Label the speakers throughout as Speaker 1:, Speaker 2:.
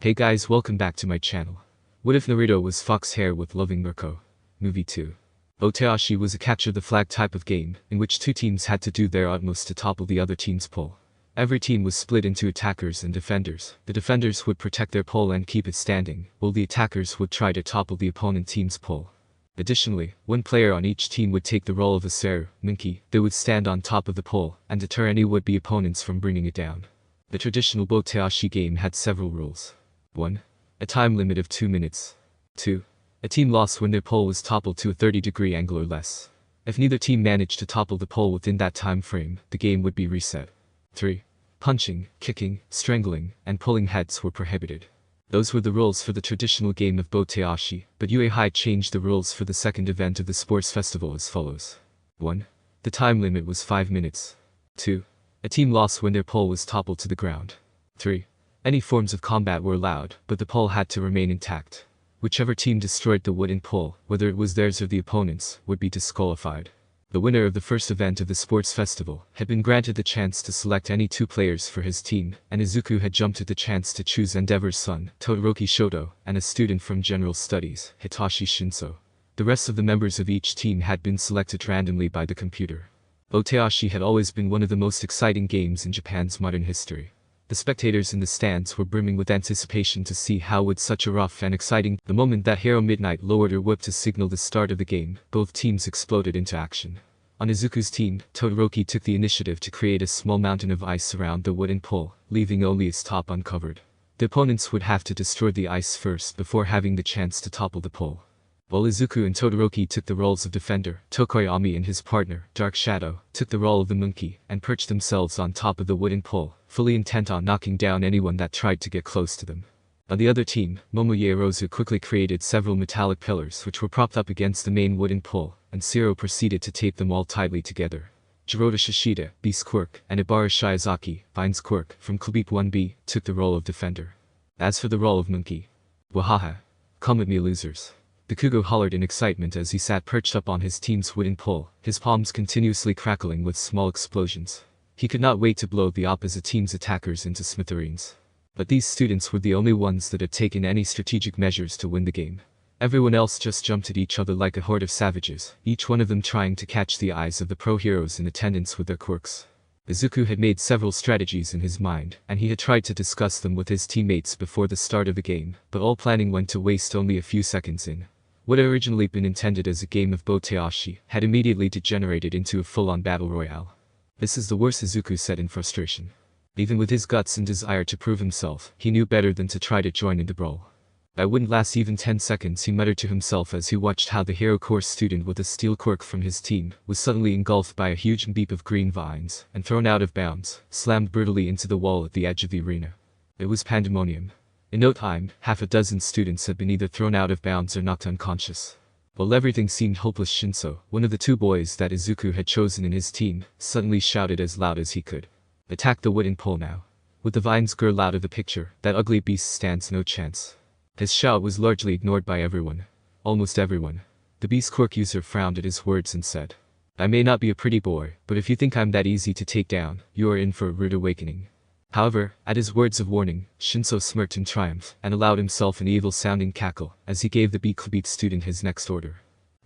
Speaker 1: Hey guys, welcome back to my channel. What if Naruto was Fox Heir with Loving Mirko? Movie 2. Oteashi was a capture the flag type of game, in which two teams had to do their utmost to topple the other team's pole. Every team was split into attackers and defenders. The defenders would protect their pole and keep it standing, while the attackers would try to topple the opponent team's pole. Additionally, one player on each team would take the role of a Heir, monkey. They would stand on top of the pole and deter any would-be opponents from bringing it down. The traditional Oteashi game had several rules. 1. A time limit of 2 minutes. 2. A team lost when their pole was toppled to a 30-degree angle or less. If neither team managed to topple the pole within that time frame, the game would be reset. 3. Punching, kicking, strangling, and pulling heads were prohibited. Those were the rules for the traditional game of Oteashi, but Almight changed the rules for the second event of the sports festival as follows. 1. The time limit was 5 minutes. 2. A team lost when their pole was toppled to the ground. 3. Any forms of combat were allowed, but the pole had to remain intact. Whichever team destroyed the wooden pole, whether it was theirs or the opponent's, would be disqualified. The winner of the first event of the sports festival had been granted the chance to select any 2 players for his team, and Izuku had jumped at the chance to choose Endeavor's son, Todoroki Shoto, and a student from General Studies, Hitachi Shinso. The rest of the members of each team had been selected randomly by the computer. Oteashi had always been one of the most exciting games in Japan's modern history. The spectators in the stands were brimming with anticipation to see how would such a rough and exciting. The moment that Hero Midnight lowered her whip to signal the start of the game, both teams exploded into action. On Izuku's team, Todoroki took the initiative to create a small mountain of ice around the wooden pole, leaving only its top uncovered. The opponents would have to destroy the ice first before having the chance to topple the pole. While Izuku and Todoroki took the roles of defender, Tokoyami and his partner, Dark Shadow, took the role of the monkey and perched themselves on top of the wooden pole, fully intent on knocking down anyone that tried to get close to them. On the other team, Momoye Erozu quickly created several metallic pillars which were propped up against the main wooden pole, and Zero proceeded to tape them all tightly together. Jirota Shishida, Beast Quirk, and Ibara Shiozaki, Vine's Quirk, from Club 1B, took the role of defender. As for the role of monkey, wahaha, come at me losers. Bakugo hollered in excitement as he sat perched up on his team's wooden pole, his palms continuously crackling with small explosions. He could not wait to blow the opposite team's attackers into smithereens. But these students were the only ones that had taken any strategic measures to win the game. Everyone else just jumped at each other like a horde of savages, each one of them trying to catch the eyes of the pro heroes in attendance with their quirks. Izuku had made several strategies in his mind, and he had tried to discuss them with his teammates before the start of the game, but all planning went to waste only a few seconds in. What had originally been intended as a game of Oteashi had immediately degenerated into a full-on battle royale. This is the worst, Izuku said in frustration. Even with his guts and desire to prove himself, he knew better than to try to join in the brawl. That wouldn't last even 10 seconds, he muttered to himself as he watched how the hero course student with a steel quirk from his team was suddenly engulfed by a huge beep of green vines and thrown out of bounds, slammed brutally into the wall at the edge of the arena. It was pandemonium. In no time, half a dozen students had been either thrown out of bounds or knocked unconscious. While everything seemed hopeless, Shinso, one of the 2 boys that Izuku had chosen in his team, suddenly shouted as loud as he could. Attack the wooden pole now. With the vines girl out of the picture, that ugly beast stands no chance. His shout was largely ignored by everyone. Almost everyone. The beast quirk user frowned at his words and said, I may not be a pretty boy, but if you think I'm that easy to take down, you are in for a rude awakening. However, at his words of warning, Shinso smirked in triumph and allowed himself an evil-sounding cackle as he gave the B-Club student his next order.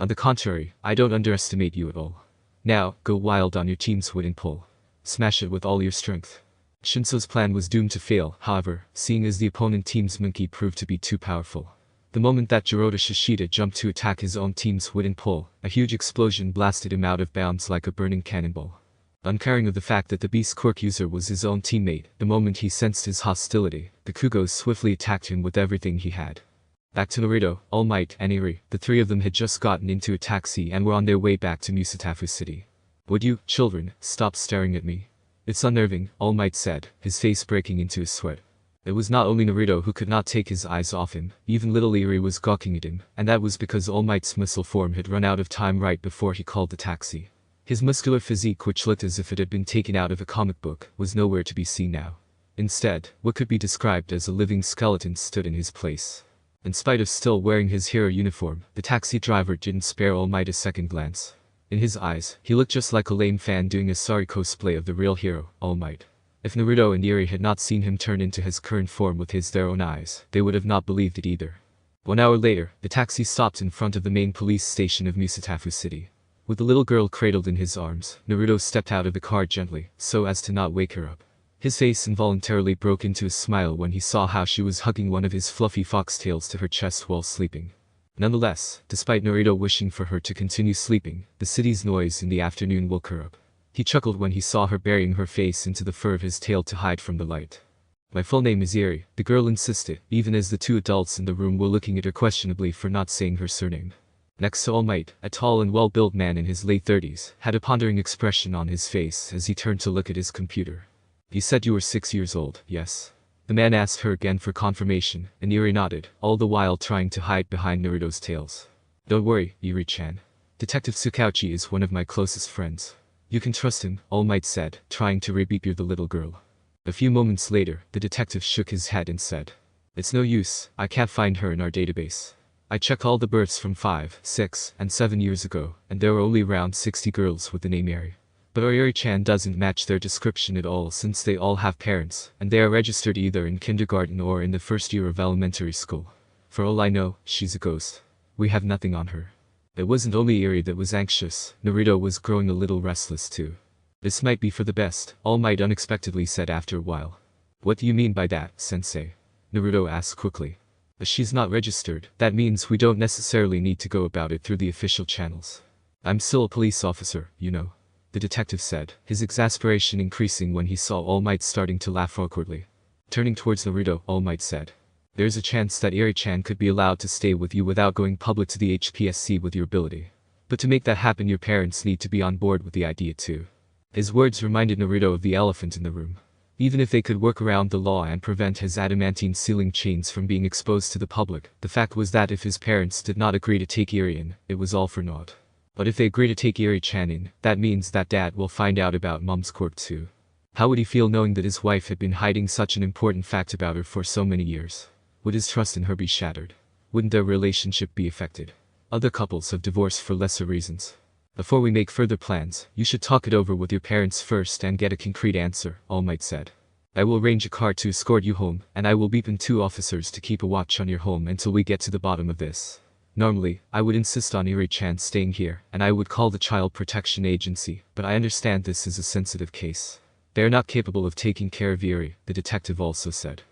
Speaker 1: On the contrary, I don't underestimate you at all. Now, go wild on your team's wooden pole. Smash it with all your strength. Shinso's plan was doomed to fail, however, seeing as the opponent team's monkey proved to be too powerful. The moment that Jirota Shishida jumped to attack his own team's wooden pole, a huge explosion blasted him out of bounds like a burning cannonball. Uncaring of the fact that the beast quirk user was his own teammate, the moment he sensed his hostility, the Kugos swiftly attacked him with everything he had. Back to Naruto, Almight, and Heir, the 3 of them had just gotten into a taxi and were on their way back to Musatafu City. Would you, children, stop staring at me? It's unnerving, Almight said, his face breaking into a sweat. It was not only Naruto who could not take his eyes off him, even little Heir was gawking at him, and that was because Almight's missile form had run out of time right before he called the taxi. His muscular physique, which looked as if it had been taken out of a comic book, was nowhere to be seen now. Instead, what could be described as a living skeleton stood in his place. In spite of still wearing his hero uniform, the taxi driver didn't spare Almight a second glance. In his eyes, he looked just like a lame fan doing a sorry cosplay of the real hero, Almight. If Naruto and Eri had not seen him turn into his current form with their own eyes, they would have not believed it either. 1 hour later, the taxi stopped in front of the main police station of Musatafu City. With the little girl cradled in his arms, Naruto stepped out of the car gently, so as to not wake her up. His face involuntarily broke into a smile when he saw how she was hugging one of his fluffy foxtails to her chest while sleeping. Nonetheless, despite Naruto wishing for her to continue sleeping, the city's noise in the afternoon woke her up. He chuckled when he saw her burying her face into the fur of his tail to hide from the light. "My full name is Eri," the girl insisted, even as the two adults in the room were looking at her questionably for not saying her surname. Next to Almight, a tall and well-built man in his late 30s, had a pondering expression on his face as he turned to look at his computer. "You said you were 6 years old, yes?" The man asked her again for confirmation, and Eri nodded, all the while trying to hide behind Naruto's tails. "Don't worry, Eri-chan. Detective Tsukauchi is one of my closest friends. You can trust him," All Might said, trying to reassure the little girl. A few moments later, the detective shook his head and said, "It's no use, I can't find her in our database. I checked all the births from 5, 6, and 7 years ago, and there are only around 60 girls with the name Eri. But our Eri-chan doesn't match their description at all since they all have parents, and they are registered either in kindergarten or in the first year of elementary school. For all I know, she's a ghost. We have nothing on her." It wasn't only Eri that was anxious, Naruto was growing a little restless too. "This might be for the best," All Might unexpectedly said after a while. "What do you mean by that, sensei?" Naruto asked quickly. "If she's not registered, that means we don't necessarily need to go about it through the official channels. I'm still a police officer, you know," the detective said, his exasperation increasing when he saw All Might starting to laugh awkwardly. Turning towards Naruto, All Might said, "There's a chance that Eri-chan could be allowed to stay with you without going public to the HPSC with your ability. But to make that happen, your parents need to be on board with the idea too." His words reminded Naruto of the elephant in the room. Even if they could work around the law and prevent his adamantine ceiling chains from being exposed to the public, the fact was that if his parents did not agree to take Eri in, it was all for naught. But if they agree to take Eri-chan in, that means that dad will find out about mom's quirk too. How would he feel knowing that his wife had been hiding such an important fact about her for so many years? Would his trust in her be shattered? Wouldn't their relationship be affected? Other couples have divorced for lesser reasons. "Before we make further plans, you should talk it over with your parents first and get a concrete answer," All Might said. "I will arrange a car to escort you home, and I will beep in 2 officers to keep a watch on your home until we get to the bottom of this. Normally, I would insist on Eri-chan staying here, and I would call the Child Protection Agency, but I understand this is a sensitive case. They are not capable of taking care of Eri," the detective also said.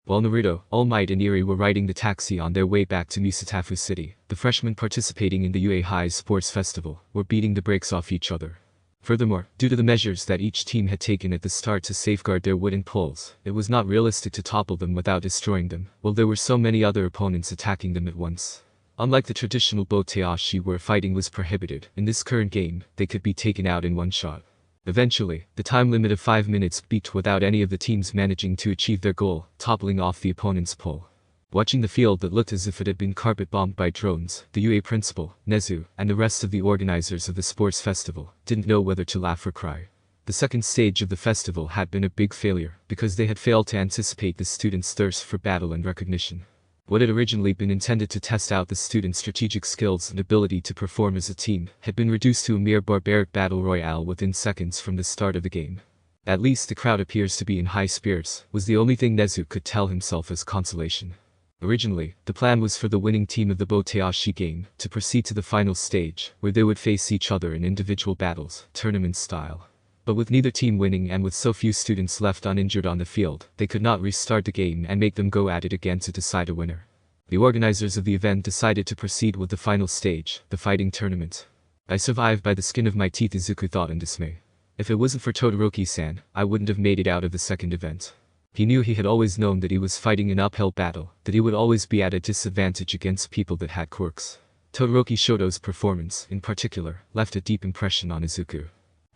Speaker 1: While Naruto, All Might and Eri were riding the taxi on their way back to Musatafu City, the freshmen participating in the UA High Sports Festival were beating the brakes off each other. Furthermore, due to the measures that each team had taken at the start to safeguard their wooden poles, it was not realistic to topple them without destroying them, while there were so many other opponents attacking them at once. Unlike the traditional boteashi where fighting was prohibited, in this current game, they could be taken out in one shot. Eventually, the time limit of 5 minutes beat without any of the teams managing to achieve their goal, toppling off the opponent's pole. Watching the field that looked as if it had been carpet-bombed by drones, the UA principal, Nezu, and the rest of the organizers of the sports festival didn't know whether to laugh or cry. The second stage of the festival had been a big failure, because they had failed to anticipate the students' thirst for battle and recognition. What had originally been intended to test out the students' strategic skills and ability to perform as a team had been reduced to a mere barbaric battle royale within seconds from the start of the game. "At least the crowd appears to be in high spirits," was the only thing Nezu could tell himself as consolation. Originally, the plan was for the winning team of the boteashi game to proceed to the final stage, where they would face each other in individual battles, tournament style. But with neither team winning and with so few students left uninjured on the field, they could not restart the game and make them go at it again to decide a winner. The organizers of the event decided to proceed with the final stage, the fighting tournament. "I survived by the skin of my teeth," Izuku thought in dismay. "If it wasn't for Todoroki-san, I wouldn't have made it out of the second event." He knew he had always known that he was fighting an uphill battle, that he would always be at a disadvantage against people that had quirks. Todoroki Shoto's performance, in particular, left a deep impression on Izuku.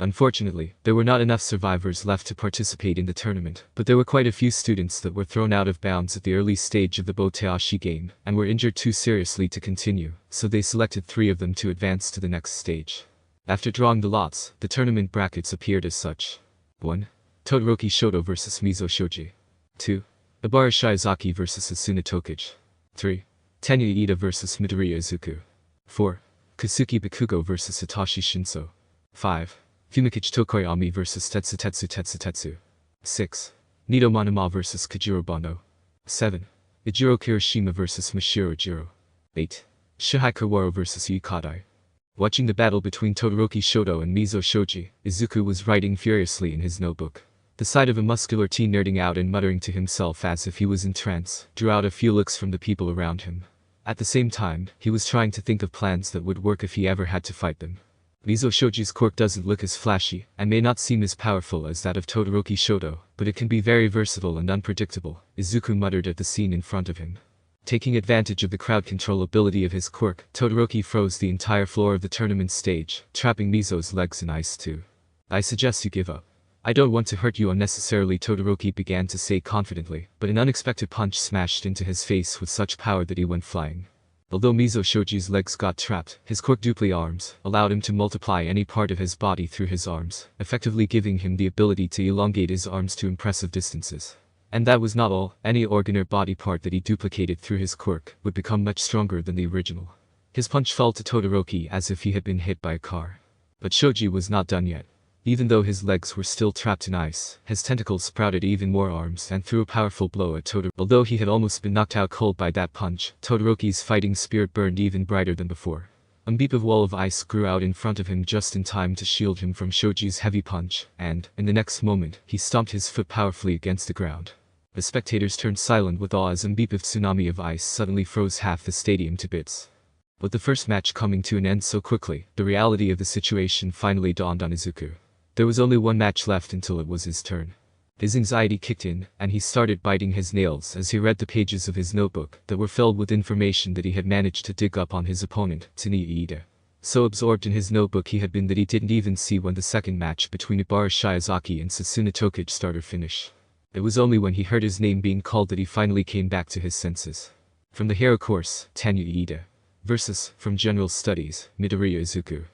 Speaker 1: Unfortunately, there were not enough survivors left to participate in the tournament, but there were quite a few students that were thrown out of bounds at the early stage of the boteashi game, and were injured too seriously to continue, so they selected 3 of them to advance to the next stage. After drawing the lots, the tournament brackets appeared as such. 1. Todoroki Shoto vs Mizo Shoji. 2. Ibara Shiozaki vs Asuna Tokichi. 3. Tenya Iida vs Midoriya Izuku. 4. Kasuki Bakugo vs Satoshi Shinso. 5. Fumikichi Tokoyami vs Tetsu. 6. Nito Monoma vs Kajiro Bano. 7. Ijiro Kirishima vs Mashiro Jiro. 8. Shihai Kawaro vs Yukadai. Watching the battle between Todoroki Shoto and Mizo Shoji, Izuku was writing furiously in his notebook. The sight of a muscular teen nerding out and muttering to himself as if he was in trance drew out a few looks from the people around him. At the same time, he was trying to think of plans that would work if he ever had to fight them. Mizo Shoji's quirk doesn't look as flashy, and may not seem as powerful as that of Todoroki Shoto, but it can be very versatile and unpredictable, Izuku muttered at the scene in front of him. Taking advantage of the crowd control ability of his quirk, Todoroki froze the entire floor of the tournament stage, trapping Mizo's legs in ice too. I suggest you give up. I don't want to hurt you unnecessarily, Todoroki began to say confidently, but an unexpected punch smashed into his face with such power that he went flying. Although Mizo Shoji's legs got trapped, his quirk-dupli arms allowed him to multiply any part of his body through his arms, effectively giving him the ability to elongate his arms to impressive distances. And that was not all. Any organ or body part that he duplicated through his quirk would become much stronger than the original. His punch fell to Todoroki as if he had been hit by a car. But Shoji was not done yet. Even though his legs were still trapped in ice, his tentacles sprouted even more arms and threw a powerful blow at Todoroki. Although he had almost been knocked out cold by that punch, Todoroki's fighting spirit burned even brighter than before. A massive wall of ice grew out in front of him just in time to shield him from Shoji's heavy punch, and, in the next moment, he stomped his foot powerfully against the ground. The spectators turned silent with awe as a massive tsunami of ice suddenly froze half the stadium to bits. With the first match coming to an end so quickly, the reality of the situation finally dawned on Izuku. There was only one match left until it was his turn. His anxiety kicked in, and he started biting his nails as he read the pages of his notebook that were filled with information that he had managed to dig up on his opponent, Tsuneya Iida. So absorbed in his notebook he had been that he didn't even see when the second match between Ibara Shiozaki and Sasuna Tokic started finish. It was only when he heard his name being called that he finally came back to his senses. From the Heir course, Tsuneya Iida. Versus, from General Studies, Midoriya Izuku.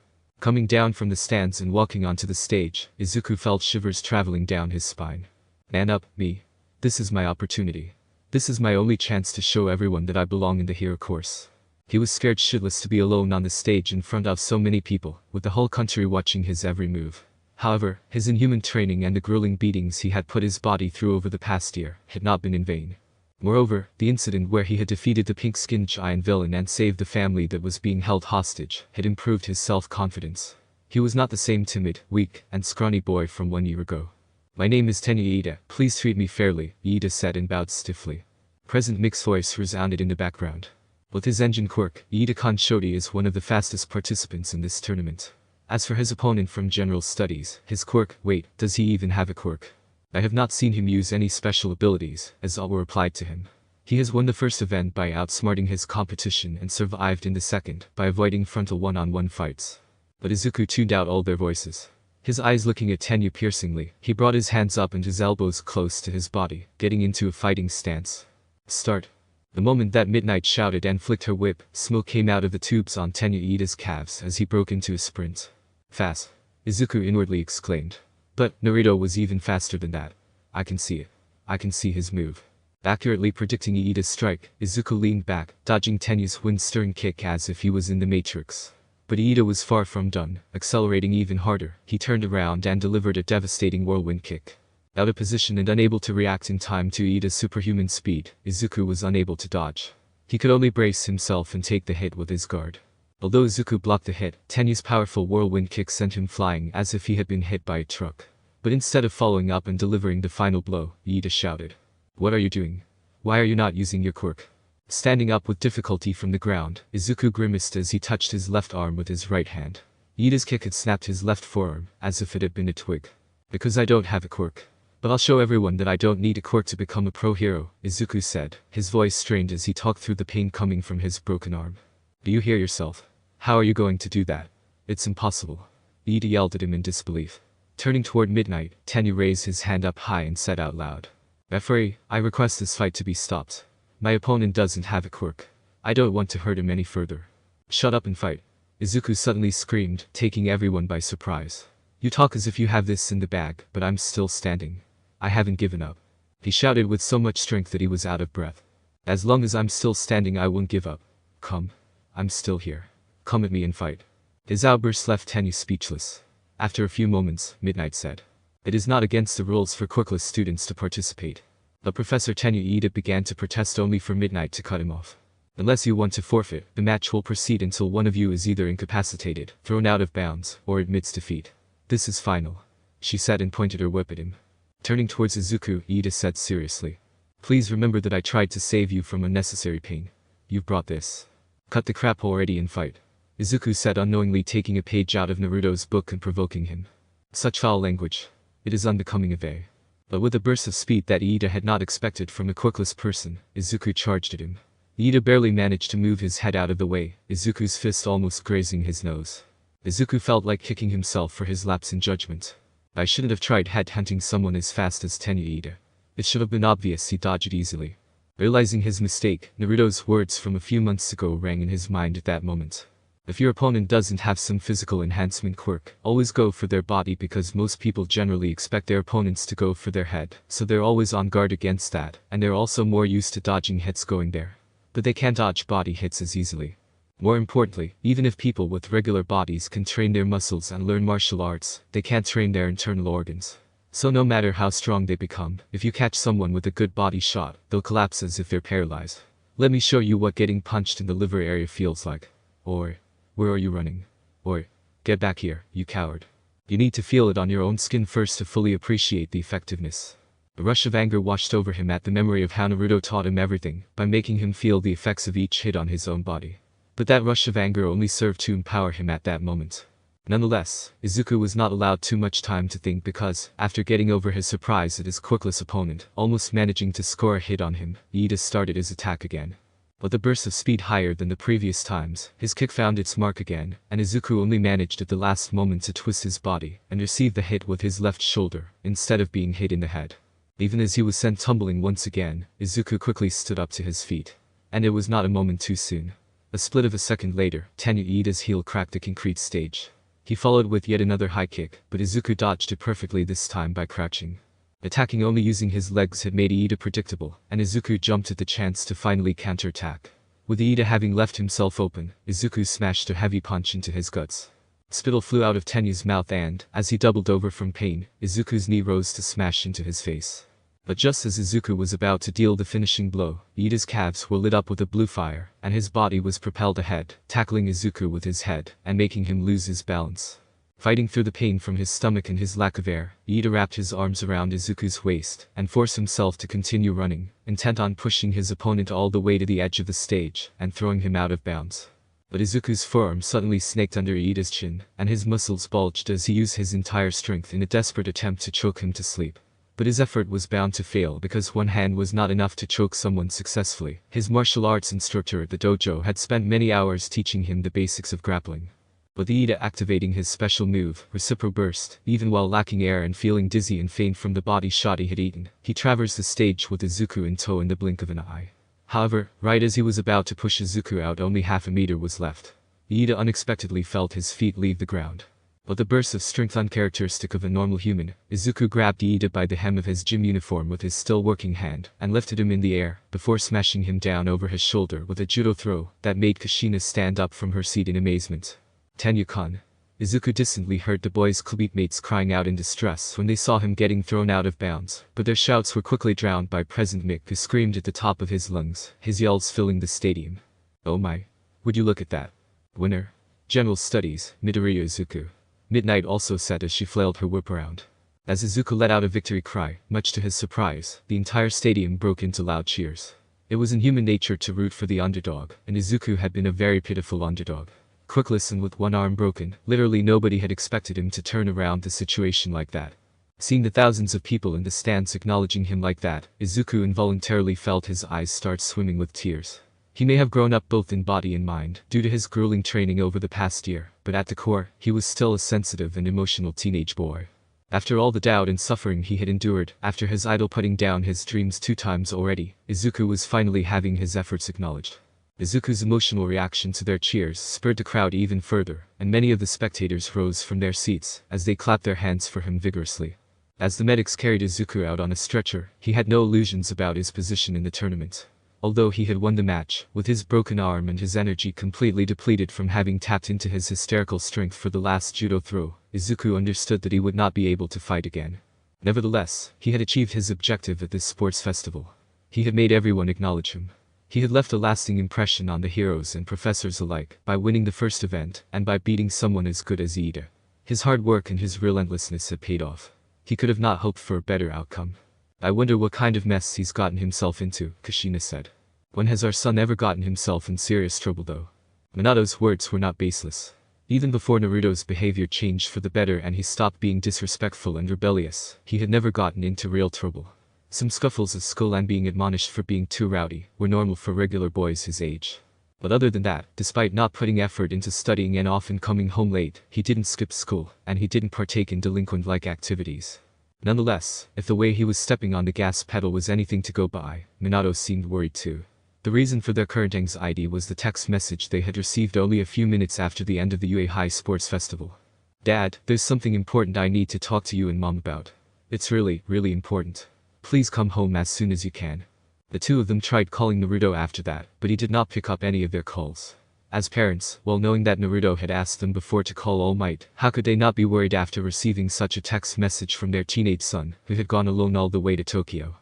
Speaker 1: Coming down from the stands and walking onto the stage, Izuku felt shivers traveling down his spine. Man up, me. This is my opportunity. This is my only chance to show everyone that I belong in the hero course. He was scared shitless to be alone on the stage in front of so many people, with the whole country watching his every move. However, his inhuman training and the grueling beatings he had put his body through over the past year had not been in vain. Moreover, the incident where he had defeated the pink-skinned giant villain and saved the family that was being held hostage had improved his self-confidence. He was not the same timid, weak, and scrawny boy from 1 year ago. My name is Tsuneya Iida, please treat me fairly, Iida said and bowed stiffly. Present Mick's voice resounded in the background. With his engine quirk, Iida-kan Shoti is one of the fastest participants in this tournament. As for his opponent from General Studies, his quirk, wait, does he even have a quirk? I have not seen him use any special abilities, as all were applied to him. He has won the first event by outsmarting his competition and survived in the second by avoiding frontal one-on-one fights. But Izuku tuned out all their voices. His eyes looking at Tenya piercingly, he brought his hands up and his elbows close to his body, getting into a fighting stance. Start. The moment that Midnight shouted and flicked her whip, smoke came out of the tubes on Tsuneya Iida's calves as he broke into a sprint. Fast. Izuku inwardly exclaimed. But Naruto was even faster than that. I can see it. I can see his move. Accurately predicting Iida's strike, Izuku leaned back, dodging Tenya's wind-stirring kick as if he was in the Matrix. But Iida was far from done. Accelerating even harder, he turned around and delivered a devastating whirlwind kick. Out of position and unable to react in time to Iida's superhuman speed, Izuku was unable to dodge. He could only brace himself and take the hit with his guard. Although Izuku blocked the hit, Tenya's powerful whirlwind kick sent him flying as if he had been hit by a truck. But instead of following up and delivering the final blow, Iida shouted. What are you doing? Why are you not using your quirk? Standing up with difficulty from the ground, Izuku grimaced as he touched his left arm with his right hand. Iida's kick had snapped his left forearm, as if it had been a twig. Because I don't have a quirk. But I'll show everyone that I don't need a quirk to become a pro hero, Izuku said, his voice strained as he talked through the pain coming from his broken arm. Do you hear yourself? How are you going to do that? It's impossible. Iida yelled at him in disbelief. Turning toward Midnight, Tenya raised his hand up high and said out loud. Referee, I request this fight to be stopped. My opponent doesn't have a quirk. I don't want to hurt him any further. Shut up and fight. Izuku suddenly screamed, taking everyone by surprise. You talk as if you have this in the bag, but I'm still standing. I haven't given up. He shouted with so much strength that he was out of breath. As long as I'm still standing I won't give up. Come. I'm still here. Come at me and fight. His outburst left Tenya speechless. After a few moments, Midnight said. It is not against the rules for quirkless students to participate. But Professor Tenuita began to protest only for Midnight to cut him off. Unless you want to forfeit, the match will proceed until one of you is either incapacitated, thrown out of bounds, or admits defeat. This is final. She said and pointed her whip at him. Turning towards Izuku, Iida said seriously. Please remember that I tried to save you from unnecessary pain. You've brought this. Cut the crap already and fight. Izuku said, unknowingly taking a page out of Naruto's book and provoking him. Such foul language. It is unbecoming of Heir. But with a burst of speed that Iida had not expected from a quirkless person, Izuku charged at him. Iida barely managed to move his head out of the way, Izuku's fist almost grazing his nose. Izuku felt like kicking himself for his lapse in judgment. I shouldn't have tried headhunting someone as fast as Tenuita. It should have been obvious he dodged easily. Realizing his mistake, Naruto's words from a few months ago rang in his mind at that moment. If your opponent doesn't have some physical enhancement quirk, always go for their body, because most people generally expect their opponents to go for their head, so they're always on guard against that, and they're also more used to dodging hits going there. But they can't dodge body hits as easily. More importantly, even if people with regular bodies can train their muscles and learn martial arts, they can't train their internal organs. So no matter how strong they become, if you catch someone with a good body shot, they'll collapse as if they're paralyzed. Let me show you what getting punched in the liver area feels like. Or, where are you running? Or, get back here, you coward. You need to feel it on your own skin first to fully appreciate the effectiveness. A rush of anger washed over him at the memory of how Naruto taught him everything, by making him feel the effects of each hit on his own body. But that rush of anger only served to empower him at that moment. Nonetheless, Izuku was not allowed too much time to think, because, after getting over his surprise at his quirkless opponent, almost managing to score a hit on him, Iida started his attack again. With a burst of speed higher than the previous times, his kick found its mark again, and Izuku only managed at the last moment to twist his body, and receive the hit with his left shoulder, instead of being hit in the head. Even as he was sent tumbling once again, Izuku quickly stood up to his feet. And it was not a moment too soon. A split of a second later, Tenuita's heel cracked the concrete stage. He followed with yet another high kick, but Izuku dodged it perfectly this time by crouching. Attacking only using his legs had made Iida predictable, and Izuku jumped at the chance to finally counterattack. With Iida having left himself open, Izuku smashed a heavy punch into his guts. Spittle flew out of Tenyu's mouth and, as he doubled over from pain, Izuku's knee rose to smash into his face. But just as Izuku was about to deal the finishing blow, Iida's calves were lit up with a blue fire, and his body was propelled ahead, tackling Izuku with his head, and making him lose his balance. Fighting through the pain from his stomach and his lack of air, Iida wrapped his arms around Izuku's waist, and forced himself to continue running, intent on pushing his opponent all the way to the edge of the stage, and throwing him out of bounds. But Izuku's forearm suddenly snaked under Iida's chin, and his muscles bulged as he used his entire strength in a desperate attempt to choke him to sleep. But his effort was bound to fail, because one hand was not enough to choke someone successfully. His martial arts instructor at the dojo had spent many hours teaching him the basics of grappling. With Iida activating his special move, Reciprocal Burst, even while lacking air and feeling dizzy and faint from the body shot he had eaten, he traversed the stage with Izuku in tow in the blink of an eye. However, right as he was about to push Izuku out, only half a meter was left. Iida unexpectedly felt his feet leave the ground. With a burst of strength uncharacteristic of a normal human, Izuku grabbed Iida by the hem of his gym uniform with his still working hand, and lifted him in the air, before smashing him down over his shoulder with a judo throw that made Kushina stand up from her seat in amazement. Tenyu-kun. Izuku distantly heard the boys' mates crying out in distress when they saw him getting thrown out of bounds, but their shouts were quickly drowned by President Mick, who screamed at the top of his lungs, his yells filling the stadium. Oh my. Would you look at that? Winner. General Studies, Midoriya Izuku. Midnight also said as she flailed her whip around. As Izuku let out a victory cry, much to his surprise, the entire stadium broke into loud cheers. It was in human nature to root for the underdog, and Izuku had been a very pitiful underdog. Quirkless and with one arm broken, literally nobody had expected him to turn around the situation like that. Seeing the thousands of people in the stands acknowledging him like that, Izuku involuntarily felt his eyes start swimming with tears. He may have grown up both in body and mind, due to his grueling training over the past year, but at the core, he was still a sensitive and emotional teenage boy. After all the doubt and suffering he had endured, after his idol putting down his dreams 2 times already, Izuku was finally having his efforts acknowledged. Izuku's emotional reaction to their cheers spurred the crowd even further, and many of the spectators rose from their seats, as they clapped their hands for him vigorously. As the medics carried Izuku out on a stretcher, he had no illusions about his position in the tournament. Although he had won the match, with his broken arm and his energy completely depleted from having tapped into his hysterical strength for the last judo throw, Izuku understood that he would not be able to fight again. Nevertheless, he had achieved his objective at this sports festival. He had made everyone acknowledge him. He had left a lasting impression on the heroes and professors alike by winning the first event and by beating someone as good as Ida. His hard work and his relentlessness had paid off. He could have not hoped for a better outcome. I wonder what kind of mess he's gotten himself into, Kushina said. When has our son ever gotten himself in serious trouble though? Minato's words were not baseless. Even before Naruto's behavior changed for the better and he stopped being disrespectful and rebellious, he had never gotten into real trouble. Some scuffles at school and being admonished for being too rowdy were normal for regular boys his age. But other than that, despite not putting effort into studying and often coming home late, he didn't skip school, and he didn't partake in delinquent-like activities. Nonetheless, if the way he was stepping on the gas pedal was anything to go by, Minato seemed worried too. The reason for their current anxiety was the text message they had received only a few minutes after the end of the UA High Sports Festival. Dad, there's something important I need to talk to you and Mom about. It's really important. Please come home as soon as you can. The two of them tried calling Naruto after that, but he did not pick up any of their calls. As parents, well knowing that Naruto had asked them before to call Almight, how could they not be worried after receiving such a text message from their teenage son, who had gone alone all the way to Tokyo?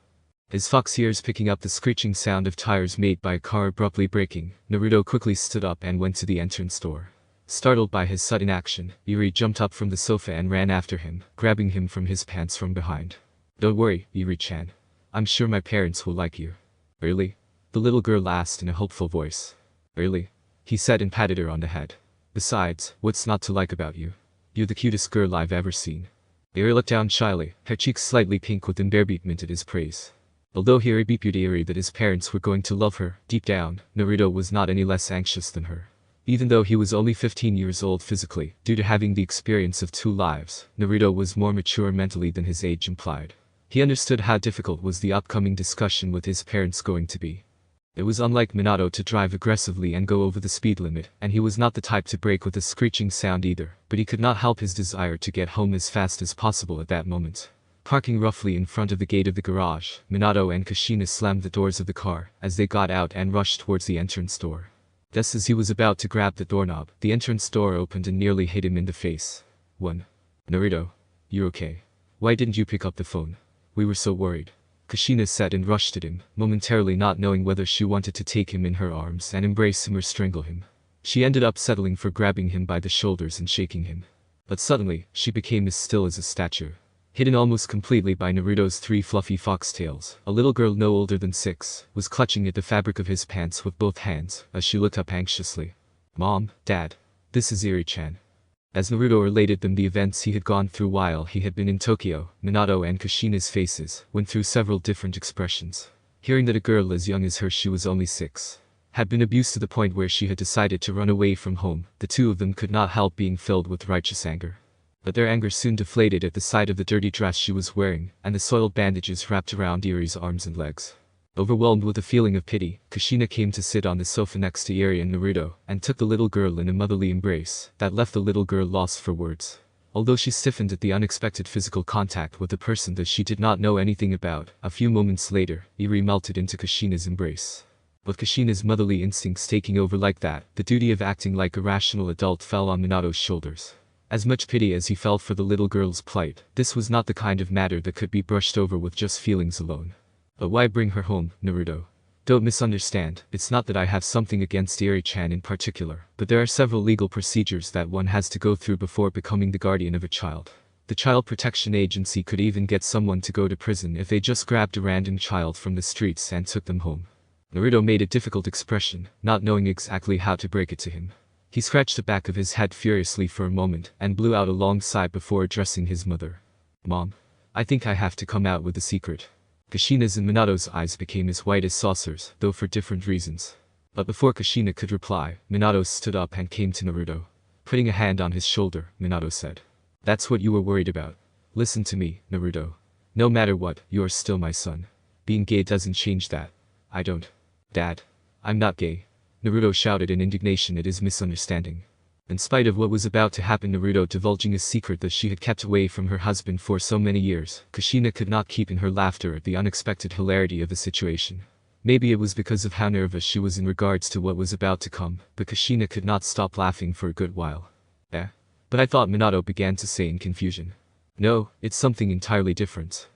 Speaker 1: His fox ears picking up the screeching sound of tires made by a car abruptly braking, Naruto quickly stood up and went to the entrance door. Startled by his sudden action, Eri jumped up from the sofa and ran after him, grabbing him from his pants from behind. Don't worry, Eri-chan. I'm sure my parents will like you. Really? The little girl asked in a hopeful voice. Really? He said and patted her on the head. Besides, what's not to like about you? You're the cutest girl I've ever seen. Eri looked down shyly, her cheeks slightly pink with embarrassment at his praise. Although he reassured Eri that his parents were going to love her, deep down, Naruto was not any less anxious than her. Even though he was only 15 years old physically, due to having the experience of 2 lives, Naruto was more mature mentally than his age implied. He understood how difficult was the upcoming discussion with his parents going to be. It was unlike Minato to drive aggressively and go over the speed limit, and he was not the type to brake with a screeching sound either, but he could not help his desire to get home as fast as possible at that moment. Parking roughly in front of the gate of the garage, Minato and Kushina slammed the doors of the car as they got out and rushed towards the entrance door. Just as he was about to grab the doorknob, the entrance door opened and nearly hit him in the face. Naruto, you're okay. Why didn't you pick up the phone? We were so worried. Kushina said and rushed at him, momentarily not knowing whether she wanted to take him in her arms and embrace him or strangle him. She ended up settling for grabbing him by the shoulders and shaking him. But suddenly, she became as still as a statue. Hidden almost completely by Naruto's 3 fluffy foxtails, a little girl no older than 6, was clutching at the fabric of his pants with both hands, as she looked up anxiously. Mom, Dad. This is Eri-chan. As Naruto related them the events he had gone through while he had been in Tokyo, Minato and Kushina's faces went through several different expressions. Hearing that a girl as young as her, she was only 6, had been abused to the point where she had decided to run away from home, the two of them could not help being filled with righteous anger. But their anger soon deflated at the sight of the dirty dress she was wearing, and the soiled bandages wrapped around Eri's arms and legs. Overwhelmed with a feeling of pity, Kushina came to sit on the sofa next to Eri and Naruto, and took the little girl in a motherly embrace that left the little girl lost for words. Although she stiffened at the unexpected physical contact with a person that she did not know anything about, a few moments later, Eri melted into Kushina's embrace. With Kushina's motherly instincts taking over like that, the duty of acting like a rational adult fell on Minato's shoulders. As much pity as he felt for the little girl's plight, this was not the kind of matter that could be brushed over with just feelings alone. But why bring her home, Naruto? Don't misunderstand, it's not that I have something against Eri-chan in particular, but there are several legal procedures that one has to go through before becoming the guardian of a child. The Child Protection Agency could even get someone to go to prison if they just grabbed a random child from the streets and took them home. Naruto made a difficult expression, not knowing exactly how to break it to him. He scratched the back of his head furiously for a moment and blew out a long sigh before addressing his mother. Mom, I think I have to come out with a secret. Kushina's and Minato's eyes became as white as saucers, though for different reasons. But before Kushina could reply, Minato stood up and came to Naruto. Putting a hand on his shoulder, Minato said. That's what you were worried about. Listen to me, Naruto. No matter what, you are still my son. Being gay doesn't change that. I don't. Dad. I'm not gay. Naruto shouted in indignation at his misunderstanding. In spite of what was about to happen, Naruto divulging a secret that she had kept away from her husband for so many years, Kushina could not keep in her laughter at the unexpected hilarity of the situation. Maybe it was because of how nervous she was in regards to what was about to come, but Kushina could not stop laughing for a good while. But I thought, Minato began to say in confusion. No, it's something entirely different.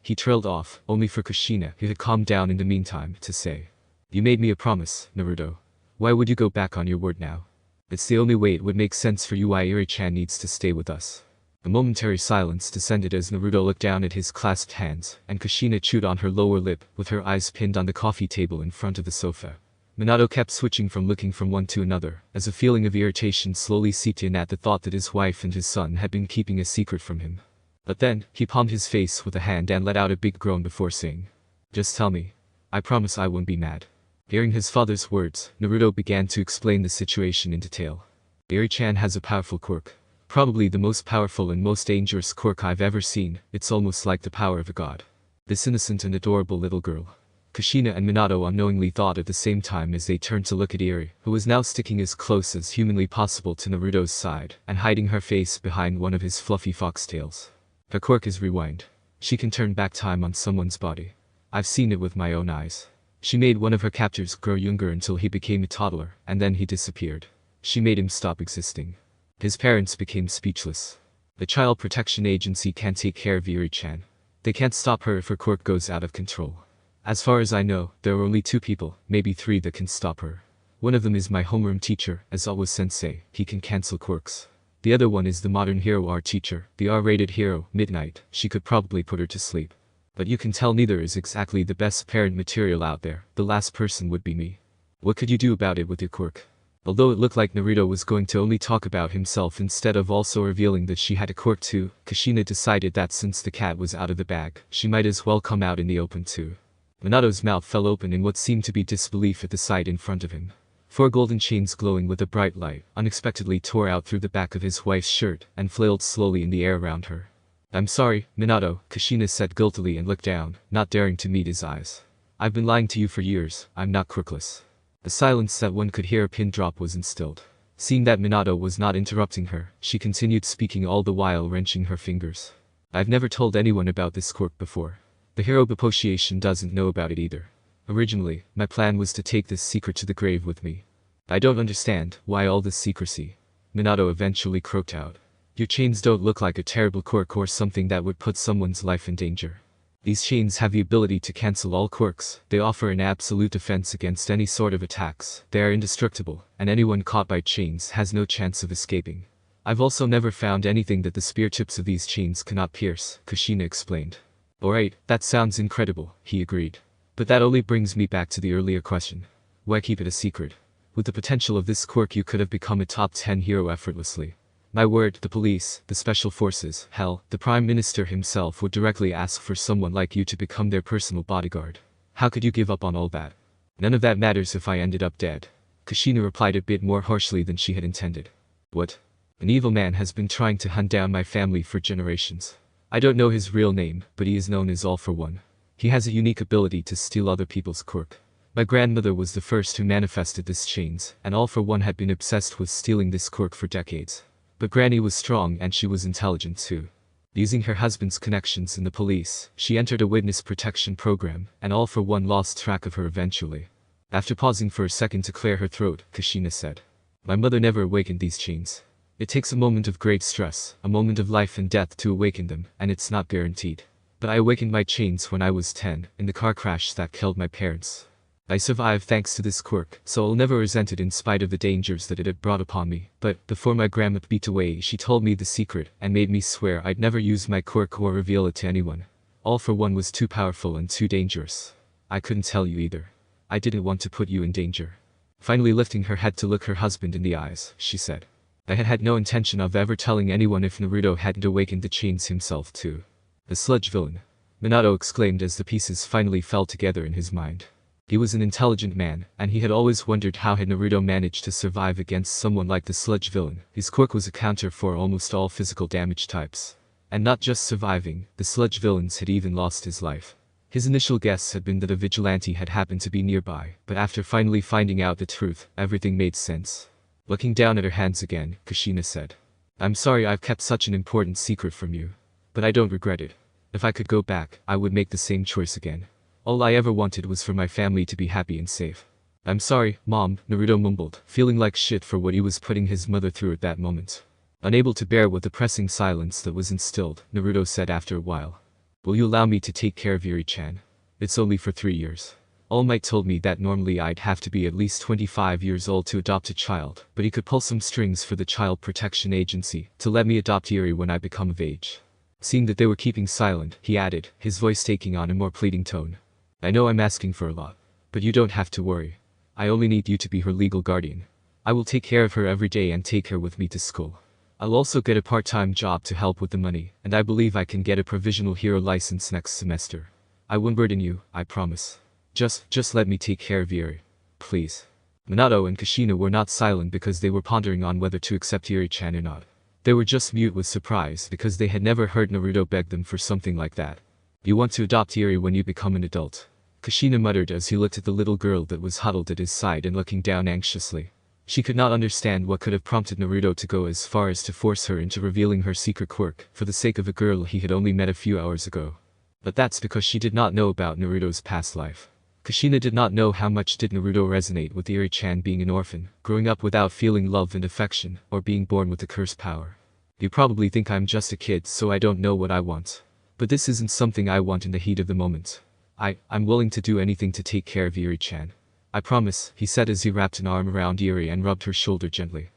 Speaker 1: He trailed off, only for Kushina, who had calmed down in the meantime, to say. You made me a promise, Naruto. Why would you go back on your word now? It's the only way it would make sense for you why Eri-chan needs to stay with us. A momentary silence descended as Naruto looked down at his clasped hands, and Kushina chewed on her lower lip, with her eyes pinned on the coffee table in front of the sofa. Minato kept switching from looking from one to another, as a feeling of irritation slowly seeped in at the thought that his wife and his son had been keeping a secret from him. But then, he palmed his face with a hand and let out a big groan before saying, Just tell me. I promise I won't be mad. Hearing his father's words, Naruto began to explain the situation in detail. Eri-chan has a powerful quirk. Probably the most powerful and most dangerous quirk I've ever seen. It's almost like the power of a god. This innocent and adorable little girl. Kushina and Minato unknowingly thought at the same time as they turned to look at Eri, who was now sticking as close as humanly possible to Naruto's side, and hiding her face behind one of his fluffy foxtails. Her quirk is rewind. She can turn back time on someone's body. I've seen it with my own eyes. She made one of her captors grow younger until he became a toddler, and then he disappeared. She made him stop existing. His parents became speechless. The Child Protection Agency can't take care of Eri-chan. They can't stop her if her quirk goes out of control. As far as I know, there are only 2 people, maybe 3 that can stop her. One of them is my homeroom teacher, Aizawa-sensei. He can cancel quirks. The other one is the modern hero art teacher, the R-rated hero, Midnight. She could probably put her to sleep. But you can tell neither is exactly the best parent material out there. The last person would be me. What could you do about it with your quirk? Although it looked like Naruto was going to only talk about himself instead of also revealing that she had a quirk too, Kushina decided that since the cat was out of the bag, she might as well come out in the open too. Minato's mouth fell open in what seemed to be disbelief at the sight in front of him. 4 golden chains glowing with a bright light unexpectedly tore out through the back of his wife's shirt and flailed slowly in the air around her. I'm sorry, Minato, Kushina said guiltily and looked down, not daring to meet his eyes. I've been lying to you for years. I'm not quirkless. The silence that one could hear a pin drop was instilled. Seeing that Minato was not interrupting her, she continued speaking all the while wrenching her fingers. I've never told anyone about this quirk before. The Hero Association doesn't know about it either. Originally, my plan was to take this secret to the grave with me. I don't understand why all this secrecy. Minato eventually croaked out. Your chains don't look like a terrible quirk or something that would put someone's life in danger. These chains have the ability to cancel all quirks. They offer an absolute defense against any sort of attacks. They are indestructible, and anyone caught by chains has no chance of escaping. I've also never found anything that the spear tips of these chains cannot pierce, Kushina explained. Alright, that sounds incredible, he agreed. But that only brings me back to the earlier question. Why keep it a secret? With the potential of this quirk you could have become a top 10 hero effortlessly. My word, the police, the special forces, hell, the Prime Minister himself would directly ask for someone like you to become their personal bodyguard. How could you give up on all that? None of that matters if I ended up dead. Kushina replied a bit more harshly than she had intended. What? An evil man has been trying to hunt down my family for generations. I don't know his real name, but he is known as All for One. He has a unique ability to steal other people's quirk. My grandmother was the first who manifested this chains, and All for One had been obsessed with stealing this quirk for decades. But Granny was strong and she was intelligent too. Using her husband's connections in the police, she entered a witness protection program, and All for One lost track of her eventually. After pausing for a second to clear her throat, Kushina said, My mother never awakened these chains. It takes a moment of great stress, a moment of life and death to awaken them, and it's not guaranteed. But I awakened my chains when I was 10, in the car crash that killed my parents. I survived thanks to this quirk, so I'll never resent it in spite of the dangers that it had brought upon me. But before my grandma beat away, she told me the secret and made me swear I'd never use my quirk or reveal it to anyone. All for One was too powerful and too dangerous. I couldn't tell you either. I didn't want to put you in danger. Finally lifting her head to look her husband in the eyes, she said, I had had no intention of ever telling anyone if Naruto hadn't awakened the chains himself too. The sludge villain. Minato exclaimed as the pieces finally fell together in his mind. He was an intelligent man, and he had always wondered how had Naruto managed to survive against someone like the sludge villain. His quirk was a counter for almost all physical damage types. And not just surviving, the sludge villains had even lost his life. His initial guess had been that a vigilante had happened to be nearby, but after finally finding out the truth, everything made sense. Looking down at her hands again, Kushina said, I'm sorry I've kept such an important secret from you. But I don't regret it. If I could go back, I would make the same choice again. All I ever wanted was for my family to be happy and safe. I'm sorry, Mom, Naruto mumbled, feeling like shit for what he was putting his mother through at that moment. Unable to bear with the pressing silence that was instilled, Naruto said after a while. Will you allow me to take care of Yuri-chan? It's only for 3 years. Almight told me that normally I'd have to be at least 25 years old to adopt a child, but he could pull some strings for the Child Protection Agency to let me adopt Yuri when I become of age. Seeing that they were keeping silent, he added, his voice taking on a more pleading tone. I know I'm asking for a lot, but you don't have to worry. I only need you to be her legal guardian. I will take care of her every day and take her with me to school. I'll also get a part-time job to help with the money, and I believe I can get a provisional hero license next semester. I won't burden you, I promise. Just let me take care of Yuri. Please. Minato and Kushina were not silent because they were pondering on whether to accept Yuri-chan or not. They were just mute with surprise because they had never heard Naruto beg them for something like that. You want to adopt Yuri when you become an adult? Kushina muttered as he looked at the little girl that was huddled at his side and looking down anxiously. She could not understand what could have prompted Naruto to go as far as to force her into revealing her secret quirk for the sake of a girl he had only met a few hours ago. But that's because she did not know about Naruto's past life. Kushina did not know how much did Naruto resonate with Yuri-chan being an orphan, growing up without feeling love and affection, or being born with a cursed power. You probably think I'm just a kid so I don't know what I want. But this isn't something I want in the heat of the moment. I'm willing to do anything to take care of Yuri-chan. I promise, he said as he wrapped an arm around Yuri and rubbed her shoulder gently.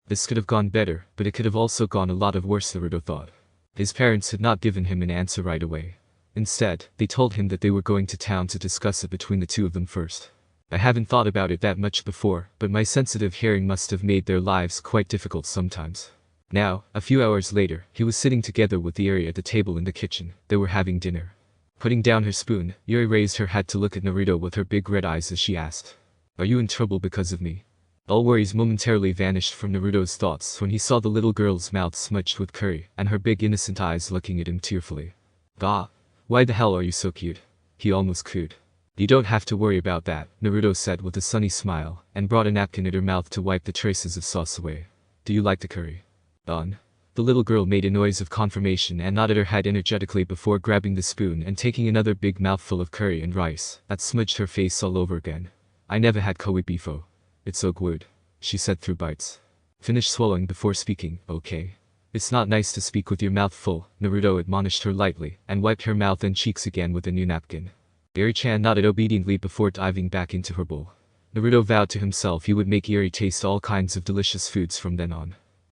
Speaker 1: This could have gone better, but it could have also gone a lot of worse, Naruto thought. His parents had not given him an answer right away. Instead, they told him that they were going to town to discuss it between the two of them first. I haven't thought about it that much before, but my sensitive hearing must have made their lives quite difficult sometimes. Now, a few hours later, he was sitting together with Yuri at the table in the kitchen. They were having dinner. Putting down her spoon, Yuri raised her head to look at Naruto with her big red eyes as she asked, "Are you in trouble because of me?" All worries momentarily vanished from Naruto's thoughts when he saw the little girl's mouth smudged with curry and her big innocent eyes looking at him tearfully. "Ah, why the hell are you so cute?" he almost cooed. "You don't have to worry about that," Naruto said with a sunny smile, and brought a napkin at her mouth to wipe the traces of sauce away. "Do you like the curry?" "Done." The little girl made a noise of confirmation and nodded her head energetically before grabbing the spoon and taking another big mouthful of curry and rice that smudged her face all over again. "I never had koi before. It's so good," she said through bites. "Finish swallowing before speaking, okay? It's not nice to speak with your mouth full," Naruto admonished her lightly and wiped her mouth and cheeks again with a new napkin. Yuri-chan nodded obediently before diving back into her bowl. Naruto vowed to himself he would make Yuri taste all kinds of delicious foods from then on.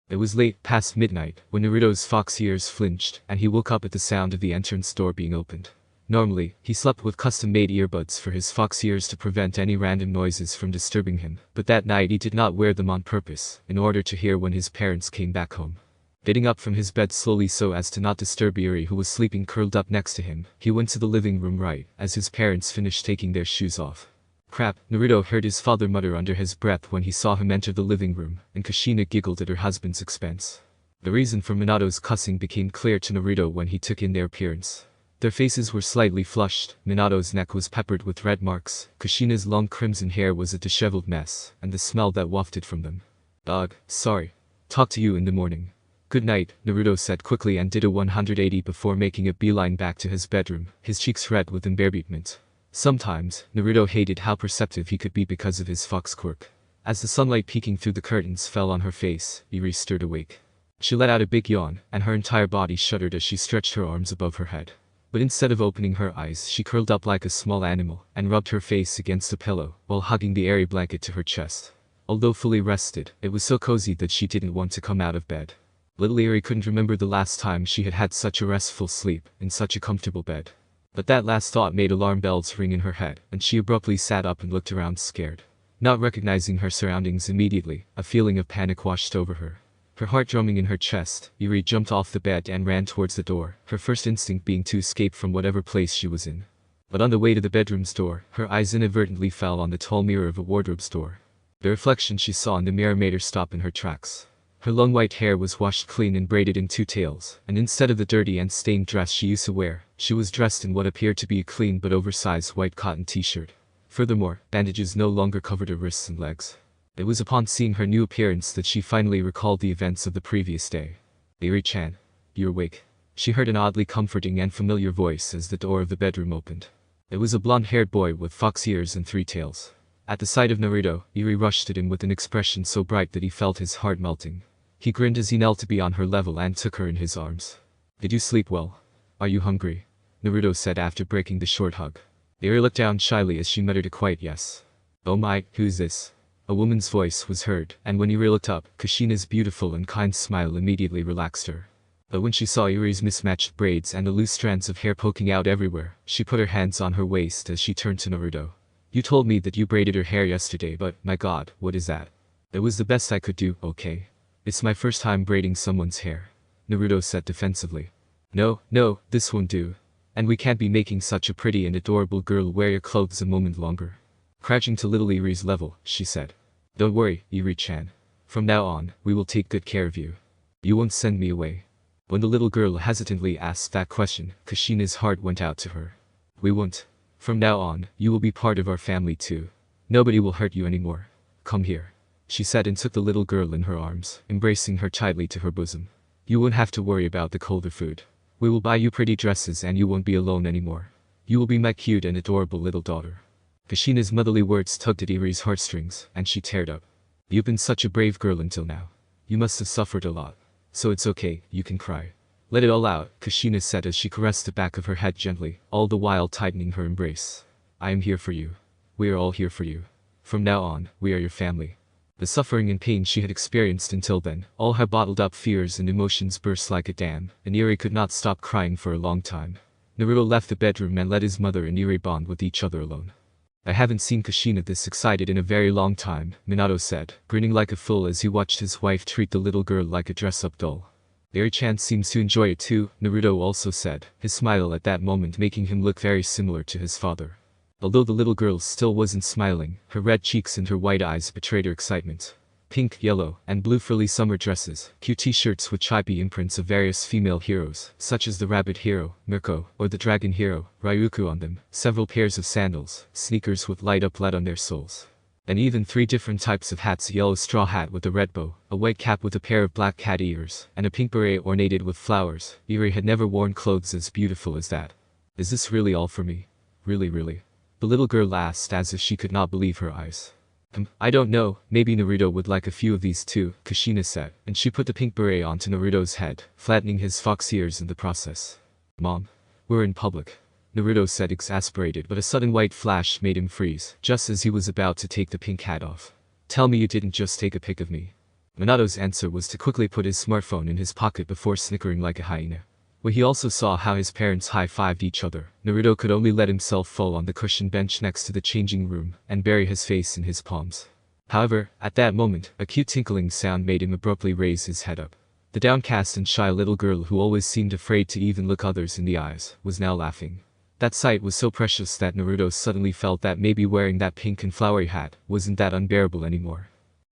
Speaker 1: It was late past midnight when Naruto's fox ears flinched and he woke up at the sound of the entrance door being opened. Normally, he slept with custom-made earbuds for his fox ears to prevent any random noises from disturbing him, but that night he did not wear them on purpose, in order to hear when his parents came back home. Getting up from his bed slowly so as to not disturb Yuri who was sleeping curled up next to him, he went to the living room right as his parents finished taking their shoes off. "Crap," Naruto heard his father mutter under his breath when he saw him enter the living room, and Kushina giggled at her husband's expense. The reason for Minato's cussing became clear to Naruto when he took in their appearance. Their faces were slightly flushed, Minato's neck was peppered with red marks, Kushina's long crimson hair was a disheveled mess, and the smell that wafted from them. "Dog, sorry. Talk to you in the morning." "Good night," Naruto said quickly and did a 180 before making a beeline back to his bedroom, his cheeks red with embarrassment. Sometimes, Naruto hated how perceptive he could be because of his fox quirk. As the sunlight peeking through the curtains fell on her face, Yuri stirred awake. She let out a big yawn, and her entire body shuddered as she stretched her arms above her head. But instead of opening her eyes, she curled up like a small animal and rubbed her face against the pillow while hugging the airy blanket to her chest. Although fully rested, it was so cozy that she didn't want to come out of bed. Little Yuri couldn't remember the last time she had had such a restful sleep in such a comfortable bed. But that last thought made alarm bells ring in her head, and she abruptly sat up and looked around scared. Not recognizing her surroundings immediately, a feeling of panic washed over her. Her heart drumming in her chest, Yuri jumped off the bed and ran towards the door, her first instinct being to escape from whatever place she was in. But on the way to the bedroom's door, her eyes inadvertently fell on the tall mirror of a wardrobe's door. The reflection she saw in the mirror made her stop in her tracks. Her long white hair was washed clean and braided in 2 tails, and instead of the dirty and stained dress she used to wear, she was dressed in what appeared to be a clean but oversized white cotton t-shirt. Furthermore, bandages no longer covered her wrists and legs. It was upon seeing her new appearance that she finally recalled the events of the previous day. "Yuri-chan, you're awake." She heard an oddly comforting and familiar voice as the door of the bedroom opened. It was a blonde-haired boy with fox ears and 3 tails. At the sight of Naruto, Yuri rushed at him with an expression so bright that he felt his heart melting. He grinned as he knelt to be on her level and took her in his arms. Did you sleep well? Are you hungry? Naruto said after breaking the short hug. Heir looked down shyly as she muttered a quiet yes. Oh my, who's this? A woman's voice was heard, and when Heir looked up, Kushina's beautiful and kind smile immediately relaxed her. But when she saw Yuri's mismatched braids and the loose strands of hair poking out everywhere, she put her hands on her waist as she turned to Naruto. You told me that you braided her hair yesterday, but, my god, what is that? It was the best I could do, okay? It's my first time braiding someone's hair. Naruto said defensively. No, this won't do. And we can't be making such a pretty and adorable girl wear your clothes a moment longer. Crouching to little Yuri's level, she said. Don't worry, Yuri-chan. From now on, we will take good care of you. You won't send me away. When the little girl hesitantly asked that question, Kushina's heart went out to her. We won't. From now on, you will be part of our family too. Nobody will hurt you anymore. Come here. She said and took the little girl in her arms, embracing her tightly to her bosom. You won't have to worry about the colder food. We will buy you pretty dresses and you won't be alone anymore. You will be my cute and adorable little daughter. Kushina's motherly words tugged at Yuri's heartstrings, and she teared up. You've been such a brave girl until now. You must have suffered a lot. So it's okay, you can cry. Let it all out, Kushina said as she caressed the back of her head gently, all the while tightening her embrace. I am here for you. We are all here for you. From now on, we are your family. The suffering and pain she had experienced until then, all her bottled up fears and emotions burst like a dam, and Yuri could not stop crying for a long time. Naruto left the bedroom and let his mother and Yuri bond with each other alone. I haven't seen Kushina this excited in a very long time, Minato said, grinning like a fool as he watched his wife treat the little girl like a dress-up doll. Yuri-chan seems to enjoy it too, Naruto also said, his smile at that moment making him look very similar to his father. Although the little girl still wasn't smiling, her red cheeks and her white eyes betrayed her excitement. Pink, yellow, and blue frilly summer dresses, cute t-shirts with chibi imprints of various female heroes, such as the rabbit hero, Mirko, or the dragon hero, Ryuko on them, several pairs of sandals, sneakers with light-up LED on their soles. And even 3 different types of hats: a yellow straw hat with a red bow, a white cap with a pair of black cat ears, and a pink beret ornated with flowers. Yuri had never worn clothes as beautiful as that. Is this really all for me? Really? The little girl asked as if she could not believe her eyes. I don't know, maybe Naruto would like a few of these too, Kushina said, and she put the pink beret onto Naruto's head, flattening his fox ears in the process. Mom. We're in public. Naruto said, exasperated, but a sudden white flash made him freeze, just as he was about to take the pink hat off. Tell me you didn't just take a pic of me. Minato's answer was to quickly put his smartphone in his pocket before snickering like a hyena. When he also saw how his parents high-fived each other, Naruto could only let himself fall on the cushioned bench next to the changing room, and bury his face in his palms. However, at that moment, a cute tinkling sound made him abruptly raise his head up. The downcast and shy little girl who always seemed afraid to even look others in the eyes, was now laughing. That sight was so precious that Naruto suddenly felt that maybe wearing that pink and flowery hat wasn't that unbearable anymore.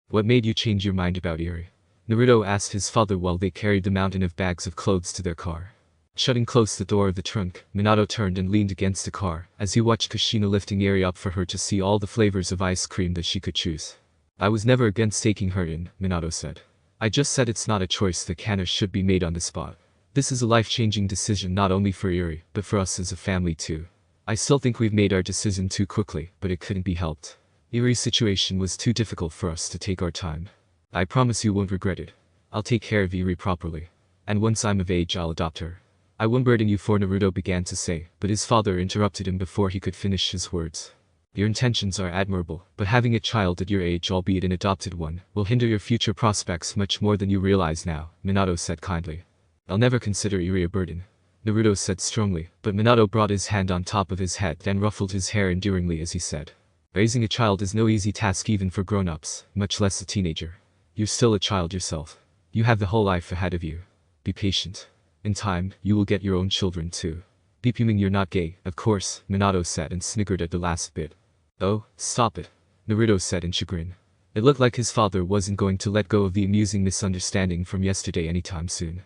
Speaker 1: What made you change your mind about Yuri? Naruto asked his father while they carried the mountain of bags of clothes to their car. Shutting close the door of the trunk, Minato turned and leaned against the car, as he watched Kushina lifting Yuri up for her to see all the flavors of ice cream that she could choose. I was never against taking her in, Minato said. I just said it's not a choice that can or should be made on the spot. This is a life-changing decision not only for Yuri, but for us as a family too. I still think we've made our decision too quickly, but it couldn't be helped. Yuri's situation was too difficult for us to take our time. I promise you won't regret it. I'll take care of Yuri properly. And once I'm of age I'll adopt her. I won't burden you, for Naruto began to say, but his father interrupted him before he could finish his words. Your intentions are admirable, but having a child at your age, albeit an adopted one, will hinder your future prospects much more than you realize now, Minato said kindly. I'll never consider Yuri a burden, Naruto said strongly, but Minato brought his hand on top of his head and ruffled his hair endearingly as he said. Raising a child is no easy task even for grown-ups, much less a teenager. You're still a child yourself. You have the whole life ahead of you. Be patient. In time, you will get your own children too. Beeping you're not gay, of course, Minato said and sniggered at the last bit. Oh, stop it, Naruto said in chagrin. It looked like his father wasn't going to let go of the amusing misunderstanding from yesterday anytime soon.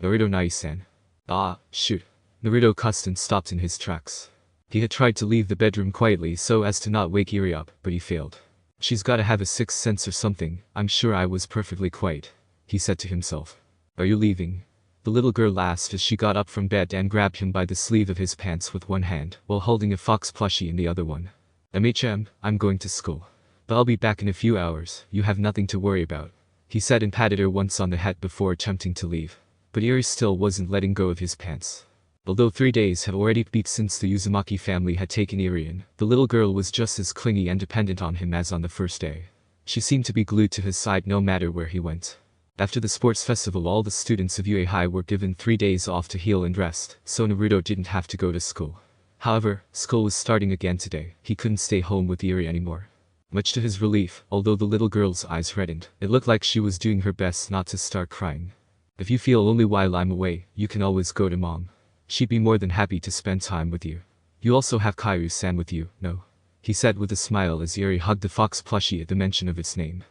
Speaker 1: Naruto Nai-san. Ah, shoot. Naruto cussed and stopped in his tracks. He had tried to leave the bedroom quietly so as to not wake Yuri up, but he failed. She's gotta have a sixth sense or something. I'm sure I was perfectly quiet, he said to himself. Are you leaving? The little girl asked as she got up from bed and grabbed him by the sleeve of his pants with one hand, while holding a fox plushie in the other one. I'm going to school. But I'll be back in a few hours, you have nothing to worry about. he said and patted her once on the head before attempting to leave. But Heir still wasn't letting go of his pants. Although 3 days had already passed since the Uzumaki family had taken Heir in, the little girl was just as clingy and dependent on him as on the first day. She seemed to be glued to his side no matter where he went. After the sports festival, all the students of UA High were given 3 days off to heal and rest, so Naruto didn't have to go to school. However, school was starting again today. He couldn't stay home with Heir anymore. Much to his relief, although the little girl's eyes reddened, it looked like she was doing her best not to start crying. "If you feel lonely while I'm away, you can always go to Mom. She'd be more than happy to spend time with you. You also have Kaoru-san with you, no?" he said with a smile as Heir hugged the fox plushie at the mention of its name.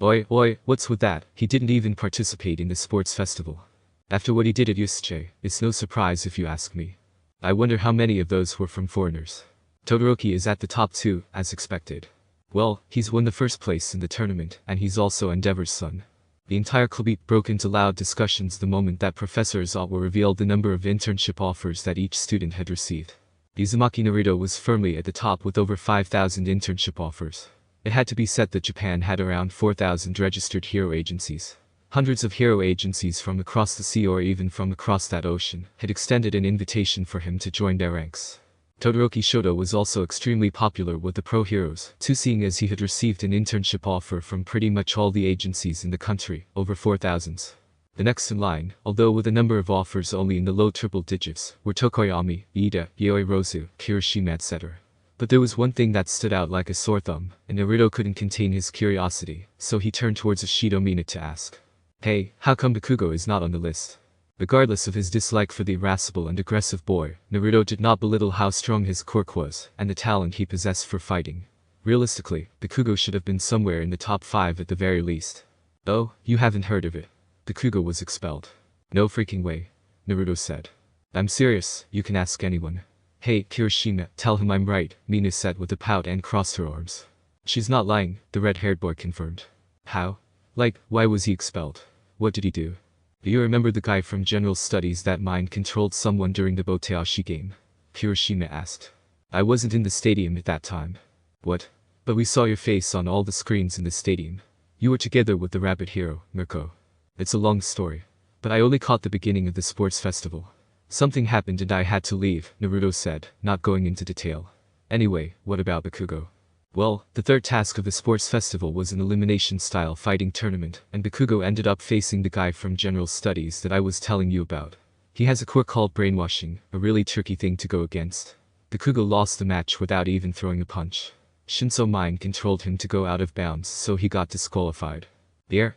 Speaker 1: Oi, what's with that? He didn't even participate in the sports festival. After what he did at Yusuche, it's no surprise if you ask me. I wonder how many of those were from foreigners. Todoroki is at the top too, as expected. Well, he's won the first place in the tournament, and he's also Endeavor's son. The entire club broke into loud discussions the moment that Professor Izawa revealed the number of internship offers that each student had received. Uzumaki Naruto was firmly at the top with over 5,000 internship offers. It had to be said that Japan had around 4,000 registered hero agencies. Hundreds of hero agencies from across the sea or even from across that ocean had extended an invitation for him to join their ranks. Todoroki Shoto was also extremely popular with the pro heroes, too, seeing as he had received an internship offer from pretty much all the agencies in the country, over 4,000. The next in line, although with a number of offers only in the low triple digits, were Tokoyami, Iida, Yoi Rozu, Kirishima, etc. But there was one thing that stood out like a sore thumb, and Naruto couldn't contain his curiosity, so he turned towards Ishido Mina to ask. "Hey, how come Bakugo is not on the list?" Regardless of his dislike for the irascible and aggressive boy, Naruto did not belittle how strong his quirk was, and the talent he possessed for fighting. Realistically, Bakugo should have been somewhere in the top 5 at the very least. "Oh, you haven't heard of it. Bakugo was expelled." "No freaking way," Naruto said. "I'm serious, you can ask anyone." "Hey, Kirishima, tell him I'm right," Mina said with a pout and crossed her arms. "She's not lying," the red-haired boy confirmed. "How? Like, why was he expelled? What did he do?" "Do you remember the guy from General Studies that mind-controlled someone during the Boteashi game?" Kirishima asked. "I wasn't in the stadium at that time." "What? But we saw your face on all the screens in the stadium. You were together with the rabbit hero, Mirko." "It's a long story. But I only caught the beginning of the sports festival. Something happened and I had to leave," Naruto said, not going into detail. "Anyway, what about Bakugo?" "Well, the third task of the sports festival was an elimination-style fighting tournament, and Bakugo ended up facing the guy from General Studies that I was telling you about. He has a quirk called brainwashing, a really tricky thing to go against. Bakugo lost the match without even throwing a punch. Shinso mind-controlled him to go out of bounds, so he got disqualified." Yeah,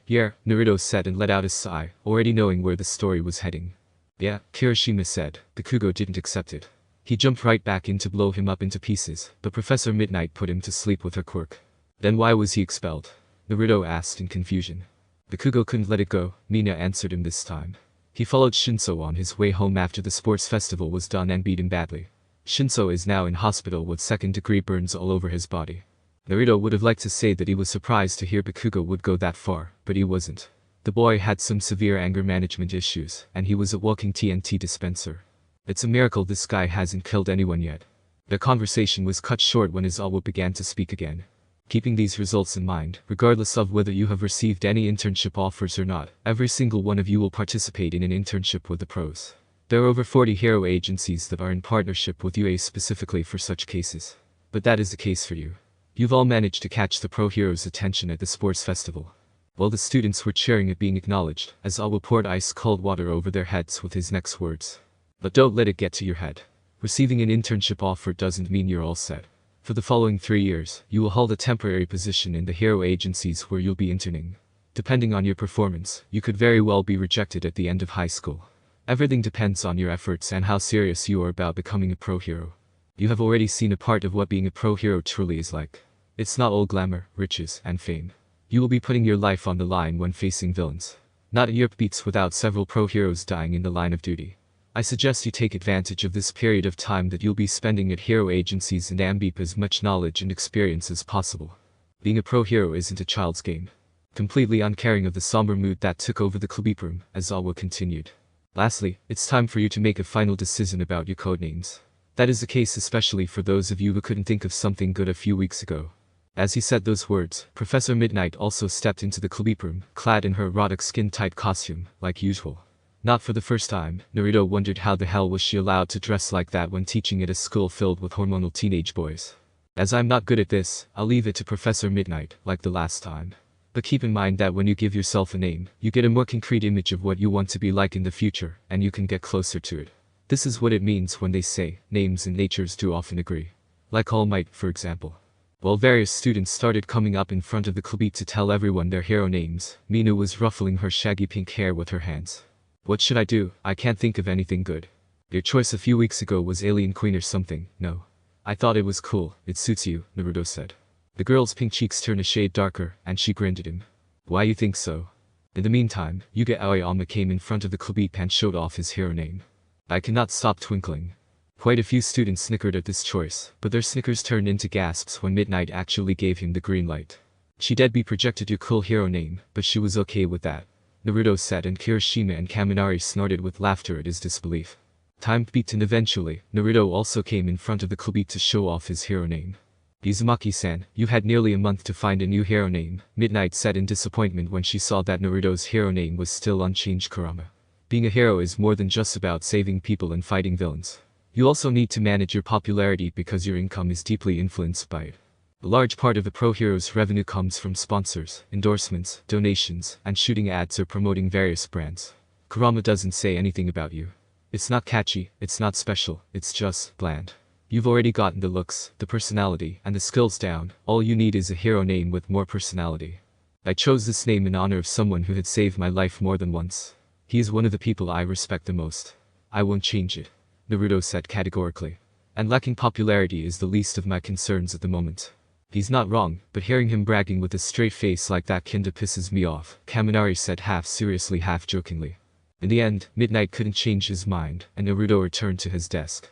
Speaker 1: Naruto said and let out a sigh, already knowing where the story was heading. "Yeah," Kirishima said. "Bakugo didn't accept it. He jumped right back in to blow him up into pieces, but Professor Midnight put him to sleep with her quirk." "Then why was he expelled?" Naruto asked in confusion. "Bakugo couldn't let it go," Mina answered him this time. "He followed Shinso on his way home after the sports festival was done and beat him badly. Shinso is now in hospital with second-degree burns all over his body." Naruto would have liked to say that he was surprised to hear Bakugo would go that far, but he wasn't. The boy had some severe anger management issues, and he was a walking TNT dispenser. "It's a miracle this guy hasn't killed anyone yet." The conversation was cut short when Izawa began to speak again. "Keeping these results in mind, regardless of whether you have received any internship offers or not, every single one of you will participate in an internship with the pros. There are over 40 hero agencies that are in partnership with UA specifically for such cases. But that is the case for you. You've all managed to catch the pro heroes' attention at the sports festival." While the students were cheering at being acknowledged, Izawa poured ice-cold water over their heads with his next words. "But don't let it get to your head. Receiving an internship offer doesn't mean you're all set. For the following 3 years, you will hold a temporary position in the hero agencies where you'll be interning. Depending on your performance, you could very well be rejected at the end of high school. Everything depends on your efforts and how serious you are about becoming a pro hero. You have already seen a part of what being a pro hero truly is like. It's not all glamour, riches, and fame. You will be putting your life on the line when facing villains. Not a year beats without several pro heroes dying in the line of duty. I suggest you take advantage of this period of time that you'll be spending at hero agencies and ambip as much knowledge and experience as possible. Being a pro hero isn't a child's game." Completely uncaring of the somber mood that took over the club room, Izawa continued. "Lastly, it's time for you to make a final decision about your codenames. That is the case especially for those of you who couldn't think of something good a few weeks ago. As he said those words, Professor Midnight also stepped into the club room, clad in her erotic skin-tight costume, like usual. Not for the first time, Naruto wondered how the hell was she allowed to dress like that when teaching at a school filled with hormonal teenage boys. As I'm not good at this, I'll leave it to Professor Midnight, like the last time. But keep in mind that when you give yourself a name, you get a more concrete image of what you want to be like in the future, and you can get closer to it. This is what it means when they say, names and natures do often agree. Like Almight, for example. While various students started coming up in front of the club to tell everyone their hero names, Mina was ruffling her shaggy pink hair with her hands. What should I do? I can't think of anything good. Your choice a few weeks ago was Alien Queen or something, no? I thought it was cool, it suits you, Naruto said. The girl's pink cheeks turned a shade darker, and she grinned at him. Why you think so? In the meantime, Yuga Aoyama came in front of the club and showed off his hero name. I could not stop twinkling. Quite a few students snickered at this choice, but their snickers turned into gasps when Midnight actually gave him the green light. She did be projected your cool hero name, but she was okay with that, Naruto said, and Kirishima and Kaminari snorted with laughter at his disbelief. Time beat, and eventually, Naruto also came in front of the club to show off his hero name. Uzumaki-san, you had nearly a month to find a new hero name, Midnight said in disappointment when she saw that Naruto's hero name was still unchanged. Kurama. Being a hero is more than just about saving people and fighting villains. You also need to manage your popularity because your income is deeply influenced by it. A large part of a pro hero's revenue comes from sponsors, endorsements, donations, and shooting ads or promoting various brands. Kurama doesn't say anything about you. It's not catchy, it's not special, it's just bland. You've already gotten the looks, the personality, and the skills down. All you need is a hero name with more personality. I chose this name in honor of someone who had saved my life more than once. He is one of the people I respect the most. I won't change it, Naruto said categorically. And lacking popularity is the least of my concerns at the moment. He's not wrong, but hearing him bragging with a straight face like that kinda pisses me off, Kaminari said half seriously half jokingly. In the end, Midnight couldn't change his mind, and Naruto returned to his desk.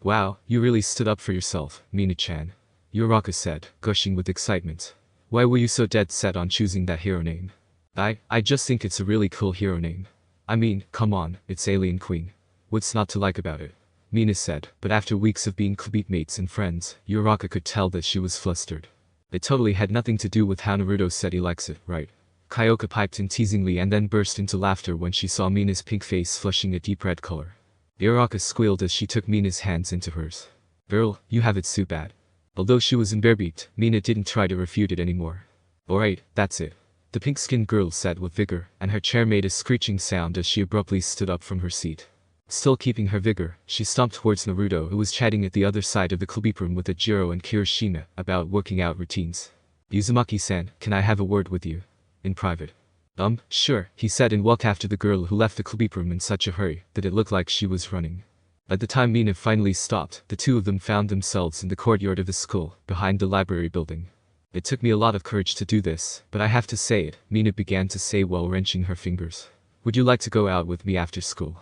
Speaker 1: Wow, you really stood up for yourself, Mina-chan, Uraraka said, gushing with excitement. Why were you so dead set on choosing that hero name? I just think it's a really cool hero name. I mean, come on, it's Alien Queen. What's not to like about it? Mina said, but after weeks of being club mates and friends, Uraraka could tell that she was flustered. It totally had nothing to do with how Naruto said he likes it, right? Kyoka piped in teasingly and then burst into laughter when she saw Mina's pink face flushing a deep red color. Uraraka squealed as she took Mina's hands into hers. Girl, you have it so bad. Although she was embarrassed, Mina didn't try to refute it anymore. Alright, that's it. The pink-skinned girl said with vigor, and her chair made a screeching sound as she abruptly stood up from her seat. Still keeping her vigor, she stomped towards Naruto, who was chatting at the other side of the club room with Jiro and Kirishima about working out routines. Uzumaki-san, can I have a word with you? In private. Sure, he said and walked after the girl who left the club room in such a hurry that it looked like she was running. By the time Mina finally stopped, the two of them found themselves in the courtyard of the school, behind the library building. It took me a lot of courage to do this, but I have to say it, Mina began to say while wrenching her fingers. Would you like to go out with me after school?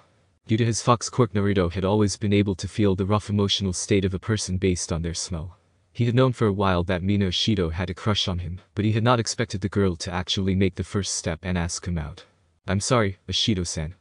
Speaker 1: Due to his fox quirk, Naruto had always been able to feel the rough emotional state of a person based on their smell. He had known for a while that Mina Shido had a crush on him, but he had not expected the girl to actually make the first step and ask him out. I'm sorry, Ashido-san,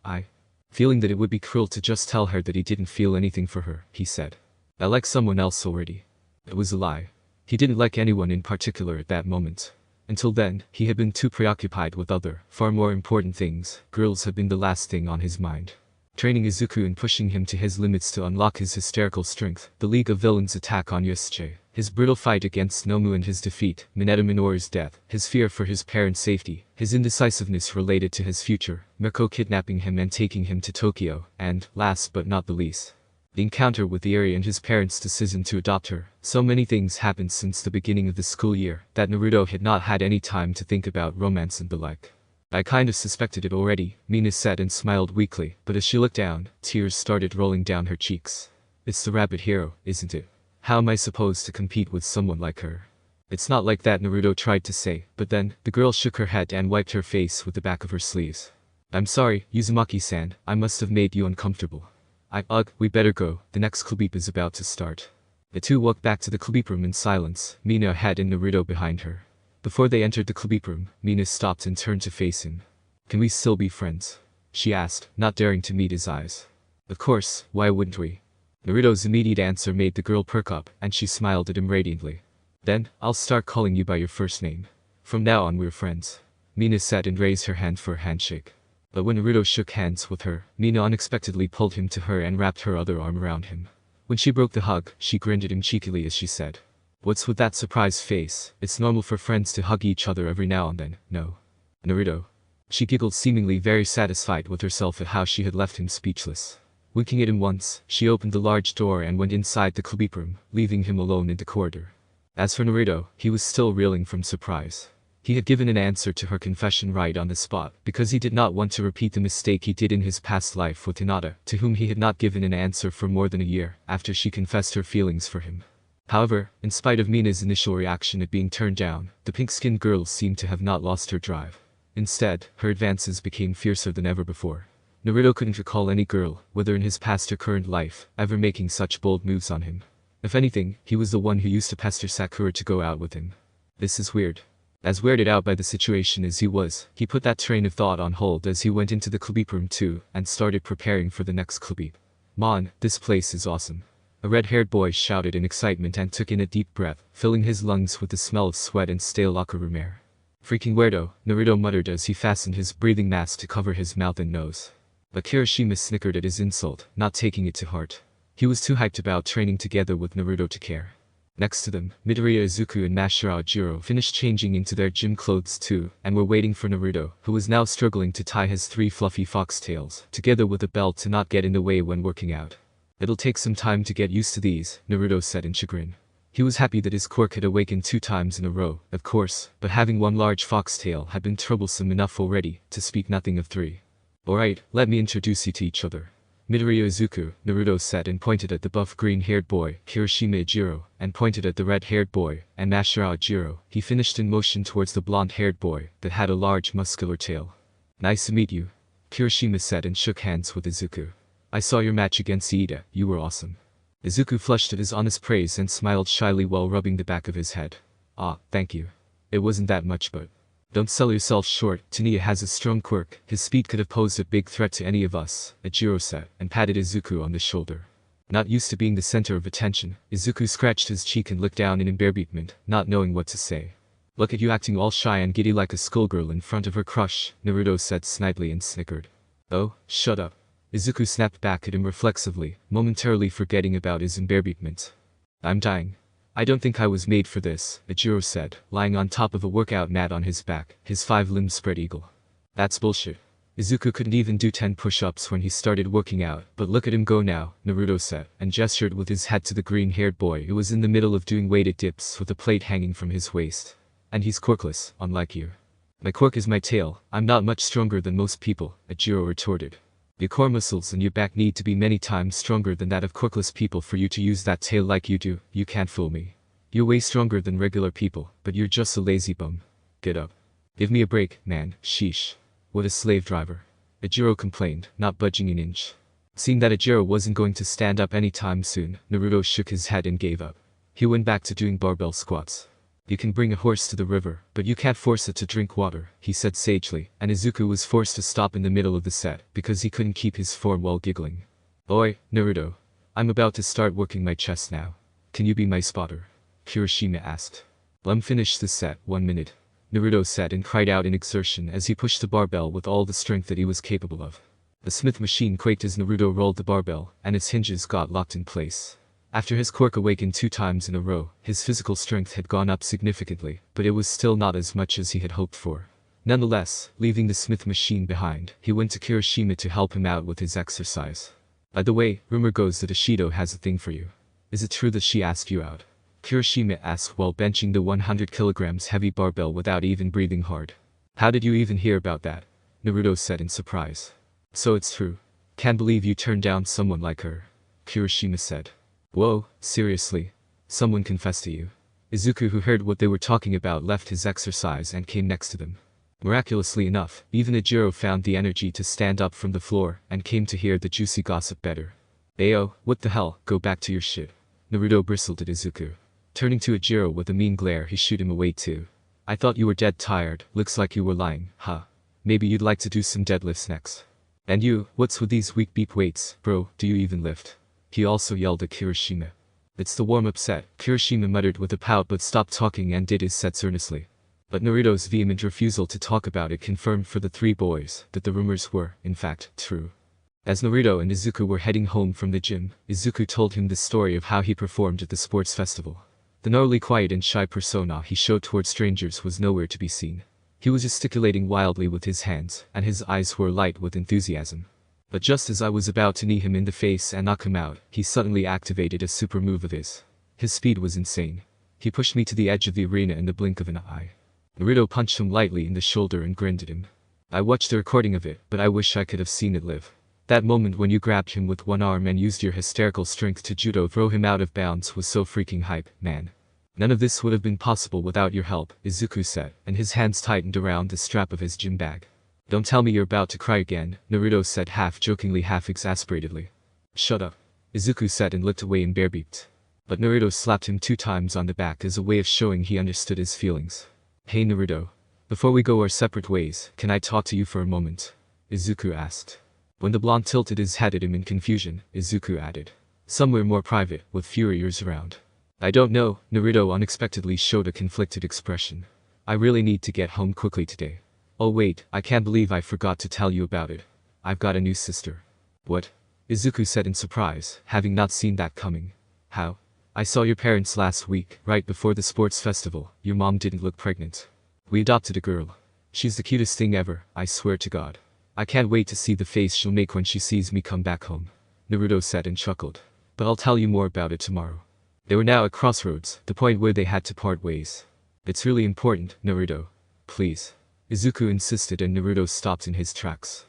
Speaker 1: feeling that it would be cruel to just tell her that he didn't feel anything for her, he said. I like someone else already. It was a lie. He didn't like anyone in particular at that moment. Until then, he had been too preoccupied with other, far more important things. Girls had been the last thing on his mind. Training Izuku and pushing him to his limits to unlock his hysterical strength, the League of Villains' attack on Yusuke, his brutal fight against Nomu and his defeat, Mineta Minoru's death, his fear for his parents' safety, his indecisiveness related to his future, Mirko kidnapping him and taking him to Tokyo, and, last but not the least, the encounter with Eri and his parents' decision to adopt her. So many things happened since the beginning of the school year that Naruto had not had any time to think about romance and the like. I kind of suspected it already, Mina said and smiled weakly, but as she looked down, tears started rolling down her cheeks. It's the rabbit hero, isn't it? How am I supposed to compete with someone like her? It's not like that, Naruto tried to say, but then, the girl shook her head and wiped her face with the back of her sleeves. I'm sorry, Uzumaki-san, I must have made you uncomfortable. We better go, the next club is about to start. The two walked back to the club room in silence, Mina ahead and Naruto behind her. Before they entered the club room, Mina stopped and turned to face him. Can we still be friends? She asked, not daring to meet his eyes. Of course, why wouldn't we? Naruto's immediate answer made the girl perk up, and she smiled at him radiantly. Then, I'll start calling you by your first name. From now on we're friends. Mina said and raised her hand for a handshake. But when Naruto shook hands with her, Mina unexpectedly pulled him to her and wrapped her other arm around him. When she broke the hug, she grinned at him cheekily as she said, "What's with that surprised face? It's normal for friends to hug each other every now and then, no?" Naruto. She giggled, seemingly very satisfied with herself at how she had left him speechless. Winking at him once, she opened the large door and went inside the club room, leaving him alone in the corridor. As for Naruto, he was still reeling from surprise. He had given an answer to her confession right on the spot, because he did not want to repeat the mistake he did in his past life with Hinata, to whom he had not given an answer for more than a year, after she confessed her feelings for him. However, in spite of Mina's initial reaction at being turned down, the pink-skinned girl seemed to have not lost her drive. Instead, her advances became fiercer than ever before. Naruto couldn't recall any girl, whether in his past or current life, ever making such bold moves on him. If anything, he was the one who used to pester Sakura to go out with him. This is weird. As weirded out by the situation as he was, he put that train of thought on hold as he went into the club room too, and started preparing for the next club. "Man, this place is awesome." A red-haired boy shouted in excitement and took in a deep breath, filling his lungs with the smell of sweat and stale locker room air. "Freaking weirdo," Naruto muttered as he fastened his breathing mask to cover his mouth and nose. But Kirishima snickered at his insult, not taking it to heart. He was too hyped about training together with Naruto to care. Next to them, Midoriya Izuku and Masahiro Jiro finished changing into their gym clothes too, and were waiting for Naruto, who was now struggling to tie his 3 fluffy foxtails together with a belt to not get in the way when working out. "It'll take some time to get used to these," Naruto said in chagrin. He was happy that his quirk had awakened 2 times in a row, of course, but having 1 large foxtail had been troublesome enough already, to speak nothing of 3. "Alright, let me introduce you to each other." "Midoriya Izuku," Naruto said and pointed at the buff green-haired boy, Kirishima Ijiro, and pointed at the red-haired boy, and Masahiro Jiro. He finished in motion towards the blonde-haired boy, that had a large muscular tail. "Nice to meet you," Kirishima said and shook hands with Izuku. "I saw your match against Iida, you were awesome." Izuku flushed at his honest praise and smiled shyly while rubbing the back of his head. "Ah, thank you. It wasn't that much but..." "Don't sell yourself short, Taniya has a strong quirk, his speed could have posed a big threat to any of us," Ijiro said, and patted Izuku on the shoulder. Not used to being the center of attention, Izuku scratched his cheek and looked down in embarrassment, not knowing what to say. "Look at you acting all shy and giddy like a schoolgirl in front of her crush," Naruto said snidely and snickered. "Oh, shut up." Izuku snapped back at him reflexively, momentarily forgetting about his embarrassment. "I'm dying. I don't think I was made for this," Ijiro said, lying on top of a workout mat on his back, his 5 limbs spread eagle. "That's bullshit. Izuku couldn't even do 10 push-ups when he started working out, but look at him go now," Naruto said, and gestured with his head to the green-haired boy who was in the middle of doing weighted dips with a plate hanging from his waist. "And he's quirkless, unlike you." "My quirk is my tail, I'm not much stronger than most people," Ijiro retorted. "Your core muscles and your back need to be many times stronger than that of quirkless people for you to use that tail like you do, you can't fool me. You're way stronger than regular people, but you're just a lazy bum. Get up. Give me a break, man, sheesh. What a slave driver." Ijiro complained, not budging an inch. Seeing that Ijiro wasn't going to stand up anytime soon, Naruto shook his head and gave up. He went back to doing barbell squats. "You can bring a horse to the river, but you can't force it to drink water," he said sagely, and Izuku was forced to stop in the middle of the set, because he couldn't keep his form while giggling. "Oi, Naruto. I'm about to start working my chest now. Can you be my spotter?" Kirishima asked. "Let finish the set, 1 minute," Naruto said and cried out in exertion as he pushed the barbell with all the strength that he was capable of. The Smith machine quaked as Naruto rolled the barbell, and its hinges got locked in place. After his quirk awakened 2 times in a row, his physical strength had gone up significantly, but it was still not as much as he had hoped for. Nonetheless, leaving the Smith machine behind, he went to Kirishima to help him out with his exercise. "By the way, rumor goes that Ishido has a thing for you. Is it true that she asked you out?" Kirishima asked while benching the 100 kilograms heavy barbell without even breathing hard. "How did you even hear about that?" Naruto said in surprise. "So it's true. Can't believe you turned down someone like her," Kirishima said. "Whoa, seriously? Someone confessed to you?" Izuku, who heard what they were talking about, left his exercise and came next to them. Miraculously enough, even Ijiro found the energy to stand up from the floor and came to hear the juicy gossip better. "Ayo, what the hell, go back to your shit." Naruto bristled at Izuku. Turning to Ijiro with a mean glare, he shooed him away too. "I thought you were dead tired, looks like you were lying, huh? Maybe you'd like to do some deadlifts next. And you, what's with these weak beep weights, bro, do you even lift?" He also yelled at Kirishima. It's the warm-up set, Kirishima muttered with a pout but stopped talking and did his sets earnestly. But Naruto's vehement refusal to talk about it confirmed for the three boys that the rumors were, in fact, true. As Naruto and Izuku were heading home from the gym, Izuku told him the story of how he performed at the sports festival. The gnarly quiet and shy persona he showed toward strangers was nowhere to be seen. He was gesticulating wildly with his hands, and his eyes were alight with enthusiasm. But just as I was about to knee him in the face and knock him out, he suddenly activated a super move of his. His speed was insane. He pushed me to the edge of the arena in the blink of an eye. Naruto punched him lightly in the shoulder and grinned at him. I watched the recording of it, but I wish I could have seen it live. That moment when you grabbed him with one arm and used your hysterical strength to judo throw him out of bounds was so freaking hype, man. None of this would have been possible without your help, Izuku said, and his hands tightened around the strap of his gym bag. Don't tell me you're about to cry again, Naruto said half-jokingly half-exasperatedly. Shut up, Izuku said and looked away embarrassed. But Naruto slapped him 2 times on the back as a way of showing he understood his feelings. Hey Naruto. Before we go our separate ways, can I talk to you for a moment? Izuku asked. When the blonde tilted his head at him in confusion, Izuku added. Somewhere more private, with fewer ears around. I don't know, Naruto unexpectedly showed a conflicted expression. I really need to get home quickly today. Oh wait, I can't believe I forgot to tell you about it. I've got a new sister. What? Izuku said in surprise, having not seen that coming. How? I saw your parents last week, right before the sports festival. Your mom didn't look pregnant. We adopted a girl. She's the cutest thing ever, I swear to God. I can't wait to see the face she'll make when she sees me come back home. Naruto said and chuckled. But I'll tell you more about it tomorrow. They were now at crossroads, the point where they had to part ways. It's really important, Naruto. Please. Izuku insisted and Naruto stopped in his tracks.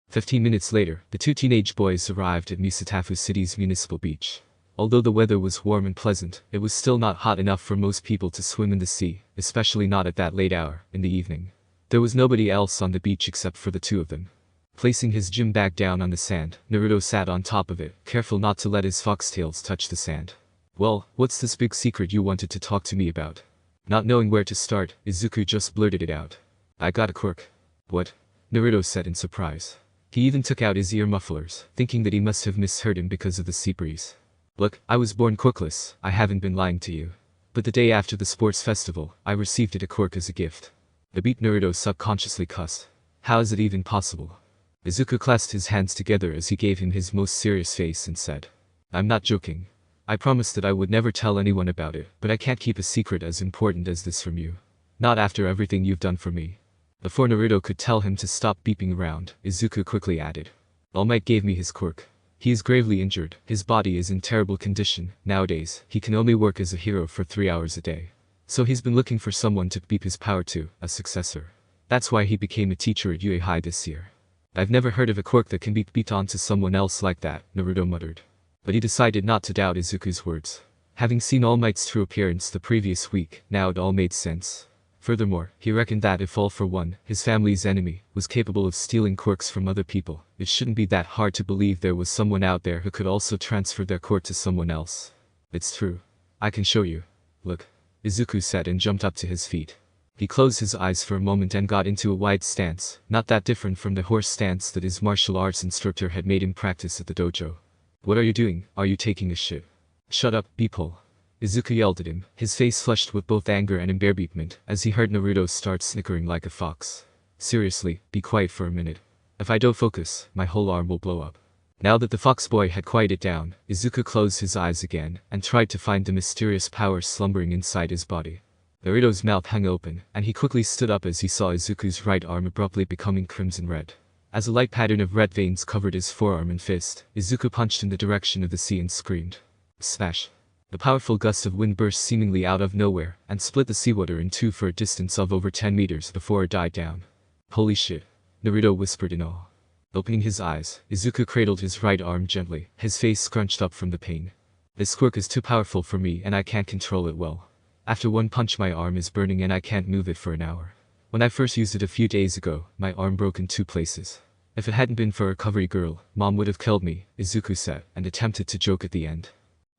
Speaker 1: 15 minutes later, the 2 teenage boys arrived at Misatafu City's municipal beach. Although the weather was warm and pleasant, it was still not hot enough for most people to swim in the sea, especially not at that late hour, in the evening. There was nobody else on the beach except for the 2 of them. Placing his gym bag down on the sand, Naruto sat on top of it, careful not to let his foxtails touch the sand. Well, what's this big secret you wanted to talk to me about? Not knowing where to start, Izuku just blurted it out. I got a quirk. What? Naruto said in surprise. He even took out his ear mufflers, thinking that he must have misheard him because of the sea breeze. Look, I was born quirkless, I haven't been lying to you. But the day after the sports festival, I received it a quirk as a gift. The beat Naruto subconsciously cussed. How is it even possible? Izuku clasped his hands together as he gave him his most serious face and said. I'm not joking. I promised that I would never tell anyone about it, but I can't keep a secret as important as this from you. Not after everything you've done for me. Before Naruto could tell him to stop beeping around, Izuku quickly added. Almight gave me his quirk. He is gravely injured, his body is in terrible condition, nowadays, he can only work as a hero for 3 hours a day. So he's been looking for someone to beep his power to, a successor. That's why he became a teacher at UA High this year. I've never heard of a quirk that can be beeped onto someone else like that, Naruto muttered. But he decided not to doubt Izuku's words. Having seen All Might's true appearance the previous week, now it all made sense. Furthermore, he reckoned that if All For One, his family's enemy, was capable of stealing quirks from other people, it shouldn't be that hard to believe there was someone out there who could also transfer their quirk to someone else. It's true. I can show you. Look. Izuku said and jumped up to his feet. He closed his eyes for a moment and got into a wide stance, not that different from the horse stance that his martial arts instructor had made him practice at the dojo. What are you doing? Are you taking a shit? Shut up, beeple. Izuku yelled at him, his face flushed with both anger and embarrassment, as he heard Naruto start snickering like a fox. Seriously, be quiet for a minute. If I don't focus, my whole arm will blow up. Now that the fox boy had quieted down, Izuku closed his eyes again, and tried to find the mysterious power slumbering inside his body. Naruto's mouth hung open, and he quickly stood up as he saw Izuku's right arm abruptly becoming crimson red. As a light pattern of red veins covered his forearm and fist, Izuku punched in the direction of the sea and screamed. Smash. The powerful gust of wind burst seemingly out of nowhere, and split the seawater in 2 for a distance of over 10 meters before it died down. Holy shit. Naruto whispered in awe. Opening his eyes, Izuku cradled his right arm gently, his face scrunched up from the pain. This quirk is too powerful for me and I can't control it well. After one punch my arm is burning and I can't move it for an hour. When I first used it a few days ago, my arm broke in 2 places. If it hadn't been for a recovery girl, Mom would have killed me, Izuku said, and attempted to joke at the end.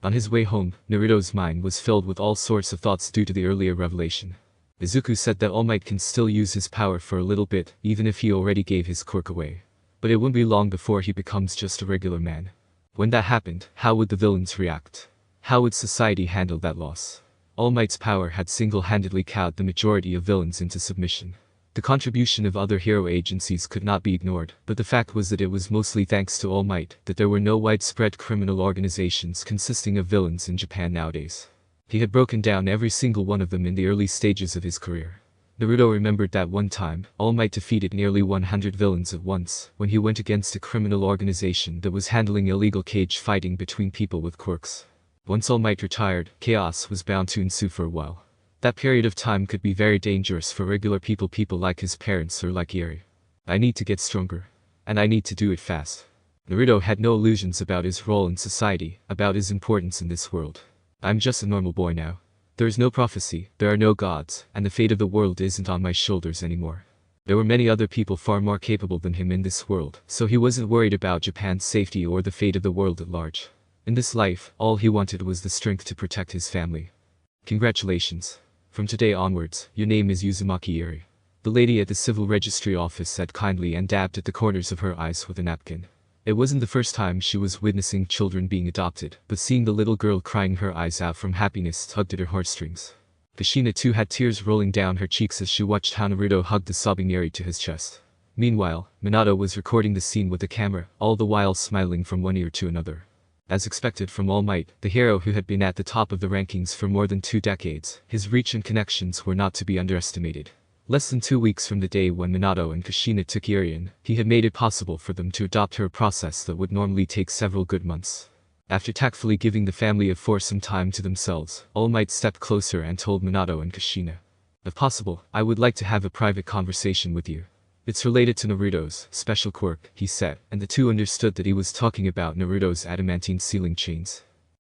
Speaker 1: On his way home, Naruto's mind was filled with all sorts of thoughts due to the earlier revelation. Izuku said that All Might can still use his power for a little bit, even if he already gave his quirk away. But it wouldn't be long before he becomes just a regular man. When that happened, how would the villains react? How would society handle that loss? All Might's power had single-handedly cowed the majority of villains into submission. The contribution of other hero agencies could not be ignored, but the fact was that it was mostly thanks to All Might that there were no widespread criminal organizations consisting of villains in Japan nowadays. He had broken down every single one of them in the early stages of his career. Naruto remembered that one time, All Might defeated nearly 100 villains at once, when he went against a criminal organization that was handling illegal cage fighting between people with quirks. Once All Might retired, chaos was bound to ensue for a while. That period of time could be very dangerous for regular people like his parents or like Heir. I need to get stronger. And I need to do it fast. Naruto had no illusions about his role in society, about his importance in this world. I'm just a normal boy now. There is no prophecy, there are no gods, and the fate of the world isn't on my shoulders anymore. There were many other people far more capable than him in this world, so he wasn't worried about Japan's safety or the fate of the world at large. In this life, all he wanted was the strength to protect his family. Congratulations. From today onwards, your name is Uzumaki Heir. The lady at the civil registry office said kindly and dabbed at the corners of her eyes with a napkin. It wasn't the first time she was witnessing children being adopted, but seeing the little girl crying her eyes out from happiness tugged at her heartstrings. Kushina too had tears rolling down her cheeks as she watched how Naruto hugged the sobbing Heir to his chest. Meanwhile, Minato was recording the scene with the camera, all the while smiling from one ear to another. As expected from All Might, the hero who had been at the top of the rankings for more than 2 decades, his reach and connections were not to be underestimated. Less than 2 weeks from the day when Minato and Kushina took Heir in, he had made it possible for them to adopt her, a process that would normally take several good months. After tactfully giving the family of 4 some time to themselves, All Might stepped closer and told Minato and Kushina. If possible, I would like to have a private conversation with you. It's related to Naruto's special quirk, he said, and the two understood that he was talking about Naruto's adamantine sealing chains.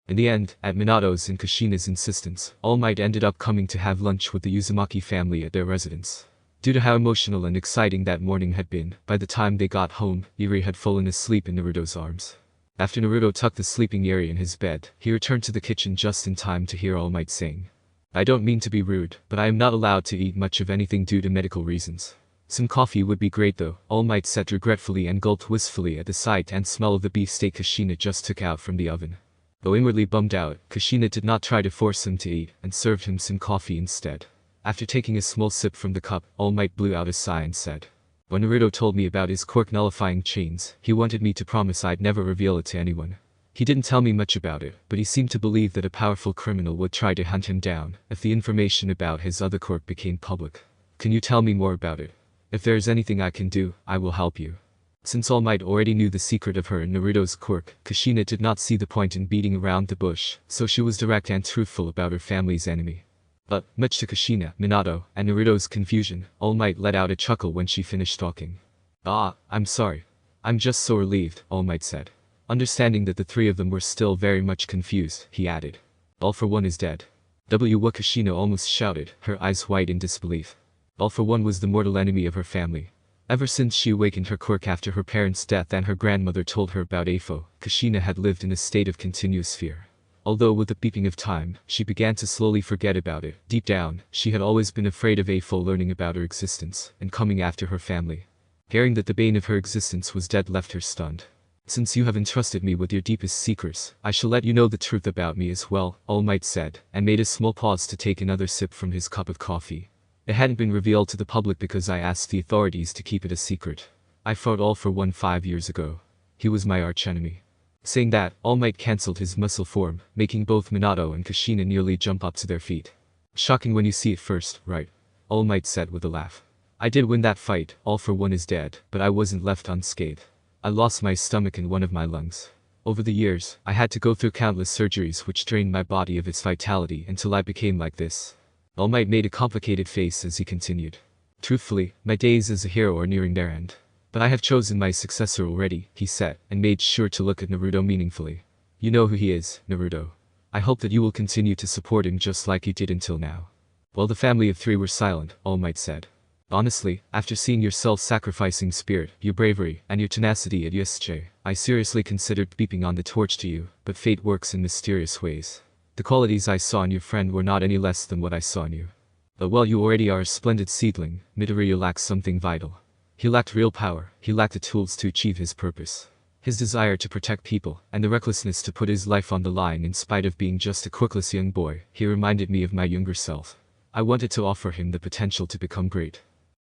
Speaker 1: In the end, at Minato's and Kushina's insistence, All Might ended up coming to have lunch with the Uzumaki family at their residence. Due to how emotional and exciting that morning had been, by the time they got home, Heir had fallen asleep in Naruto's arms. After Naruto tucked the sleeping Heir in his bed, he returned to the kitchen just in time to hear All Might saying, I don't mean to be rude, but I am not allowed to eat much of anything due to medical reasons. Some coffee would be great though, All Might said regretfully and gulped wistfully at the sight and smell of the beefsteak Kushina just took out from the oven. Though inwardly bummed out, Kushina did not try to force him to eat, and served him some coffee instead. After taking a small sip from the cup, All Might blew out a sigh and said, when Naruto told me about his quirk nullifying chains, he wanted me to promise I'd never reveal it to anyone. He didn't tell me much about it, but he seemed to believe that a powerful criminal would try to hunt him down if the information about his other quirk became public. Can you tell me more about it? If there is anything I can do, I will help you. Since All Might already knew the secret of her and Naruto's quirk, Kushina did not see the point in beating around the bush, so she was direct and truthful about her family's enemy. But, much to Kushina, Minato, and Naruto's confusion, All Might let out a chuckle when she finished talking. Ah, I'm sorry. I'm just so relieved, All Might said. Understanding that the 3 of them were still very much confused, he added. All for One is dead. What Kushina almost shouted, her eyes wide in disbelief. All for One was the mortal enemy of her family. Ever since she awakened her quirk after her parents' death and her grandmother told her about Afo, Kushina had lived in a state of continuous fear. Although with the beeping of time, she began to slowly forget about it, deep down, she had always been afraid of Afo learning about her existence, and coming after her family. Hearing that the bane of her existence was dead left her stunned. Since you have entrusted me with your deepest secrets, I shall let you know the truth about me as well, All Might said, and made a small pause to take another sip from his cup of coffee. It hadn't been revealed to the public because I asked the authorities to keep it a secret. I fought All for One 5 years ago. He was my archenemy. Saying that, All Might cancelled his muscle form, making both Minato and Kushina nearly jump up to their feet. Shocking when you see it first, right? All Might said with a laugh. I did win that fight, All for One is dead, but I wasn't left unscathed. I lost my stomach and one of my lungs. Over the years, I had to go through countless surgeries which drained my body of its vitality until I became like this. All Might made a complicated face as he continued. Truthfully, my days as a hero are nearing their end. But I have chosen my successor already, he said, and made sure to look at Naruto meaningfully. You know who he is, Naruto. I hope that you will continue to support him just like you did until now. While the family of 3 were silent, All Might said. Honestly, after seeing your self-sacrificing spirit, your bravery, and your tenacity at USJ, I seriously considered beeping on the torch to you, but fate works in mysterious ways. The qualities I saw in your friend were not any less than what I saw in you. But while you already are a splendid seedling, Midoriya lacks something vital. He lacked real power, he lacked the tools to achieve his purpose. His desire to protect people, and the recklessness to put his life on the line in spite of being just a quirkless young boy, he reminded me of my younger self. I wanted to offer him the potential to become great.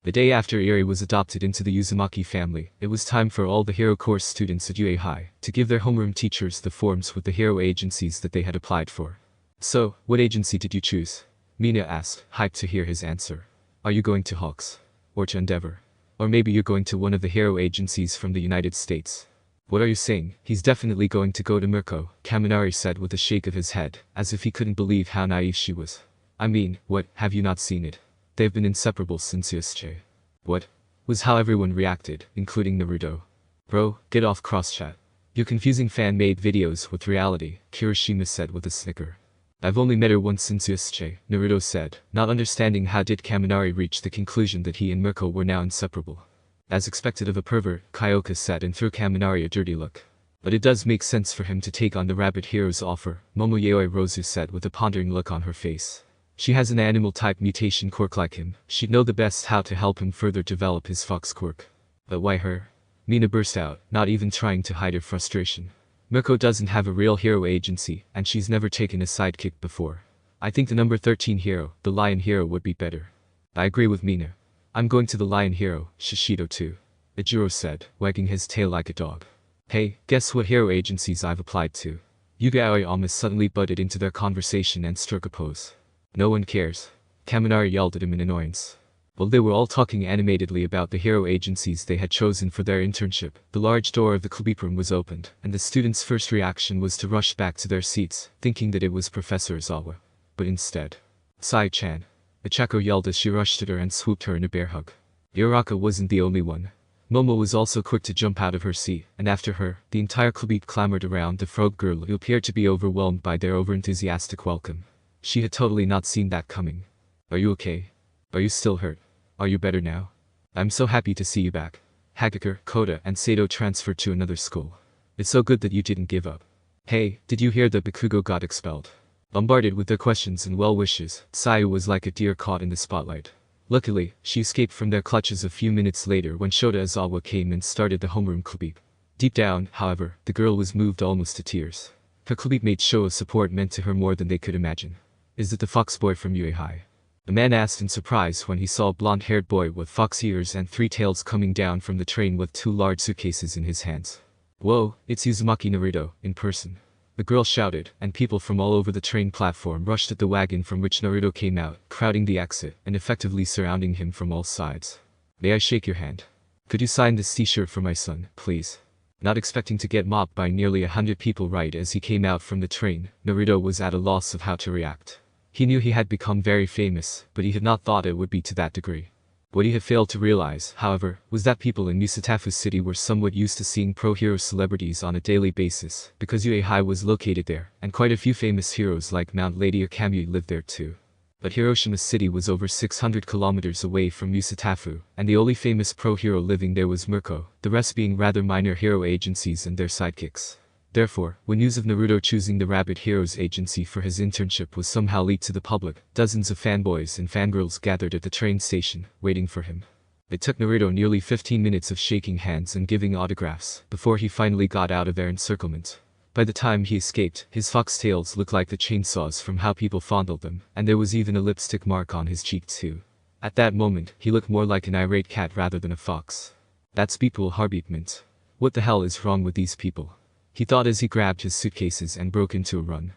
Speaker 1: The day after Heir was adopted into the Uzumaki family, it was time for all the Hero Course students at UA High to give their homeroom teachers the forms with the hero agencies that they had applied for. So, what agency did you choose? Mina asked, hyped to hear his answer. Are you going to Hawks? Or to Endeavor? Or maybe you're going to one of the hero agencies from the United States? What are you saying? He's definitely going to go to Mirko, Kaminari said with a shake of his head, as if he couldn't believe how naive she was. I mean, what, have you not seen it? They've been inseparable since Yusuke. What? Was how everyone reacted, including Naruto. Bro, get off cross-chat. You're confusing fan-made videos with reality, Kirishima said with a snicker. I've only met her once since Yusuke, Naruto said, not understanding how did Kaminari reach the conclusion that he and Mirko were now inseparable. As expected of a pervert, Kyoka said and threw Kaminari a dirty look. But it does make sense for him to take on the Rabbit Hero's offer, Momoyoi Rozu said with a pondering look on her face. She has an animal-type mutation quirk like him, she'd know the best how to help him further develop his fox quirk. But why her? Mina burst out, not even trying to hide her frustration. Mirko doesn't have a real hero agency, and she's never taken a sidekick before. I think the number 13 hero, the Lion Hero, would be better. I agree with Mina. I'm going to the Lion Hero, Shishido too. Ijiro said, wagging his tail like a dog. Hey, guess what hero agencies I've applied to? Yuga Aoyama suddenly butted into their conversation and struck a pose. No one cares. Kaminari yelled at him in annoyance. While they were all talking animatedly about the hero agencies they had chosen for their internship, the large door of the club room was opened, and the students' first reaction was to rush back to their seats, thinking that it was Professor Izawa. But instead, Sai-chan. Ichako yelled as she rushed at her and swooped her in a bear hug. Yoraka wasn't the only one. Momo was also quick to jump out of her seat, and after her, the entire club clamored around the frog girl who appeared to be overwhelmed by their overenthusiastic welcome. She had totally not seen that coming. Are you okay? Are you still hurt? Are you better now? I'm so happy to see you back. Hagakure, Koda, and Sato transferred to another school. It's so good that you didn't give up. Hey, did you hear that Bakugo got expelled? Bombarded with their questions and well wishes, Sayu was like a deer caught in the spotlight. Luckily, she escaped from their clutches a few minutes later when Shota Izawa came and started the homeroom club. Deep down, however, the girl was moved almost to tears. Her clubmate's show of support meant to her more than they could imagine. Is it the fox boy from UA High? The man asked in surprise when he saw a blonde-haired boy with fox ears and 3 tails coming down from the train with 2 large suitcases in his hands. Whoa, it's Uzumaki Naruto, in person. The girl shouted, and people from all over the train platform rushed at the wagon from which Naruto came out, crowding the exit and effectively surrounding him from all sides. May I shake your hand? Could you sign this t-shirt for my son, please? Not expecting to get mobbed by nearly 100 people right as he came out from the train, Naruto was at a loss of how to react. He knew he had become very famous, but he had not thought it would be to that degree. What he had failed to realize, however, was that people in Musatafu City were somewhat used to seeing pro-hero celebrities on a daily basis, because UA High was located there, and quite a few famous heroes like Mount Lady Kamui lived there too. But Hiroshima City was over 600 kilometers away from Musatafu, and the only famous pro-hero living there was Mirko, the rest being rather minor hero agencies and their sidekicks. Therefore, when news of Naruto choosing the Rabbit Heroes agency for his internship was somehow leaked to the public, dozens of fanboys and fangirls gathered at the train station, waiting for him. It took Naruto nearly 15 minutes of shaking hands and giving autographs, before he finally got out of their encirclement. By the time he escaped, his foxtails looked like the chainsaws from how people fondled them, and there was even a lipstick mark on his cheek too. At that moment, he looked more like an irate cat rather than a fox. That's Beeple Harbeatment. What the hell is wrong with these people? He thought as he grabbed his suitcases and broke into a run.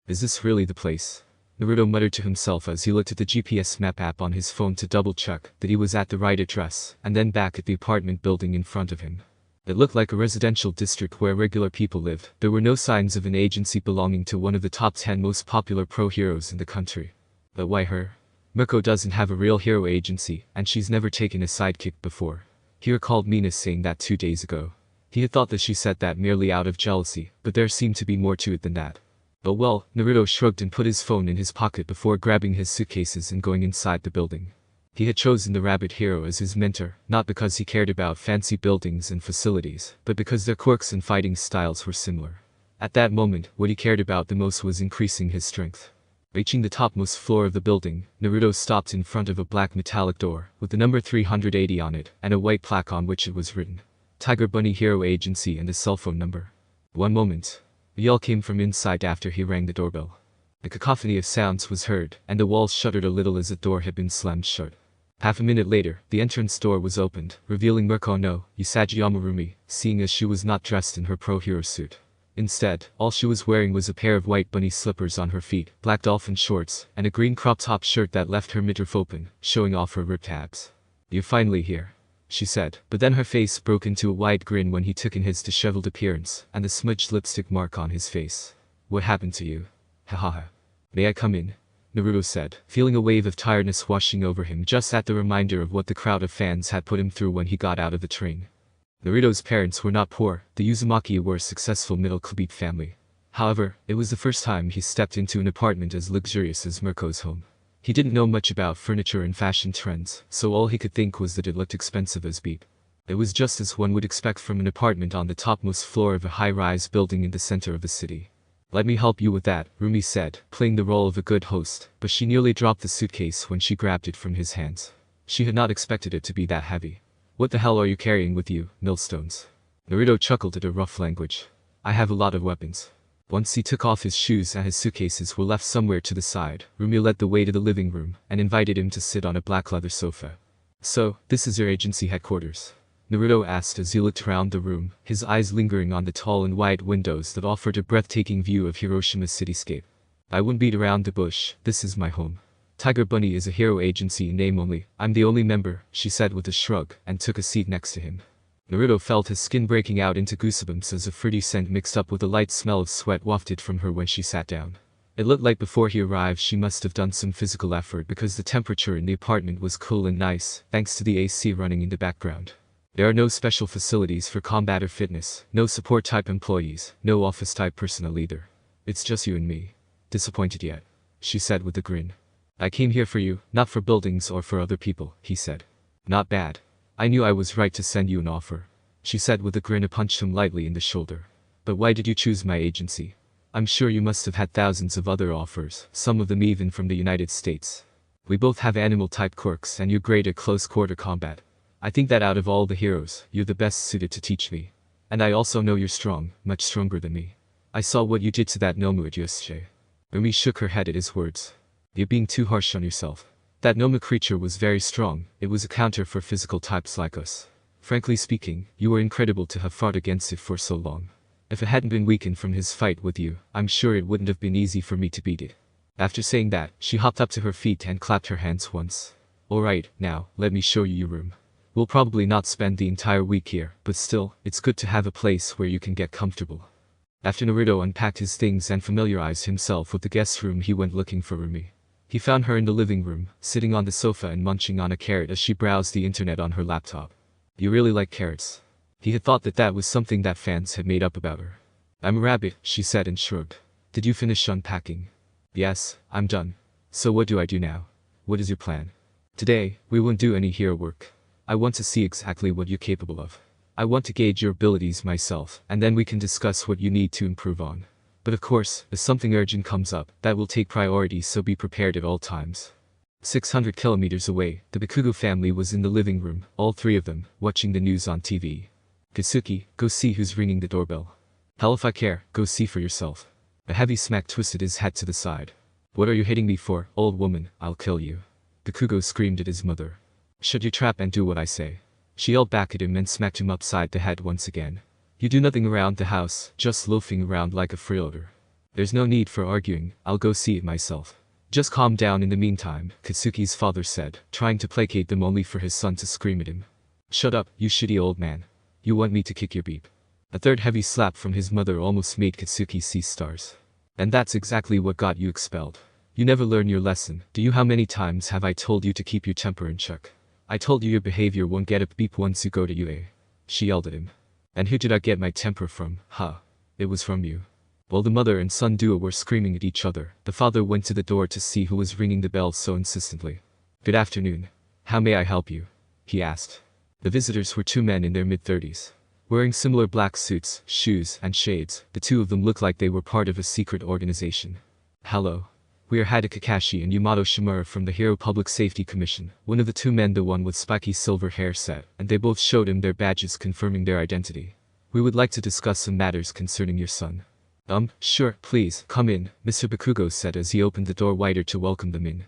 Speaker 1: Is this really the place? Naruto muttered to himself as he looked at the GPS map app on his phone to double-check that he was at the right address, and then back at the apartment building in front of him. It looked like a residential district where regular people lived. There were no signs of an agency belonging to one of the top 10 most popular pro-heroes in the country. But why her? Mirko doesn't have a real hero agency, and she's never taken a sidekick before. He recalled Mina saying that 2 days ago. He had thought that she said that merely out of jealousy, but there seemed to be more to it than that. But well, Naruto shrugged and put his phone in his pocket before grabbing his suitcases and going inside the building. He had chosen the Rabbit Hero as his mentor, not because he cared about fancy buildings and facilities, but because their quirks and fighting styles were similar. At that moment, what he cared about the most was increasing his strength. Reaching the topmost floor of the building, Naruto stopped in front of a black metallic door, with the number 380 on it, and a white plaque on which it was written. Tiger Bunny Hero Agency and his cell phone number. One moment. A yell came from inside after he rang the doorbell. A cacophony of sounds was heard, and the walls shuddered a little as the door had been slammed shut. Half a minute later, the entrance door was opened, revealing Mirko no Usagi Rumi, seeing as she was not dressed in her pro-hero suit. Instead, all she was wearing was a pair of white bunny slippers on her feet, black dolphin shorts, and a green crop top shirt that left her midriff open, showing off her ripped abs. "You're finally here," she said, but then her face broke into a wide grin when he took in his disheveled appearance and the smudged lipstick mark on his face. "What happened to you? Hahaha. May I come in?" Naruto said, feeling a wave of tiredness washing over him just at the reminder of what the crowd of fans had put him through when he got out of the train. Naruto's parents were not poor, the Uzumaki were a successful middle-class family. However, it was the first time he stepped into an apartment as luxurious as Mirko's home. He didn't know much about furniture and fashion trends, so all he could think was that it looked expensive as beep. It was just as one would expect from an apartment on the topmost floor of a high-rise building in the center of the city. "Let me help you with that," Rumi said, playing the role of a good host, but she nearly dropped the suitcase when she grabbed it from his hands. She had not expected it to be that heavy. "What the hell are you carrying with you, millstones?" Naruto chuckled at her rough language. "I have a lot of weapons." Once he took off his shoes and his suitcases were left somewhere to the side, Rumi led the way to the living room and invited him to sit on a black leather sofa. "So, this is your agency headquarters?" Naruto asked as he looked around the room, his eyes lingering on the tall and wide windows that offered a breathtaking view of Hiroshima's cityscape. "I wouldn't beat around the bush, this is my home. Tiger Bunny is a hero agency in name only, I'm the only member," she said with a shrug, and took a seat next to him. Naruto felt his skin breaking out into goosebumps as a fruity scent mixed up with a light smell of sweat wafted from her when she sat down. It looked like before he arrived she must have done some physical effort because the temperature in the apartment was cool and nice, thanks to the AC running in the background. There are no special facilities for combat or fitness, no support-type employees, no office-type personnel either. It's just you and me. Disappointed yet? She said with a grin. "I came here for you, not for buildings or for other people," he said. "Not bad. I knew I was right to send you an offer," she said with a grin and punched him lightly in the shoulder. "But why did you choose my agency? I'm sure you must have had thousands of other offers, some of them even from the United States. We both have animal-type quirks and you're great at close-quarter combat. I think that out of all the heroes, you're the best suited to teach me. And I also know you're strong, much stronger than me. I saw what you did to that Nomu at USJ." Umi shook her head at his words. "You're being too harsh on yourself. That Nomu creature was very strong, it was a counter for physical types like us. Frankly speaking, you were incredible to have fought against it for so long. If it hadn't been weakened from his fight with you, I'm sure it wouldn't have been easy for me to beat it." After saying that, she hopped up to her feet and clapped her hands once. "Alright, now, let me show you your room. We'll probably not spend the entire week here, but still, it's good to have a place where you can get comfortable." After Naruto unpacked his things and familiarized himself with the guest room, he went looking for Rumi. He found her in the living room, sitting on the sofa and munching on a carrot as she browsed the internet on her laptop. "You really like carrots?" He had thought that that was something that fans had made up about her. "I'm a rabbit," she said and shrugged. "Did you finish unpacking?" "Yes, I'm done. So what do I do now? What is your plan?" "Today, we won't do any hero work. I want to see exactly what you're capable of. I want to gauge your abilities myself, and then we can discuss what you need to improve on. But of course, if something urgent comes up, that will take priority, so be prepared at all times." 600 kilometers away, the Bikugo family was in the living room, all three of them, watching the news on TV. "Katsuki, go see who's ringing the doorbell." "Hell if I care, go see for yourself." A heavy smack twisted his head to the side. "What are you hitting me for, old woman? I'll kill you." Bikugo screamed at his mother. "Shut your trap and do what I say." She yelled back at him and smacked him upside the head once again. "You do nothing around the house, just loafing around like a freeloader. There's no need for arguing, I'll go see it myself. Just calm down in the meantime," Katsuki's father said, trying to placate them only for his son to scream at him. "Shut up, you shitty old man. You want me to kick your beep." A third heavy slap from his mother almost made Katsuki see stars. "And that's exactly what got you expelled. You never learn your lesson, do you? How many times have I told you to keep your temper in check? I told you your behavior won't get a beep once you go to UA." She yelled at him. "And who did I get my temper from, huh? It was from you." While the mother and son duo were screaming at each other, the father went to the door to see who was ringing the bell so insistently. "Good afternoon. How may I help you?" he asked. The visitors were two men in their mid-30s. Wearing similar black suits, shoes, and shades, the two of them looked like they were part of a secret organization. "Hello. We are Hada Kakashi and Yamato Shimura from the Hero Public Safety Commission. One of the two men, the one with spiky silver hair, said, and they both showed him their badges confirming their identity. We would like to discuss some matters concerning your son. Sure, please, come in, Mr. Bakugo said as he opened the door wider to welcome them in.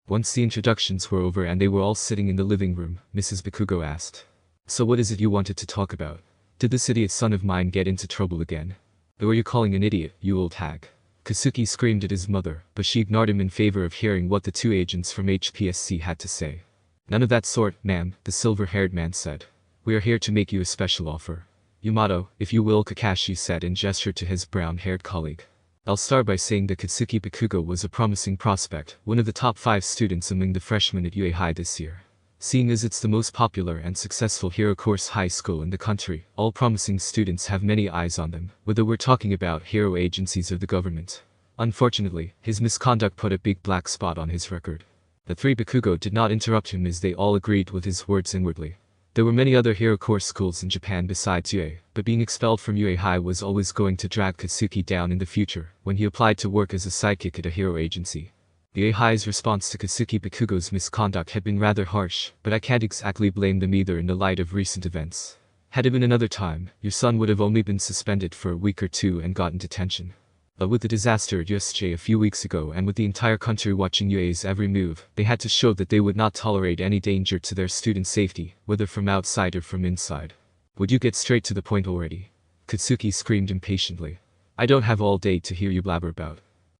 Speaker 1: Once the introductions were over and they were all sitting in the living room, Mrs. Bakugo asked. So what is it you wanted to talk about? Did this idiot son of mine get into trouble again? Who are you calling an idiot, you old hag? Kasuki screamed at his mother, but she ignored him in favor of hearing what the two agents from HPSC had to say. None of that sort, ma'am, the silver-haired man said. We are here to make you a special offer. Yamato, if you will, Kakashi said and gestured to his brown-haired colleague. I'll start by saying that Katsuki Bakugo was a promising prospect, one of the top 5 students among the freshmen at UA High this year. Seeing as it's the most popular and successful hero course high school in the country, all promising students have many eyes on them, whether we're talking about hero agencies or the government. Unfortunately, his misconduct put a big black spot on his record. The 3 Bakugo did not interrupt him as they all agreed with his words inwardly. There were many other hero course schools in Japan besides UA, but being expelled from UA High was always going to drag Katsuki down in the future when he applied to work as a sidekick at a hero agency. UA High's response to Katsuki Bakugo's misconduct had been rather harsh, but I can't exactly blame them either in the light of recent events. Had it been another time, your son would have only been suspended for a week or 2 and gotten detention. But with the disaster at USJ a few weeks ago and with the entire country watching UA's every move, they had to show that they would not tolerate any danger to their student safety, whether from outside or from inside. Would you get straight to the point already? Katsuki screamed impatiently. I don't have all day to hear you blabber about.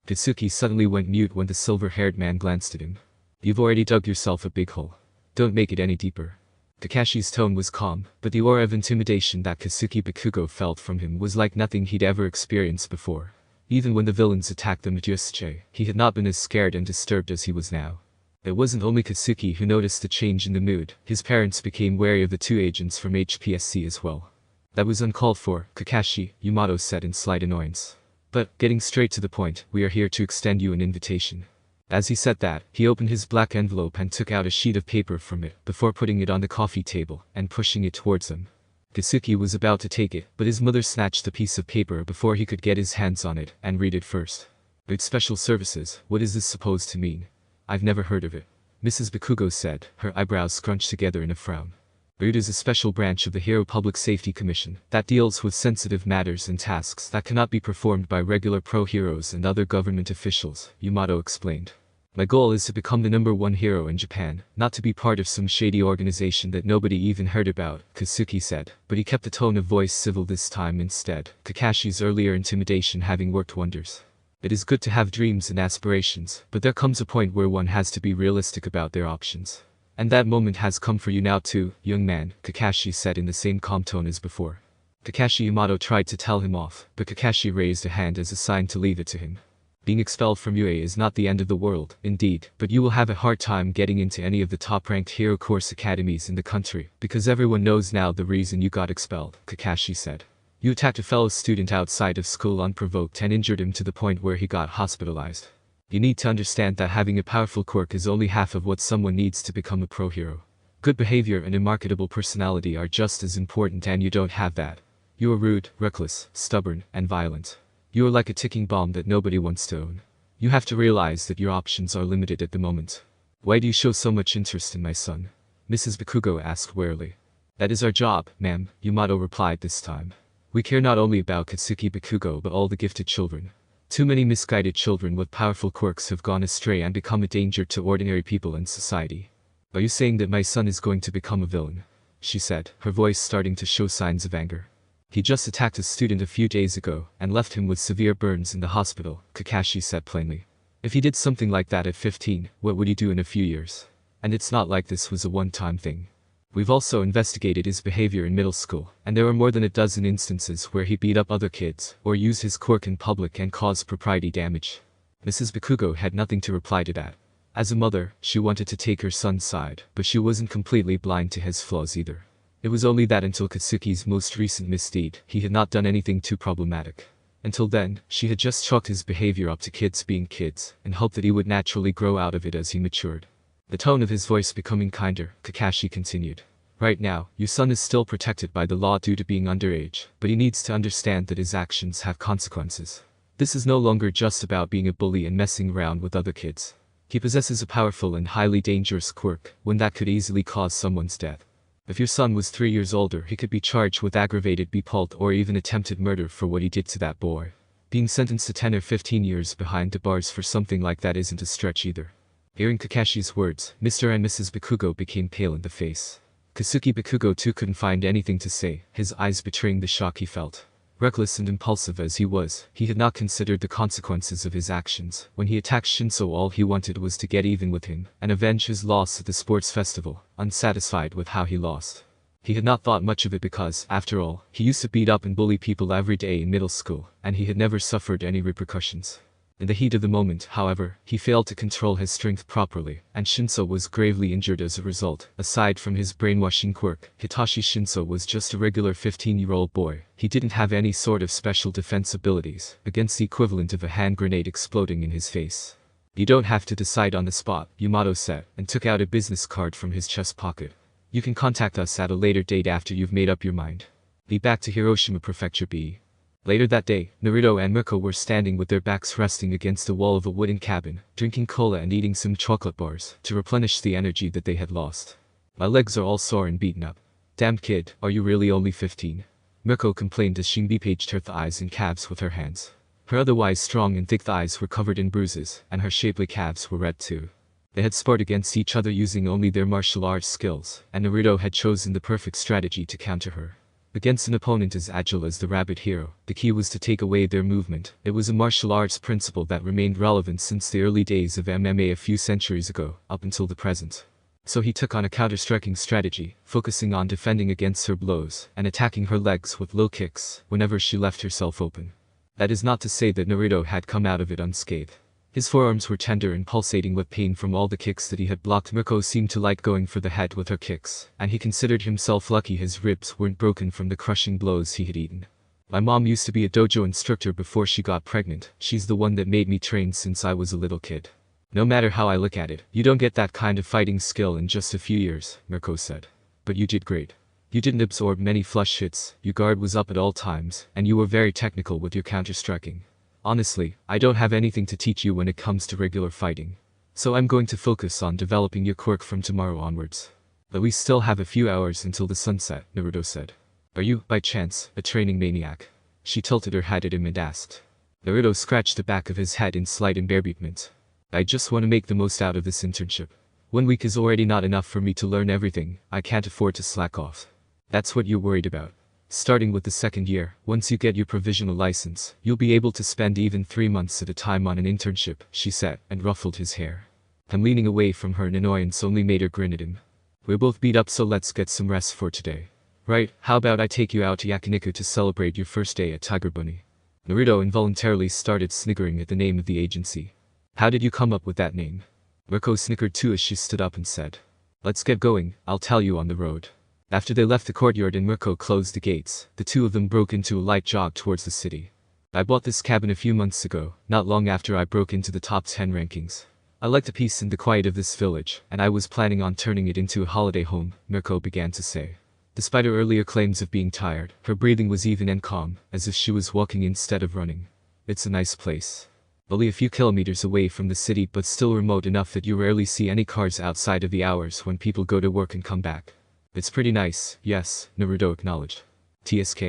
Speaker 1: Katsuki suddenly went mute when the silver-haired man glanced at him. You've already dug yourself a big hole. Don't make it any deeper. Kakashi's tone was calm, but the aura of intimidation that Katsuki Bakugo felt from him was like nothing he'd ever experienced before. Even when the villains attacked them at USJ, he had not been as scared and disturbed as he was now. It wasn't only Katsuki who noticed the change in the mood, his parents became wary of the 2 agents from HPSC as well. That was uncalled for, Kakashi, Yamato said in slight annoyance. But, getting straight to the point, we are here to extend you an invitation. As he said that, he opened his black envelope and took out a sheet of paper from it, before putting it on the coffee table, and pushing it towards them. Katsuki was about to take it, but his mother snatched the piece of paper before he could get his hands on it, and read it first. It's special services, what is this supposed to mean? I've never heard of it. Mrs. Bakugo said, her eyebrows scrunched together in a frown. It is a special branch of the Hero Public Safety Commission that deals with sensitive matters and tasks that cannot be performed by regular pro-heroes and other government officials, Yamato explained. My goal is to become the #1 hero in Japan, not to be part of some shady organization that nobody even heard about, Katsuki said, but he kept the tone of voice civil this time instead, Kakashi's earlier intimidation having worked wonders. It is good to have dreams and aspirations, but there comes a point where one has to be realistic about their options. And that moment has come for you now too, young man, Kakashi said in the same calm tone as before. Kakashi Yamato tried to tell him off, but Kakashi raised a hand as a sign to leave it to him. Being expelled from UA is not the end of the world, indeed, but you will have a hard time getting into any of the top-ranked hero course academies in the country, because everyone knows now the reason you got expelled, Kakashi said. You attacked a fellow student outside of school unprovoked and injured him to the point where he got hospitalized. You need to understand that having a powerful quirk is only half of what someone needs to become a pro-hero. Good behavior and a marketable personality are just as important, and you don't have that. You are rude, reckless, stubborn, and violent. You are like a ticking bomb that nobody wants to own. You have to realize that your options are limited at the moment. Why do you show so much interest in my son? Mrs. Bakugo asked warily. That is our job, ma'am, Yamato replied this time. We care not only about Katsuki Bakugo but all the gifted children. Too many misguided children with powerful quirks have gone astray and become a danger to ordinary people and society. Are you saying that my son is going to become a villain? She said, her voice starting to show signs of anger. He just attacked a student a few days ago, and left him with severe burns in the hospital, Kakashi said plainly. If he did something like that at 15, what would he do in a few years? And it's not like this was a one-time thing. We've also investigated his behavior in middle school, and there are more than a dozen instances where he beat up other kids, or used his quirk in public and caused property damage. Mrs. Bakugo had nothing to reply to that. As a mother, she wanted to take her son's side, but she wasn't completely blind to his flaws either. It was only that until Katsuki's most recent misdeed, he had not done anything too problematic. Until then, she had just chalked his behavior up to kids being kids, and hoped that he would naturally grow out of it as he matured. The tone of his voice becoming kinder, Kakashi continued. Right now, your son is still protected by the law due to being underage, but he needs to understand that his actions have consequences. This is no longer just about being a bully and messing around with other kids. He possesses a powerful and highly dangerous quirk, one that could easily cause someone's death. If your son was 3 years older, he could be charged with aggravated assault or even attempted murder for what he did to that boy. Being sentenced to 10 or 15 years behind the bars for something like that isn't a stretch either. Hearing Kakashi's words, Mr. and Mrs. Bakugo became pale in the face. Kasuki Bakugo too couldn't find anything to say, his eyes betraying the shock he felt. Reckless and impulsive as he was, he had not considered the consequences of his actions. When he attacked Shinso, all he wanted was to get even with him and avenge his loss at the sports festival, unsatisfied with how he lost. He had not thought much of it because, after all, he used to beat up and bully people every day in middle school, and he had never suffered any repercussions. In the heat of the moment, however, he failed to control his strength properly, and Shinso was gravely injured as a result. Aside from his brainwashing quirk, Hitachi Shinso was just a regular 15-year-old boy. He didn't have any sort of special defense abilities, against the equivalent of a hand grenade exploding in his face. You don't have to decide on the spot, Yamato said, and took out a business card from his chest pocket. You can contact us at a later date after you've made up your mind. Be back to Hiroshima Prefecture B. Later that day, Naruto and Mirko were standing with their backs resting against the wall of a wooden cabin, drinking cola and eating some chocolate bars, to replenish the energy that they had lost. My legs are all sore and beaten up. Damn kid, are you really only 15? Mirko complained as she bandaged her thighs and calves with her hands. Her otherwise strong and thick thighs were covered in bruises, and her shapely calves were red too. They had sparred against each other using only their martial arts skills, and Naruto had chosen the perfect strategy to counter her. Against an opponent as agile as the rabbit hero, the key was to take away their movement. It was a martial arts principle that remained relevant since the early days of MMA a few centuries ago, up until the present. So he took on a counter-striking strategy, focusing on defending against her blows, and attacking her legs with low kicks, whenever she left herself open. That is not to say that Naruto had come out of it unscathed. His forearms were tender and pulsating with pain from all the kicks that he had blocked. Mirko seemed to like going for the head with her kicks, and he considered himself lucky his ribs weren't broken from the crushing blows he had eaten. My mom used to be a dojo instructor before she got pregnant. She's the one that made me train since I was a little kid. No matter how I look at it, you don't get that kind of fighting skill in just a few years, Mirko said. But you did great. You didn't absorb many flush hits, your guard was up at all times, and you were very technical with your counter-striking. Honestly, I don't have anything to teach you when it comes to regular fighting. So I'm going to focus on developing your quirk from tomorrow onwards. But we still have a few hours until the sunset, Naruto said. Are you, by chance, a training maniac? She tilted her head at him and asked. Naruto scratched the back of his head in slight embarrassment. I just want to make the most out of this internship. 1 week is already not enough for me to learn everything. I can't afford to slack off. That's what you're worried about. Starting with the second year, once you get your provisional license, you'll be able to spend even 3 months at a time on an internship, she said, and ruffled his hair. Him leaning away from her in annoyance only made her grin at him. We're both beat up, so let's get some rest for today. Right, how about I take you out to Yakiniku to celebrate your first day at Tiger Bunny? Naruto involuntarily started sniggering at the name of the agency. How did you come up with that name? Mirko snickered too as she stood up and said. Let's get going, I'll tell you on the road. After they left the courtyard and Mirko closed the gates, the two of them broke into a light jog towards the city. I bought this cabin a few months ago, not long after I broke into the top 10 rankings. I like the peace and the quiet of this village, and I was planning on turning it into a holiday home, Mirko began to say. Despite her earlier claims of being tired, her breathing was even and calm, as if she was walking instead of running. It's a nice place. Only a few kilometers away from the city, but still remote enough that you rarely see any cars outside of the hours when people go to work and come back. It's pretty nice, yes, Naruto acknowledged. TSK.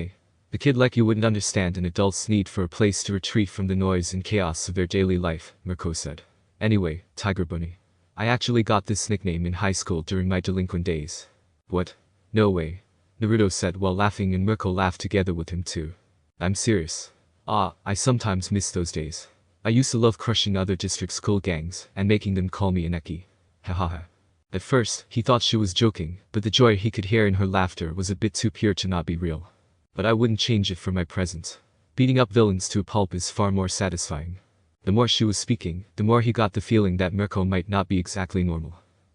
Speaker 1: The kid like you wouldn't understand an adult's need for a place to retreat from the noise and chaos of their daily life, Mirko said. Anyway, Tiger Bunny. I actually got this nickname in high school during my delinquent days. What? No way. Naruto said while laughing, and Mirko laughed together with him too. I'm serious. I sometimes miss those days. I used to love crushing other district school gangs and making them call me Aneki. Hahaha. At first, he thought she was joking, but the joy he could hear in her laughter was a bit too pure to not be real. But I wouldn't change it for my present. Beating up villains to a pulp is far more satisfying. The more she was speaking, the more he got the feeling that Mirko might not be exactly normal.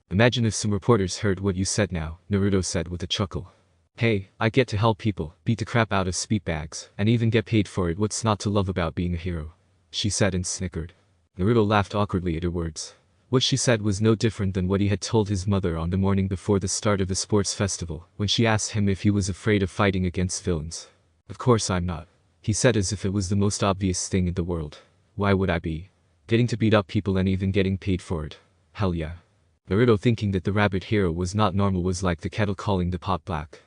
Speaker 1: Imagine if some reporters heard what you said now, Naruto said with a chuckle. Hey, I get to help people, beat the crap out of speedbags, and even get paid for it. What's not to love about being a hero? She said and snickered. Naruto laughed awkwardly at her words. What she said was no different than what he had told his mother on the morning before the start of the sports festival, when she asked him if he was afraid of fighting against villains. Of course I'm not. he said as if it was the most obvious thing in the world. Why would I be? Getting to beat up people and even getting paid for it. Hell yeah. Naruto, thinking that the rabbit hero was not normal, was like the kettle calling the pot black.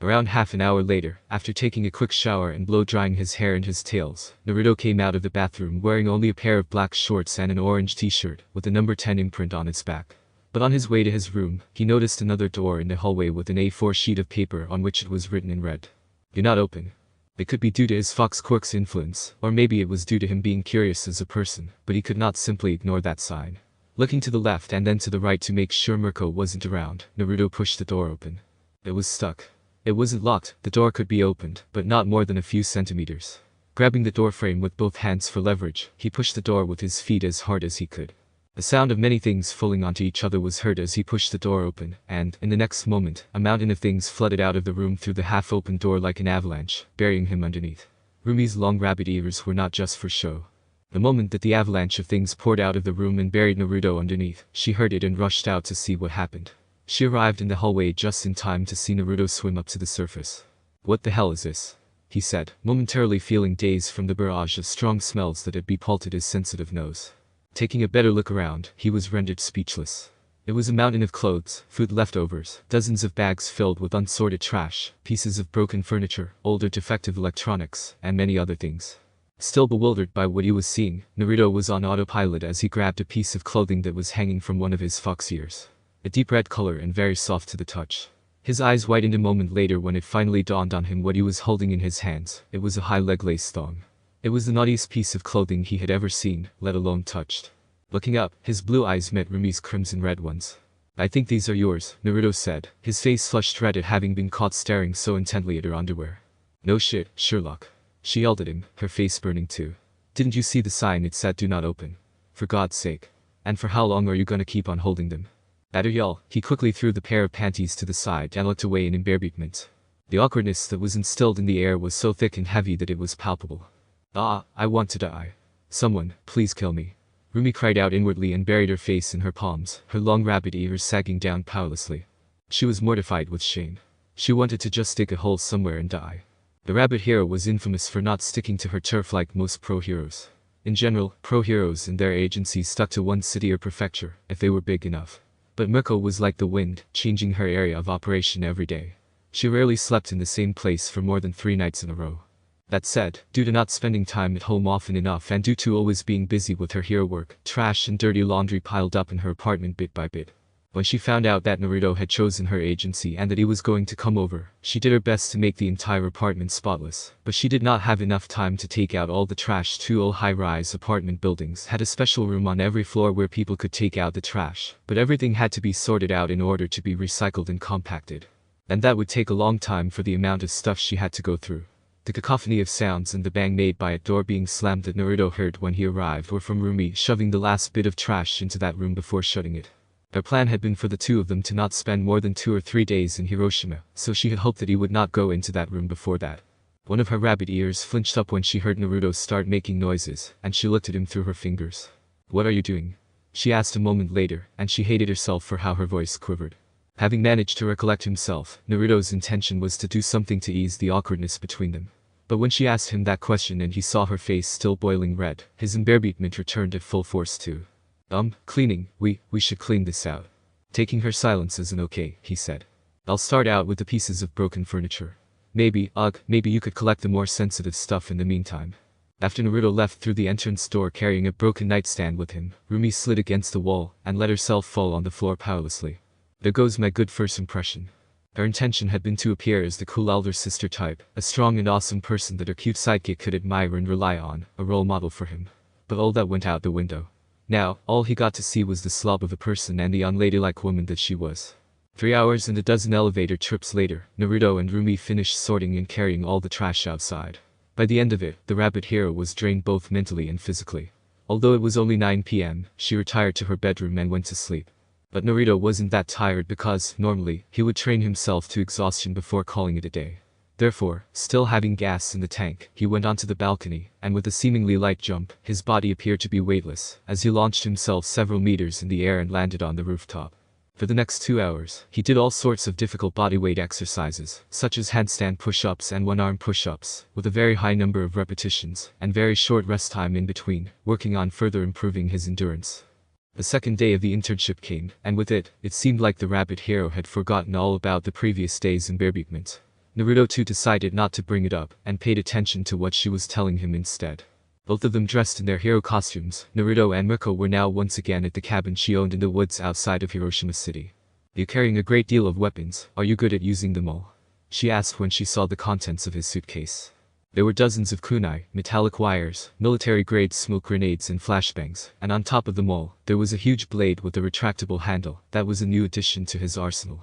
Speaker 1: Around half an hour later, after taking a quick shower and blow-drying his hair and his tails, Naruto came out of the bathroom wearing only a pair of black shorts and an orange t-shirt with the number 10 imprint on its back. But on his way to his room, he noticed another door in the hallway with an A4 sheet of paper on which it was written in red. "Do not open." It could be due to his Fox Quirk's influence, or maybe it was due to him being curious as a person, but he could not simply ignore that sign. Looking to the left and then to the right to make sure Mirko wasn't around, Naruto pushed the door open. It was stuck. It wasn't locked, the door could be opened, but not more than a few centimeters. Grabbing the door frame with both hands for leverage, he pushed the door with his feet as hard as he could. The sound of many things falling onto each other was heard as he pushed the door open, and, in the next moment, a mountain of things flooded out of the room through the half-open door like an avalanche, burying him underneath. Rumi's long rabbit ears were not just for show. The moment that the avalanche of things poured out of the room and buried Naruto underneath, she heard it and rushed out to see what happened. She arrived in the hallway just in time to see Naruto swim up to the surface. "What the hell is this?" he said, momentarily feeling dazed from the barrage of strong smells that had bepalted his sensitive nose. Taking a better look around, he was rendered speechless. It was a mountain of clothes, food leftovers, dozens of bags filled with unsorted trash, pieces of broken furniture, old or defective electronics, and many other things. Still bewildered by what he was seeing, Naruto was on autopilot as he grabbed a piece of clothing that was hanging from one of his fox ears. A deep red color and very soft to the touch. His eyes widened a moment later when it finally dawned on him what he was holding in his hands. It was a high leg lace thong. It was the naughtiest piece of clothing he had ever seen, let alone touched. Looking up, his blue eyes met Rumi's crimson red ones. "I think these are yours," Naruto said, his face flushed red at having been caught staring so intently at her underwear. "No shit, Sherlock." She yelled at him, her face burning too. "Didn't you see the sign? It said do not open. For God's sake. And for how long are you gonna keep on holding them?" At her yell, he quickly threw the pair of panties to the side and looked away in embarrassment. The awkwardness that was instilled in the air was so thick and heavy that it was palpable. "Ah, I want to die. Someone, please kill me." Rumi cried out inwardly and buried her face in her palms, her long rabbit ears sagging down powerlessly. She was mortified with shame. She wanted to just dig a hole somewhere and die. The rabbit hero was infamous for not sticking to her turf like most pro-heroes. In general, pro-heroes and their agencies stuck to one city or prefecture, if they were big enough. But Mirko was like the wind, changing her area of operation every day. She rarely slept in the same place for more than 3 nights in a row. That said, due to not spending time at home often enough and due to always being busy with her hero work, trash and dirty laundry piled up in her apartment bit by bit. When she found out that Naruto had chosen her agency and that he was going to come over, she did her best to make the entire apartment spotless, but she did not have enough time to take out all the trash. 2 old high-rise apartment buildings had a special room on every floor where people could take out the trash, but everything had to be sorted out in order to be recycled and compacted. And that would take a long time for the amount of stuff she had to go through. The cacophony of sounds and the bang made by a door being slammed that Naruto heard when he arrived were from Rumi shoving the last bit of trash into that room before shutting it. Their plan had been for the two of them to not spend more than 2 or 3 days in Hiroshima, so she had hoped that he would not go into that room before that. One of her rabbit ears flinched up when she heard Naruto start making noises, and she looked at him through her fingers. "What are you doing?" she asked a moment later, and she hated herself for how her voice quivered. Having managed to recollect himself, Naruto's intention was to do something to ease the awkwardness between them. But when she asked him that question and he saw her face still boiling red, his embarrassment returned at full force too. Cleaning, we should clean this out." Taking her silence as an okay, he said. "I'll start out with the pieces of broken furniture. Maybe you could collect the more sensitive stuff in the meantime." After Naruto left through the entrance door carrying a broken nightstand with him, Rumi slid against the wall and let herself fall on the floor powerlessly. There goes my good first impression. Her intention had been to appear as the cool elder sister type, a strong and awesome person that her cute sidekick could admire and rely on, a role model for him. But all that went out the window. Now, all he got to see was the slob of a person and the unladylike woman that she was. 3 hours and a dozen elevator trips later, Naruto and Rumi finished sorting and carrying all the trash outside. By the end of it, the rabbit hero was drained both mentally and physically. Although it was only 9 p.m., she retired to her bedroom and went to sleep. But Naruto wasn't that tired because, normally, he would train himself to exhaustion before calling it a day. Therefore, still having gas in the tank, he went onto the balcony, and with a seemingly light jump, his body appeared to be weightless, as he launched himself several meters in the air and landed on the rooftop. For the next 2 hours, he did all sorts of difficult bodyweight exercises, such as handstand push-ups and one-arm push-ups, with a very high number of repetitions, and very short rest time in between, working on further improving his endurance. The second day of the internship came, and with it, it seemed like the rabbit hero had forgotten all about the previous day's embarrassment. Naruto too decided not to bring it up, and paid attention to what she was telling him instead. Both of them dressed in their hero costumes, Naruto and Mirko were now once again at the cabin she owned in the woods outside of Hiroshima City. "You're carrying a great deal of weapons, are you good at using them all?" she asked when she saw the contents of his suitcase. There were dozens of kunai, metallic wires, military-grade smoke grenades and flashbangs, and on top of them all, there was a huge blade with a retractable handle that was a new addition to his arsenal.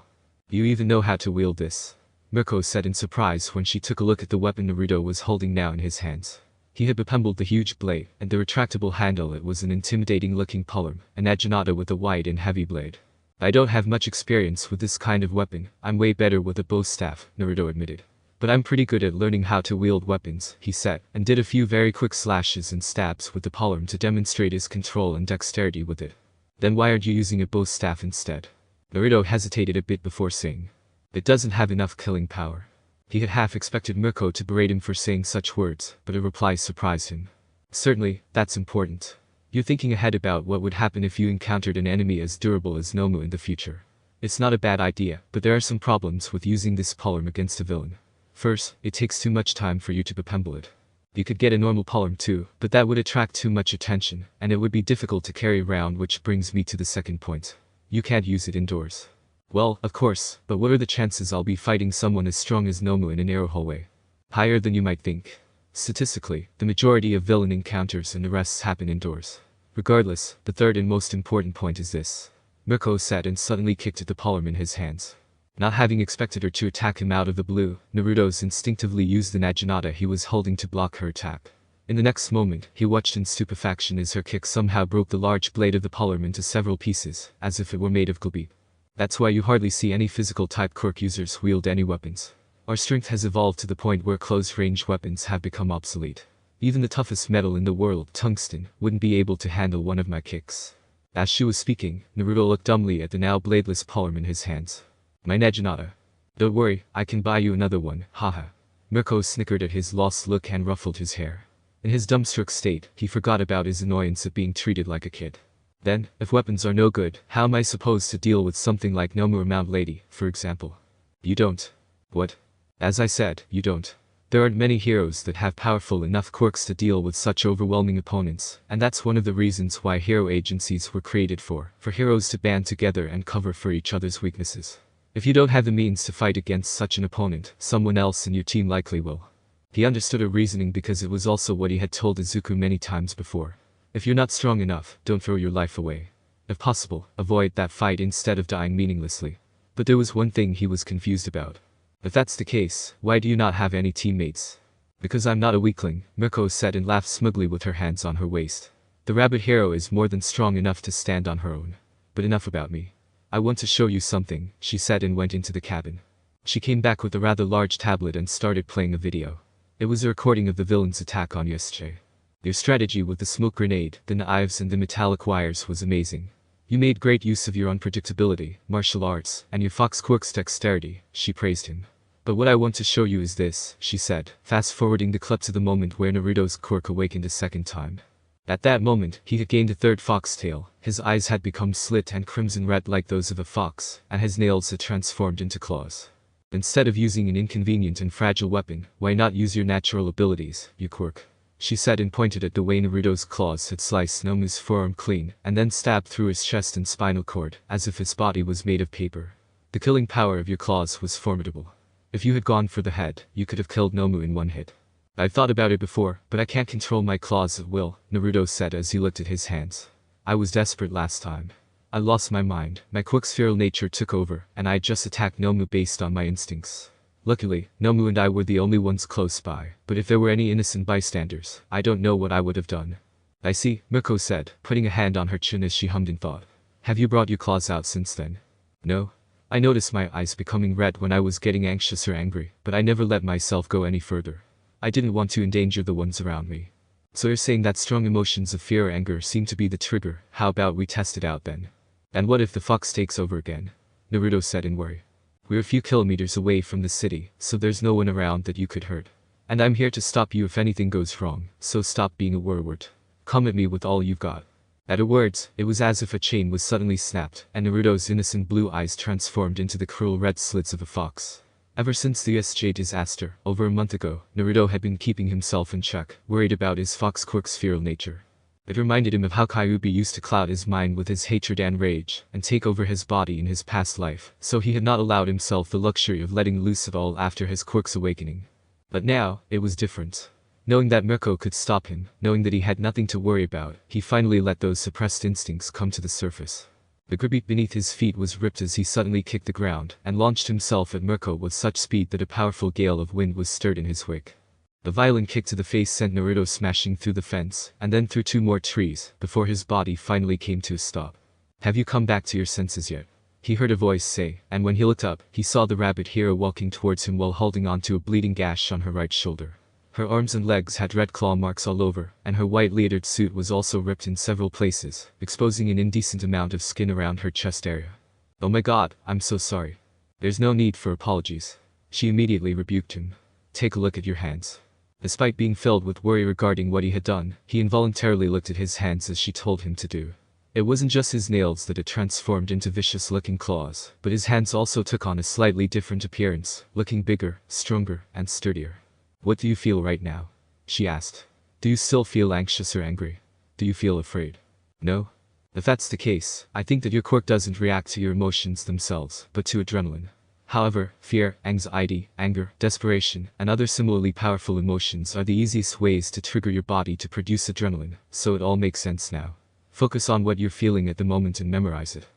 Speaker 1: "You even know how to wield this?" Mirko said in surprise when she took a look at the weapon Naruto was holding now in his hands. He had bepembled the huge blade, and the retractable handle it was an intimidating-looking palm, an naginata with a wide and heavy blade. "I don't have much experience with this kind of weapon, I'm way better with a bow staff," Naruto admitted. "But I'm pretty good at learning how to wield weapons," he said, and did a few very quick slashes and stabs with the palm to demonstrate his control and dexterity with it. "Then why aren't you using a bow staff instead?" Naruto hesitated a bit before saying. "It doesn't have enough killing power." He had half expected Mirko to berate him for saying such words, but a reply surprised him. "Certainly, that's important. You're thinking ahead about what would happen if you encountered an enemy as durable as Nomu in the future. It's not a bad idea, but there are some problems with using this palm against a villain. First, it takes too much time for you to bepemble it. You could get a normal palm too, but that would attract too much attention, and it would be difficult to carry around, which brings me to the second point. You can't use it indoors." "Well, of course, but what are the chances I'll be fighting someone as strong as Nomu in a narrow hallway?" "Higher than you might think. Statistically, the majority of villain encounters and arrests happen indoors. Regardless, the third and most important point is this." Mirko sat and suddenly kicked at the palm in his hands. Not having expected her to attack him out of the blue, Naruto's instinctively used the naginata he was holding to block her attack. In the next moment, he watched in stupefaction as her kick somehow broke the large blade of the palm into several pieces, as if it were made of glue. "That's why you hardly see any physical-type quirk users wield any weapons. Our strength has evolved to the point where close-range weapons have become obsolete. Even the toughest metal in the world, tungsten, wouldn't be able to handle one of my kicks." As she was speaking, Naruto looked dumbly at the now bladeless palm in his hands. "My naginata. Don't worry, I can buy you another one, haha." Mirko snickered at his lost look and ruffled his hair. In his dumbstruck state, he forgot about his annoyance at being treated like a kid. "Then, if weapons are no good, how am I supposed to deal with something like Nomu or Mount Lady, for example?" "You don't." "What?" "As I said, you don't. There aren't many heroes that have powerful enough quirks to deal with such overwhelming opponents, and that's one of the reasons why hero agencies were created for heroes to band together and cover for each other's weaknesses. If you don't have the means to fight against such an opponent, someone else in your team likely will." He understood her reasoning because it was also what he had told Izuku many times before. If you're not strong enough, don't throw your life away. If possible, avoid that fight instead of dying meaninglessly. But there was one thing he was confused about. If that's the case, why do you not have any teammates? "Because I'm not a weakling," Mirko said and laughed smugly with her hands on her waist. "The rabbit hero is more than strong enough to stand on her own. But enough about me. I want to show you something," she said and went into the cabin. She came back with a rather large tablet and started playing a video. It was a recording of the villain's attack on Yusuke. "Your strategy with the smoke grenade, the knives and the metallic wires was amazing. You made great use of your unpredictability, martial arts, and your fox quirk's dexterity," she praised him. "But what I want to show you is this," she said, fast-forwarding the clip to the moment where Naruto's quirk awakened a second time. At that moment, he had gained a third fox tail, his eyes had become slit and crimson red like those of a fox, and his nails had transformed into claws. "Instead of using an inconvenient and fragile weapon, why not use your natural abilities, you quirk?" she said and pointed at the way Naruto's claws had sliced Nomu's forearm clean, and then stabbed through his chest and spinal cord, as if his body was made of paper. "The killing power of your claws was formidable. If you had gone for the head, you could have killed Nomu in one hit." "I've thought about it before, but I can't control my claws at will," Naruto said as he looked at his hands. "I was desperate last time. I lost my mind, my quirk's feral nature took over, and I just attacked Nomu based on my instincts. Luckily, Nomu and I were the only ones close by, but if there were any innocent bystanders, I don't know what I would have done." "I see," Mirko said, putting a hand on her chin as she hummed in thought. "Have you brought your claws out since then?" "No. I noticed my eyes becoming red when I was getting anxious or angry, but I never let myself go any further. I didn't want to endanger the ones around me." "So you're saying that strong emotions of fear or anger seem to be the trigger? How about we test it out then?" And what if the fox takes over again? Naruto said in worry. We're a few kilometers away from the city, so there's no one around that you could hurt. And I'm here to stop you if anything goes wrong, so stop being a worwart. Come at me with all you've got. At her words, it was as if a chain was suddenly snapped, and Naruto's innocent blue eyes transformed into the cruel red slits of a fox. Ever since the USJ disaster, over a month ago, Naruto had been keeping himself in check, worried about his fox quirk's feral nature. It reminded him of how Kyuubi used to cloud his mind with his hatred and rage, and take over his body in his past life, so he had not allowed himself the luxury of letting loose at all after his quirk's awakening. But now, it was different. Knowing that Mirko could stop him, knowing that he had nothing to worry about, he finally let those suppressed instincts come to the surface. The granite beneath his feet was ripped as he suddenly kicked the ground, and launched himself at Mirko with such speed that a powerful gale of wind was stirred in his wake. The violent kick to the face sent Naruto smashing through the fence, and then through 2 more trees, before his body finally came to a stop. Have you come back to your senses yet? He heard a voice say, and when he looked up, he saw the rabbit hero walking towards him while holding onto a bleeding gash on her right shoulder. Her arms and legs had red claw marks all over, and her white leathered suit was also ripped in several places, exposing an indecent amount of skin around her chest area. Oh my god, I'm so sorry. There's no need for apologies. She immediately rebuked him. Take a look at your hands. Despite being filled with worry regarding what he had done, he involuntarily looked at his hands as she told him to do. It wasn't just his nails that had transformed into vicious-looking claws, but his hands also took on a slightly different appearance, looking bigger, stronger, and sturdier. What do you feel right now? She asked. Do you still feel anxious or angry? Do you feel afraid? No? If that's the case, I think that your quirk doesn't react to your emotions themselves, but to adrenaline. However, fear, anxiety, anger, desperation, and other similarly powerful emotions are the easiest ways to trigger your body to produce adrenaline, so it all makes sense now. Focus on what you're feeling at the moment and memorize it.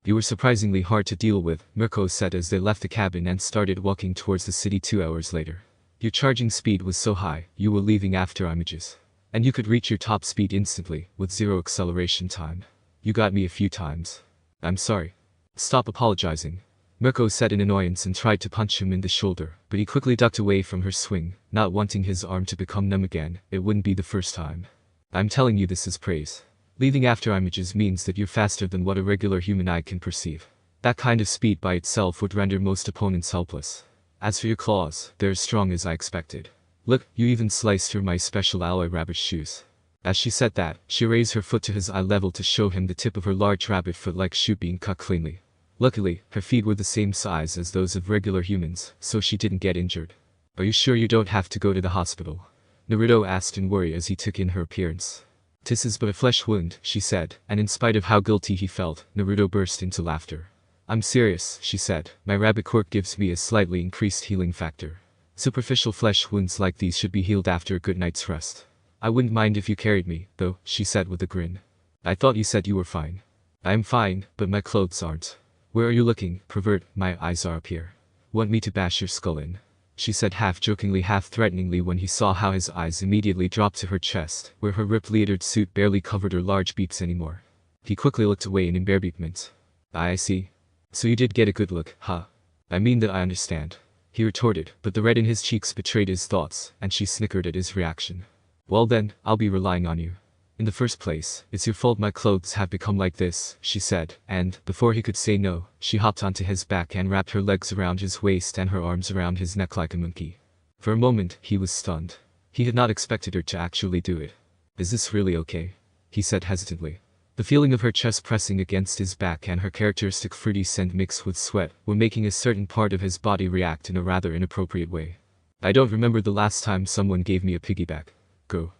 Speaker 1: You were surprisingly hard to deal with, Mirko said as they left the cabin and started walking towards the city 2 hours later. Your charging speed was so high, you were leaving after images. And you could reach your top speed instantly, with 0 acceleration time. You got me a few times. I'm sorry. Stop apologizing. Mirko said in annoyance and tried to punch him in the shoulder, but he quickly ducked away from her swing, not wanting his arm to become numb again. It wouldn't be the first time. I'm telling you this is praise. Leaving after images means that you're faster than what a regular human eye can perceive. That kind of speed by itself would render most opponents helpless. As for your claws, they're as strong as I expected. Look, you even sliced through my special alloy rabbit shoes. As she said that, she raised her foot to his eye level to show him the tip of her large rabbit foot-like shoe being cut cleanly. Luckily, her feet were the same size as those of regular humans, so she didn't get injured. Are you sure you don't have to go to the hospital? Naruto asked in worry as he took in her appearance. This is but a flesh wound, she said, and in spite of how guilty he felt, Naruto burst into laughter. I'm serious, she said, my rabbit quirk gives me a slightly increased healing factor. Superficial flesh wounds like these should be healed after a good night's rest. I wouldn't mind if you carried me, though, she said with a grin. I thought you said you were fine. I'm fine, but my clothes aren't. Where are you looking, pervert? My eyes are up here. Want me to bash your skull in? She said half-jokingly half-threateningly when he saw how his eyes immediately dropped to her chest, where her ripped leathered suit barely covered her large beeps anymore. He quickly looked away in embarrassment. I see. So you did get a good look, huh? I mean that I understand. He retorted, but the red in his cheeks betrayed his thoughts, and she snickered at his reaction. Well then, I'll be relying on you. In the first place, it's your fault my clothes have become like this, she said, and, before he could say no, she hopped onto his back and wrapped her legs around his waist and her arms around his neck like a monkey. For a moment, he was stunned. He had not expected her to actually do it. Is this really okay? He said hesitantly. The feeling of her chest pressing against his back and her characteristic fruity scent mixed with sweat were making a certain part of his body react in a rather inappropriate way. I don't remember the last time someone gave me a piggyback. Go.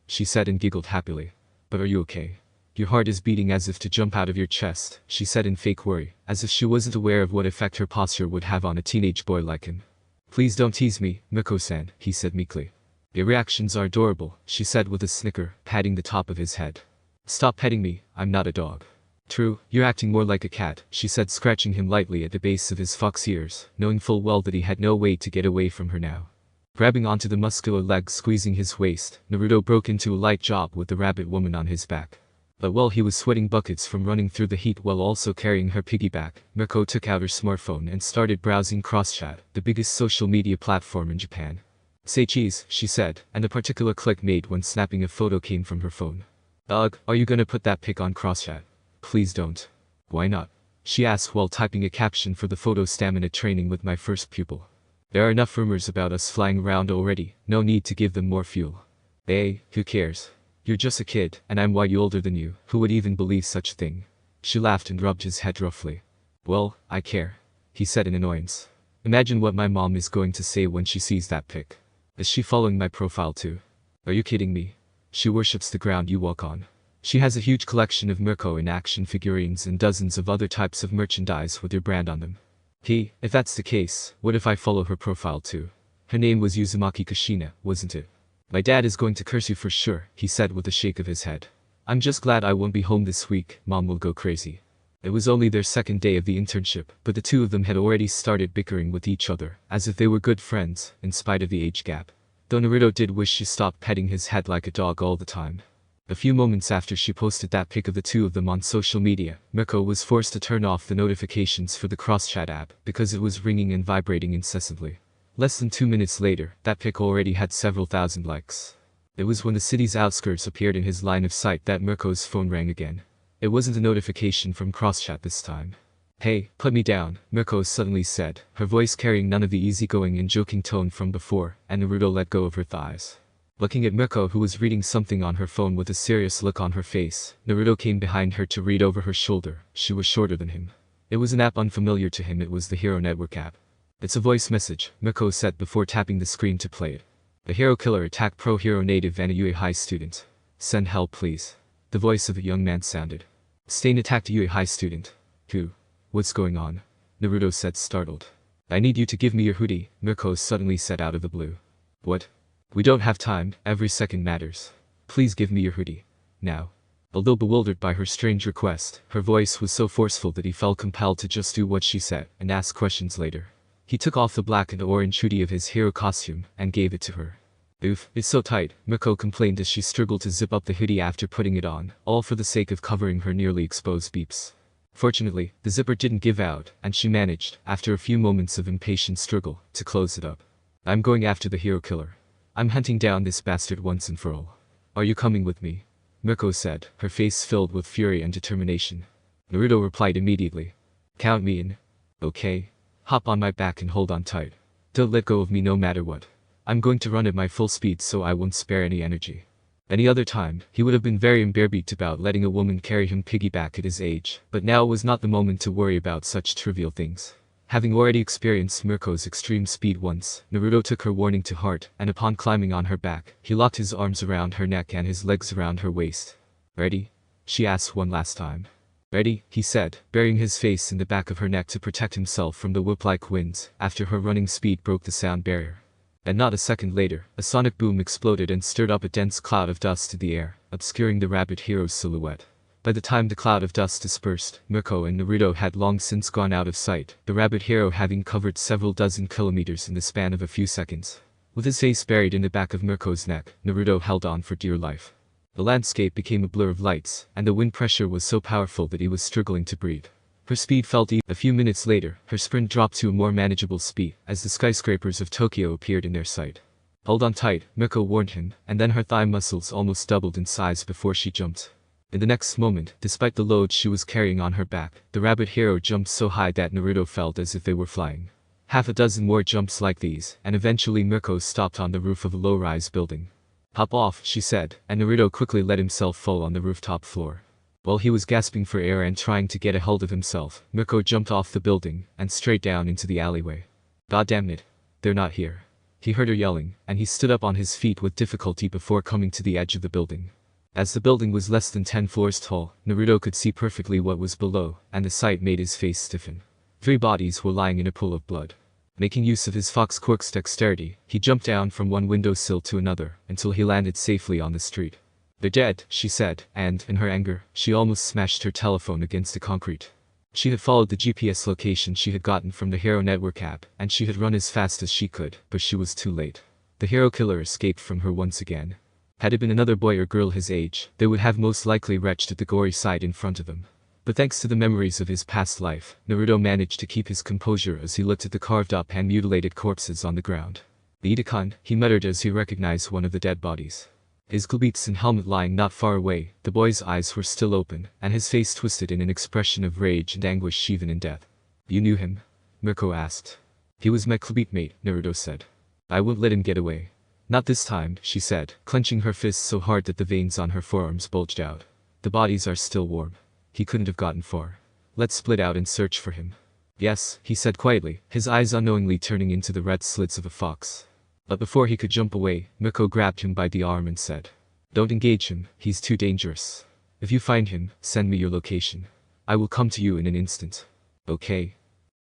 Speaker 1: She said and giggled happily. But are you okay? Your heart is beating as if to jump out of your chest, she said in fake worry, as if she wasn't aware of what effect her posture would have on a teenage boy like him. Please don't tease me, Miko-san, he said meekly. Your reactions are adorable, she said with a snicker, patting the top of his head. Stop petting me, I'm not a dog. True, you're acting more like a cat, she said scratching him lightly at the base of his fox ears, knowing full well that he had no way to get away from her now. Grabbing onto the muscular legs squeezing his waist, Naruto broke into a light jog with the rabbit woman on his back. But while he was sweating buckets from running through the heat while also carrying her piggyback, Mirko took out her smartphone and started browsing CrossChat, the biggest social media platform in Japan. Say cheese, she said, and a particular click made when snapping a photo came from her phone. Ugh, are you gonna put that pic on CrossChat? Please don't. Why not? She asked while typing a caption for the photo stamina training with my first pupil. There are enough rumors about us flying around already, no need to give them more fuel. Hey, who cares? You're just a kid, and I'm way older than you, who would even believe such a thing? She laughed and rubbed his head roughly. Well, I care, he said in annoyance. Imagine what my mom is going to say when she sees that pic. Is she following my profile too? Are you kidding me? She worships the ground you walk on. She has a huge collection of Mirko in action figurines and dozens of other types of merchandise with your brand on them. If that's the case, what if I follow her profile too? Her name was Uzumaki Kushina, wasn't it? My dad is going to curse you for sure, he said with a shake of his head. I'm just glad I won't be home this week, Mom will go crazy. It was only their second day of the internship, but the two of them had already started bickering with each other, as if they were good friends, in spite of the age gap. Though Naruto did wish she stopped petting his head like a dog all the time. A few moments after she posted that pic of the two of them on social media, Mirko was forced to turn off the notifications for the CrossChat app because it was ringing and vibrating incessantly. Less than 2 minutes later, that pic already had several thousand likes. It was when the city's outskirts appeared in his line of sight that Mirko's phone rang again. It wasn't a notification from CrossChat this time. Hey, put me down, Mirko suddenly said, her voice carrying none of the easygoing and joking tone from before, and Naruto let go of her thighs. Looking at Mirko, who was reading something on her phone with a serious look on her face, Naruto came behind her to read over her shoulder. She was shorter than him. It was an app unfamiliar to him. It was the Hero Network app. It's a voice message, Mirko said before tapping the screen to play it. The hero killer attacked pro-hero native and a UA High student. Send help please. The voice of the young man sounded. Stain attacked a UA High student. Who? What's going on? Naruto said startled. I need you to give me your hoodie, Mirko suddenly said out of the blue. What? We don't have time, every second matters. Please give me your hoodie. Now. Although bewildered by her strange request, her voice was so forceful that he felt compelled to just do what she said and ask questions later. He took off the black and orange hoodie of his hero costume and gave it to her. Oof, it's so tight, Mirko complained as she struggled to zip up the hoodie after putting it on, all for the sake of covering her nearly exposed beeps. Fortunately, the zipper didn't give out, and she managed, after a few moments of impatient struggle, to close it up. I'm going after the hero killer. I'm hunting down this bastard once and for all. Are you coming with me? Mirko said, her face filled with fury and determination. Naruto replied immediately. Count me in. Okay. Hop on my back and hold on tight. Don't let go of me no matter what. I'm going to run at my full speed so I won't spare any energy. Any other time, he would have been very embarrassed about letting a woman carry him piggyback at his age, but now was not the moment to worry about such trivial things. Having already experienced Mirko's extreme speed once, Naruto took her warning to heart, and upon climbing on her back, he locked his arms around her neck and his legs around her waist. Ready? She asked one last time. Ready, he said, burying his face in the back of her neck to protect himself from the whip-like winds, after her running speed broke the sound barrier. And not a second later, a sonic boom exploded and stirred up a dense cloud of dust to the air, obscuring the rabbit hero's silhouette. By the time the cloud of dust dispersed, Mirko and Naruto had long since gone out of sight, the rabbit hero having covered several dozen kilometers in the span of a few seconds. With his face buried in the back of Mirko's neck, Naruto held on for dear life. The landscape became a blur of lights, and the wind pressure was so powerful that he was struggling to breathe. Her speed fell deep. A few minutes later, her sprint dropped to a more manageable speed, as the skyscrapers of Tokyo appeared in their sight. Hold on tight, Mirko warned him, and then her thigh muscles almost doubled in size before she jumped. In the next moment, despite the load she was carrying on her back, the rabbit hero jumped so high that Naruto felt as if they were flying. Half a dozen more jumps like these, and eventually Mirko stopped on the roof of a low-rise building. Hop off, she said, and Naruto quickly let himself fall on the rooftop floor. While he was gasping for air and trying to get a hold of himself, Mirko jumped off the building, and straight down into the alleyway. God damn it. They're not here. He heard her yelling, and he stood up on his feet with difficulty before coming to the edge of the building. As the building was less than 10 floors tall, Naruto could see perfectly what was below, and the sight made his face stiffen. 3 bodies were lying in a pool of blood. Making use of his fox quirk's dexterity, he jumped down from one windowsill to another, until he landed safely on the street. They're dead, she said, and, in her anger, she almost smashed her telephone against the concrete. She had followed the GPS location she had gotten from the Hero Network app, and she had run as fast as she could, but she was too late. The hero killer escaped from her once again. Had it been another boy or girl his age, they would have most likely retched at the gory sight in front of them. But thanks to the memories of his past life, Naruto managed to keep his composure as he looked at the carved up and mutilated corpses on the ground. The Itakan, he muttered as he recognized one of the dead bodies. His klobits and helmet lying not far away, the boy's eyes were still open, and his face twisted in an expression of rage and anguish even in death. You knew him? Mirko asked. He was my klobit mate, Naruto said. I won't let him get away. Not this time, she said, clenching her fists so hard that the veins on her forearms bulged out. The bodies are still warm. He couldn't have gotten far. Let's split out and search for him. Yes, he said quietly, his eyes unknowingly turning into the red slits of a fox. But before he could jump away, Mirko grabbed him by the arm and said, Don't engage him, he's too dangerous. If you find him, send me your location. I will come to you in an instant. Okay.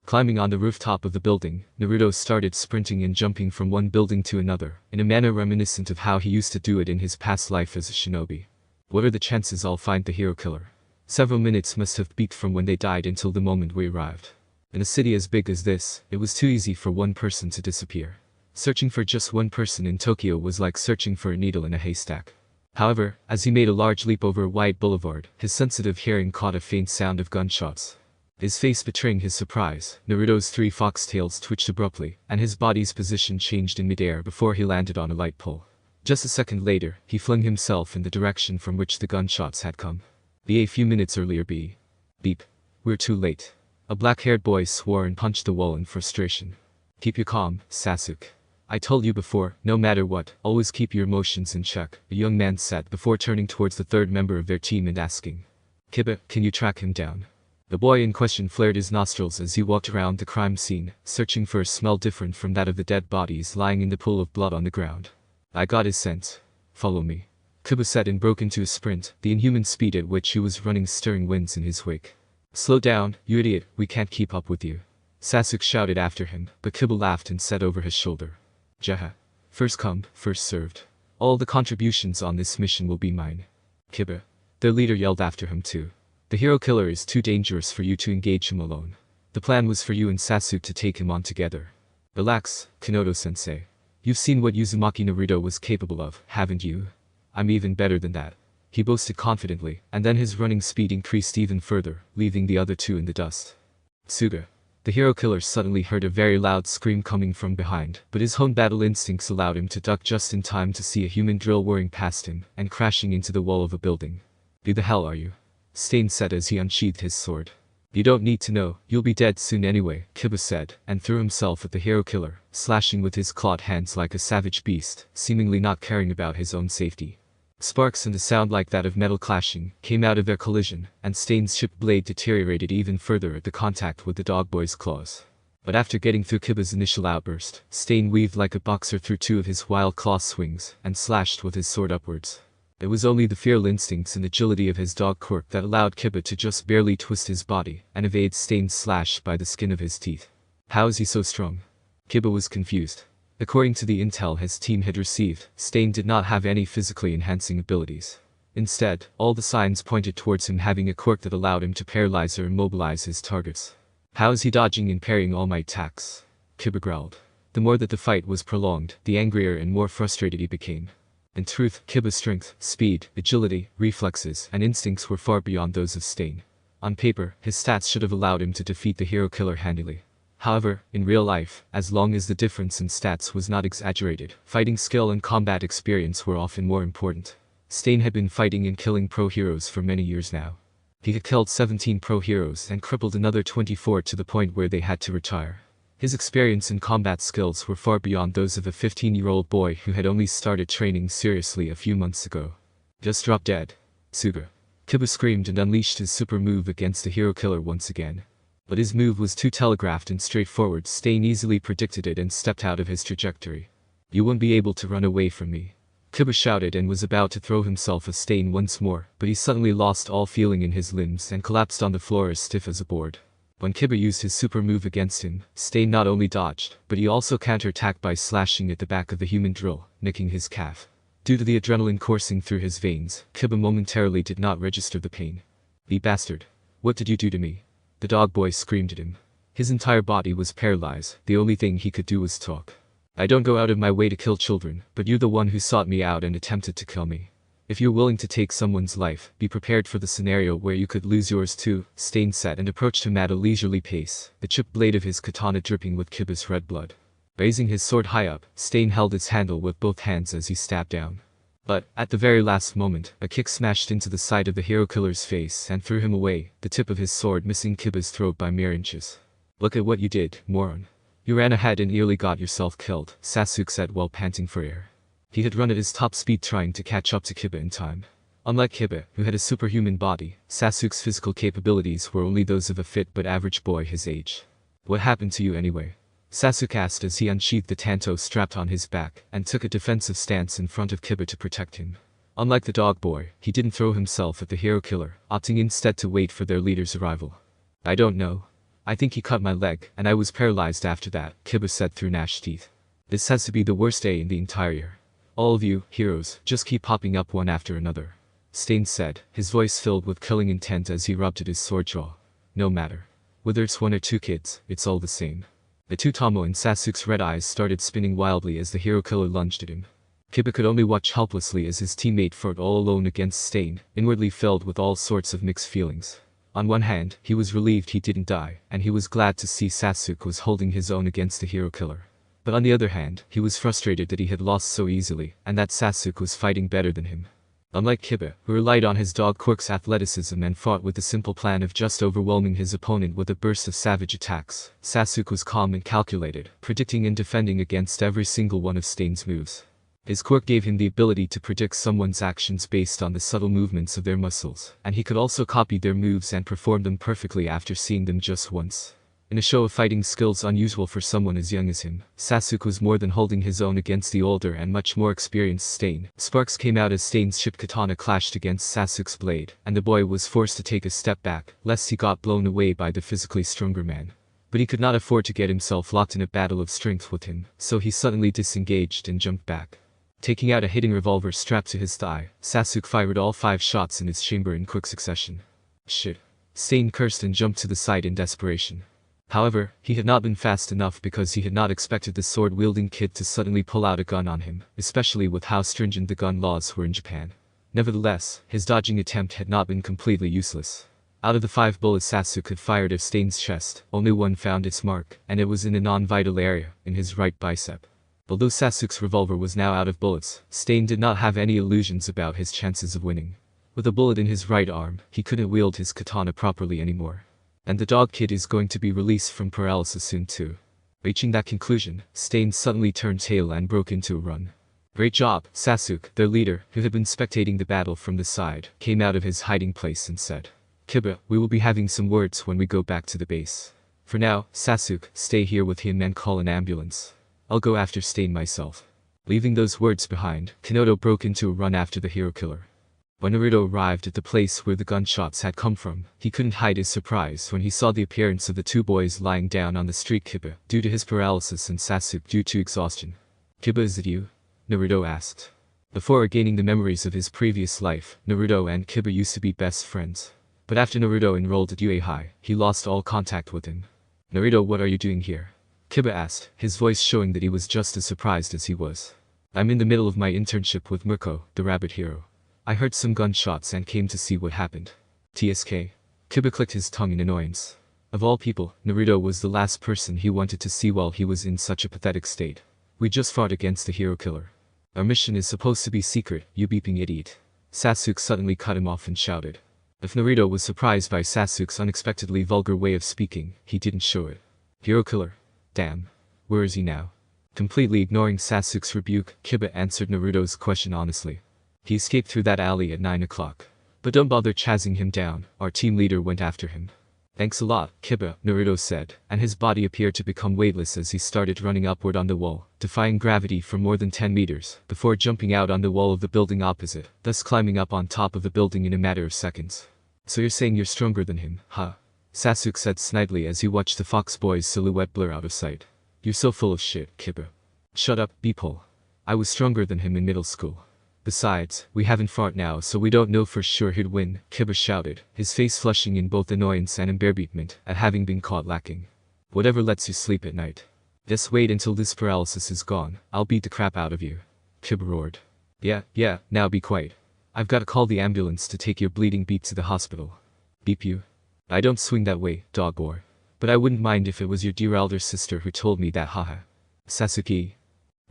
Speaker 1: Climbing on the rooftop of the building, Naruto started sprinting and jumping from one building to another, in a manner reminiscent of how he used to do it in his past life as a shinobi. What are the chances I'll find the hero killer? Several minutes must have beat from when they died until the moment we arrived. In a city as big as this, it was too easy for one person to disappear. Searching for just one person in Tokyo was like searching for a needle in a haystack. However, as he made a large leap over a wide boulevard, his sensitive hearing caught a faint sound of gunshots. His face betraying his surprise, Naruto's 3 foxtails twitched abruptly, and his body's position changed in midair before he landed on a light pole. Just a second later, he flung himself in the direction from which the gunshots had come. A few minutes earlier. Beep. We're too late. A black-haired boy swore and punched the wall in frustration. Keep your calm, Sasuke. I told you before, no matter what, always keep your emotions in check, a young man said before turning towards the third member of their team and asking. Kiba, can you track him down? The boy in question flared his nostrils as he walked around the crime scene, searching for a smell different from that of the dead bodies lying in the pool of blood on the ground. I got his scent. Follow me. Kiba said and broke into a sprint, the inhuman speed at which he was running stirring winds in his wake. Slow down, you idiot, we can't keep up with you. Sasuke shouted after him, but Kiba laughed and said over his shoulder. Jaha. First come, first served. All the contributions on this mission will be mine. Kiba. Their leader yelled after him too. The hero killer is too dangerous for you to engage him alone. The plan was for you and Sasuke to take him on together. Relax, Kanoto-sensei. You've seen what Uzumaki Naruto was capable of, haven't you? I'm even better than that. He boasted confidently, and then his running speed increased even further, leaving the other 2 in the dust. Tsuga. The hero killer suddenly heard a very loud scream coming from behind, but his own battle instincts allowed him to duck just in time to see a human drill whirring past him, and crashing into the wall of a building. Who the hell are you? Stain said as he unsheathed his sword. You don't need to know, you'll be dead soon anyway, Kiba said, and threw himself at the hero killer, slashing with his clawed hands like a savage beast, seemingly not caring about his own safety. Sparks and a sound like that of metal clashing came out of their collision, and Stain's chipped blade deteriorated even further at the contact with the dog boy's claws. But after getting through Kiba's initial outburst, Stain weaved like a boxer through 2 of his wild claw swings, and slashed with his sword upwards. It was only the feral instincts and agility of his dog quirk that allowed Kiba to just barely twist his body, and evade Stain's slash by the skin of his teeth. How is he so strong? Kiba was confused. According to the intel his team had received, Stain did not have any physically enhancing abilities. Instead, all the signs pointed towards him having a quirk that allowed him to paralyze or immobilize his targets. How is he dodging and parrying all my attacks? Kiba growled. The more that the fight was prolonged, the angrier and more frustrated he became. In truth, Kiba's strength, speed, agility, reflexes, and instincts were far beyond those of Stain. On paper, his stats should have allowed him to defeat the hero killer handily. However, in real life, as long as the difference in stats was not exaggerated, fighting skill and combat experience were often more important. Stain had been fighting and killing pro heroes for many years now. He had killed 17 pro heroes and crippled another 24 to the point where they had to retire. His experience and combat skills were far beyond those of a 15-year-old boy who had only started training seriously a few months ago. Just drop dead. Tsuga. Kiba screamed and unleashed his super move against the hero killer once again. But his move was too telegraphed and straightforward. Stain easily predicted it and stepped out of his trajectory. You won't be able to run away from me. Kiba shouted and was about to throw himself at Stain once more, but he suddenly lost all feeling in his limbs and collapsed on the floor as stiff as a board. When Kiba used his super move against him, Stain not only dodged, but he also counterattacked by slashing at the back of the human drill, nicking his calf. Due to the adrenaline coursing through his veins, Kiba momentarily did not register the pain. "You bastard. What did you do to me?" The dog boy screamed at him. His entire body was paralyzed, the only thing he could do was talk. "I don't go out of my way to kill children, but you're the one who sought me out and attempted to kill me. If you're willing to take someone's life, be prepared for the scenario where you could lose yours too." Stain sat and approached him at a leisurely pace, the chipped blade of his katana dripping with Kiba's red blood. Raising his sword high up, Stain held its handle with both hands as he stabbed down. But, at the very last moment, a kick smashed into the side of the hero killer's face and threw him away, the tip of his sword missing Kiba's throat by mere inches. "Look at what you did, moron. You ran ahead and nearly got yourself killed," Sasuke said while panting for air. He had run at his top speed trying to catch up to Kiba in time. Unlike Kiba, who had a superhuman body, Sasuke's physical capabilities were only those of a fit but average boy his age. "What happened to you anyway?" Sasuke asked as he unsheathed the tanto strapped on his back and took a defensive stance in front of Kiba to protect him. Unlike the dog boy, he didn't throw himself at the hero killer, opting instead to wait for their leader's arrival. "I don't know. I think he cut my leg, and I was paralyzed after that," Kiba said through gnashed teeth. "This has to be the worst day in the entire year. All of you, heroes, just keep popping up one after another," Stain said, his voice filled with killing intent as he rubbed at his sword jaw. "No matter. Whether it's one or two kids, it's all the same." The Tomo and Sasuke's red eyes started spinning wildly as the hero killer lunged at him. Kiba could only watch helplessly as his teammate fought all alone against Stain, inwardly filled with all sorts of mixed feelings. On one hand, he was relieved he didn't die, and he was glad to see Sasuke was holding his own against the hero killer. But on the other hand, he was frustrated that he had lost so easily, and that Sasuke was fighting better than him. Unlike Kiba, who relied on his dog Quirk's athleticism and fought with the simple plan of just overwhelming his opponent with a burst of savage attacks, Sasuke was calm and calculated, predicting and defending against every single one of Stain's moves. His quirk gave him the ability to predict someone's actions based on the subtle movements of their muscles, and he could also copy their moves and perform them perfectly after seeing them just once. In a show of fighting skills unusual for someone as young as him, Sasuke was more than holding his own against the older and much more experienced Stain. Sparks came out as Stain's chipped katana clashed against Sasuke's blade, and the boy was forced to take a step back, lest he got blown away by the physically stronger man. But he could not afford to get himself locked in a battle of strength with him, so he suddenly disengaged and jumped back. Taking out a hidden revolver strapped to his thigh, Sasuke fired all 5 shots in his chamber in quick succession. "Shit." Stain cursed and jumped to the side in desperation. However, he had not been fast enough because he had not expected the sword-wielding kid to suddenly pull out a gun on him, especially with how stringent the gun laws were in Japan. Nevertheless, his dodging attempt had not been completely useless. Out of the 5 bullets Sasuke had fired at Stain's chest, only one found its mark, and it was in a non-vital area, in his right bicep. Although Sasuke's revolver was now out of bullets, Stain did not have any illusions about his chances of winning. With a bullet in his right arm, he couldn't wield his katana properly anymore. And the dog kid is going to be released from paralysis soon too. Reaching that conclusion, Stain suddenly turned tail and broke into a run. "Great job, Sasuke," their leader, who had been spectating the battle from the side, came out of his hiding place and said. "Kiba, we will be having some words when we go back to the base. For now, Sasuke, stay here with him and call an ambulance. I'll go after Stain myself." Leaving those words behind, Kanoto broke into a run after the hero killer. When Naruto arrived at the place where the gunshots had come from, he couldn't hide his surprise when he saw the appearance of the 2 boys lying down on the street. Kiba, due to his paralysis, and Sasuke due to exhaustion. "Kiba, is it you?" Naruto asked. Before regaining the memories of his previous life, Naruto and Kiba used to be best friends. But after Naruto enrolled at UA High, he lost all contact with him. "Naruto, what are you doing here?" Kiba asked, his voice showing that he was just as surprised as he was. "I'm in the middle of my internship with Mirko, the rabbit hero. I heard some gunshots and came to see what happened." "TSK." Kiba clicked his tongue in annoyance. Of all people, Naruto was the last person he wanted to see while he was in such a pathetic state. "We just fought against the hero killer. Our mission is supposed to be secret, you beeping idiot." Sasuke suddenly cut him off and shouted. If Naruto was surprised by Sasuke's unexpectedly vulgar way of speaking, he didn't show it. "Hero killer? Damn. Where is he now?" Completely ignoring Sasuke's rebuke, Kiba answered Naruto's question honestly. "He escaped through that alley at 9 o'clock. But don't bother chasing him down, our team leader went after him." "Thanks a lot, Kiba," Naruto said, and his body appeared to become weightless as he started running upward on the wall, defying gravity for more than 10 meters, before jumping out on the wall of the building opposite, thus climbing up on top of the building in a matter of seconds. "So you're saying you're stronger than him, huh?" Sasuke said snidely as he watched the fox boy's silhouette blur out of sight. "You're so full of shit, Kiba." "Shut up, beephole. I was stronger than him in middle school. Besides, we haven't fought now, so we don't know for sure who'd win," Kiba shouted, his face flushing in both annoyance and embarrassment at having been caught lacking. "Whatever lets you sleep at night. Just wait until this paralysis is gone, I'll beat the crap out of you," Kiba roared. Yeah, now be quiet. I've got to call the ambulance to take your bleeding beat to the hospital." "Beep you? I don't swing that way, dog boy. But I wouldn't mind if it was your dear elder sister who told me that, haha." "Sasuke."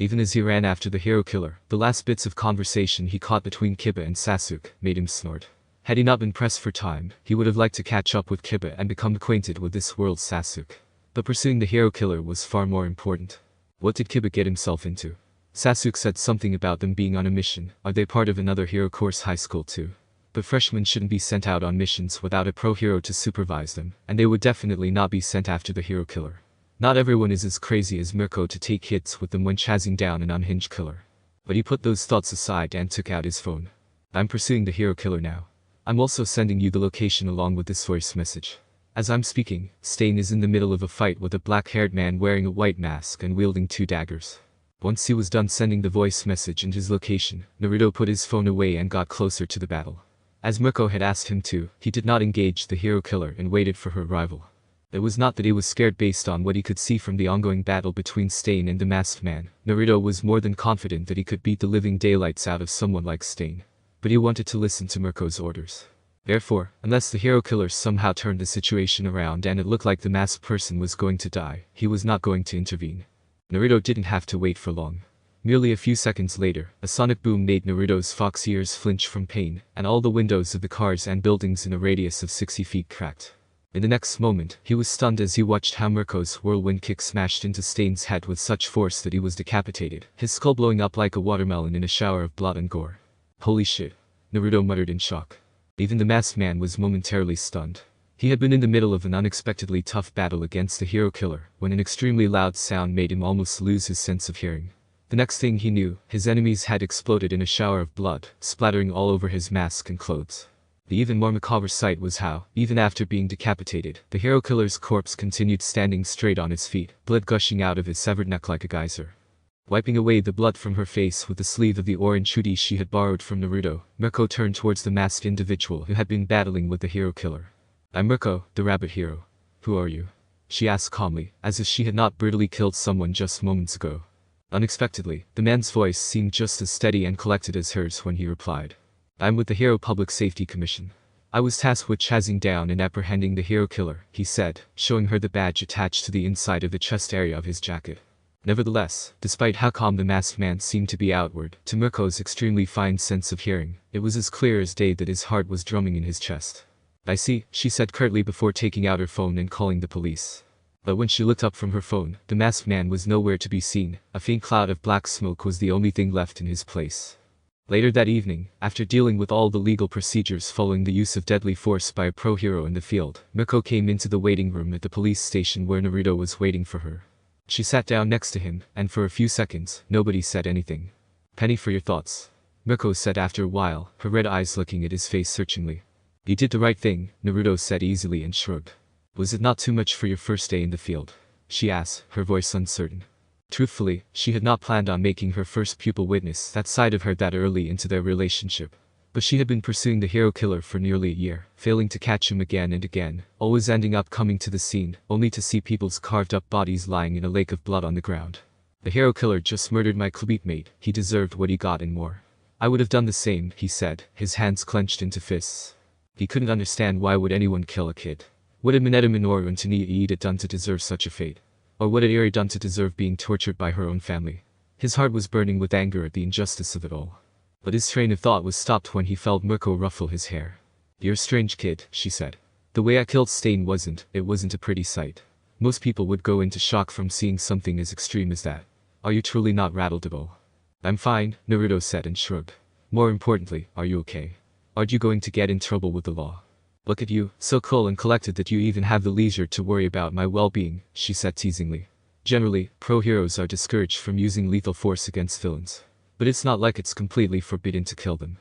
Speaker 1: Even as he ran after the hero killer, the last bits of conversation he caught between Kiba and Sasuke made him snort. Had he not been pressed for time, he would have liked to catch up with Kiba and become acquainted with this world's Sasuke. But pursuing the hero killer was far more important. What did Kiba get himself into? Sasuke said something about them being on a mission. Are they part of another hero course high school too? But freshmen shouldn't be sent out on missions without a pro hero to supervise them, and they would definitely not be sent after the hero killer. Not everyone is as crazy as Mirko to take hits with them when chasing down an unhinged killer. But he put those thoughts aside and took out his phone. I'm pursuing the hero killer now. I'm also sending you the location along with this voice message. As I'm speaking, Stain is in the middle of a fight with a black-haired man wearing a white mask and wielding 2 daggers. Once he was done sending the voice message and his location, Naruto put his phone away and got closer to the battle. As Mirko had asked him to, he did not engage the hero killer and waited for her arrival. It was not that he was scared based on what he could see from the ongoing battle between Stain and the masked man. Naruto was more than confident that he could beat the living daylights out of someone like Stain. But he wanted to listen to Mirko's orders. Therefore, unless the hero killer somehow turned the situation around and it looked like the masked person was going to die, he was not going to intervene. Naruto didn't have to wait for long. Merely a few seconds later, a sonic boom made Naruto's fox ears flinch from pain, and all the windows of the cars and buildings in a radius of 60 feet cracked. In the next moment, he was stunned as he watched how Mirko's whirlwind kick smashed into Stain's head with such force that he was decapitated, his skull blowing up like a watermelon in a shower of blood and gore. Holy shit, Naruto muttered in shock. Even the masked man was momentarily stunned. He had been in the middle of an unexpectedly tough battle against the hero killer when an extremely loud sound made him almost lose his sense of hearing. The next thing he knew, his enemies had exploded in a shower of blood, splattering all over his mask and clothes. The even more macabre sight was how, even after being decapitated, the hero killer's corpse continued standing straight on its feet, blood gushing out of his severed neck like a geyser. Wiping away the blood from her face with the sleeve of the orange hoodie she had borrowed from Naruto, Mirko turned towards the masked individual who had been battling with the hero killer. I'm Mirko, the rabbit hero. Who are you? She asked calmly, as if she had not brutally killed someone just moments ago. Unexpectedly, the man's voice seemed just as steady and collected as hers when he replied. I'm with the Hero Public Safety Commission. I was tasked with chasing down and apprehending the hero killer, he said, showing her the badge attached to the inside of the chest area of his jacket. Nevertheless, despite how calm the masked man seemed to be outward, to Mirko's extremely fine sense of hearing, it was as clear as day that his heart was drumming in his chest. I see, she said curtly before taking out her phone and calling the police. But when she looked up from her phone, the masked man was nowhere to be seen. A faint cloud of black smoke was the only thing left in his place. Later that evening, after dealing with all the legal procedures following the use of deadly force by a pro hero in the field, Mirko came into the waiting room at the police station where Naruto was waiting for her. She sat down next to him, and for a few seconds, nobody said anything. Penny for your thoughts, Mirko said after a while, her red eyes looking at his face searchingly. You did the right thing, Naruto said easily and shrugged. Was it not too much for your first day in the field? She asked, her voice uncertain. Truthfully, she had not planned on making her first pupil witness that side of her that early into their relationship. But she had been pursuing the hero killer for nearly a year, failing to catch him again and again, always ending up coming to the scene, only to see people's carved up bodies lying in a lake of blood on the ground. The hero killer just murdered my clubmate, he deserved what he got and more. I would have done the same, he said, his hands clenched into fists. He couldn't understand why would anyone kill a kid. What had Mineta Minoru and Tania Iida done to deserve such a fate? Or what had Eri done to deserve being tortured by her own family? His heart was burning with anger at the injustice of it all. But his train of thought was stopped when he felt Mirko ruffle his hair. You're a strange kid, she said. The way I killed Stain wasn't a pretty sight. Most people would go into shock from seeing something as extreme as that. Are you truly not rattled at all? I'm fine, Naruto said and shrugged. More importantly, are you okay? Aren't you going to get in trouble with the law? Look at you, so cool and collected that you even have the leisure to worry about my well-being, she said teasingly. Generally, pro-heroes are discouraged from using lethal force against villains. But it's not like it's completely forbidden to kill them.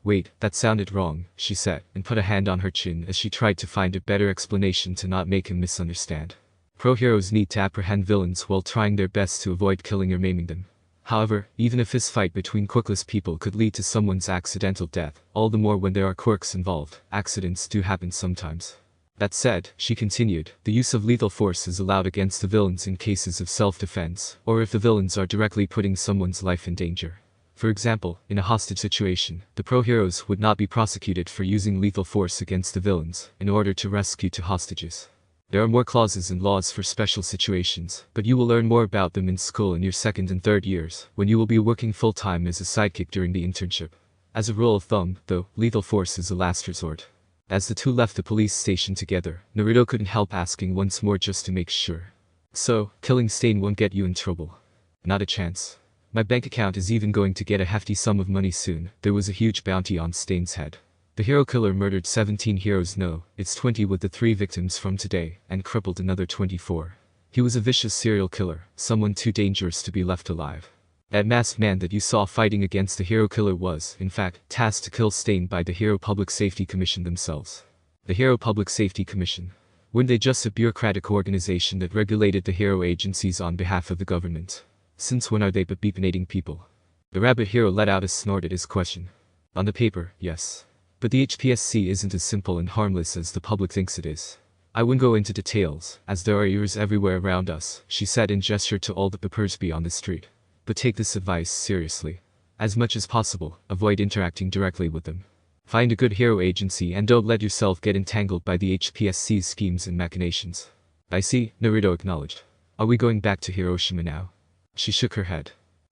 Speaker 1: Wait, that sounded wrong, she said, and put a hand on her chin as she tried to find a better explanation to not make him misunderstand. Pro-heroes need to apprehend villains while trying their best to avoid killing or maiming them. However, even a fistfight between quirkless people could lead to someone's accidental death, all the more when there are quirks involved. Accidents do happen sometimes. That said, she continued, the use of lethal force is allowed against the villains in cases of self-defense, or if the villains are directly putting someone's life in danger. For example, in a hostage situation, the pro-heroes would not be prosecuted for using lethal force against the villains, in order to rescue two hostages. There are more clauses and laws for special situations, but you will learn more about them in school in your second and third years, when you will be working full-time as a sidekick during the internship. As a rule of thumb, though, lethal force is a last resort. As the two left the police station together, Naruto couldn't help asking once more just to make sure. So, killing Stain won't get you in trouble. Not a chance. My bank account is even going to get a hefty sum of money soon. There was a huge bounty on Stain's head. The hero killer murdered 17 heroes. No, it's 20 with the 3 victims from today, and crippled another 24. He was a vicious serial killer, someone too dangerous to be left alive. That masked man that you saw fighting against the hero killer was, in fact, tasked to kill Stain by the Hero Public Safety Commission themselves. The Hero Public Safety Commission. Weren't they just a bureaucratic organization that regulated the hero agencies on behalf of the government? Since when are they but beepinating people? The rabbit hero let out a snort at his question. On the paper, yes. But the HPSC isn't as simple and harmless as the public thinks it is. I wouldn't go into details, as there are ears everywhere around us, she said and gestured to all the Peppersby on the street. But take this advice seriously. As much as possible, avoid interacting directly with them. Find a good hero agency and don't let yourself get entangled by the HPSC's schemes and machinations. I see, Naruto acknowledged. Are we going back to Hiroshima now? She shook her head.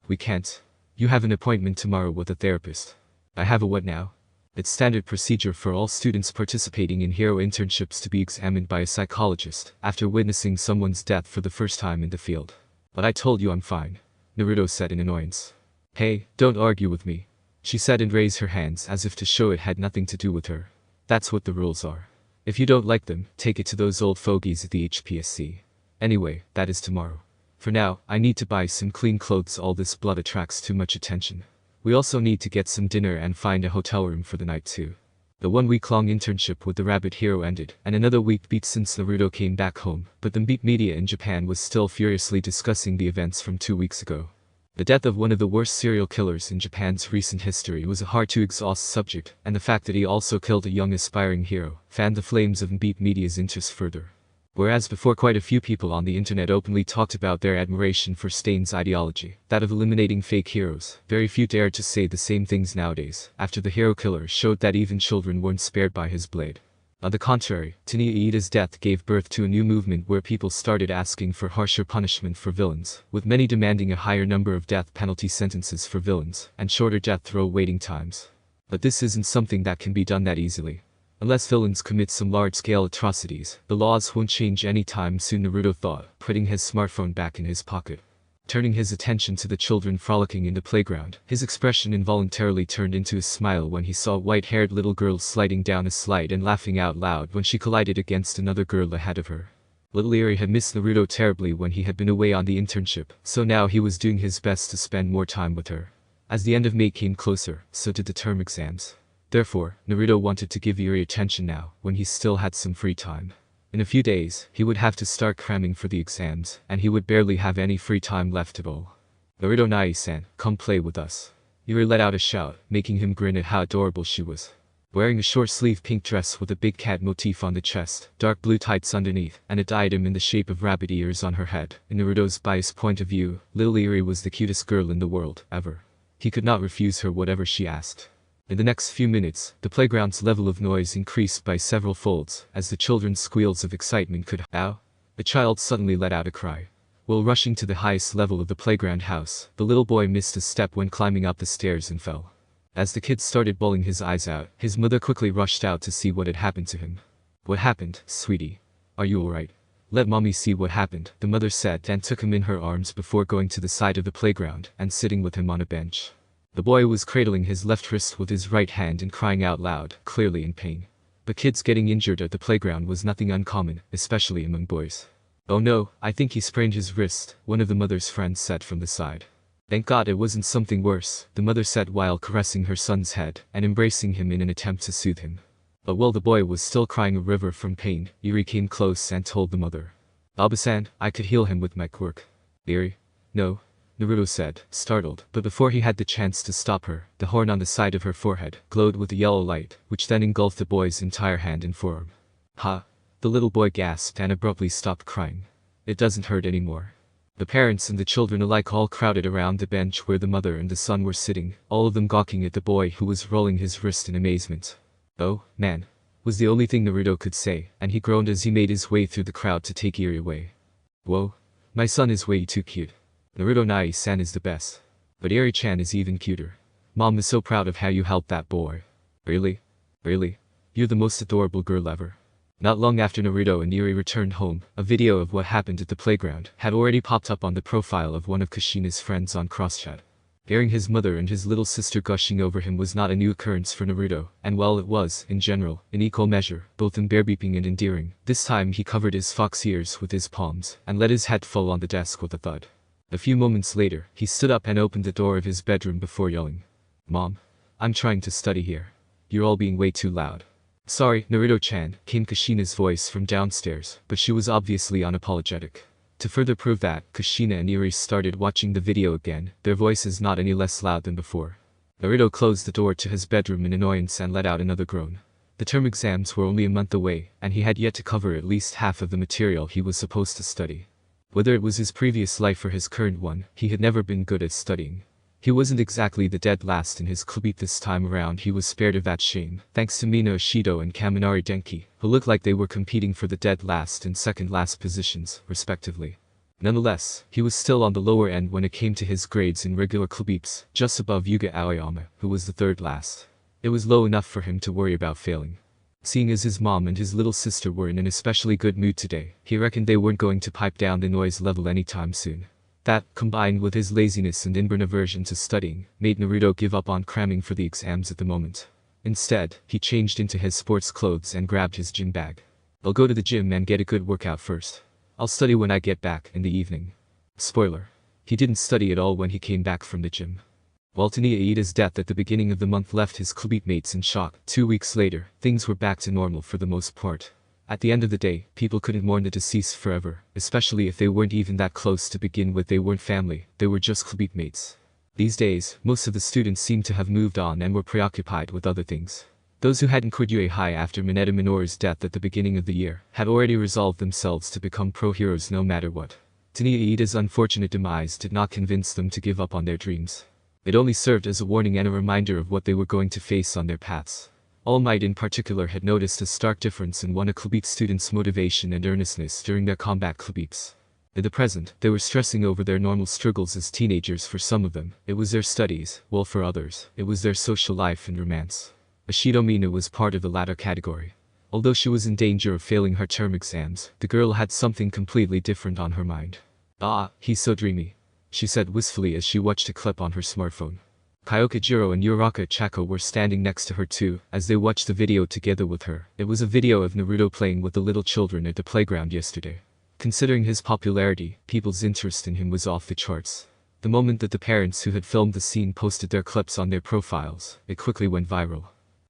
Speaker 1: We can't. You have an appointment tomorrow with a therapist. I have a what now? It's standard procedure for all students participating in hero internships to be examined by a psychologist after witnessing someone's death for the first time in the field. But I told you I'm fine, Naruto said in annoyance. Hey, don't argue with me, she said and raised her hands as if to show it had nothing to do with her. That's what the rules are. If you don't like them, take it to those old fogies at the HPSC. Anyway, that is tomorrow. For now, I need to buy some clean clothes. All this blood attracts too much attention. We also need to get some dinner and find a hotel room for the night too. The 1-week-long internship with the rabbit hero ended, and another week beat since Naruto came back home, but the beat media in Japan was still furiously discussing the events from 2 weeks ago. The death of one of the worst serial killers in Japan's recent history was a hard-to-exhaust subject, and the fact that he also killed a young aspiring hero fanned the flames of beat media's interest further. Whereas before quite a few people on the internet openly talked about their admiration for Stain's ideology, that of eliminating fake heroes, very few dared to say the same things nowadays, after the hero killer showed that even children weren't spared by his blade. On the contrary, Taniya Iida's death gave birth to a new movement where people started asking for harsher punishment for villains, with many demanding a higher number of death penalty sentences for villains, and shorter death row waiting times. But this isn't something that can be done that easily. Unless villains commit some large-scale atrocities, the laws won't change anytime soon, Naruto thought, putting his smartphone back in his pocket. Turning his attention to the children frolicking in the playground, his expression involuntarily turned into a smile when he saw a white-haired little girl sliding down a slide and laughing out loud when she collided against another girl ahead of her. Little Eerie had missed Naruto terribly when he had been away on the internship, so now he was doing his best to spend more time with her. As the end of May came closer, so did the term exams. Therefore, Naruto wanted to give Eerie attention now, when he still had some free time. In a few days, he would have to start cramming for the exams, and he would barely have any free time left at all. Naruto Nai-san, come play with us. Eerie let out a shout, making him grin at how adorable she was. Wearing a short-sleeved pink dress with a big cat motif on the chest, dark blue tights underneath, and a diadem in the shape of rabbit ears on her head, in Naruto's biased point of view, little Eerie was the cutest girl in the world, ever. He could not refuse her whatever she asked. In the next few minutes, the playground's level of noise increased by several folds, as the children's squeals of excitement could ow. The child suddenly let out a cry. While rushing to the highest level of the playground house, the little boy missed a step when climbing up the stairs and fell. As the kid started bawling his eyes out, his mother quickly rushed out to see what had happened to him. What happened, sweetie? Are you alright? Let mommy see what happened, the mother said and took him in her arms before going to the side of the playground and sitting with him on a bench. The boy was cradling his left wrist with his right hand and crying out loud, clearly in pain. But kids getting injured at the playground was nothing uncommon, especially among boys. Oh no, I think he sprained his wrist, one of the mother's friends said from the side. Thank God it wasn't something worse, the mother said while caressing her son's head and embracing him in an attempt to soothe him. But while the boy was still crying a river from pain, Eerie came close and told the mother. Baba-san, I could heal him with my quirk. Eerie? No, Naruto said, startled, but before he had the chance to stop her, the horn on the side of her forehead glowed with a yellow light, which then engulfed the boy's entire hand and forearm. Ha! The little boy gasped and abruptly stopped crying. It doesn't hurt anymore. The parents and the children alike all crowded around the bench where the mother and the son were sitting, all of them gawking at the boy who was rolling his wrist in amazement. Oh, man. was the only thing Naruto could say, and he groaned as he made his way through the crowd to take Eri away. Whoa. My son is way too cute. Naruto Nai-san is the best. But Eri-chan is even cuter. Mom is so proud of how you helped that boy. Really? Really? You're the most adorable girl ever. Not long after Naruto and Eri returned home, a video of what happened at the playground had already popped up on the profile of one of Kushina's friends on CrossChat. Hearing his mother and his little sister gushing over him was not a new occurrence for Naruto, and while it was, in general, in equal measure, both embarrassing and endearing, this time he covered his fox ears with his palms, and let his head fall on the desk with a thud. A few moments later, he stood up and opened the door of his bedroom before yelling, "Mom, I'm trying to study here. You're all being way too loud." "Sorry, Naruto-chan," came Kushina's voice from downstairs, but she was obviously unapologetic. To further prove that, Kushina and Eri started watching the video again, their voices not any less loud than before. Naruto closed the door to his bedroom in annoyance and let out another groan. The term exams were only a month away, and he had yet to cover at least half of the material he was supposed to study. Whether it was his previous life or his current one, he had never been good at studying. He wasn't exactly the dead last in his club this time around. He was spared of that shame, thanks to Mina Ishido and Kaminari Denki, who looked like they were competing for the dead last and second last positions, respectively. Nonetheless, he was still on the lower end when it came to his grades in regular clubs, just above Yuga Aoyama, who was the third last. It was low enough for him to worry about failing. Seeing as his mom and his little sister were in an especially good mood today, he reckoned they weren't going to pipe down the noise level anytime soon. That, combined with his laziness and inborn aversion to studying, made Naruto give up on cramming for the exams at the moment. Instead, he changed into his sports clothes and grabbed his gym bag. "I'll go to the gym and get a good workout first. I'll study when I get back in the evening." Spoiler. He didn't study at all when he came back from the gym. While Taniya Iida's death at the beginning of the month left his clubmates in shock, 2 weeks later, things were back to normal for the most part. At the end of the day, people couldn't mourn the deceased forever, especially if they weren't even that close to begin with. They weren't family, they were just clubmates. These days, most of the students seemed to have moved on and were preoccupied with other things. Those who hadn't quit UA High after Mineta Minoru's death at the beginning of the year had already resolved themselves to become pro-heroes no matter what. Taniya Iida's unfortunate demise did not convince them to give up on their dreams. It only served as a warning and a reminder of what they were going to face on their paths. Almight in particular had noticed a stark difference in one of Clubeep's students' motivation and earnestness during their combat Clubeeps. At the present, they were stressing over their normal struggles as teenagers. For some of them, it was their studies, while for others, it was their social life and romance. Ishido Mina was part of the latter category. Although she was in danger of failing her term exams, the girl had something completely different on her mind. "Ah, he's so dreamy," she said wistfully as she watched a clip on her smartphone. Kyoka Jiro and Uraka Chako were standing next to her too, as they watched the video together with her. It was a video of Naruto playing with the little children at the playground yesterday. Considering his popularity, people's interest in him was off the charts. The moment that the parents who had filmed the scene posted their clips on their profiles, it quickly went viral.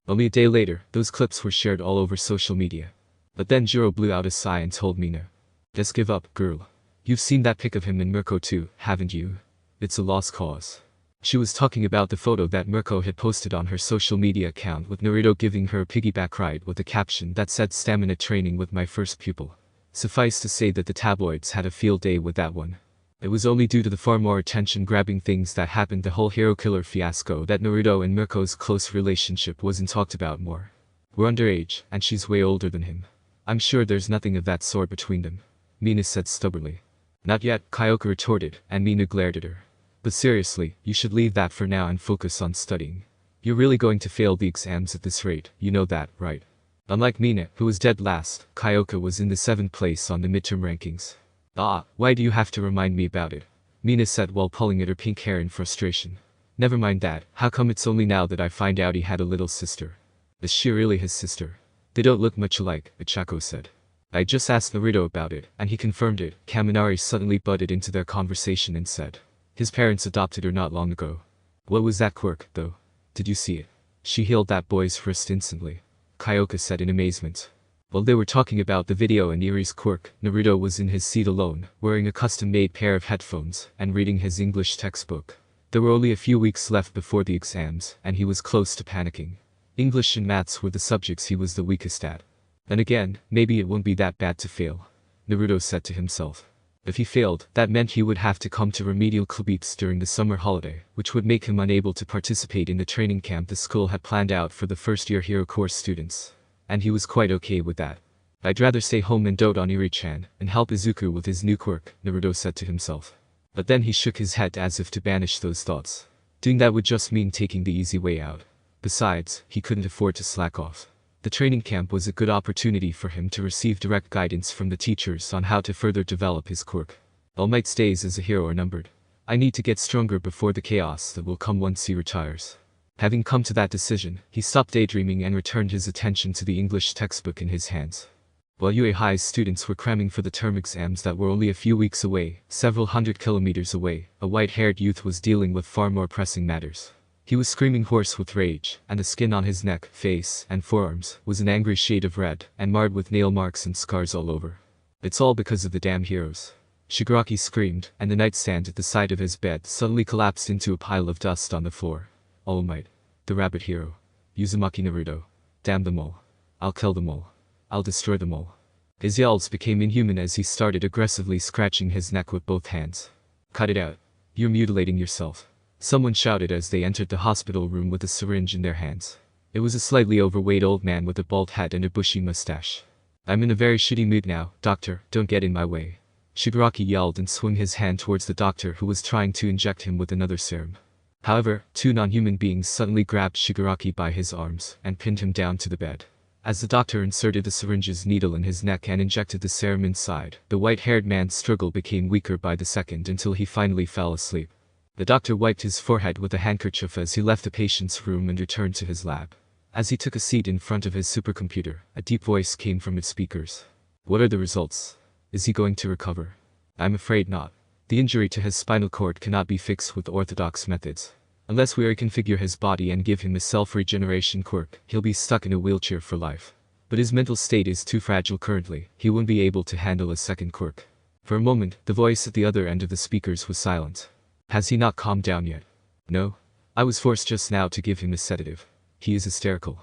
Speaker 1: Only a day later, those clips were shared all over social media. But then Jiro blew out a sigh and told Mina, "Just give up, girl. You've seen that pic of him in Mirko too, haven't you? It's a lost cause." She was talking about the photo that Mirko had posted on her social media account with Naruto giving her a piggyback ride with a caption that said "Stamina training with my first pupil." Suffice to say that the tabloids had a field day with that one. It was only due to the far more attention-grabbing things that happened, the whole hero killer fiasco, that Naruto and Mirko's close relationship wasn't talked about more. "We're underage, and she's way older than him. I'm sure there's nothing of that sort between them," Mina said stubbornly. "Not yet," Kyoka retorted, and Mina glared at her. "But seriously, you should leave that for now and focus on studying. You're really going to fail the exams at this rate, you know that, right?" Unlike Mina, who was dead last, Kyoka was in the 7th place on the midterm rankings. "Ah, why do you have to remind me about it?" Mina said while pulling at her pink hair in frustration. "Never mind that, how come it's only now that I find out he had a little sister?" "Is she really his sister?" "They don't look much alike," Ichako said. "I just asked Naruto about it, and he confirmed it." Kaminari suddenly butted into their conversation and said, "His parents adopted her not long ago." "What was that quirk, though? Did you see it?" "She healed that boy's wrist instantly," Kyoka said in amazement. While they were talking about the video and Eri's quirk, Naruto was in his seat alone, wearing a custom-made pair of headphones, and reading his English textbook. There were only a few weeks left before the exams, and he was close to panicking. English and maths were the subjects he was the weakest at. Then again, maybe it won't be that bad to fail, Naruto said to himself. If he failed, that meant he would have to come to remedial clubs during the summer holiday, which would make him unable to participate in the training camp the school had planned out for the first-year hero course students. and he was quite okay with that. I'd rather stay home and dote on Iri-chan, and help Izuku with his new quirk, Naruto said to himself. But then he shook his head as if to banish those thoughts. Doing that would just mean taking the easy way out. Besides, he couldn't afford to slack off. The training camp was a good opportunity for him to receive direct guidance from the teachers on how to further develop his quirk. Almight's days as a hero are numbered. I need to get stronger before the chaos that will come once he retires. Having come to that decision, he stopped daydreaming and returned his attention to the English textbook in his hands. While UA High's students were cramming for the term exams that were only a few weeks away, several hundred kilometers away, a white-haired youth was dealing with far more pressing matters. He was screaming hoarse with rage, and the skin on his neck, face, and forearms was an angry shade of red, and marred with nail marks and scars all over. It's all because of the damn heroes. Shigaraki screamed, and the nightstand at the side of his bed suddenly collapsed into a pile of dust on the floor. All Might. The rabbit hero. Uzumaki Naruto. Damn them all. I'll kill them all. I'll destroy them all. His yells became inhuman as he started aggressively scratching his neck with both hands. Cut it out. You're mutilating yourself. Someone shouted as they entered the hospital room with a syringe in their hands. It was a slightly overweight old man with a bald head and a bushy mustache. I'm in a very shitty mood now, doctor, don't get in my way. Shigaraki yelled and swung his hand towards the doctor who was trying to inject him with another serum. However, two non-human beings suddenly grabbed Shigaraki by his arms and pinned him down to the bed. As the doctor inserted the syringe's needle in his neck and injected the serum inside, the white-haired man's struggle became weaker by the second until he finally fell asleep. The doctor wiped his forehead with a handkerchief as he left the patient's room and returned to his lab. As he took a seat in front of his supercomputer, a deep voice came from its speakers. What are the results? Is he going to recover? I'm afraid not. The injury to his spinal cord cannot be fixed with orthodox methods. Unless we reconfigure his body and give him a self-regeneration quirk, he'll be stuck in a wheelchair for life. But his mental state is too fragile currently, he won't be able to handle a second quirk. For a moment, the voice at the other end of the speakers was silent. Has he not calmed down yet? No. I was forced just now to give him a sedative. He is hysterical.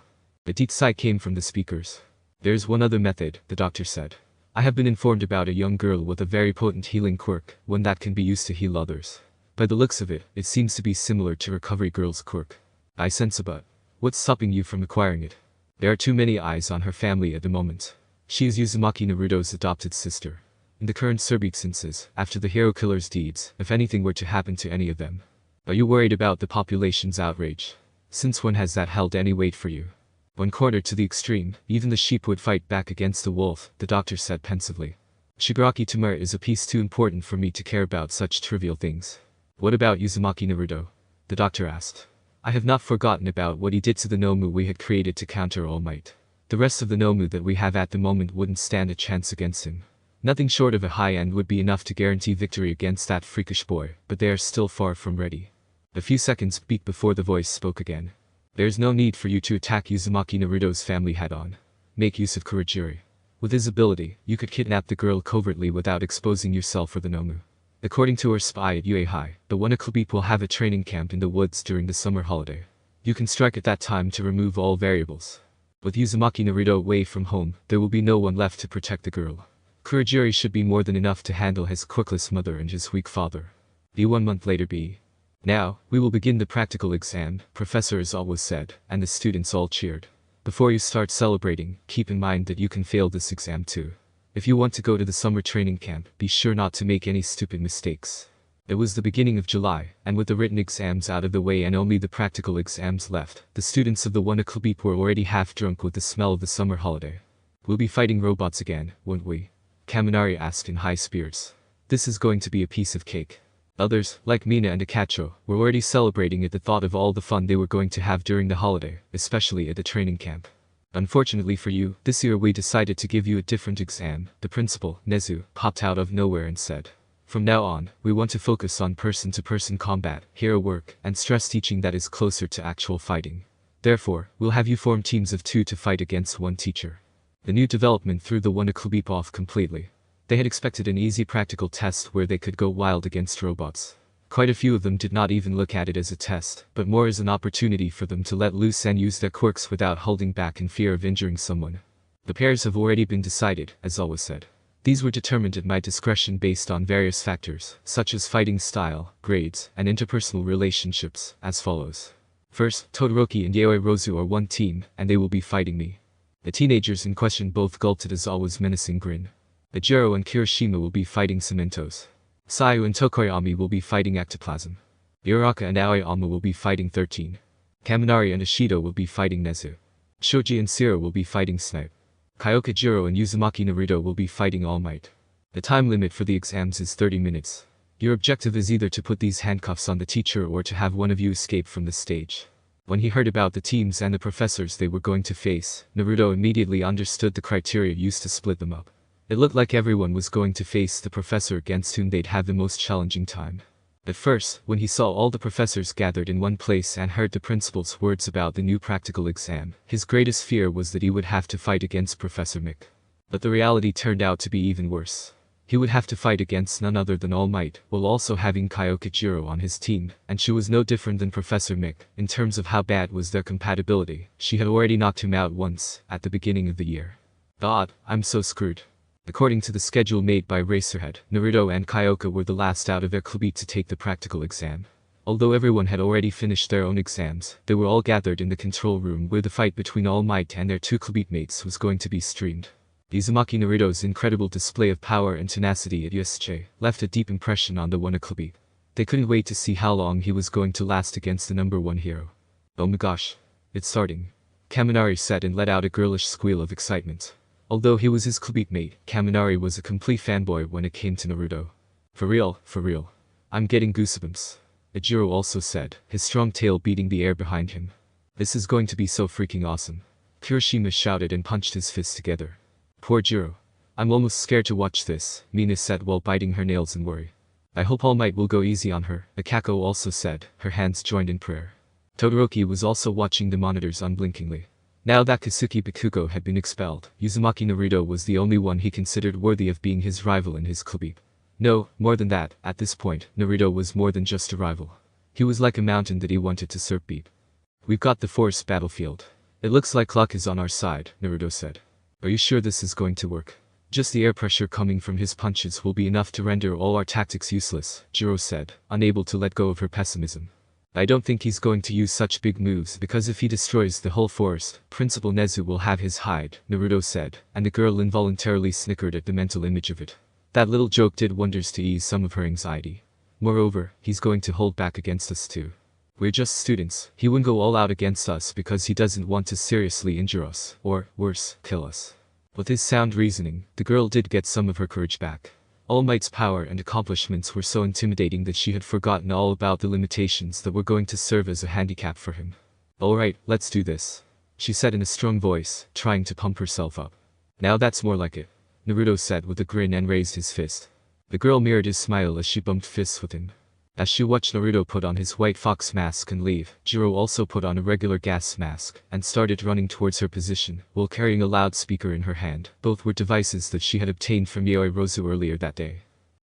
Speaker 1: A deep sigh came from the speakers. There's one other method, the doctor said. I have been informed about a young girl with a very potent healing quirk, one that can be used to heal others. By the looks of it, it seems to be similar to Recovery Girl's quirk. I sense a but. What's stopping you from acquiring it? There are too many eyes on her family at the moment. She is Uzumaki Naruto's adopted sister. In the current circumstances, after the hero killer's deeds, if anything were to happen to any of them. Are you worried about the population's outrage? Since when has that held any weight for you? When cornered to the extreme, even the sheep would fight back against the wolf, the doctor said pensively. Shigaraki Tamura is a piece too important for me to care about such trivial things. What about Uzumaki Naruto? The doctor asked. I have not forgotten about what he did to the Nomu we had created to counter All Might. The rest of the Nomu that we have at the moment wouldn't stand a chance against him. Nothing short of a high end would be enough to guarantee victory against that freakish boy, but they are still far from ready. A few seconds beat before the voice spoke again. There is no need for you to attack Uzumaki Naruto's family head-on. Make use of Kurajiri. With his ability, you could kidnap the girl covertly without exposing yourself for the Nomu. According to our spy at UA High, the Wanakubip will have a training camp in the woods during the summer holiday. You can strike at that time to remove all variables. With Uzumaki Naruto away from home, there will be no one left to protect the girl. Kurajiri should be more than enough to handle his quirkless mother and his weak father. The 1 month later be. Now, we will begin the practical exam, Professor Izawa said, and the students all cheered. Before you start celebrating, keep in mind that you can fail this exam too. If you want to go to the summer training camp, be sure not to make any stupid mistakes. It was the beginning of July, and with the written exams out of the way and only the practical exams left, the students of the Wanakubip were already half drunk with the smell of the summer holiday. We'll be fighting robots again, won't we? Kaminari asked in high spirits. This is going to be a piece of cake. Others, like Mina and Akacho, were already celebrating at the thought of all the fun they were going to have during the holiday, especially at the training camp. Unfortunately for you, this year we decided to give you a different exam, the principal, Nezu, popped out of nowhere and said. From now on, we want to focus on person-to-person combat, hero work, and stress teaching that is closer to actual fighting. Therefore, we'll have you form teams of 2 to fight against one teacher. The new development threw the Wanakubip off completely. They had expected an easy practical test where they could go wild against robots. Quite a few of them did not even look at it as a test, but more as an opportunity for them to let loose and use their quirks without holding back in fear of injuring someone. The pairs have already been decided, as always said. These were determined at my discretion based on various factors, such as fighting style, grades, and interpersonal relationships, as follows. First, Todoroki and Yaoi Rozu are one team, and they will be fighting me. The teenagers in question both gulped it as always menacing grin. Ejiro and Kirishima will be fighting Cementos. Sayu and Tokoyami will be fighting Ectoplasm. Uraka and Aoyama will be fighting 13. Kaminari and Ishido will be fighting Nezu. Shoji and Sira will be fighting Snipe. Kyoka Jiro and Uzumaki Naruto will be fighting Almight. The time limit for the exams is 30 minutes. Your objective is either to put these handcuffs on the teacher or to have one of you escape from the stage. When he heard about the teams and the professors they were going to face, Naruto immediately understood the criteria used to split them up. It looked like everyone was going to face the professor against whom they'd have the most challenging time. At first, when he saw all the professors gathered in one place and heard the principal's words about the new practical exam, his greatest fear was that he would have to fight against Professor Mick. But the reality turned out to be even worse. He would have to fight against none other than All Might, while also having Kyoka Jiro on his team, and she was no different than Professor Mick. In terms of how bad was their compatibility, she had already knocked him out once, at the beginning of the year. God, I'm so screwed. According to the schedule made by Racerhead, Naruto and Kyoka were the last out of their club to take the practical exam. Although everyone had already finished their own exams, they were all gathered in the control room where the fight between All Might and their two club mates was going to be streamed. Uzumaki Naruto's incredible display of power and tenacity at USJ left a deep impression on the Wanna club. They couldn't wait to see how long he was going to last against the #1 hero. Oh my gosh. It's starting. Kaminari said and let out a girlish squeal of excitement. Although he was his club mate, Kaminari was a complete fanboy when it came to Naruto. For real, for real. I'm getting goosebumps. Ejiro also said, his strong tail beating the air behind him. This is going to be so freaking awesome. Kirishima shouted and punched his fists together. Poor Jiro. I'm almost scared to watch this, Mina said while biting her nails in worry. I hope All Might will go easy on her, Akako also said, her hands joined in prayer. Todoroki was also watching the monitors unblinkingly. Now that Kasuki Bakugo had been expelled, Uzumaki Naruto was the only one he considered worthy of being his rival in his club. No, more than that, at this point, Naruto was more than just a rival. He was like a mountain that he wanted to surf. We've got the forest battlefield. It looks like luck is on our side, Naruto said. Are you sure this is going to work? Just the air pressure coming from his punches will be enough to render all our tactics useless, Jiro said, unable to let go of her pessimism. I don't think he's going to use such big moves because if he destroys the whole forest, Principal Nezu will have his hide, Naruto said, and the girl involuntarily snickered at the mental image of it. That little joke did wonders to ease some of her anxiety. Moreover, he's going to hold back against us too. We're just students. He wouldn't go all out against us because he doesn't want to seriously injure us, or, worse, kill us. With his sound reasoning, the girl did get some of her courage back. All Might's power and accomplishments were so intimidating that she had forgotten all about the limitations that were going to serve as a handicap for him. Alright, let's do this, she said in a strong voice, trying to pump herself up. Now that's more like it, Naruto said with a grin and raised his fist. The girl mirrored his smile as she bumped fists with him. As she watched Naruto put on his white fox mask and leave, Jiro also put on a regular gas mask and started running towards her position, while carrying a loudspeaker in her hand. Both were devices that she had obtained from Yaoi Rozu earlier that day.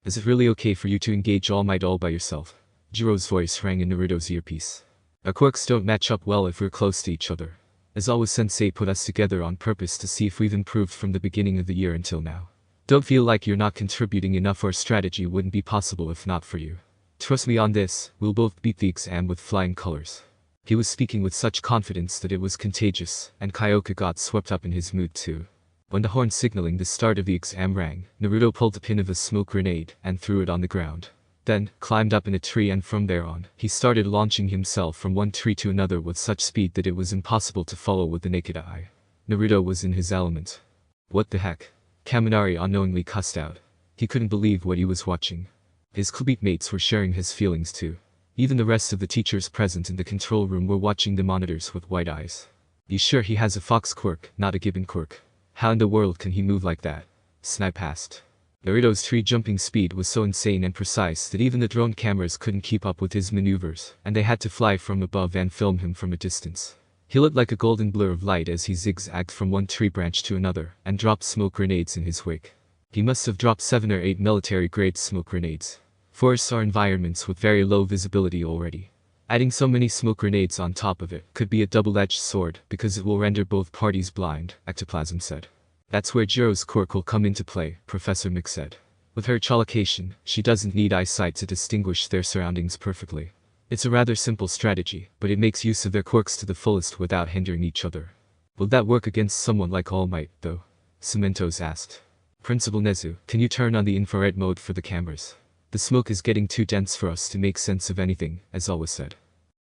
Speaker 1: Is it really okay for you to engage All Might all by yourself? Jiro's voice rang in Naruto's earpiece. Our quirks don't match up well if we're close to each other. As always, Sensei put us together on purpose to see if we've improved from the beginning of the year until now. Don't feel like you're not contributing enough. Our strategy wouldn't be possible if not for you. Trust me on this, we'll both beat the exam with flying colors. He was speaking with such confidence that it was contagious, and Kyoka got swept up in his mood too. When the horn signaling the start of the exam rang, Naruto pulled a pin of a smoke grenade and threw it on the ground. Then, climbed up in a tree and from there on, he started launching himself from one tree to another with such speed that it was impossible to follow with the naked eye. Naruto was in his element. What the heck? Kaminari unknowingly cussed out. He couldn't believe what he was watching. His club mates were sharing his feelings too. Even the rest of the teachers present in the control room were watching the monitors with wide eyes. You sure he has a fox quirk, not a gibbon quirk? How in the world can he move like that? Snipe asked. Naruto's tree jumping speed was so insane and precise that even the drone cameras couldn't keep up with his maneuvers, and they had to fly from above and film him from a distance. He looked like a golden blur of light as he zigzagged from one tree branch to another and dropped smoke grenades in his wake. He must have dropped 7 or 8 military-grade smoke grenades. Forests are environments with very low visibility already. Adding so many smoke grenades on top of it could be a double-edged sword because it will render both parties blind, Ectoplasm said. That's where Jiro's quirk will come into play, Professor Mick said. With her cholocation, she doesn't need eyesight to distinguish their surroundings perfectly. It's a rather simple strategy, but it makes use of their quirks to the fullest without hindering each other. Will that work against someone like All Might, though? Cementos asked. Principal Nezu, can you turn on the infrared mode for the cameras? The smoke is getting too dense for us to make sense of anything, as always said.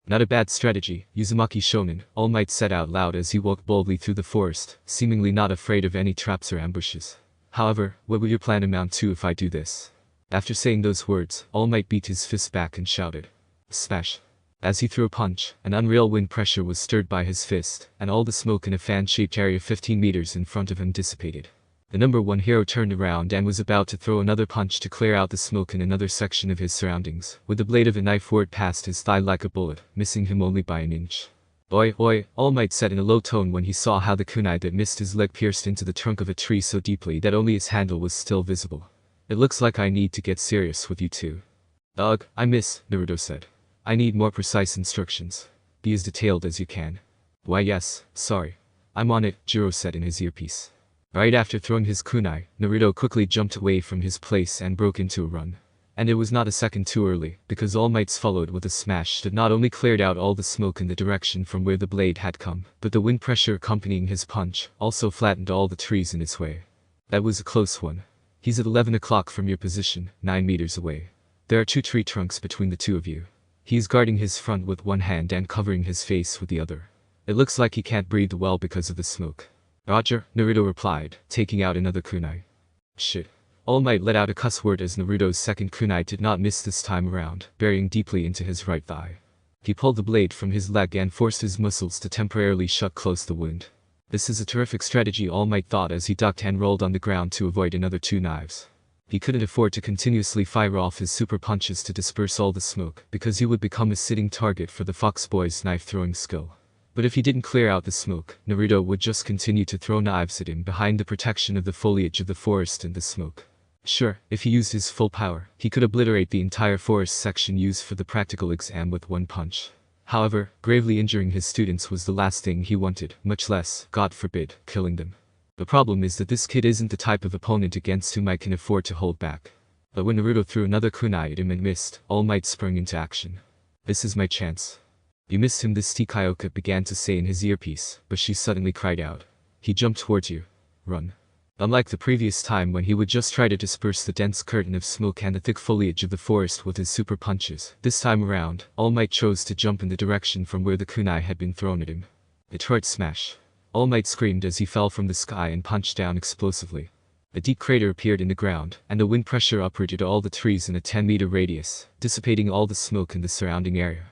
Speaker 1: Not a bad strategy, Uzumaki Shonen, All Might said out loud as he walked boldly through the forest, seemingly not afraid of any traps or ambushes. However, what will your plan amount to if I do this? After saying those words, All Might beat his fist back and shouted. Smash. As he threw a punch, an unreal wind pressure was stirred by his fist, and all the smoke in a fan-shaped area 15 meters in front of him dissipated. The number 1 hero turned around and was about to throw another punch to clear out the smoke in another section of his surroundings, with the blade of a knife whirred past his thigh like a bullet, missing him only by an inch. Oi, oi, All Might said in a low tone when he saw how the kunai that missed his leg pierced into the trunk of a tree so deeply that only its handle was still visible. It looks like I need to get serious with you two. Ugh, I miss, Naruto said. I need more precise instructions. Be as detailed as you can. Why yes, sorry. I'm on it, Jiro said in his earpiece. Right after throwing his kunai, Naruto quickly jumped away from his place and broke into a run. And it was not a second too early, because All Might's followed with a smash that not only cleared out all the smoke in the direction from where the blade had come, but the wind pressure accompanying his punch also flattened all the trees in its way. That was a close one. He's at 11 o'clock from your position, 9 meters away. There are 2 tree trunks between the two of you. He's guarding his front with one hand and covering his face with the other. It looks like he can't breathe well because of the smoke. Roger, Naruto replied, taking out another kunai. Shit. All Might let out a cuss word as Naruto's second kunai did not miss this time around, burying deeply into his right thigh. He pulled the blade from his leg and forced his muscles to temporarily shut close the wound. This is a terrific strategy, All Might thought as he ducked and rolled on the ground to avoid another 2 knives. He couldn't afford to continuously fire off his super punches to disperse all the smoke, because he would become a sitting target for the Fox Boy's knife-throwing skill. But if he didn't clear out the smoke, Naruto would just continue to throw knives at him behind the protection of the foliage of the forest and the smoke. Sure, if he used his full power, he could obliterate the entire forest section used for the practical exam with one punch. However, gravely injuring his students was the last thing he wanted, much less, God forbid, killing them. The problem is that this kid isn't the type of opponent against whom I can afford to hold back. But when Naruto threw another kunai at him and missed, All Might sprung into action. This is my chance. You missed him, this Kyoka began to say in his earpiece, but she suddenly cried out. He jumped towards you. Run. Unlike the previous time when he would just try to disperse the dense curtain of smoke and the thick foliage of the forest with his super punches, this time around, All Might chose to jump in the direction from where the kunai had been thrown at him. It hurt. Smash. All Might screamed as he fell from the sky and punched down explosively. A deep crater appeared in the ground, and the wind pressure uprooted all the trees in a 10-meter radius, dissipating all the smoke in the surrounding area.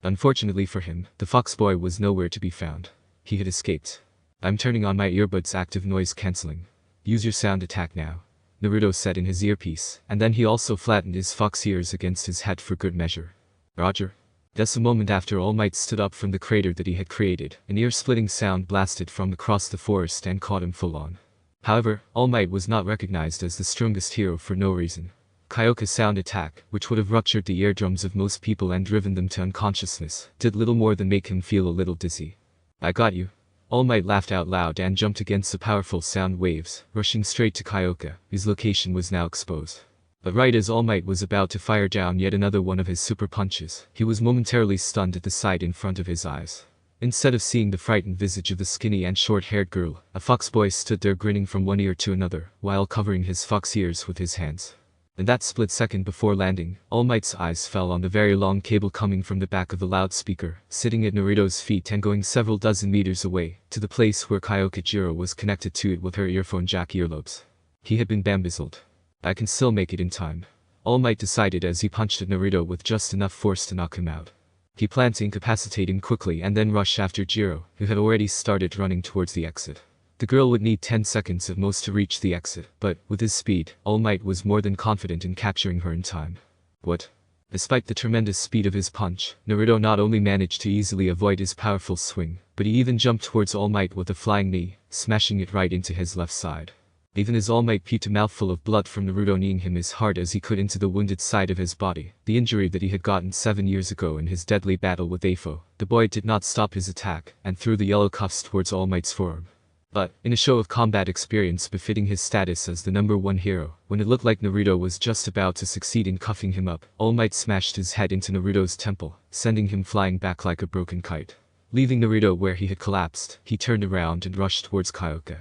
Speaker 1: Unfortunately for him, the Fox Boy was nowhere to be found. He had escaped. I'm turning on my earbuds active noise cancelling. Use your sound attack now, Naruto said in his earpiece, and then he also flattened his fox ears against his head for good measure. Roger. Just a moment after All Might stood up from the crater that he had created, an ear-splitting sound blasted from across the forest and caught him full on. However, All Might was not recognized as the strongest hero for no reason. Kyoka's sound attack, which would have ruptured the eardrums of most people and driven them to unconsciousness, did little more than make him feel a little dizzy. I got you. All Might laughed out loud and jumped against the powerful sound waves, rushing straight to Kyoka, whose location was now exposed. But right as All Might was about to fire down yet another one of his super punches, he was momentarily stunned at the sight in front of his eyes. Instead of seeing the frightened visage of the skinny and short-haired girl, a fox boy stood there grinning from one ear to another, while covering his fox ears with his hands. In that split second before landing, All Might's eyes fell on the very long cable coming from the back of the loudspeaker, sitting at Naruto's feet and going several dozen meters away, to the place where Kyoka Jiro was connected to it with her earphone jack earlobes. He had been bamboozled. I can still make it in time, All Might decided as he punched at Naruto with just enough force to knock him out. He planned to incapacitate him quickly and then rush after Jiro, who had already started running towards the exit. The girl would need 10 seconds at most to reach the exit, but, with his speed, All Might was more than confident in capturing her in time. What? Despite the tremendous speed of his punch, Naruto not only managed to easily avoid his powerful swing, but he even jumped towards All Might with a flying knee, smashing it right into his left side. Even as All Might puked a mouthful of blood from Naruto kneeing him as hard as he could into the wounded side of his body, the injury that he had gotten 7 years ago in his deadly battle with Afo, the boy did not stop his attack, and threw the yellow cuffs towards All Might's forearm. But, in a show of combat experience befitting his status as the #1 hero, when it looked like Naruto was just about to succeed in cuffing him up, All Might smashed his head into Naruto's temple, sending him flying back like a broken kite. Leaving Naruto where he had collapsed, he turned around and rushed towards Kyoka.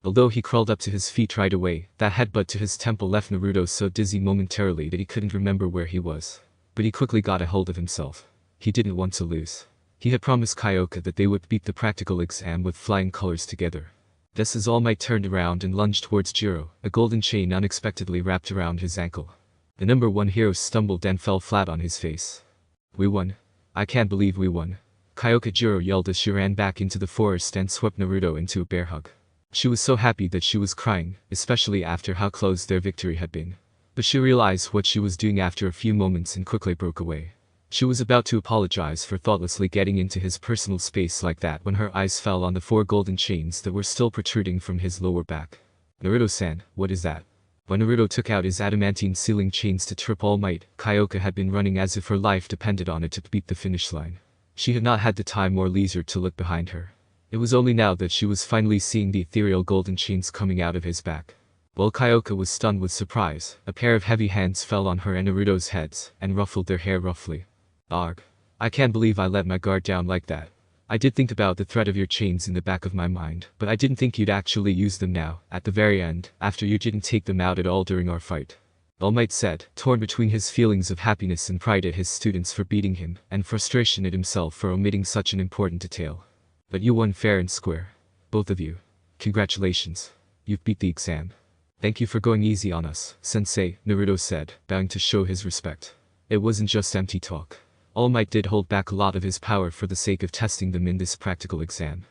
Speaker 1: Although he crawled up to his feet right away, that headbutt to his temple left Naruto so dizzy momentarily that he couldn't remember where he was. But he quickly got a hold of himself. He didn't want to lose. He had promised Kyoka that they would beat the practical exam with flying colors together. Just as All Might turned around and lunged towards Jiro, a golden chain unexpectedly wrapped around his ankle. The number 1 hero stumbled and fell flat on his face. We won. I can't believe we won. Kyoka Jiro yelled as she ran back into the forest and swept Naruto into a bear hug. She was so happy that she was crying, especially after how close their victory had been. But she realized what she was doing after a few moments and quickly broke away. She was about to apologize for thoughtlessly getting into his personal space like that when her eyes fell on the 4 golden chains that were still protruding from his lower back. Naruto-san, what is that? When Naruto took out his adamantine sealing chains to trip All Might, Kyoka had been running as if her life depended on it to beat the finish line. She had not had the time or leisure to look behind her. It was only now that she was finally seeing the ethereal golden chains coming out of his back. While Kyoka was stunned with surprise, a pair of heavy hands fell on her and Naruto's heads, and ruffled their hair roughly. Arg. I can't believe I let my guard down like that. I did think about the threat of your chains in the back of my mind, but I didn't think you'd actually use them now, at the very end, after you didn't take them out at all during our fight. All Might said, torn between his feelings of happiness and pride at his students for beating him, and frustration at himself for omitting such an important detail. But you won fair and square. Both of you. Congratulations. You've beat the exam. Thank you for going easy on us, Sensei, Naruto said, bowing to show his respect. It wasn't just empty talk. All Might did hold back a lot of his power for the sake of testing them in this practical exam.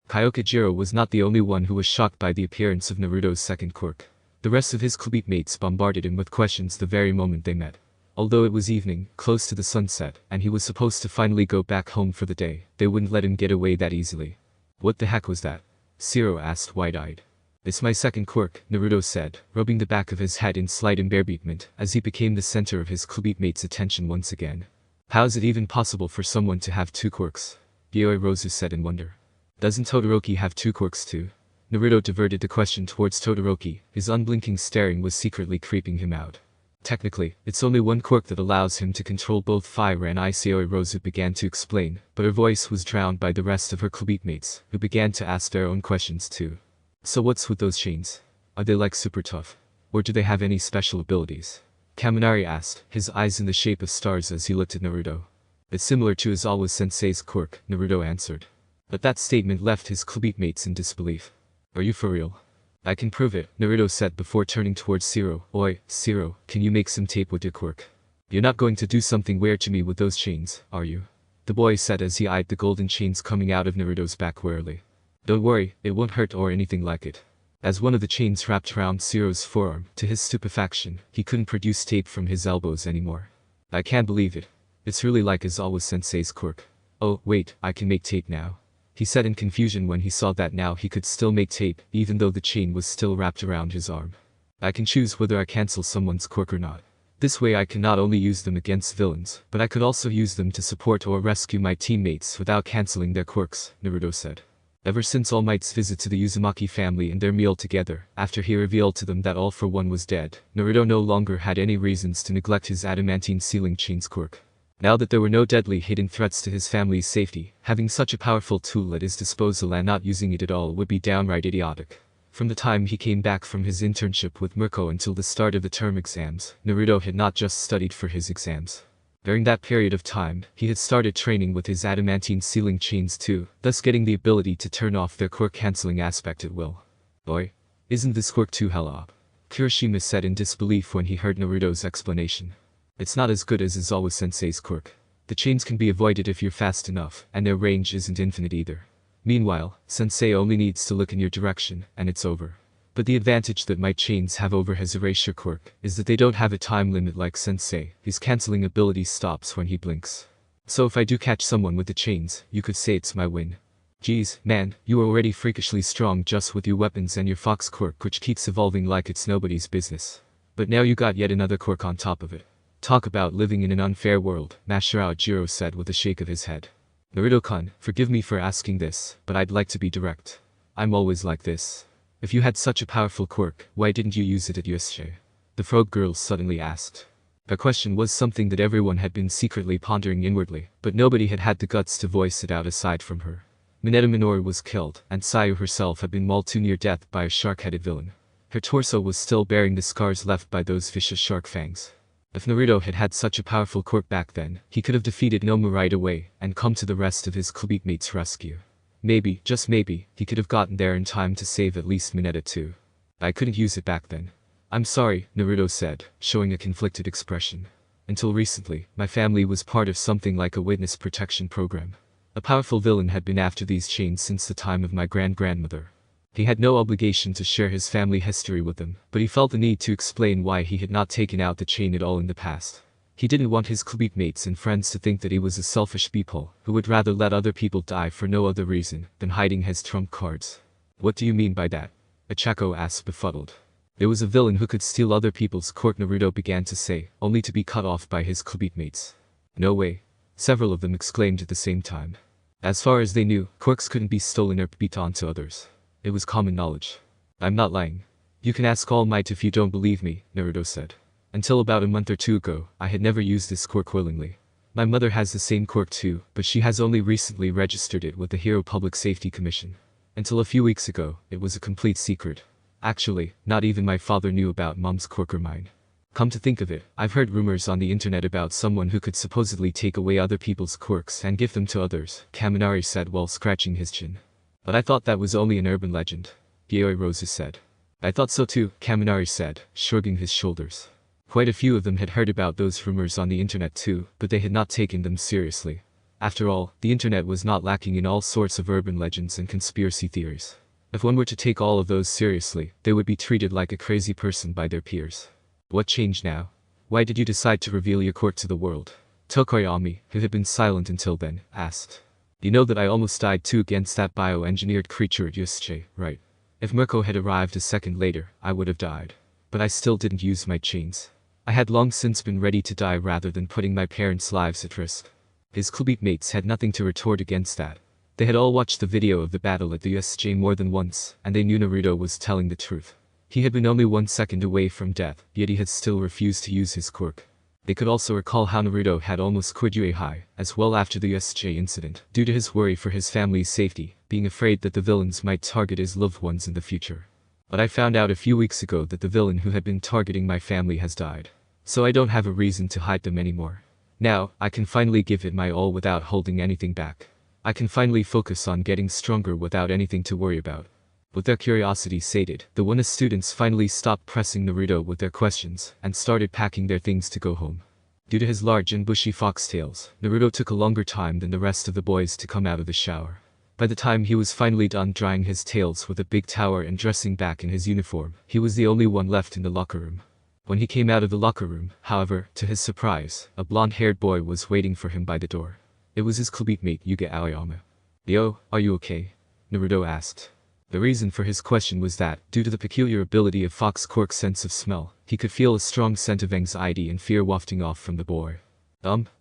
Speaker 1: Kyoka Jiro was not the only one who was shocked by the appearance of Naruto's second quirk. The rest of his clubite mates bombarded him with questions the very moment they met. Although it was evening, close to the sunset, and he was supposed to finally go back home for the day, they wouldn't let him get away that easily. What the heck was that? Zero asked wide-eyed. It's my second quirk, Naruto said, rubbing the back of his head in slight embarrassment as he became the center of his clubite mates' attention once again. How is it even possible for someone to have 2 quirks? Yoi Rosu said in wonder. Doesn't Todoroki have 2 quirks too? Naruto diverted the question towards Todoroki, his unblinking staring was secretly creeping him out. Technically, it's only 1 quirk that allows him to control both fire and ice. Yoi Rosu began to explain, but her voice was drowned by the rest of her clubite mates, who began to ask their own questions too. So what's with those chains? Are they like super tough? Or do they have any special abilities? Kaminari asked, his eyes in the shape of stars as he looked at Naruto. It's similar to Izawa Sensei's quirk, Naruto answered. But that statement left his clubite mates in disbelief. Are you for real? I can prove it, Naruto said before turning towards Zero. Oi, Zero, can you make some tape with your quirk? You're not going to do something weird to me with those chains, are you? The boy said as he eyed the golden chains coming out of Naruto's back warily. Don't worry, it won't hurt or anything like it. As one of the chains wrapped around Zero's forearm, to his stupefaction, he couldn't produce tape from his elbows anymore. I can't believe it. It's really like Izawa Sensei's quirk. Oh, wait, I can make tape now. He said in confusion when he saw that now he could still make tape, even though the chain was still wrapped around his arm. I can choose whether I cancel someone's quirk or not. This way I can not only use them against villains, but I could also use them to support or rescue my teammates without canceling their quirks, Naruto said. Ever since All Might's visit to the Uzumaki family and their meal together, after he revealed to them that All for One was dead, Naruto no longer had any reasons to neglect his adamantine sealing chains quirk. Now that there were no deadly hidden threats to his family's safety, having such a powerful tool at his disposal and not using it at all would be downright idiotic. From the time he came back from his internship with Mirko until the start of the term exams, Naruto had not just studied for his exams. During that period of time, he had started training with his adamantine sealing chains too, thus getting the ability to turn off their quirk cancelling aspect at will. Boy, isn't this quirk too hell up? Kirishima said in disbelief when he heard Naruto's explanation. It's not as good as Izawa Sensei's quirk. The chains can be avoided if you're fast enough, and their range isn't infinite either. Meanwhile, Sensei only needs to look in your direction, and it's over. But the advantage that my chains have over his erasure quirk is that they don't have a time limit like Sensei. His cancelling ability stops when he blinks. So if I do catch someone with the chains, you could say it's my win. Geez, man, you are already freakishly strong just with your weapons and your fox quirk which keeps evolving like it's nobody's business. But now you got yet another quirk on top of it. Talk about living in an unfair world, Masahiro Jiro said with a shake of his head. Naruto-kun, forgive me for asking this, but I'd like to be direct. I'm always like this. If you had such a powerful quirk, why didn't you use it at USJ? The frog girl suddenly asked. The question was something that everyone had been secretly pondering inwardly, but nobody had had the guts to voice it out aside from her. Mineta Minoru was killed, and Sayu herself had been mauled to near death by a shark-headed villain. Her torso was still bearing the scars left by those vicious shark fangs. If Naruto had had such a powerful quirk back then, he could have defeated Nomu right away and come to the rest of his clubmates' rescue. Maybe, just maybe, he could have gotten there in time to save at least Mineta too. I couldn't use it back then. I'm sorry, Naruto said, showing a conflicted expression. Until recently, my family was part of something like a witness protection program. A powerful villain had been after these chains since the time of my grandmother. He had no obligation to share his family history with them, but he felt the need to explain why he had not taken out the chain at all in the past. He didn't want his clubmates and friends to think that he was a selfish beeple who would rather let other people die for no other reason than hiding his trump cards. What do you mean by that? Ochako asked befuddled. There was a villain who could steal other people's quirk, Naruto began to say, only to be cut off by his clubmates. No way. Several of them exclaimed at the same time. As far as they knew, quirks couldn't be stolen or beat on to others. It was common knowledge. I'm not lying. You can ask All Might if you don't believe me, Naruto said. Until about a month or two ago, I had never used this quirk willingly. My mother has the same quirk too, but she has only recently registered it with the Hero Public Safety Commission. Until a few weeks ago, it was a complete secret. Actually, not even my father knew about Mom's quirk or mine. Come to think of it, I've heard rumors on the internet about someone who could supposedly take away other people's quirks and give them to others, Kaminari said while scratching his chin. But I thought that was only an urban legend, Yayoi Rosa said. I thought so too, Kaminari said, shrugging his shoulders. Quite a few of them had heard about those rumors on the internet too, but they had not taken them seriously. After all, the internet was not lacking in all sorts of urban legends and conspiracy theories. If one were to take all of those seriously, they would be treated like a crazy person by their peers. What changed now? Why did you decide to reveal your quirk to the world? Tokoyami, who had been silent until then, asked. You know that I almost died too against that bioengineered creature at Yusuche, right? If Mirko had arrived a second later, I would have died. But I still didn't use my chains. I had long since been ready to die rather than putting my parents' lives at risk. His clubmates had nothing to retort against that. They had all watched the video of the battle at the USJ more than once, and they knew Naruto was telling the truth. He had been only 1 second away from death, yet he had still refused to use his quirk. They could also recall how Naruto had almost quit UA High, as well after the USJ incident, due to his worry for his family's safety, being afraid that the villains might target his loved ones in the future. But I found out a few weeks ago that the villain who had been targeting my family has died. So I don't have a reason to hide them anymore. Now, I can finally give it my all without holding anything back. I can finally focus on getting stronger without anything to worry about. With their curiosity sated, the Wana students finally stopped pressing Naruto with their questions and started packing their things to go home. Due to his large and bushy foxtails, Naruto took a longer time than the rest of the boys to come out of the shower. By the time he was finally done drying his tails with a big towel and dressing back in his uniform, he was the only one left in the locker room. When he came out of the locker room, however, to his surprise, a blonde-haired boy was waiting for him by the door. It was his clubmate Yuga Aoyama. Yo, are you okay? Naruto asked. The reason for his question was that, due to the peculiar ability of Fox Quirk's sense of smell, he could feel a strong scent of anxiety and fear wafting off from the boy.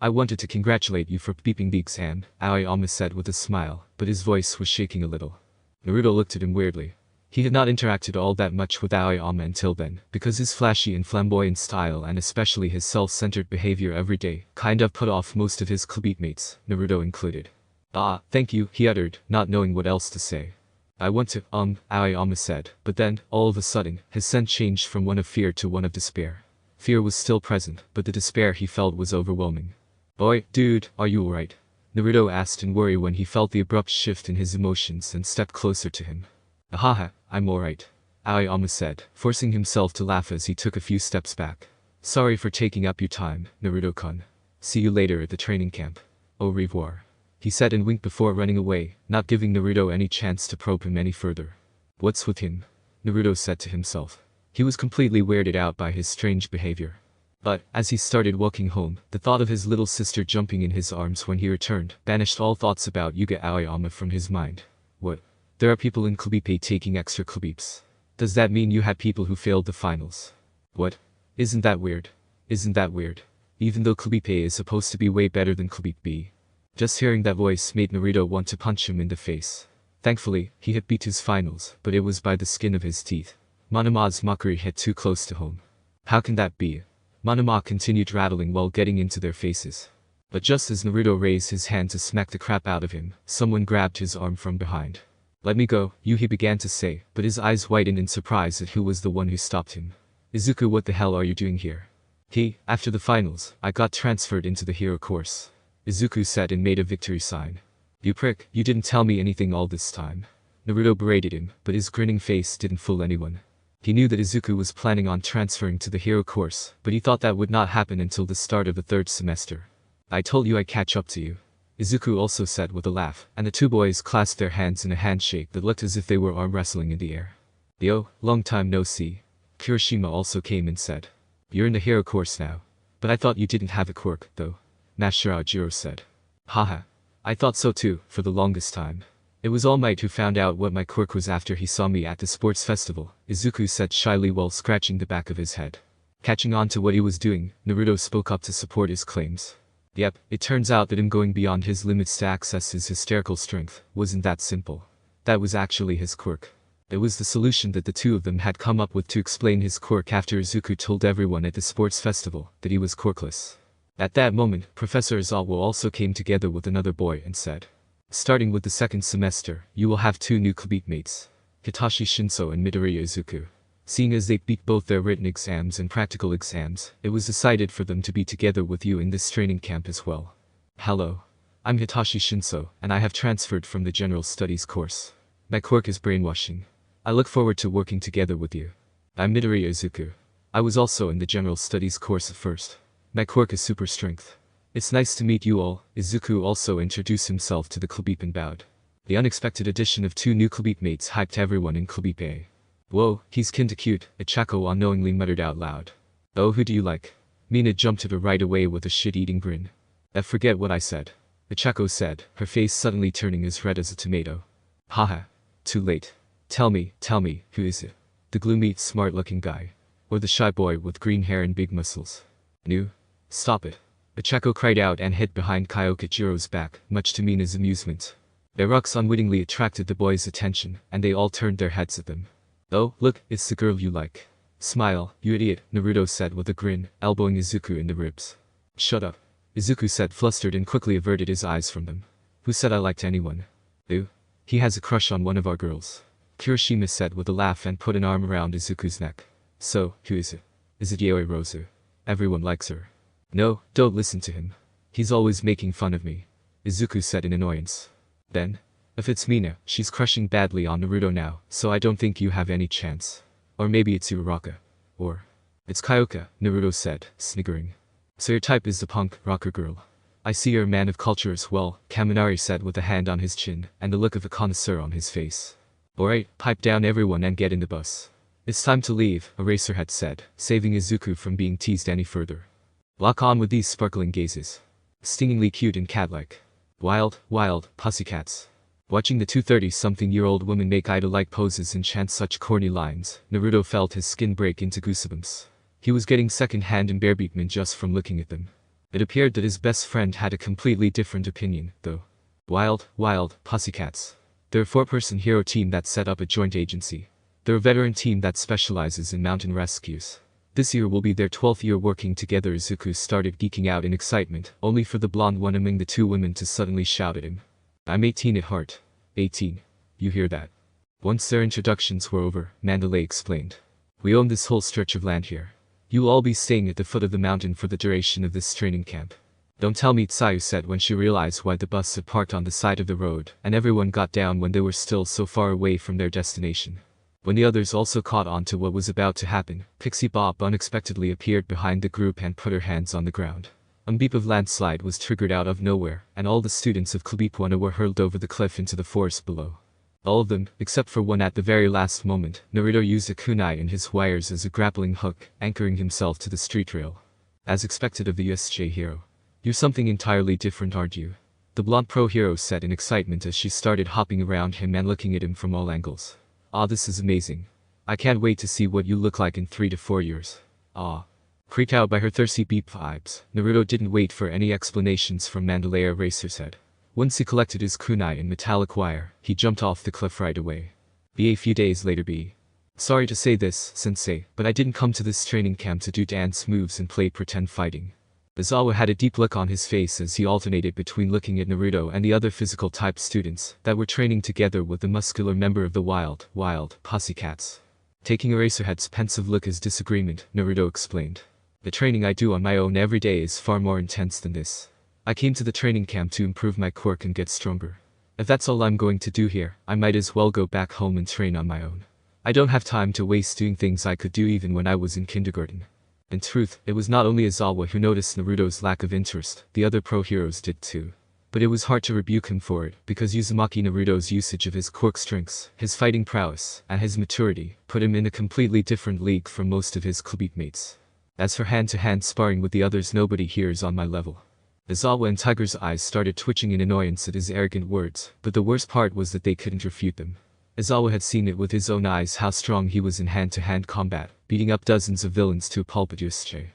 Speaker 1: I wanted to congratulate you for beeping the exam, Aoyama said with a smile, but his voice was shaking a little. Naruto looked at him weirdly. He had not interacted all that much with Aoyama until then, because his flashy and flamboyant style and especially his self-centered behavior every day kind of put off most of his clubmates, Naruto included. Thank you, he uttered, not knowing what else to say. I want to, Aoyama said, but then, all of a sudden, his scent changed from one of fear to one of despair. Fear was still present, but the despair he felt was overwhelming. Boy, dude, are you alright? Naruto asked in worry when he felt the abrupt shift in his emotions and stepped closer to him. Ahaha, I'm alright, Aoyama said, forcing himself to laugh as he took a few steps back. Sorry for taking up your time, Naruto-kun. See you later at the training camp. Au revoir. He said and winked before running away, not giving Naruto any chance to probe him any further. What's with him? Naruto said to himself. He was completely weirded out by his strange behavior. But, as he started walking home, the thought of his little sister jumping in his arms when he returned banished all thoughts about Yuga Aoyama from his mind. What? There are people in Clubipe taking extra Clubipes. Does that mean you had people who failed the finals? What? Isn't that weird? Isn't that weird? Even though Clubipe is supposed to be way better than Clubip B. Just hearing that voice made Naruto want to punch him in the face. Thankfully, he had beat his finals, but it was by the skin of his teeth. Manama's mockery hit too close to home. How can that be? Manama continued rattling while getting into their faces. But just as Naruto raised his hand to smack the crap out of him, someone grabbed his arm from behind. "Let me go," he began to say, but his eyes widened in surprise at who was the one who stopped him. "Izuku, what the hell are you doing here?" After the finals, I got transferred into the hero course," Izuku said and made a victory sign. "You prick, you didn't tell me anything all this time." Naruto berated him, but his grinning face didn't fool anyone. He knew that Izuku was planning on transferring to the hero course, but he thought that would not happen until the start of the third semester. "I told you I'd catch up to you," Izuku also said with a laugh, and the two boys clasped their hands in a handshake that looked as if they were arm wrestling in the air. "Yo, long time no see." Kirishima also came and said. "You're in the hero course now. But I thought you didn't have a quirk, though," Nashirajiro said. "Haha. I thought so too, for the longest time. It was Almight who found out what my quirk was after he saw me at the sports festival," Izuku said shyly while scratching the back of his head. Catching on to what he was doing, Naruto spoke up to support his claims. "Yep, it turns out that him going beyond his limits to access his hysterical strength wasn't that simple. That was actually his quirk. It was the solution that the two of them had come up with to explain his quirk after Izuku told everyone at the sports festival that he was quirkless." At that moment, Professor Izawa also came together with another boy and said, "Starting with the second semester, you will have two new clubite mates, Hitachi Shinso and Midoriya Izuku." Seeing as they beat both their written exams and practical exams, it was decided for them to be together with you in this training camp as well. "Hello. I'm Hitachi Shinso, and I have transferred from the General Studies course. My quirk is brainwashing. I look forward to working together with you. I'm Midoriya Izuku. I was also in the General Studies course at first. My quirk is super strength. It's nice to meet you all." Izuku also introduced himself to the clubite and bowed. The unexpected addition of two new clubite mates hyped everyone in clubite A. "Whoa, he's kinda cute," Ichako unknowingly muttered out loud. "Oh, who do you like?" Mina jumped at her right away with a shit-eating grin. "I forget what I said," Ichako said, her face suddenly turning as red as a tomato. "Haha. Too late. Tell me, who is it? The gloomy, smart-looking guy? Or the shy boy with green hair and big muscles?" "New? Stop it." Ichako cried out and hid behind Kyokajiro's back, much to Mina's amusement. Their rocks unwittingly attracted the boys' attention, and they all turned their heads at them. "Oh, look, it's the girl you like." "Smile, you idiot," Naruto said with a grin, elbowing Izuku in the ribs. "Shut up," Izuku said flustered and quickly averted his eyes from them. "Who said I liked anyone?" "Ew. He has a crush on one of our girls," Kirishima said with a laugh and put an arm around Izuku's neck. "So, who is it? Is it Yaoi Rosu? Everyone likes her." "No, don't listen to him. He's always making fun of me," Izuku said in annoyance. Then, "If it's Mina, she's crushing badly on Naruto now, so I don't think you have any chance. Or maybe it's Uraraka. Or it's Kyoka," Naruto said, sniggering. "So your type is the punk rocker girl. I see you're a man of culture as well," Kaminari said with a hand on his chin and the look of a connoisseur on his face. "Alright, pipe down everyone and get in the bus. It's time to leave," Eraserhead said, saving Izuku from being teased any further. "Lock on with these sparkling gazes. Stingingly cute and cat-like. Wild, pussycats." Watching the two 30-something-year-old women make idol-like poses and chant such corny lines, Naruto felt his skin break into goosebumps. He was getting second-hand embarrassment just from looking at them. It appeared that his best friend had a completely different opinion, though. Wild, pussycats. They're a 4-person hero team that set up a joint agency. They're a veteran team that specializes in mountain rescues. This year will be their 12th year working together. Izuku started geeking out in excitement, only for the blonde one among the two women to suddenly shout at him. "I'm 18 at heart." 18. You hear that? Once their introductions were over, Mandalay explained. "We own this whole stretch of land here. You'll all be staying at the foot of the mountain for the duration of this training camp." "Don't tell me," Tsayu said when she realized why the bus had parked on the side of the road, and everyone got down when they were still so far away from their destination. When the others also caught on to what was about to happen, Pixie Bop unexpectedly appeared behind the group and put her hands on the ground. A beep of landslide was triggered out of nowhere, and all the students of Club 1 were hurled over the cliff into the forest below. All of them, except for one at the very last moment. Naruto used a kunai and his wires as a grappling hook, anchoring himself to the street rail. As expected of the USJ hero. "You're something entirely different, aren't you?" the blonde pro hero said in excitement as she started hopping around him and looking at him from all angles. "Ah, this is amazing. I can't wait to see what you look like in 3 to 4 years. Ah." Freaked out by her thirsty beep vibes, Naruto didn't wait for any explanations from Mandalay or Racer's. Once he collected his kunai and metallic wire, he jumped off the cliff right away. A few days later. Sorry to say this, sensei, but I didn't come to this training camp to do dance moves and play pretend fighting. Izawa had a deep look on his face as he alternated between looking at Naruto and the other physical-type students that were training together with the muscular member of the Wild Pussycats. Taking Eraserhead's pensive look as disagreement, Naruto explained. The training I do on my own every day is far more intense than this. I came to the training camp to improve my quirk and get stronger. If that's all I'm going to do here, I might as well go back home and train on my own. I don't have time to waste doing things I could do even when I was in kindergarten. In truth, it was not only Izawa who noticed Naruto's lack of interest, the other pro-heroes did too. But it was hard to rebuke him for it, because Uzumaki Naruto's usage of his quirk strengths, his fighting prowess, and his maturity, put him in a completely different league from most of his clubmates. As for hand-to-hand sparring with the others, nobody here is on my level. Izawa and Tiger's eyes started twitching in annoyance at his arrogant words, but the worst part was that they couldn't refute them. Izawa had seen it with his own eyes how strong he was in hand-to-hand combat, beating up dozens of villains to a pulp at Yusuke.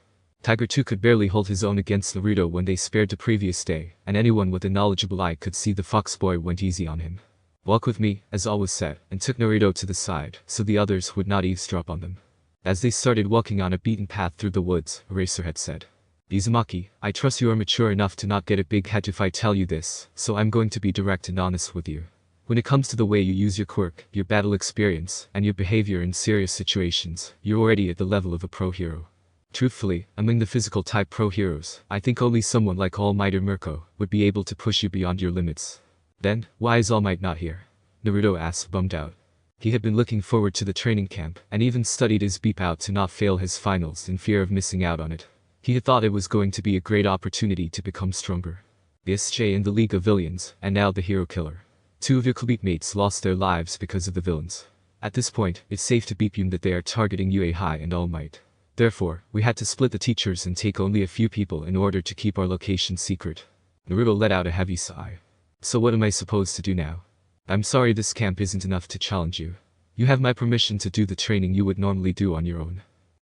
Speaker 1: Tiger too could barely hold his own against Naruto when they spared the previous day, and anyone with a knowledgeable eye could see the fox boy went easy on him. Walk with me, Izawa said, and took Naruto to the side, so the others would not eavesdrop on them. As they started walking on a beaten path through the woods, Eraserhead said, Uzumaki, I trust you are mature enough to not get a big head if I tell you this, so I'm going to be direct and honest with you. When it comes to the way you use your quirk, your battle experience, and your behavior in serious situations, you're already at the level of a pro-hero. Truthfully, among the physical-type pro-heroes, I think only someone like Almight or Mirko would be able to push you beyond your limits. Then, why is Almight not here? Naruto asked, bummed out. He had been looking forward to the training camp, and even studied his beep out to not fail his finals in fear of missing out on it. He had thought it was going to be a great opportunity to become stronger. The SJ in the League of Villains, and now the hero killer. Two of your clubmates lost their lives because of the villains. At this point, it's safe to beep you that they are targeting Heir and Almight. Therefore, we had to split the teachers and take only a few people in order to keep our location secret. Naruto let out a heavy sigh. So what am I supposed to do now? I'm sorry this camp isn't enough to challenge you. You have my permission to do the training you would normally do on your own.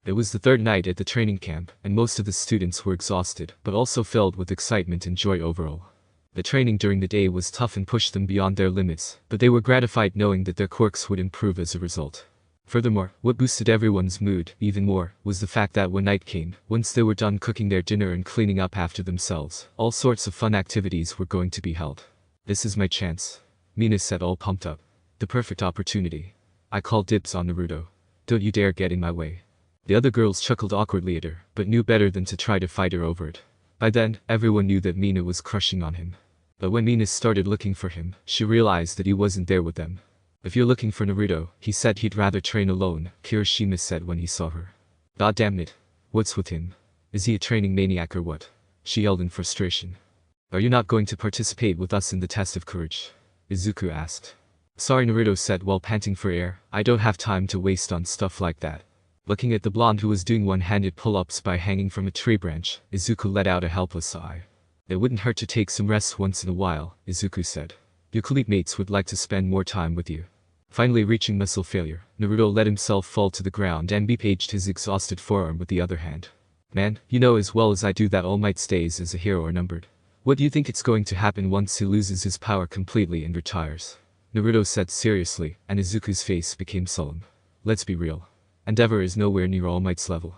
Speaker 1: It was the third night at the training camp, and most of the students were exhausted, but also filled with excitement and joy overall. The training during the day was tough and pushed them beyond their limits, but they were gratified knowing that their quirks would improve as a result. Furthermore, what boosted everyone's mood even more was the fact that when night came, once they were done cooking their dinner and cleaning up after themselves, all sorts of fun activities were going to be held. This is my chance, Mina said, all pumped up. The perfect opportunity. I call dibs on Naruto. Don't you dare get in my way. The other girls chuckled awkwardly at her, but knew better than to try to fight her over it. By then, everyone knew that Mina was crushing on him. But when Mina started looking for him, she realized that he wasn't there with them. If you're looking for Naruto, he said he'd rather train alone, Kirishima said when he saw her. God damn it. What's with him? Is he a training maniac or what? She yelled in frustration. Are you not going to participate with us in the test of courage? Izuku asked. Sorry, Naruto said while panting for air, I don't have time to waste on stuff like that. Looking at the blonde who was doing one-handed pull-ups by hanging from a tree branch, Izuku let out a helpless sigh. It wouldn't hurt to take some rest once in a while, Izuku said. Your colleagues would like to spend more time with you. Finally reaching muscle failure, Naruto let himself fall to the ground and beat his exhausted forearm with the other hand. Man, you know as well as I do that All Might stays as a hero are numbered. What do you think it's going to happen once he loses his power completely and retires? Naruto said seriously, and Izuku's face became solemn. Let's be real. Endeavor is nowhere near All Might's level.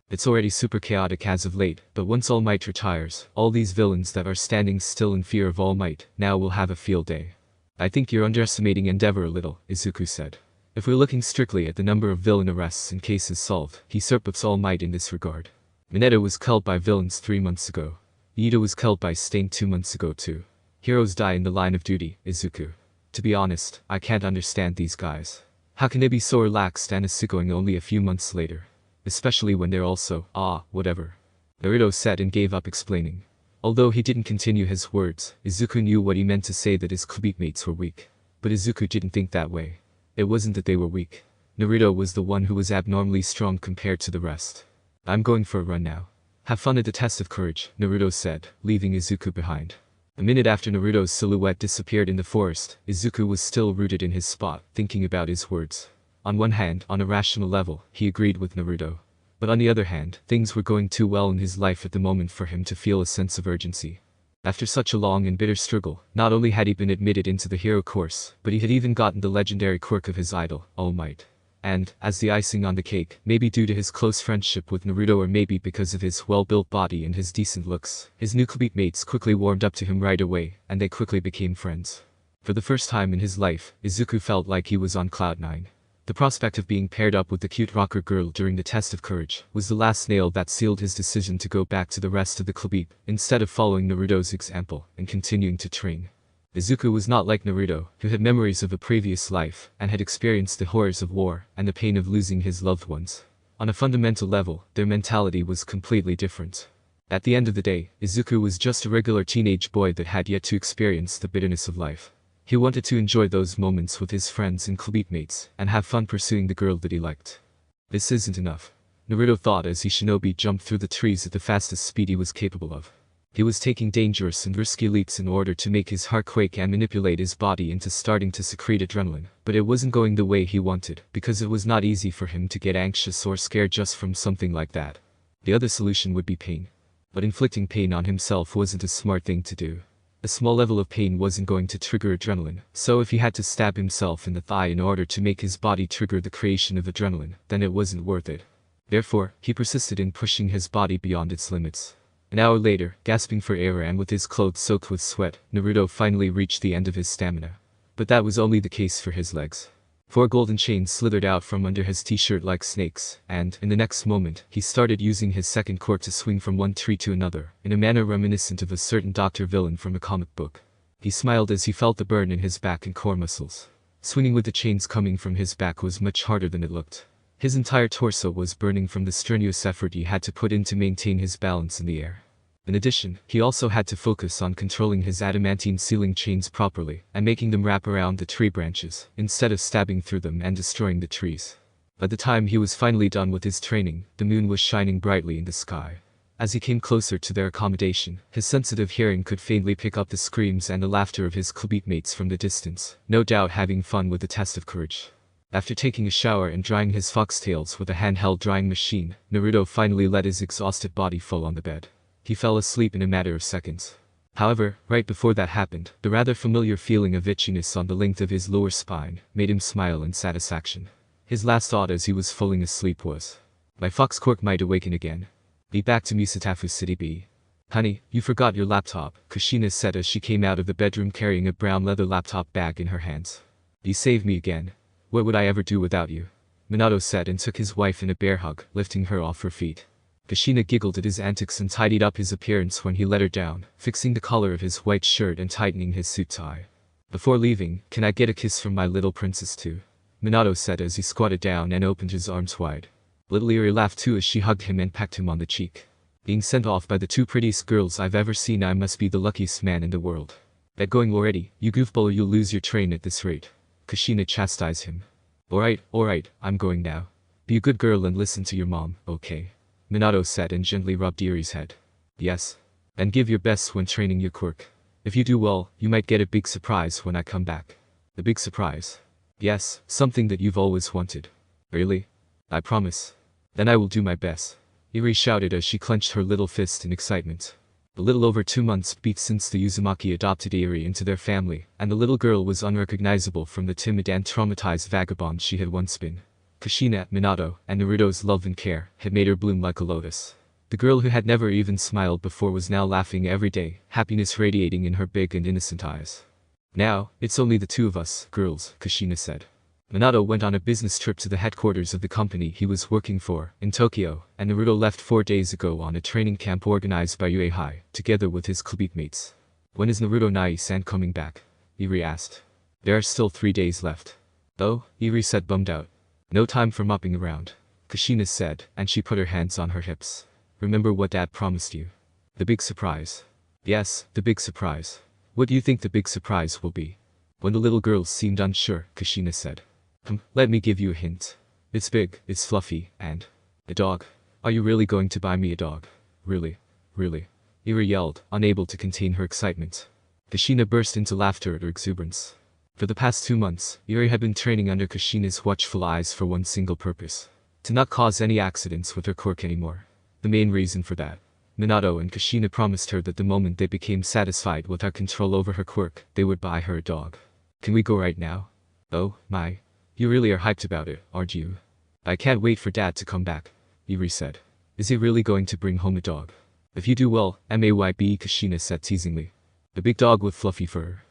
Speaker 1: It's already super chaotic as of late, but once All Might retires, all these villains that are standing still in fear of All Might now will have a field day. I think you're underestimating Endeavor a little, Izuku said. If we're looking strictly at the number of villain arrests and cases solved, he surpassed All Might in this regard. Mineta was killed by villains 3 months ago. Ida was killed by Stain 2 months ago too. Heroes die in the line of duty, Izuku. To be honest, I can't understand these guys. How can they be so relaxed and easygoing only a few months later? Especially when they're also, whatever. Naruto sat and gave up explaining. Although he didn't continue his words, Izuku knew what he meant to say, that his clubmates were weak. But Izuku didn't think that way. It wasn't that they were weak. Naruto was the one who was abnormally strong compared to the rest. I'm going for a run now. Have fun at the test of courage, Naruto said, leaving Izuku behind. A minute after Naruto's silhouette disappeared in the forest, Izuku was still rooted in his spot, thinking about his words. On one hand, on a rational level, he agreed with Naruto. But on the other hand, things were going too well in his life at the moment for him to feel a sense of urgency. After such a long and bitter struggle, not only had he been admitted into the hero course, but he had even gotten the legendary quirk of his idol, All Might. And, as the icing on the cake, maybe due to his close friendship with Naruto or maybe because of his well-built body and his decent looks, his new clubmate mates quickly warmed up to him right away, and they quickly became friends. For the first time in his life, Izuku felt like he was on cloud nine. The prospect of being paired up with the cute rocker girl during the test of courage was the last nail that sealed his decision to go back to the rest of the club instead of following Naruto's example and continuing to train. Izuku was not like Naruto, who had memories of a previous life and had experienced the horrors of war and the pain of losing his loved ones. On a fundamental level, their mentality was completely different. At the end of the day, Izuku was just a regular teenage boy that had yet to experience the bitterness of life. He wanted to enjoy those moments with his friends and club mates and have fun pursuing the girl that he liked. This isn't enough, Naruto thought as he shinobi jumped through the trees at the fastest speed he was capable of. He was taking dangerous and risky leaps in order to make his heart quake and manipulate his body into starting to secrete adrenaline, but it wasn't going the way he wanted because it was not easy for him to get anxious or scared just from something like that. The other solution would be pain. But inflicting pain on himself wasn't a smart thing to do. A small level of pain wasn't going to trigger adrenaline, so if he had to stab himself in the thigh in order to make his body trigger the creation of adrenaline, then it wasn't worth it. Therefore, he persisted in pushing his body beyond its limits. An hour later, gasping for air and with his clothes soaked with sweat, Naruto finally reached the end of his stamina. But that was only the case for his legs. 4 golden chains slithered out from under his t-shirt like snakes, and, in the next moment, he started using his second quirk to swing from one tree to another, in a manner reminiscent of a certain Dr. Villain from a comic book. He smiled as he felt the burn in his back and core muscles. Swinging with the chains coming from his back was much harder than it looked. His entire torso was burning from the strenuous effort he had to put in to maintain his balance in the air. In addition, he also had to focus on controlling his adamantine ceiling chains properly and making them wrap around the tree branches, instead of stabbing through them and destroying the trees. By the time he was finally done with his training, the moon was shining brightly in the sky. As he came closer to their accommodation, his sensitive hearing could faintly pick up the screams and the laughter of his club mates from the distance, no doubt having fun with the test of courage. After taking a shower and drying his foxtails with a handheld drying machine, Naruto finally let his exhausted body fall on the bed. He fell asleep in a matter of seconds. However, right before that happened, the rather familiar feeling of itchiness on the length of his lower spine made him smile in satisfaction. His last thought as he was falling asleep was, "My fox quirk might awaken again. Be back to Musatafu City B." "Honey, you forgot your laptop," Kushina said as she came out of the bedroom carrying a brown leather laptop bag in her hands. "You saved me again. What would I ever do without you?" Minato said and took his wife in a bear hug, lifting her off her feet. Kushina giggled at his antics and tidied up his appearance when he let her down, fixing the collar of his white shirt and tightening his suit tie. "Before leaving, can I get a kiss from my little princess too?" Minato said as he squatted down and opened his arms wide. Little Eri laughed too as she hugged him and pecked him on the cheek. "Being sent off by the 2 prettiest girls I've ever seen, I must be the luckiest man in the world. Get going already, you goofball, or you'll lose your train at this rate," Kushina chastised him. Alright, I'm going now. Be a good girl and listen to your mom, okay?" Minato said and gently rubbed Eri's head. "Yes. And give your best when training your quirk. If you do well, you might get a big surprise when I come back." "A big surprise?" "Yes, something that you've always wanted." "Really?" "I promise." "Then I will do my best," Eri shouted as she clenched her little fist in excitement. A little over 2 months beat since the Uzumaki adopted Eri into their family, and the little girl was unrecognizable from the timid and traumatized vagabond she had once been. Kushina, Minato, and Naruto's love and care had made her bloom like a lotus. The girl who had never even smiled before was now laughing every day, happiness radiating in her big and innocent eyes. "Now, it's only the 2 of us, girls," Kushina said. Minato went on a business trip to the headquarters of the company he was working for, in Tokyo, and Naruto left 4 days ago on a training camp organized by UA, together with his club mates. "When is Naruto Nai-san coming back?" Eri asked. "There are still 3 days left." "Oh," Eri said, bummed out. "No time for mopping around," Kushina said, and she put her hands on her hips. "Remember what Dad promised you? The big surprise." "Yes, the big surprise. What do you think the big surprise will be?" When the little girl seemed unsure, Kushina said, Let me give you a hint. It's big, it's fluffy, and... a dog. Are you really going to buy me a dog? Really? Really?" Eri yelled, unable to contain her excitement. Kushina burst into laughter at her exuberance. For the past 2 months, Eri had been training under Kushina's watchful eyes for one single purpose. To not cause any accidents with her quirk anymore. The main reason for that. Minato and Kushina promised her that the moment they became satisfied with our control over her quirk, they would buy her a dog. "Can we go right now?" "Oh, my." You really are hyped about it, aren't you? I can't wait for Dad to come back, Eri said. Is he really going to bring home a dog? If you do well, maybe, Kushina said teasingly. A big dog with fluffy fur.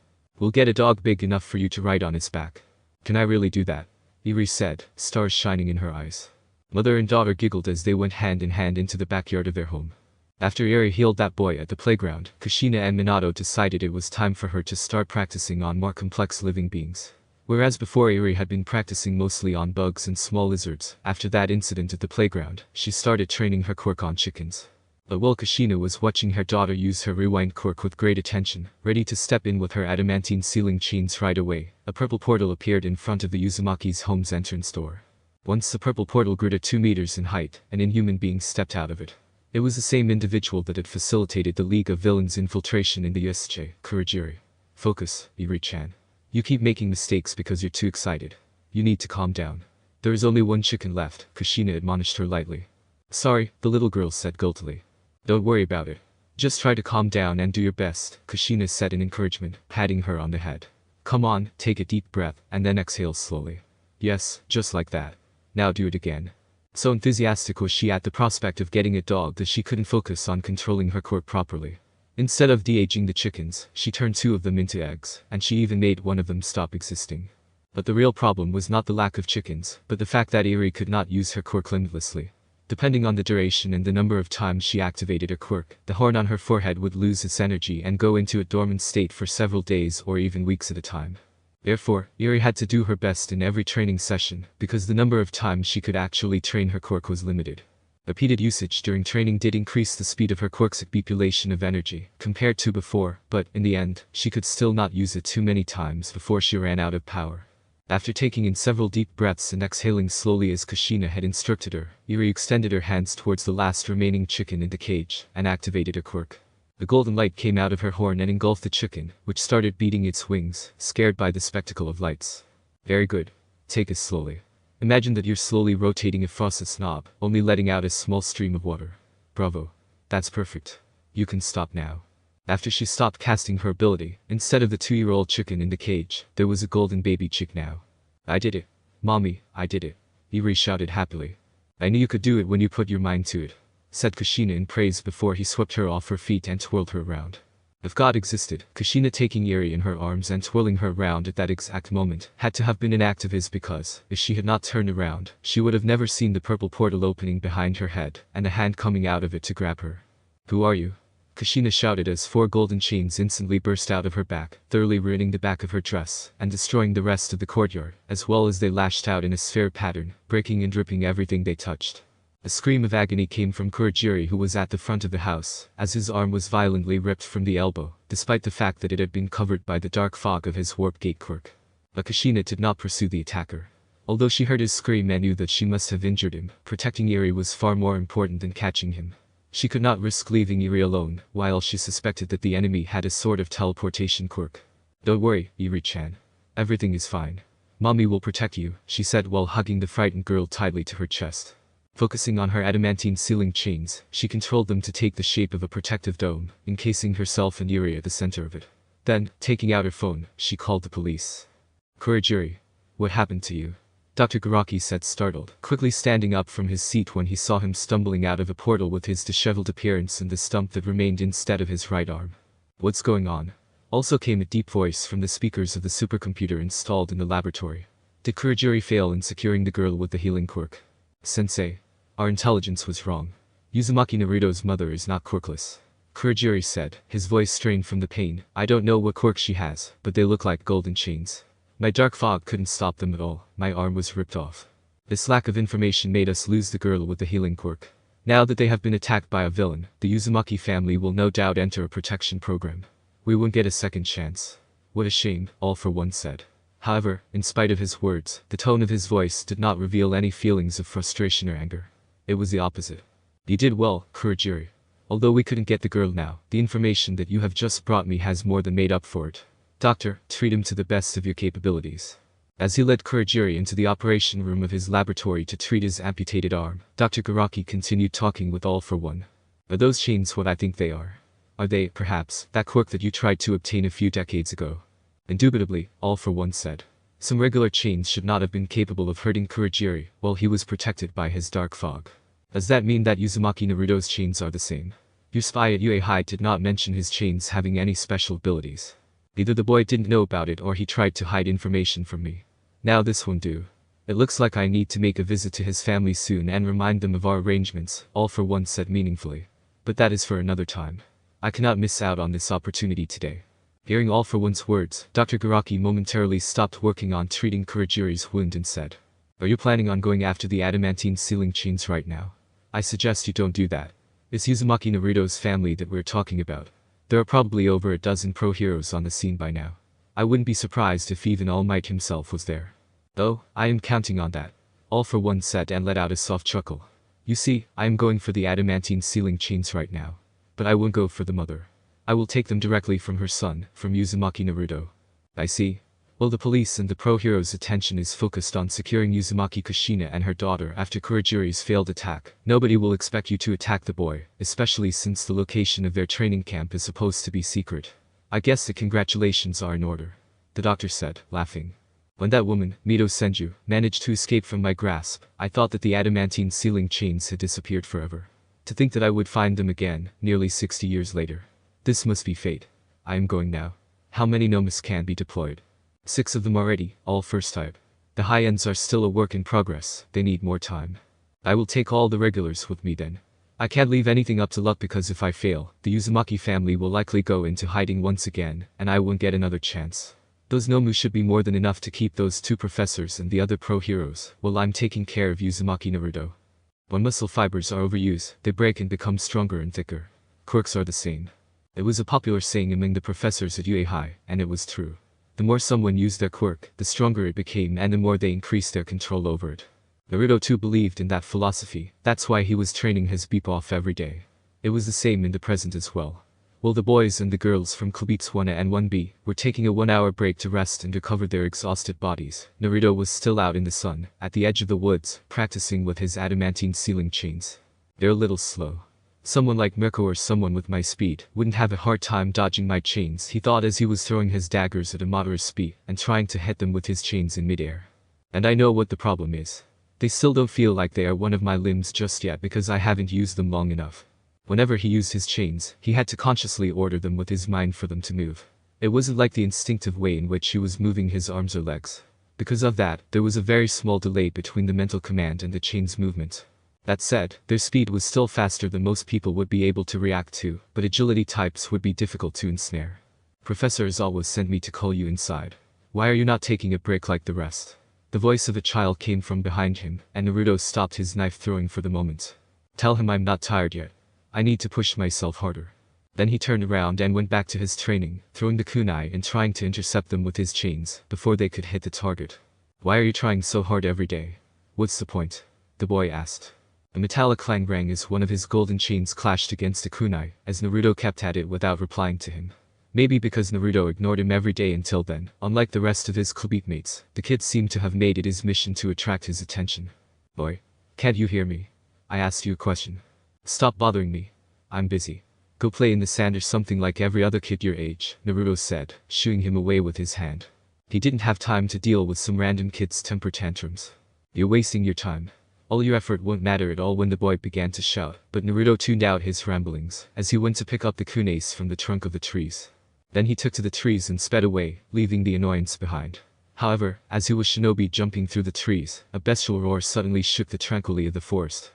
Speaker 1: We'll get a dog big enough for you to ride on its back. Can I really do that? Eri said, stars shining in her eyes. Mother and daughter giggled as they went hand in hand into the backyard of their home. After Eri healed that boy at the playground, Kushina and Minato decided it was time for her to start practicing on more complex living beings. Whereas before Eri had been practicing mostly on bugs and small lizards, after that incident at the playground, she started training her quirk on chickens. But while Kushina was watching her daughter use her rewind quirk with great attention, ready to step in with her adamantine sealing chains right away, a purple portal appeared in front of the Uzumaki's home's entrance door. Once the purple portal grew to 2 meters in height, an inhuman being stepped out of it. It was the same individual that had facilitated the League of Villains' infiltration in the USJ, Kurogiri. Focus, Eri-chan. You keep making mistakes because you're too excited. You need to calm down. There is only one chicken left, Kushina admonished her lightly. Sorry, the little girl said guiltily. Don't worry about it. Just try to calm down and do your best, Kushina said in encouragement, patting her on the head. Come on, take a deep breath, and then exhale slowly. Yes, just like that. Now do it again. So enthusiastic was she at the prospect of getting a dog that she couldn't focus on controlling her quirk properly. Instead of de-aging the chickens, she turned 2 of them into eggs, and she even made one of them stop existing. But the real problem was not the lack of chickens, but the fact that Eri could not use her quirk limitlessly. Depending on the duration and the number of times she activated her quirk, the horn on her forehead would lose its energy and go into a dormant state for several days or even weeks at a time. Therefore, Eri had to do her best in every training session, because the number of times she could actually train her quirk was limited. Repeated usage during training did increase the speed of her quirk's accumulation of energy, compared to before, but, in the end, she could still not use it too many times before she ran out of power. After taking in several deep breaths and exhaling slowly as Kushina had instructed her, Eri extended her hands towards the last remaining chicken in the cage, and activated her quirk. The golden light came out of her horn and engulfed the chicken, which started beating its wings, scared by the spectacle of lights. Very good. Take it slowly. Imagine that you're slowly rotating a faucet's knob, only letting out a small stream of water. Bravo. That's perfect. You can stop now. After she stopped casting her ability, instead of the 2-year-old chicken in the cage, there was a golden baby chick now. I did it. Mommy, I did it. Eri shouted happily. I knew you could do it when you put your mind to it, said Kushina in praise before he swept her off her feet and twirled her around. If God existed, Kushina taking Eri in her arms and twirling her around at that exact moment had to have been an act of his because, if she had not turned around, she would have never seen the purple portal opening behind her head and a hand coming out of it to grab her. Who are you? Kushina shouted as 4 golden chains instantly burst out of her back, thoroughly ruining the back of her dress and destroying the rest of the courtyard, as well as they lashed out in a sphere pattern, breaking and dripping everything they touched. A scream of agony came from Kurogiri, who was at the front of the house, as his arm was violently ripped from the elbow, despite the fact that it had been covered by the dark fog of his warp gate quirk. But Kushina did not pursue the attacker. Although she heard his scream and knew that she must have injured him, protecting Eri was far more important than catching him. She could not risk leaving Eri alone, while she suspected that the enemy had a sort of teleportation quirk. Don't worry, Eri-chan. Everything is fine. Mommy will protect you, she said while hugging the frightened girl tightly to her chest. Focusing on her adamantine sealing chains, she controlled them to take the shape of a protective dome, encasing herself and Eri at the center of it. Then, taking out her phone, she called the police. Kurogiri, what happened to you? Dr. Garaki said, startled, quickly standing up from his seat when he saw him stumbling out of a portal with his disheveled appearance and the stump that remained instead of his right arm. What's going on? Also came a deep voice from the speakers of the supercomputer installed in the laboratory. Did Kurogiri fail in securing the girl with the healing quirk? Sensei, our intelligence was wrong. Uzumaki Naruto's mother is not quirkless. Kurogiri said, his voice strained from the pain. I don't know what quirk she has, but they look like golden chains. My dark fog couldn't stop them at all. My arm was ripped off. This lack of information made us lose the girl with the healing quirk. Now that they have been attacked by a villain, the Uzumaki family will no doubt enter a protection program. We won't get a second chance. What a shame, All for One said. However, in spite of his words, the tone of his voice did not reveal any feelings of frustration or anger. It was the opposite. You did well, Kurogiri. Although we couldn't get the girl now, the information that you have just brought me has more than made up for it. Doctor, treat him to the best of your capabilities. As he led Kurogiri into the operation room of his laboratory to treat his amputated arm, Dr. Garaki continued talking with All for One. Are those chains what I think they are? Are they, perhaps, that quirk that you tried to obtain a few decades ago? Indubitably, All for One said. Some regular chains should not have been capable of hurting Kurogiri while he was protected by his dark fog. Does that mean that Uzumaki Naruto's chains are the same? Your spy at UA did not mention his chains having any special abilities. Either the boy didn't know about it or he tried to hide information from me. Now this won't do. It looks like I need to make a visit to his family soon and remind them of our arrangements, All for One said meaningfully. But that is for another time. I cannot miss out on this opportunity today. Hearing All for One's words, Dr. Garaki momentarily stopped working on treating Kurogiri's wound and said, "Are you planning on going after the adamantine sealing chains right now? I suggest you don't do that. It's Uzumaki Naruto's family that we're talking about. There are probably over a dozen pro heroes on the scene by now. I wouldn't be surprised if even Almight himself was there." "Oh, I am counting on that," All for One said and let out a soft chuckle. "You see, I am going for the adamantine sealing chains right now. But I won't go for the mother. I will take them directly from her son, from Uzumaki Naruto." "I see. Well, the police and the pro heroes' attention is focused on securing Uzumaki Kushina and her daughter after Kurogiri's failed attack. Nobody will expect you to attack the boy, especially since the location of their training camp is supposed to be secret. I guess the congratulations are in order," the doctor said, laughing. "When that woman, Mito Senju, managed to escape from my grasp, I thought that the adamantine sealing chains had disappeared forever. To think that I would find them again, nearly 60 years later. This must be fate. I am going now. How many nomas can be deployed?" 6 of them already, all first type. The high ends are still a work in progress, they need more time. I will take all the regulars with me then. I can't leave anything up to luck because if I fail, the Uzumaki family will likely go into hiding once again, and I won't get another chance. Those nomu should be more than enough to keep those 2 professors and the other pro heroes, while I'm taking care of Uzumaki Naruto. When muscle fibers are overused, they break and become stronger and thicker. Quirks are the same. It was a popular saying among the professors at UA, and it was true. The more someone used their quirk, the stronger it became and the more they increased their control over it. Naruto too believed in that philosophy, that's why he was training his beep off every day. It was the same in the present as well. While the boys and the girls from Clubs 1A and 1B were taking a 1-hour break to rest and recover their exhausted bodies, Naruto was still out in the sun, at the edge of the woods, practicing with his adamantine sealing chains. They're a little slow. Someone like Mirko or someone with my speed wouldn't have a hard time dodging my chains, he thought as he was throwing his daggers at a moderate speed and trying to hit them with his chains in midair. And I know what the problem is. They still don't feel like they are one of my limbs just yet because I haven't used them long enough. Whenever he used his chains, he had to consciously order them with his mind for them to move. It wasn't like the instinctive way in which he was moving his arms or legs. Because of that, there was a very small delay between the mental command and the chain's movement. That said, their speed was still faster than most people would be able to react to, but agility types would be difficult to ensnare. "Professor Izawa sent me to call you inside. Why are you not taking a break like the rest?" The voice of a child came from behind him, and Naruto stopped his knife throwing for the moment. "Tell him I'm not tired yet. I need to push myself harder." Then he turned around and went back to his training, throwing the kunai and trying to intercept them with his chains, before they could hit the target. "Why are you trying so hard every day? What's the point?" the boy asked. A metallic clang rang as one of his golden chains clashed against a kunai, as Naruto kept at it without replying to him. Maybe because Naruto ignored him every day until then, unlike the rest of his clubite mates, the kid seemed to have made it his mission to attract his attention. "Boy, can't you hear me? I asked you a question. Stop bothering me. I'm busy. Go play in the sand or something like every other kid your age," Naruto said, shooing him away with his hand. He didn't have time to deal with some random kid's temper tantrums. "You're wasting your time. All your effort won't matter at all," when the boy began to shout, but Naruto tuned out his ramblings, as he went to pick up the kunais from the trunk of the trees. Then he took to the trees and sped away, leaving the annoyance behind. However, as he was shinobi jumping through the trees, a bestial roar suddenly shook the tranquility of the forest.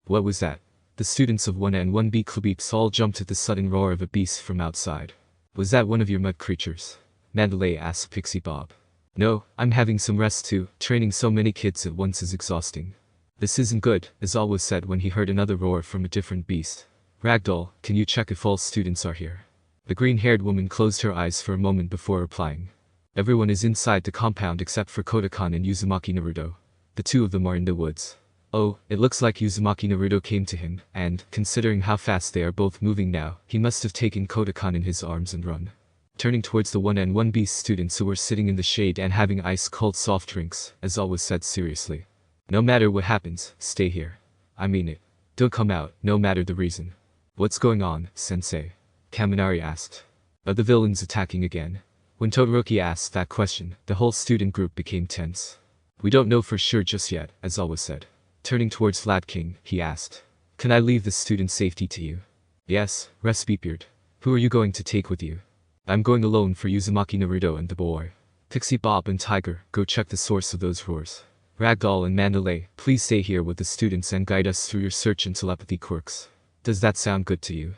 Speaker 1: What was that? The students of 1A and 1B clubs all jumped at the sudden roar of a beast from outside. "Was that one of your mud creatures?" Mandalay asked Pixie Bob. "No, I'm having some rest too, training so many kids at once is exhausting." "This isn't good," Izawa said when he heard another roar from a different beast. "Ragdoll, can you check if all students are here?" The green-haired woman closed her eyes for a moment before replying. "Everyone is inside the compound except for Kodokan and Uzumaki Naruto. The 2 of them are in the woods." Oh, it looks like Uzumaki Naruto came to him, and, considering how fast they are both moving now, he must have taken Kodokan in his arms and run. Turning towards the 1A and 1B students who were sitting in the shade and having ice-cold soft drinks, Izawa said seriously. "No matter what happens, stay here. I mean it. Don't come out, no matter the reason." "What's going on, sensei?" Kaminari asked. "Are the villains attacking again?" When Todoroki asked that question, the whole student group became tense. We don't know for sure just yet, as always said. Turning towards Flat King, he asked. Can I leave the student's safety to you? Yes, Beard. Who are you going to take with you? I'm going alone for Uzumaki Naruto and the boy. Pixie Bob and Tiger, go check the source of those roars. Ragdoll and Mandalay, please stay here with the students and guide us through your search and telepathy quirks. Does that sound good to you?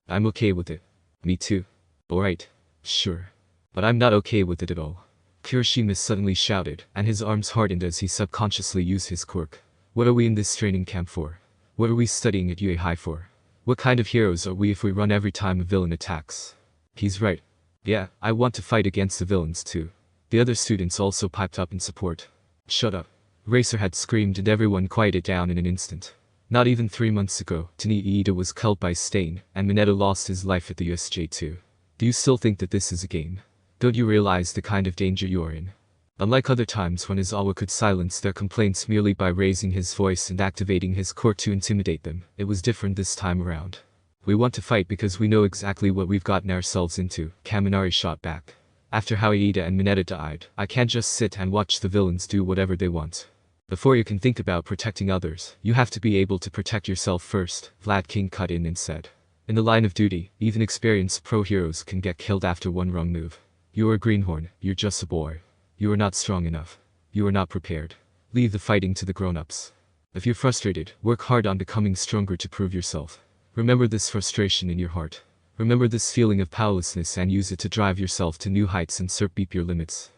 Speaker 1: I'm okay with it. Me too. Alright. Sure. But I'm not okay with it at all. Kirishima suddenly shouted, and his arms hardened as he subconsciously used his quirk. What are we in this training camp for? What are we studying at UA High for? What kind of heroes are we if we run every time a villain attacks? He's right. Yeah, I want to fight against the villains too. The other students also piped up in support. Shut up. Racerhead screamed and everyone quieted down in an instant. Not even 3 months ago, Tani Iida was killed by Stain, and Mineta lost his life at the USJ too. Do you still think that this is a game? Don't you realize the kind of danger you are in? Unlike other times when Izawa could silence their complaints merely by raising his voice and activating his quirk to intimidate them, it was different this time around. We want to fight because we know exactly what we've gotten ourselves into, Kaminari shot back. After how Iida and Mineta died, I can't just sit and watch the villains do whatever they want. Before you can think about protecting others, you have to be able to protect yourself first, Vlad King cut in and said. In the line of duty, even experienced pro heroes can get killed after one wrong move. You are a greenhorn, you're just a boy. You are not strong enough. You are not prepared. Leave the fighting to the grown-ups. If you're frustrated, work hard on becoming stronger to prove yourself. Remember this frustration in your heart. Remember this feeling of powerlessness and use it to drive yourself to new heights and surpass your limits.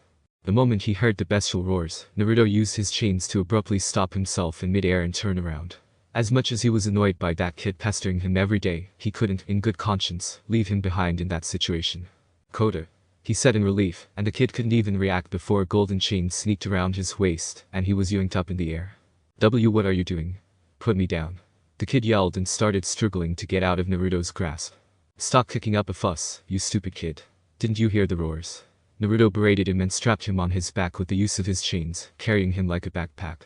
Speaker 1: The moment he heard the bestial roars, Naruto used his chains to abruptly stop himself in mid-air and turn around. As much as he was annoyed by that kid pestering him every day, he couldn't, in good conscience, leave him behind in that situation. Kota, he said in relief, and the kid couldn't even react before a golden chain sneaked around his waist, and he was yanked up in the air. What are you doing? Put me down. The kid yelled and started struggling to get out of Naruto's grasp. Stop kicking up a fuss, you stupid kid. Didn't you hear the roars? Naruto berated him and strapped him on his back with the use of his chains, carrying him like a backpack.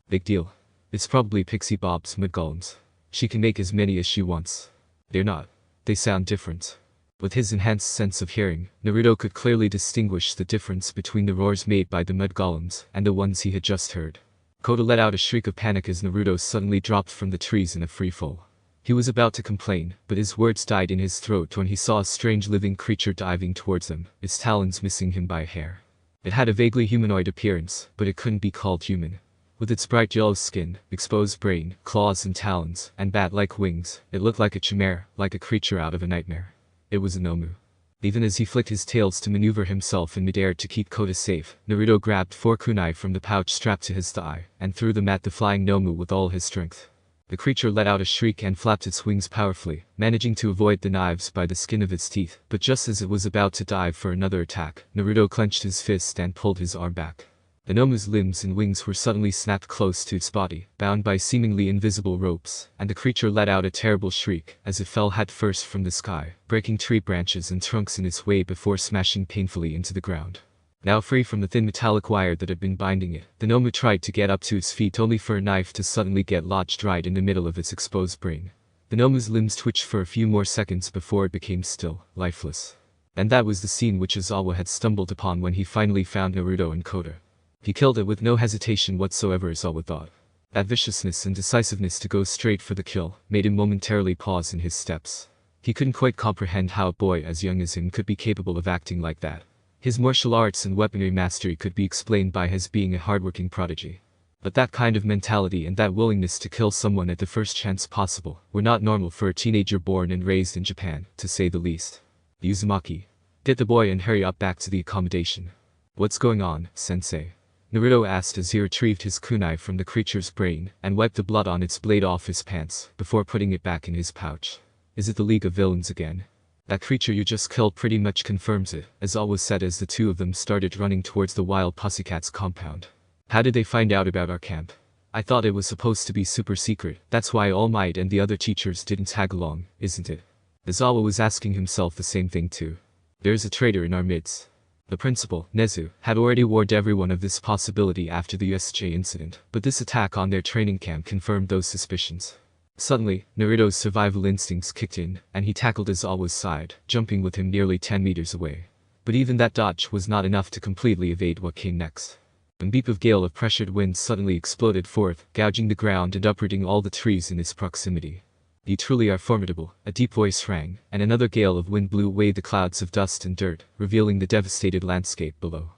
Speaker 1: Big deal. It's probably Pixie Bob's mud-golems. She can make as many as she wants. They're not. They sound different. With his enhanced sense of hearing, Naruto could clearly distinguish the difference between the roars made by the mud golems and the ones he had just heard. Kota let out a shriek of panic as Naruto suddenly dropped from the trees in a free fall. He was about to complain, but his words died in his throat when he saw a strange living creature diving towards him, its talons missing him by a hair. It had a vaguely humanoid appearance, but it couldn't be called human. With its bright yellow skin, exposed brain, claws and talons, and bat-like wings, it looked like a chimera, like a creature out of a nightmare. It was a Nomu. Even as he flicked his tails to maneuver himself in midair to keep Kota safe, Naruto grabbed 4 kunai from the pouch strapped to his thigh, and threw them at the flying Nomu with all his strength. The creature let out a shriek and flapped its wings powerfully, managing to avoid the knives by the skin of its teeth, but just as it was about to dive for another attack, Naruto clenched his fist and pulled his arm back. The Nomu's limbs and wings were suddenly snapped close to its body, bound by seemingly invisible ropes, and the creature let out a terrible shriek as it fell headfirst from the sky, breaking tree branches and trunks in its way before smashing painfully into the ground. Now free from the thin metallic wire that had been binding it, the Nomu tried to get up to its feet only for a knife to suddenly get lodged right in the middle of its exposed brain. The Nomu's limbs twitched for a few more seconds before it became still, lifeless. And that was the scene which Izawa had stumbled upon when he finally found Naruto and Kota. He killed it with no hesitation whatsoever, Izawa thought. That viciousness and decisiveness to go straight for the kill made him momentarily pause in his steps. He couldn't quite comprehend how a boy as young as him could be capable of acting like that. His martial arts and weaponry mastery could be explained by his being a hardworking prodigy. But that kind of mentality and that willingness to kill someone at the first chance possible were not normal for a teenager born and raised in Japan, to say the least. Uzumaki. Get the boy and hurry up back to the accommodation. What's going on, sensei? Naruto asked as he retrieved his kunai from the creature's brain and wiped the blood on its blade off his pants before putting it back in his pouch. Is it the League of Villains again? That creature you just killed pretty much confirms it, as always said as the two of them started running towards the wild pussycat's compound. How did they find out about our camp? I thought it was supposed to be super secret, that's why Almight and the other teachers didn't tag along, isn't it? Izawa was asking himself the same thing too. There's a traitor in our midst. The principal, Nezu, had already warned everyone of this possibility after the USJ incident, but this attack on their training camp confirmed those suspicions. Suddenly, Naruto's survival instincts kicked in, and he tackled Izawa's side, jumping with him nearly 10 meters away. But even that dodge was not enough to completely evade what came next. A beep of gale of pressured wind suddenly exploded forth, gouging the ground and uprooting all the trees in its proximity. "You truly are formidable," a deep voice rang, and another gale of wind blew away the clouds of dust and dirt, revealing the devastated landscape below.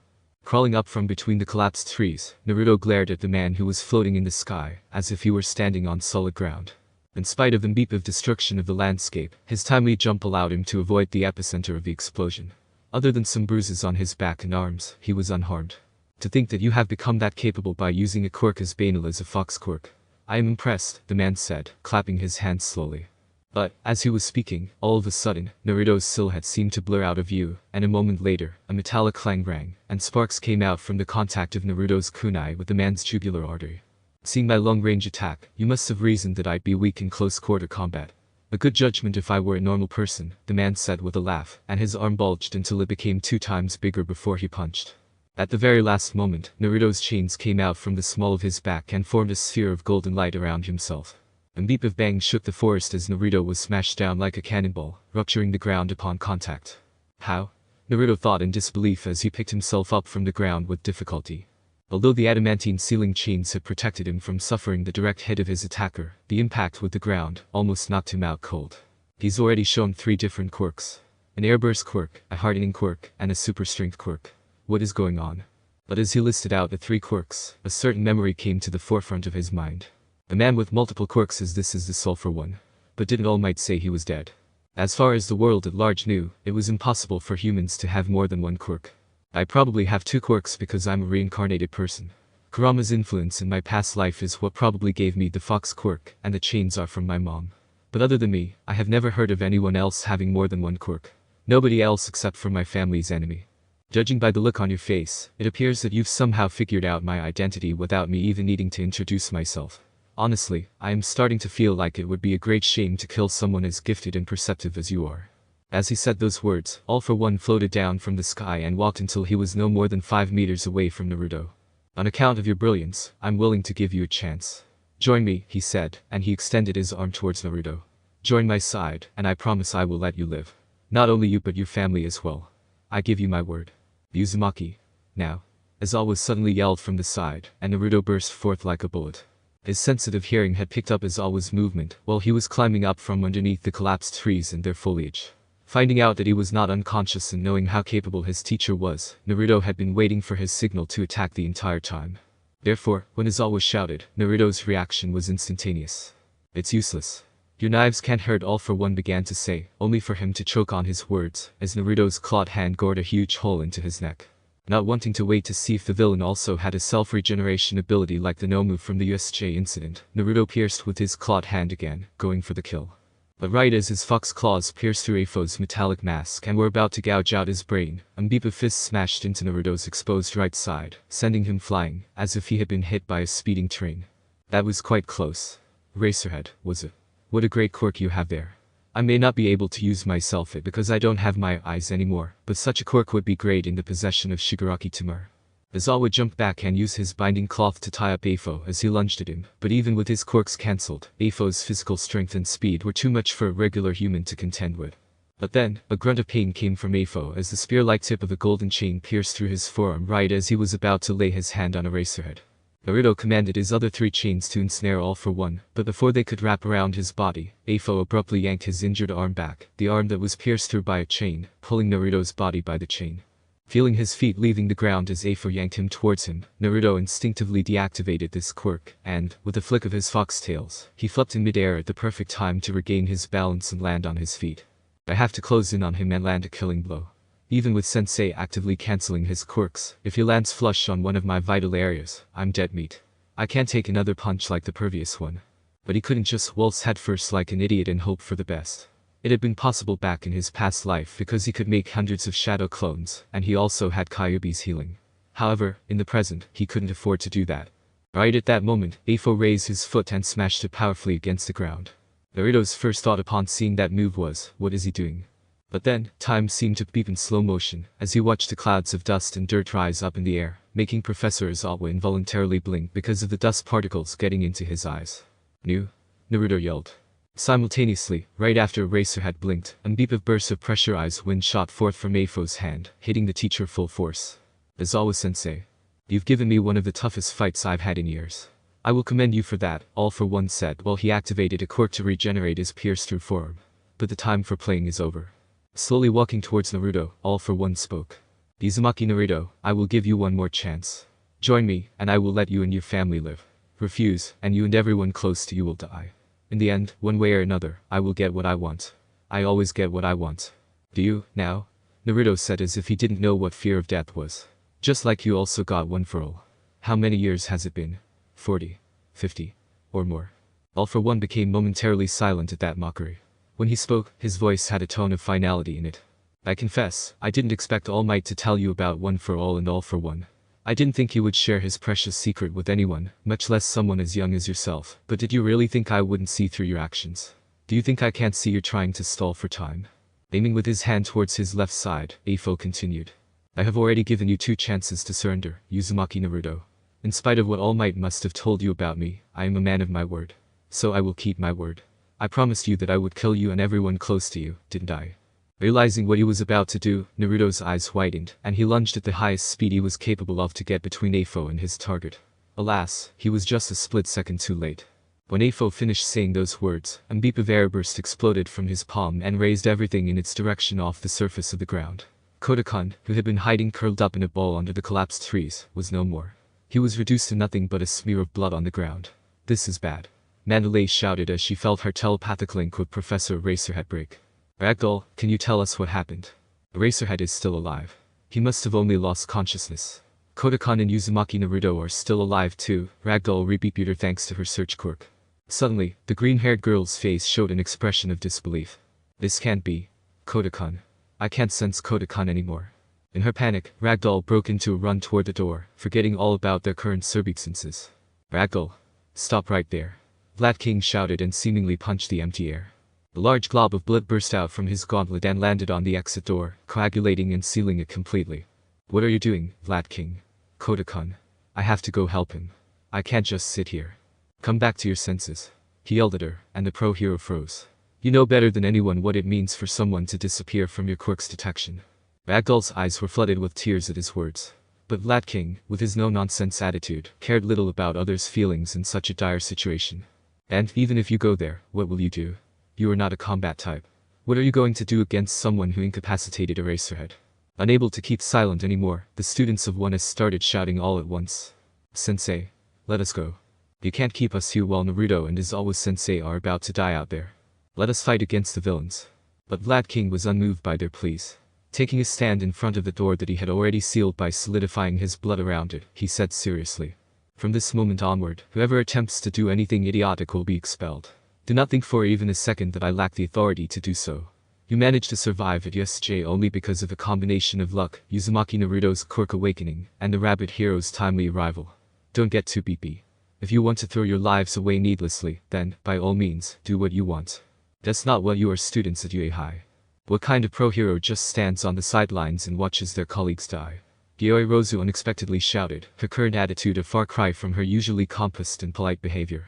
Speaker 1: Crawling up from between the collapsed trees, Naruto glared at the man who was floating in the sky, as if he were standing on solid ground. In spite of the beep of destruction of the landscape, his timely jump allowed him to avoid the epicenter of the explosion. Other than some bruises on his back and arms, he was unharmed. "To think that you have become that capable by using a quirk as banal as a fox quirk. I am impressed," the man said, clapping his hands slowly. But, as he was speaking, all of a sudden, Naruto's silhouette seemed to blur out of view, and a moment later, a metallic clang rang, and sparks came out from the contact of Naruto's kunai with the man's jugular artery. "Seeing my long-range attack, you must have reasoned that I'd be weak in close-quarter combat. A good judgment if I were a normal person," the man said with a laugh, and his arm bulged until it became 2 times bigger before he punched. At the very last moment, Naruto's chains came out from the small of his back and formed a sphere of golden light around himself. A beep of bang shook the forest as Naruto was smashed down like a cannonball, rupturing the ground upon contact. "How?" Naruto thought in disbelief as he picked himself up from the ground with difficulty. Although the adamantine ceiling chains had protected him from suffering the direct hit of his attacker, the impact with the ground almost knocked him out cold. He's already shown 3 different quirks. An airburst quirk, a hardening quirk, and a super strength quirk. What is going on? But as he listed out the 3 quirks, a certain memory came to the forefront of his mind. A man with multiple quirks as this is the sulfur one. But didn't Almight say he was dead? As far as the world at large knew, it was impossible for humans to have more than 1 quirk. I probably have 2 quirks because I'm a reincarnated person. Kurama's influence in my past life is what probably gave me the fox quirk, and the chains are from my mom. But other than me, I have never heard of anyone else having more than 1 quirk. Nobody else except for my family's enemy. Judging by the look on your face, it appears that you've somehow figured out my identity without me even needing to introduce myself. Honestly, I am starting to feel like it would be a great shame to kill someone as gifted and perceptive as you are." As he said those words, All for One floated down from the sky and walked until he was no more than 5 meters away from Naruto. "On account of your brilliance, I'm willing to give you a chance. Join me," he said, and he extended his arm towards Naruto. "Join my side, and I promise I will let you live. Not only you but your family as well. I give you my word. Uzumaki. Now." Aizawa was suddenly yelled from the side, and Naruto burst forth like a bullet. His sensitive hearing had picked up Aizawa's movement while he was climbing up from underneath the collapsed trees and their foliage. Finding out that he was not unconscious and knowing how capable his teacher was, Naruto had been waiting for his signal to attack the entire time. Therefore, when Aizawa shouted, Naruto's reaction was instantaneous. "It's useless. Your knives can't hurt," All for One began to say, only for him to choke on his words, as Naruto's clawed hand gored a huge hole into his neck. Not wanting to wait to see if the villain also had a self-regeneration ability like the Nomu from the USJ incident, Naruto pierced with his clawed hand again, going for the kill. But right as his fox claws pierced through Afo's metallic mask and were about to gouge out his brain, a beep of fists smashed into Naruto's exposed right side, sending him flying, as if he had been hit by a speeding train. That was quite close. Eraserhead, was it? What a great quirk you have there. I may not be able to use myself it because I don't have my eyes anymore, but such a quirk would be great in the possession of Shigaraki Tamura. Aizawa jumped back and used his binding cloth to tie up Afo as he lunged at him, but even with his quirks cancelled, Afo's physical strength and speed were too much for a regular human to contend with. But then, a grunt of pain came from Afo as the spear-like tip of a golden chain pierced through his forearm right as he was about to lay his hand on Eraserhead. Naruto commanded his other 3 chains to ensnare All for One, but before they could wrap around his body, Afo abruptly yanked his injured arm back, the arm that was pierced through by a chain, pulling Naruto's body by the chain. Feeling his feet leaving the ground as Afo yanked him towards him, Naruto instinctively deactivated this quirk, and, with a flick of his foxtails, he flipped in midair at the perfect time to regain his balance and land on his feet. I have to close in on him and land a killing blow. Even with Sensei actively cancelling his quirks, if he lands flush on one of my vital areas, I'm dead meat. I can't take another punch like the previous one. But he couldn't just waltz headfirst like an idiot and hope for the best. It had been possible back in his past life because he could make hundreds of shadow clones, and he also had Kyuubi's healing. However, in the present, he couldn't afford to do that. Right at that moment, Afo raised his foot and smashed it powerfully against the ground. Naruto's first thought upon seeing that move was, what is he doing? But then, time seemed to beep in slow motion, as he watched the clouds of dust and dirt rise up in the air, making Professor Aizawa involuntarily blink because of the dust particles getting into his eyes. "Nu?" Naruto yelled. Simultaneously, right after Eraser had blinked, a beep of burst of pressurized wind shot forth from Eifo's hand, hitting the teacher full force. As always, sensei. You've given me one of the toughest fights I've had in years. I will commend you for that, All For One said while he activated a quirk to regenerate his pierced-through forearm. But the time for playing is over. Slowly walking towards Naruto, All For One spoke. Uzumaki Naruto, I will give you one more chance. Join me, and I will let you and your family live. Refuse, and you and everyone close to you will die. In the end, one way or another, I will get what I want. I always get what I want. Do you, now? Naruto said as if he didn't know what fear of death was. Just like you also got one for all. How many years has it been? 40, 50, or more. All For One became momentarily silent at that mockery. When he spoke, his voice had a tone of finality in it. I confess, I didn't expect Almight to tell you about One For All and All For One. I didn't think he would share his precious secret with anyone, much less someone as young as yourself. But did you really think I wouldn't see through your actions? Do you think I can't see you're trying to stall for time? Aiming with his hand towards his left side, Eifo continued. I have already given you 2 chances to surrender, Uzumaki Naruto. In spite of what All Might must have told you about me, I am a man of my word. So I will keep my word. I promised you that I would kill you and everyone close to you, didn't I? Realizing what he was about to do, Naruto's eyes widened, and he lunged at the highest speed he was capable of to get between Eifo and his target. Alas, he was just a split second too late. When Eifo finished saying those words, a beep of air burst exploded from his palm and raised everything in its direction off the surface of the ground. Kodokan, who had been hiding curled up in a ball under the collapsed trees, was no more. He was reduced to nothing but a smear of blood on the ground. This is bad. Mandalay shouted as she felt her telepathic link with Professor Eraserhead break. Ragdoll, can you tell us what happened? Eraserhead is still alive. He must have only lost consciousness. Kodokan and Uzumaki Naruto are still alive too, Ragdoll repeated her thanks to her search quirk. Suddenly, the green-haired girl's face showed an expression of disbelief. This can't be. Kodokan. I can't sense Kodokan anymore. In her panic, Ragdoll broke into a run toward the door, forgetting all about their current circumstances. Ragdoll. Stop right there. Vlad King shouted and seemingly punched the empty air. A large glob of blood burst out from his gauntlet and landed on the exit door, coagulating and sealing it completely. What are you doing, Vlad King? Kodokan. I have to go help him. I can't just sit here. Come back to your senses. He yelled at her, and the pro-hero froze. You know better than anyone what it means for someone to disappear from your quirk's detection. Ragdoll's eyes were flooded with tears at his words. But Vlad King, with his no-nonsense attitude, cared little about others' feelings in such a dire situation. And, even if you go there, what will you do? You are not a combat type. What are you going to do against someone who incapacitated Eraserhead? Unable to keep silent anymore, the students of 1S started shouting all at once. Sensei. Let us go. You can't keep us here while Naruto and his always sensei are about to die out there. Let us fight against the villains. But Vlad King was unmoved by their pleas. Taking a stand in front of the door that he had already sealed by solidifying his blood around it, he said seriously. From this moment onward, whoever attempts to do anything idiotic will be expelled. Do not think for even a second that I lack the authority to do so. You managed to survive at USJ only because of a combination of luck, Uzumaki Naruto's quirk awakening, and the rabbit hero's timely arrival. Don't get too beepy. If you want to throw your lives away needlessly, then, by all means, do what you want. That's not what you are students at UA High. What kind of pro-hero just stands on the sidelines and watches their colleagues die? Gyoi Rozu unexpectedly shouted, her current attitude a far cry from her usually composed and polite behavior.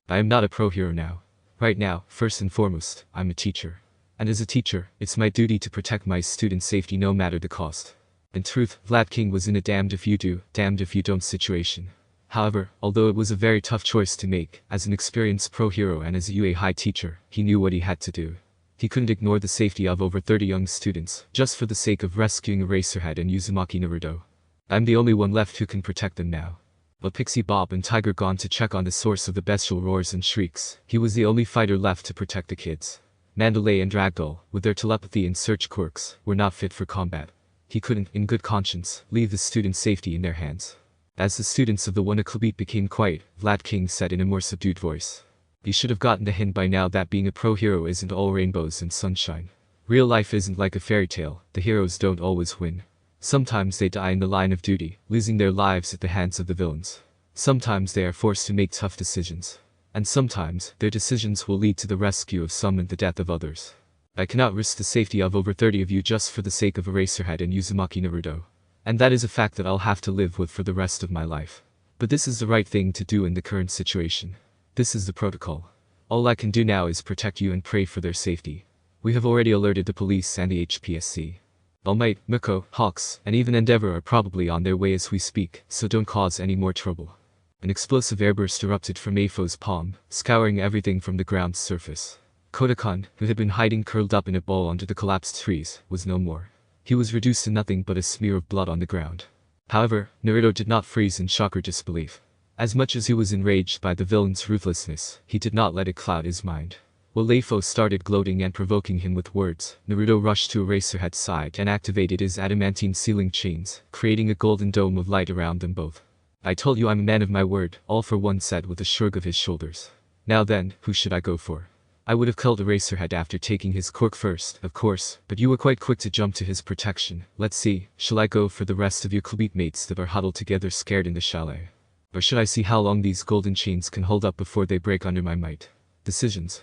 Speaker 1: I am not a pro-hero now. Right now, first and foremost, I'm a teacher. And as a teacher, it's my duty to protect my students' safety no matter the cost. In truth, Vlad King was in a damned if you do, damned if you don't situation. However, although it was a very tough choice to make, as an experienced pro-hero and as a UA High teacher, he knew what he had to do. He couldn't ignore the safety of over 30 young students, just for the sake of rescuing Eraserhead and Uzumaki Naruto. I'm the only one left who can protect them now. But Pixie Bob and Tiger gone to check on the source of the bestial roars and shrieks, he was the only fighter left to protect the kids. Mandalay and Ragdoll, with their telepathy and search quirks, were not fit for combat. He couldn't, in good conscience, leave the students' safety in their hands. As the students of the Wanakabit became quiet, Vlad King said in a more subdued voice. You should have gotten the hint by now that being a pro-hero isn't all rainbows and sunshine. Real life isn't like a fairy tale, the heroes don't always win. Sometimes they die in the line of duty, losing their lives at the hands of the villains. Sometimes they are forced to make tough decisions. And sometimes, their decisions will lead to the rescue of some and the death of others. I cannot risk the safety of over 30 of you just for the sake of Eraserhead and Uzumaki Naruto. And that is a fact that I'll have to live with for the rest of my life. But this is the right thing to do in the current situation. This is the protocol. All I can do now is protect you and pray for their safety. We have already alerted the police and the HPSC. Almight, Miko, Hawks, and even Endeavor are probably on their way as we speak, so don't cause any more trouble. An explosive airburst erupted from Afo's palm, scouring everything from the ground's surface. Kodakan, who had been hiding curled up in a ball under the collapsed trees, was no more. He was reduced to nothing but a smear of blood on the ground. However, Naruto did not freeze in shock or disbelief. As much as he was enraged by the villain's ruthlessness, he did not let it cloud his mind. While Leifo started gloating and provoking him with words, Naruto rushed to Eraserhead's side and activated his adamantine sealing chains, creating a golden dome of light around them both. I told you I'm a man of my word, All for One said with a shrug of his shoulders. Now then, who should I go for? I would have killed Eraserhead after taking his quirk first, of course, but you were quite quick to jump to his protection. Let's see, shall I go for the rest of your mates that are huddled together scared in the chalet? Or should I see how long these golden chains can hold up before they break under my might? Decisions.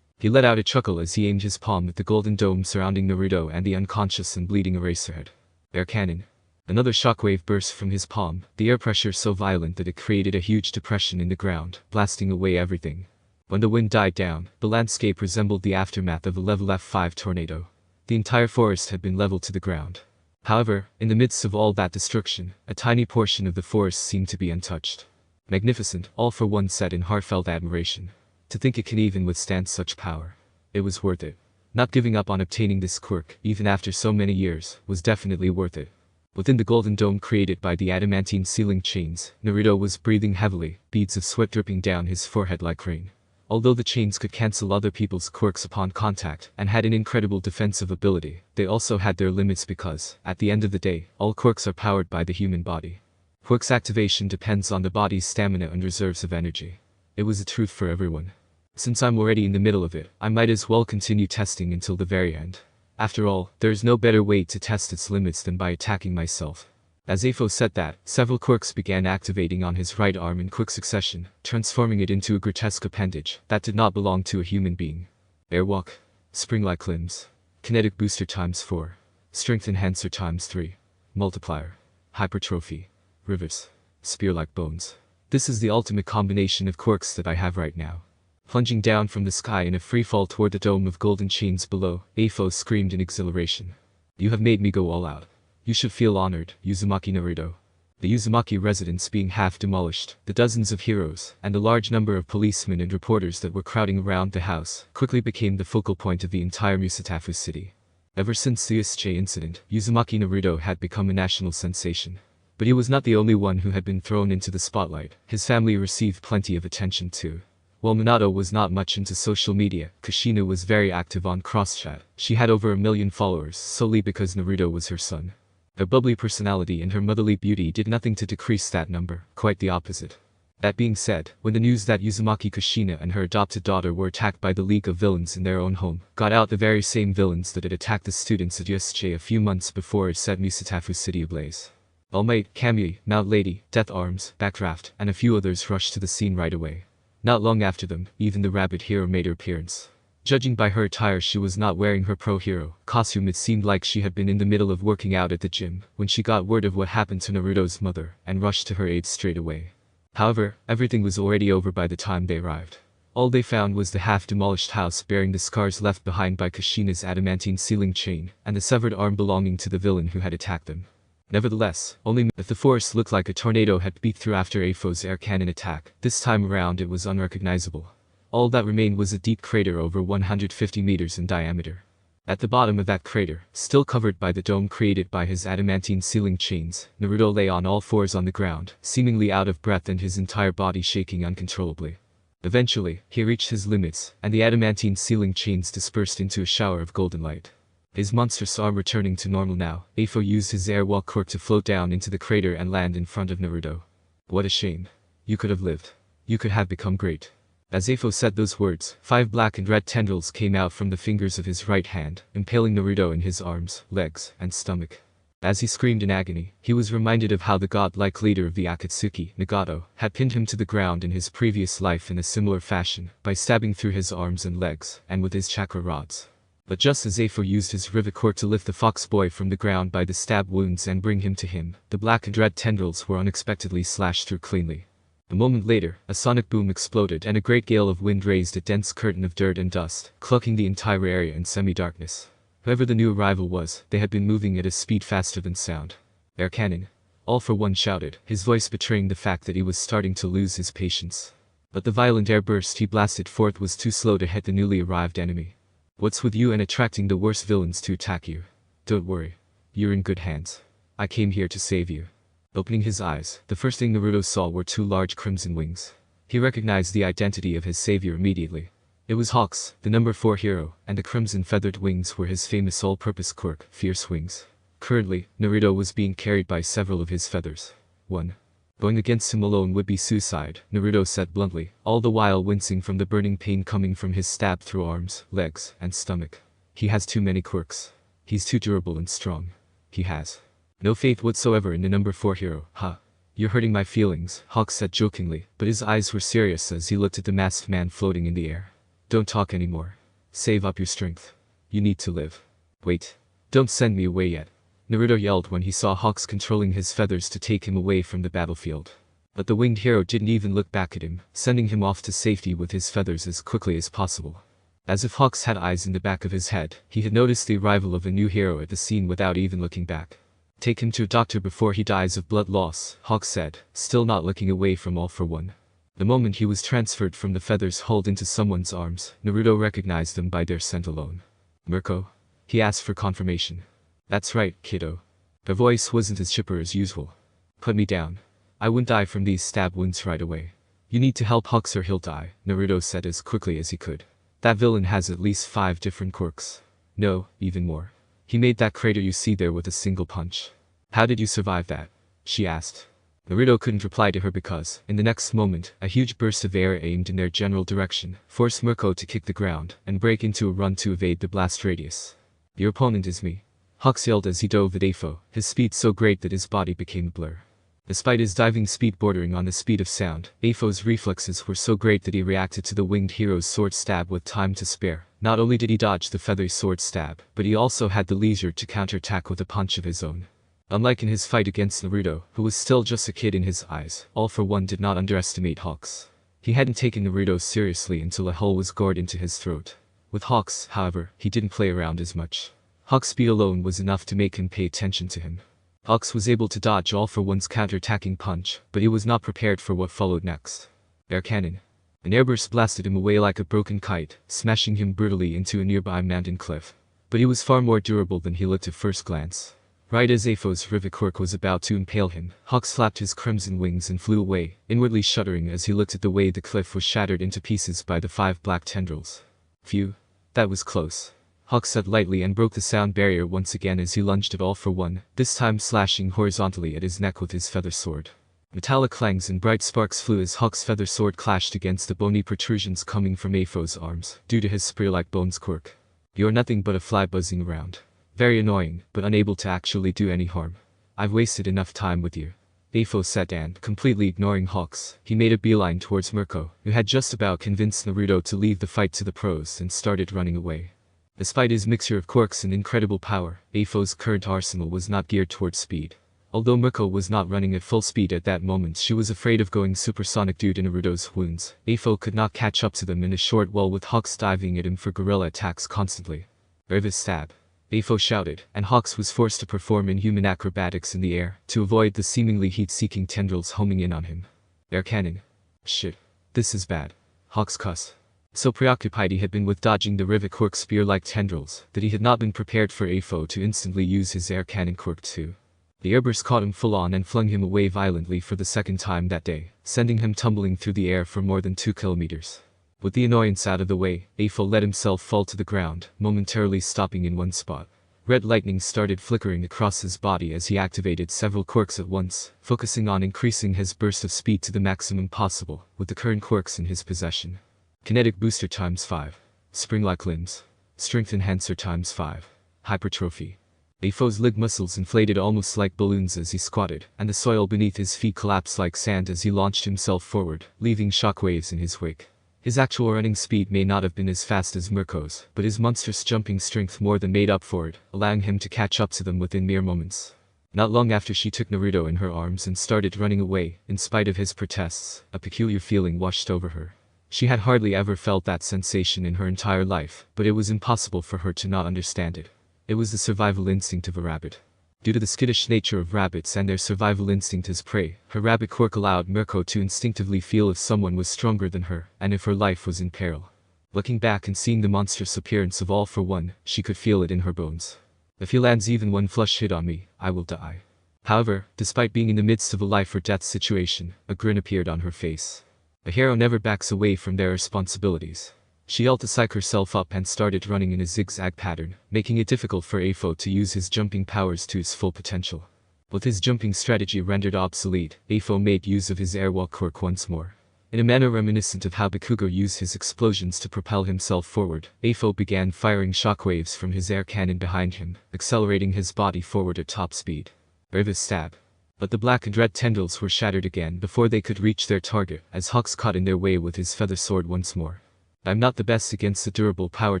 Speaker 1: He let out a chuckle as he aimed his palm at the golden dome surrounding Naruto and the unconscious and bleeding Eraserhead. Air cannon. Another shockwave burst from his palm, the air pressure so violent that it created a huge depression in the ground, blasting away everything. When the wind died down, the landscape resembled the aftermath of a level F5 tornado. The entire forest had been leveled to the ground. However, in the midst of all that destruction, a tiny portion of the forest seemed to be untouched. Magnificent, All for One said in heartfelt admiration. To think it can even withstand such power. It was worth it. Not giving up on obtaining this quirk, even after so many years, was definitely worth it. Within the golden dome created by the adamantine sealing chains, Naruto was breathing heavily, beads of sweat dripping down his forehead like rain. Although the chains could cancel other people's quirks upon contact and had an incredible defensive ability, they also had their limits because, at the end of the day, all quirks are powered by the human body. Quirk's activation depends on the body's stamina and reserves of energy. It was a truth for everyone. Since I'm already in the middle of it, I might as well continue testing until the very end. After all, there is no better way to test its limits than by attacking myself. As Afo said that, several quirks began activating on his right arm in quick succession, transforming it into a grotesque appendage that did not belong to a human being. Airwalk. Spring-like limbs. Kinetic booster ×4. Strength enhancer ×3. Multiplier. Hypertrophy. Rivers. Spear-like bones. This is the ultimate combination of quirks that I have right now. Plunging down from the sky in a freefall toward the dome of golden chains below, Afo screamed in exhilaration. You have made me go all out. You should feel honored, Uzumaki Naruto. The Uzumaki residence being half demolished, the dozens of heroes, and the large number of policemen and reporters that were crowding around the house, quickly became the focal point of the entire Musatafu city. Ever since the Usuche incident, Uzumaki Naruto had become a national sensation. But he was not the only one who had been thrown into the spotlight. His family received plenty of attention too. While Minato was not much into social media, Kushina was very active on CrossChat. She had over 1 million followers solely because Naruto was her son. Her bubbly personality and her motherly beauty did nothing to decrease that number, quite the opposite. That being said, when the news that Uzumaki Kushina and her adopted daughter were attacked by the League of Villains in their own home, got out the very same villains that had attacked the students at Usuche a few months before it set Musatafu city ablaze. Almight, Kamui, Mount Lady, Death Arms, Backdraft, and a few others rushed to the scene right away. Not long after them, even the rabbit hero made her appearance. Judging by her attire, she was not wearing her pro-hero costume. It seemed like she had been in the middle of working out at the gym when she got word of what happened to Naruto's mother and rushed to her aid straight away. However, everything was already over by the time they arrived. All they found was the half-demolished house bearing the scars left behind by Kushina's adamantine sealing chain and the severed arm belonging to the villain who had attacked them. Nevertheless, only if the forest looked like a tornado had beat through after Afo's air cannon attack. This time around it was unrecognizable. All that remained was a deep crater over 150 meters in diameter. At the bottom of that crater, still covered by the dome created by his adamantine sealing chains, Naruto lay on all fours on the ground, seemingly out of breath and his entire body shaking uncontrollably. Eventually, he reached his limits, and the adamantine sealing chains dispersed into a shower of golden light. His monstrous arm returning to normal now, Afo used his airwalk quirk to float down into the crater and land in front of Naruto. What a shame. You could have lived. You could have become great. As Afo said those words, 5 black and red tendrils came out from the fingers of his right hand, impaling Naruto in his arms, legs, and stomach. As he screamed in agony, he was reminded of how the godlike leader of the Akatsuki, Nagato, had pinned him to the ground in his previous life in a similar fashion, by stabbing through his arms and legs, and with his chakra rods. But just as Afo used his rivet quirk to lift the fox boy from the ground by the stab wounds and bring him to him, the black and red tendrils were unexpectedly slashed through cleanly. A moment later, a sonic boom exploded and a great gale of wind raised a dense curtain of dirt and dust, cloaking the entire area in semi-darkness. Whoever the new arrival was, they had been moving at a speed faster than sound. Air cannon. All for One shouted, his voice betraying the fact that he was starting to lose his patience. But the violent air burst he blasted forth was too slow to hit the newly arrived enemy. What's with you and attracting the worst villains to attack you? Don't worry. You're in good hands. I came here to save you. Opening his eyes, the first thing Naruto saw were two large crimson wings. He recognized the identity of his savior immediately. It was Hawks, the number 4 hero, and the crimson feathered wings were his famous all-purpose quirk, Fierce Wings. Currently, Naruto was being carried by several of his feathers. 1. Going against him alone would be suicide, Naruto said bluntly, all the while wincing from the burning pain coming from his stab through arms, legs, and stomach. He has too many quirks. He's too durable and strong. He has no faith whatsoever in the number 4 hero, huh? You're hurting my feelings, Hawks said jokingly, but his eyes were serious as he looked at the masked man floating in the air. Don't talk anymore. Save up your strength. You need to live. Wait. Don't send me away yet. Naruto yelled when he saw Hawks controlling his feathers to take him away from the battlefield. But the winged hero didn't even look back at him, sending him off to safety with his feathers as quickly as possible. As if Hawks had eyes in the back of his head, he had noticed the arrival of a new hero at the scene without even looking back. Take him to a doctor before he dies of blood loss, Hawks said, still not looking away from All for One. The moment he was transferred from the feathers hauled into someone's arms, Naruto recognized them by their scent alone. Mirko? He asked for confirmation. That's right, kiddo. Her voice wasn't as chipper as usual. Put me down. I wouldn't die from these stab wounds right away. You need to help Hawks or he'll die, Naruto said as quickly as he could. That villain has at least 5 different quirks. No, even more. He made that crater you see there with a single punch. How did you survive that? She asked. Naruto couldn't reply to her because, in the next moment, a huge burst of air aimed in their general direction, forced Mirko to kick the ground, and break into a run to evade the blast radius. Your opponent is me. Hawks yelled as he dove at Afo, his speed so great that his body became a blur. Despite his diving speed bordering on the speed of sound, Afo's reflexes were so great that he reacted to the winged hero's sword stab with time to spare. Not only did he dodge the feathery sword stab, but he also had the leisure to counterattack with a punch of his own. Unlike in his fight against Naruto, who was still just a kid in his eyes, All for One did not underestimate Hawks. He hadn't taken Naruto seriously until a hole was gored into his throat. With Hawks, however, he didn't play around as much. Hawks' speed alone was enough to make him pay attention to him. Hawks was able to dodge All for One's counterattacking punch, but he was not prepared for what followed next. Air cannon. An airburst blasted him away like a broken kite, smashing him brutally into a nearby mountain cliff. But he was far more durable than he looked at first glance. Right as Afo's rivet quirk was about to impale him, Hawks flapped his crimson wings and flew away, inwardly shuddering as he looked at the way the cliff was shattered into pieces by the 5 black tendrils. Phew. That was close. Hawks said lightly and broke the sound barrier once again as he lunged at All for One, this time slashing horizontally at his neck with his feather sword. Metallic clangs and bright sparks flew as Hawk's feather sword clashed against the bony protrusions coming from Afo's arms, due to his spear-like bones quirk. You're nothing but a fly buzzing around. Very annoying, but unable to actually do any harm. I've wasted enough time with you. Afo said and, completely ignoring Hawks, he made a beeline towards Mirko, who had just about convinced Naruto to leave the fight to the pros and started running away. Despite his mixture of quirks and incredible power, Afo's current arsenal was not geared towards speed. Although Mirko was not running at full speed at that moment, she was afraid of going supersonic due to Naruto's wounds. Afo could not catch up to them in a short while with Hawks diving at him for guerrilla attacks constantly. Nervous stab. Afo shouted, and Hawks was forced to perform inhuman acrobatics in the air to avoid the seemingly heat-seeking tendrils homing in on him. Air cannon. Shit. This is bad. Hawks cuss. So preoccupied he had been with dodging the rivet quirk spear-like tendrils that he had not been prepared for Afo to instantly use his air cannon quirk too. The airburst caught him full on and flung him away violently for the second time that day, sending him tumbling through the air for more than 2 kilometers. With the annoyance out of the way, Afo let himself fall to the ground, momentarily stopping in one spot. Red lightning started flickering across his body as he activated several quirks at once, focusing on increasing his burst of speed to the maximum possible, with the current quirks in his possession. Kinetic Booster ×5. Spring-like limbs. Strength Enhancer ×5. Hypertrophy. Afo's leg muscles inflated almost like balloons as he squatted, and the soil beneath his feet collapsed like sand as he launched himself forward, leaving shockwaves in his wake. His actual running speed may not have been as fast as Mirko's, but his monstrous jumping strength more than made up for it, allowing him to catch up to them within mere moments. Not long after she took Naruto in her arms and started running away, in spite of his protests, a peculiar feeling washed over her. She had hardly ever felt that sensation in her entire life, but it was impossible for her to not understand it. It was the survival instinct of a rabbit. Due to the skittish nature of rabbits and their survival instinct as prey, her rabbit quirk allowed Mirko to instinctively feel if someone was stronger than her, and if her life was in peril. Looking back and seeing the monstrous appearance of All for One, she could feel it in her bones. If he lands even one flush hit on me, I will die. However, despite being in the midst of a life or death situation, a grin appeared on her face. A hero never backs away from their responsibilities. She psyched herself up and started running in a zigzag pattern, making it difficult for Afo to use his jumping powers to his full potential. With his jumping strategy rendered obsolete, Afo made use of his airwalk quirk once more. In a manner reminiscent of how Bakugo used his explosions to propel himself forward, Afo began firing shockwaves from his air cannon behind him, accelerating his body forward at top speed. Nervous stab. But the black and red tendrils were shattered again before they could reach their target, as Hawks caught in their way with his feather sword once more. I'm not the best against the durable power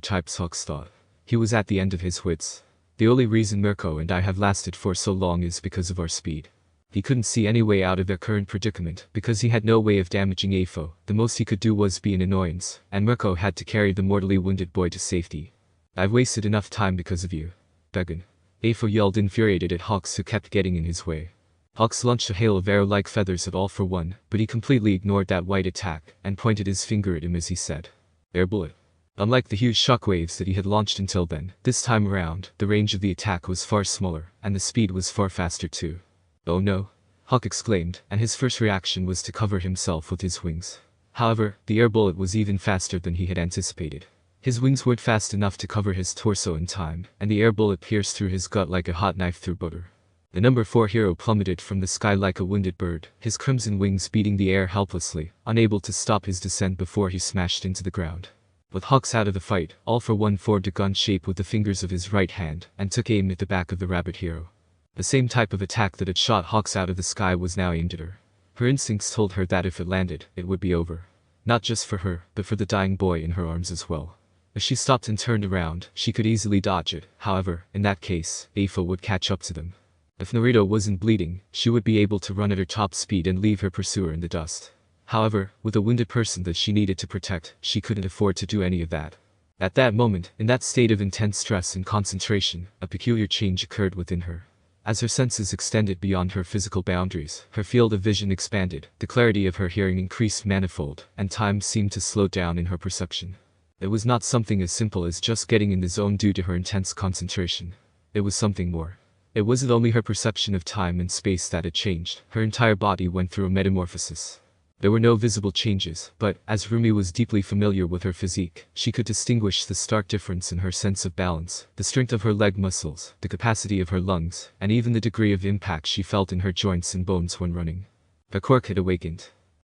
Speaker 1: types, Hawks thought. He was at the end of his wits. The only reason Mirko and I have lasted for so long is because of our speed. He couldn't see any way out of their current predicament, because he had no way of damaging Afo. The most he could do was be an annoyance, and Mirko had to carry the mortally wounded boy to safety. I've wasted enough time because of you. Beggin. Afo yelled, infuriated at Hawks, who kept getting in his way. Hawks launched a hail of arrow-like feathers at All for One, but he completely ignored that white attack, and pointed his finger at him as he said, "Air bullet." Unlike the huge shockwaves that he had launched until then, this time around, the range of the attack was far smaller, and the speed was far faster too. "Oh no!" Hawk exclaimed, and his first reaction was to cover himself with his wings. However, the air bullet was even faster than he had anticipated. His wings weren't fast enough to cover his torso in time, and the air bullet pierced through his gut like a hot knife through butter. The number 4 hero plummeted from the sky like a wounded bird, his crimson wings beating the air helplessly, unable to stop his descent before he smashed into the ground. With Hawks out of the fight, All for One formed a gun shape with the fingers of his right hand, and took aim at the back of the rabbit hero. The same type of attack that had shot Hawks out of the sky was now aimed at her. Her instincts told her that if it landed, it would be over. Not just for her, but for the dying boy in her arms as well. If she stopped and turned around, she could easily dodge it. However, in that case, Afo would catch up to them. If Naruto wasn't bleeding, she would be able to run at her top speed and leave her pursuer in the dust. However, with a wounded person that she needed to protect, she couldn't afford to do any of that. At that moment, in that state of intense stress and concentration, a peculiar change occurred within her. As her senses extended beyond her physical boundaries, her field of vision expanded, the clarity of her hearing increased manifold, and time seemed to slow down in her perception. It was not something as simple as just getting in the zone due to her intense concentration. It was something more. It wasn't only her perception of time and space that had changed, her entire body went through a metamorphosis. There were no visible changes, but, as Rumi was deeply familiar with her physique, she could distinguish the stark difference in her sense of balance, the strength of her leg muscles, the capacity of her lungs, and even the degree of impact she felt in her joints and bones when running. Her quirk had awakened.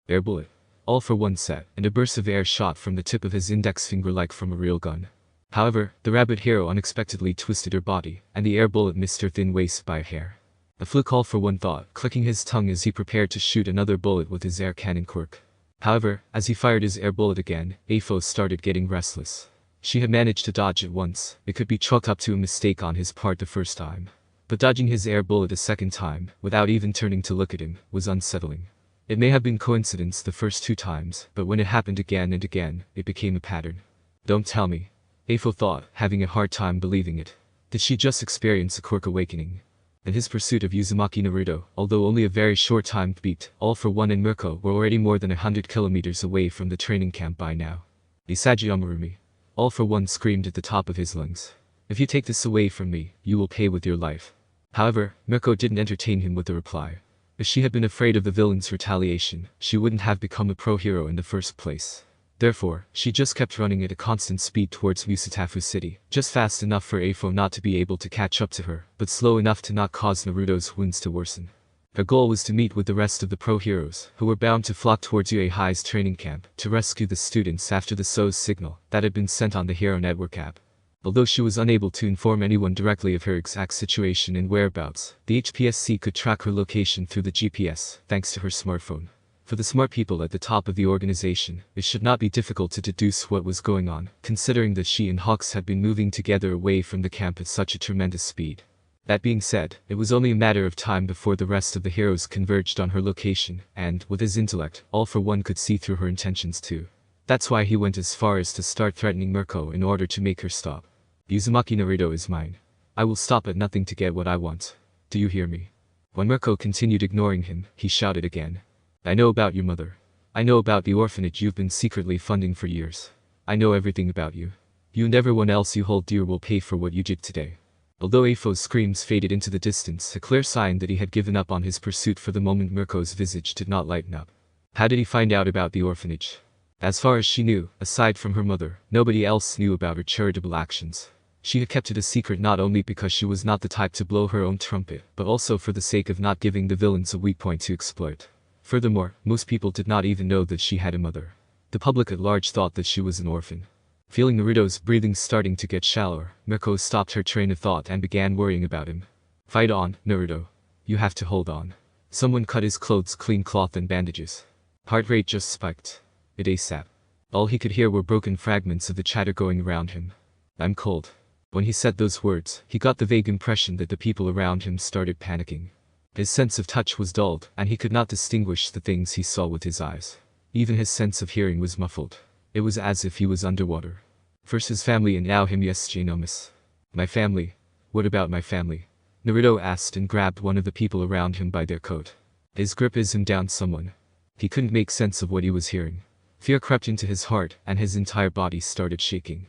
Speaker 1: Air bullet. All for One said, and a burst of air shot from the tip of his index finger like from a real gun. However, the rabbit hero unexpectedly twisted her body, and the air bullet missed her thin waist by a hair. A fluke, All for One thought, clicking his tongue as he prepared to shoot another bullet with his air cannon quirk. However, as he fired his air bullet again, Afo started getting restless. She had managed to dodge it once. It could be chalked up to a mistake on his part the first time. But dodging his air bullet a second time, without even turning to look at him, was unsettling. It may have been coincidence the first 2 times, but when it happened again and again, it became a pattern. Don't tell me. Afo thought, having a hard time believing it. Did she just experience a quirk awakening? In his pursuit of Uzumaki Naruto, although only a very short time beat, All for One and Mirko were already more than 100 kilometers away from the training camp by now. Isagi Amurumi. All for One screamed at the top of his lungs. If you take this away from me, you will pay with your life. However, Mirko didn't entertain him with a reply. If she had been afraid of the villain's retaliation, she wouldn't have become a pro-hero in the first place. Therefore, she just kept running at a constant speed towards Musatafu City, just fast enough for Afo not to be able to catch up to her, but slow enough to not cause Naruto's wounds to worsen. Her goal was to meet with the rest of the pro-heroes, who were bound to flock towards Uehai's training camp, to rescue the students after the SOS signal that had been sent on the Hero Network app. Although she was unable to inform anyone directly of her exact situation and whereabouts, the HPSC could track her location through the GPS, thanks to her smartphone. For the smart people at the top of the organization, it should not be difficult to deduce what was going on, considering that she and Hawks had been moving together away from the camp at such a tremendous speed. That being said, it was only a matter of time before the rest of the heroes converged on her location, and, with his intellect, All for One could see through her intentions too. That's why he went as far as to start threatening Mirko in order to make her stop. Uzumaki Naruto is mine. I will stop at nothing to get what I want. Do you hear me? When Mirko continued ignoring him, he shouted again. I know about your mother. I know about the orphanage you've been secretly funding for years. I know everything about you. You and everyone else you hold dear will pay for what you did today. Although Afo's screams faded into the distance, a clear sign that he had given up on his pursuit for the moment, Mirko's visage did not lighten up. How did he find out about the orphanage? As far as she knew, aside from her mother, nobody else knew about her charitable actions. She had kept it a secret not only because she was not the type to blow her own trumpet, but also for the sake of not giving the villains a weak point to exploit. Furthermore, most people did not even know that she had a mother. The public at large thought that she was an orphan. Feeling Naruto's breathing starting to get shallower, Mirko stopped her train of thought and began worrying about him. Fight on, Naruto. You have to hold on. Someone cut his clothes clean, cloth and bandages. Heart rate just spiked. It ASAP. All he could hear were broken fragments of the chatter going around him. I'm cold. When he said those words, he got the vague impression that the people around him started panicking. His sense of touch was dulled, and he could not distinguish the things he saw with his eyes. Even his sense of hearing was muffled. It was as if he was underwater. First his family and now him. Yes, Genomus. My family? What about my family? Naruto asked and grabbed one of the people around him by their coat. His grip is him down someone. He couldn't make sense of what he was hearing. Fear crept into his heart, and his entire body started shaking.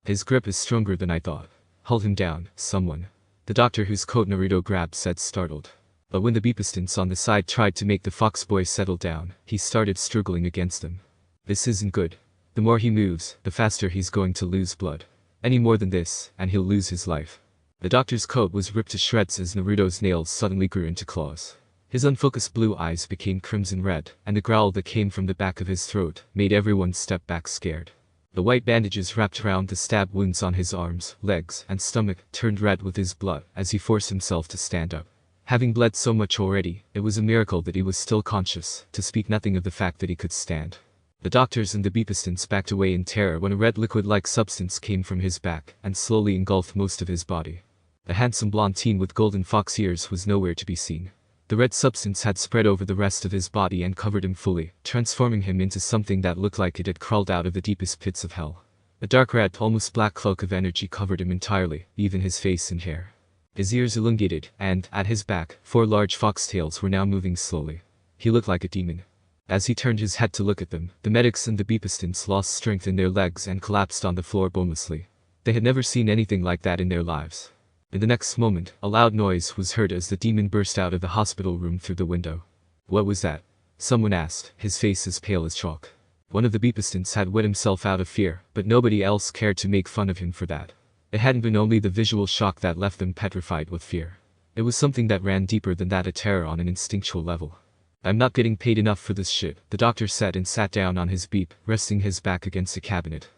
Speaker 1: His grip is stronger than I thought. Hold him down, someone. The doctor whose coat Naruto grabbed said, startled. But when the beepistants on the side tried to make the fox boy settle down, he started struggling against them. This isn't good. The more he moves, the faster he's going to lose blood. Any more than this, and he'll lose his life. The doctor's coat was ripped to shreds as Naruto's nails suddenly grew into claws. His unfocused blue eyes became crimson red, and the growl that came from the back of his throat made everyone step back scared. The white bandages wrapped around the stab wounds on his arms, legs, and stomach turned red with his blood as he forced himself to stand up. Having bled so much already, it was a miracle that he was still conscious, to speak nothing of the fact that he could stand. The doctors and the beepistants backed away in terror when a red liquid-like substance came from his back and slowly engulfed most of his body. The handsome blonde teen with golden fox ears was nowhere to be seen. The red substance had spread over the rest of his body and covered him fully, transforming him into something that looked like it had crawled out of the deepest pits of hell. A dark red, almost black cloak of energy covered him entirely, even his face and hair. His ears elongated, and, at his back, 4 large foxtails were now moving slowly. He looked like a demon. As he turned his head to look at them, the medics and the beepistants lost strength in their legs and collapsed on the floor bonelessly. They had never seen anything like that in their lives. In the next moment, a loud noise was heard as the demon burst out of the hospital room through the window. What was that? Someone asked, his face as pale as chalk. One of the beepistants had wet himself out of fear, but nobody else cared to make fun of him for that. It hadn't been only the visual shock that left them petrified with fear. It was something that ran deeper than that, a terror on an instinctual level. I'm not getting paid enough for this shit, the doctor said and sat down on his beep, resting his back against a cabinet.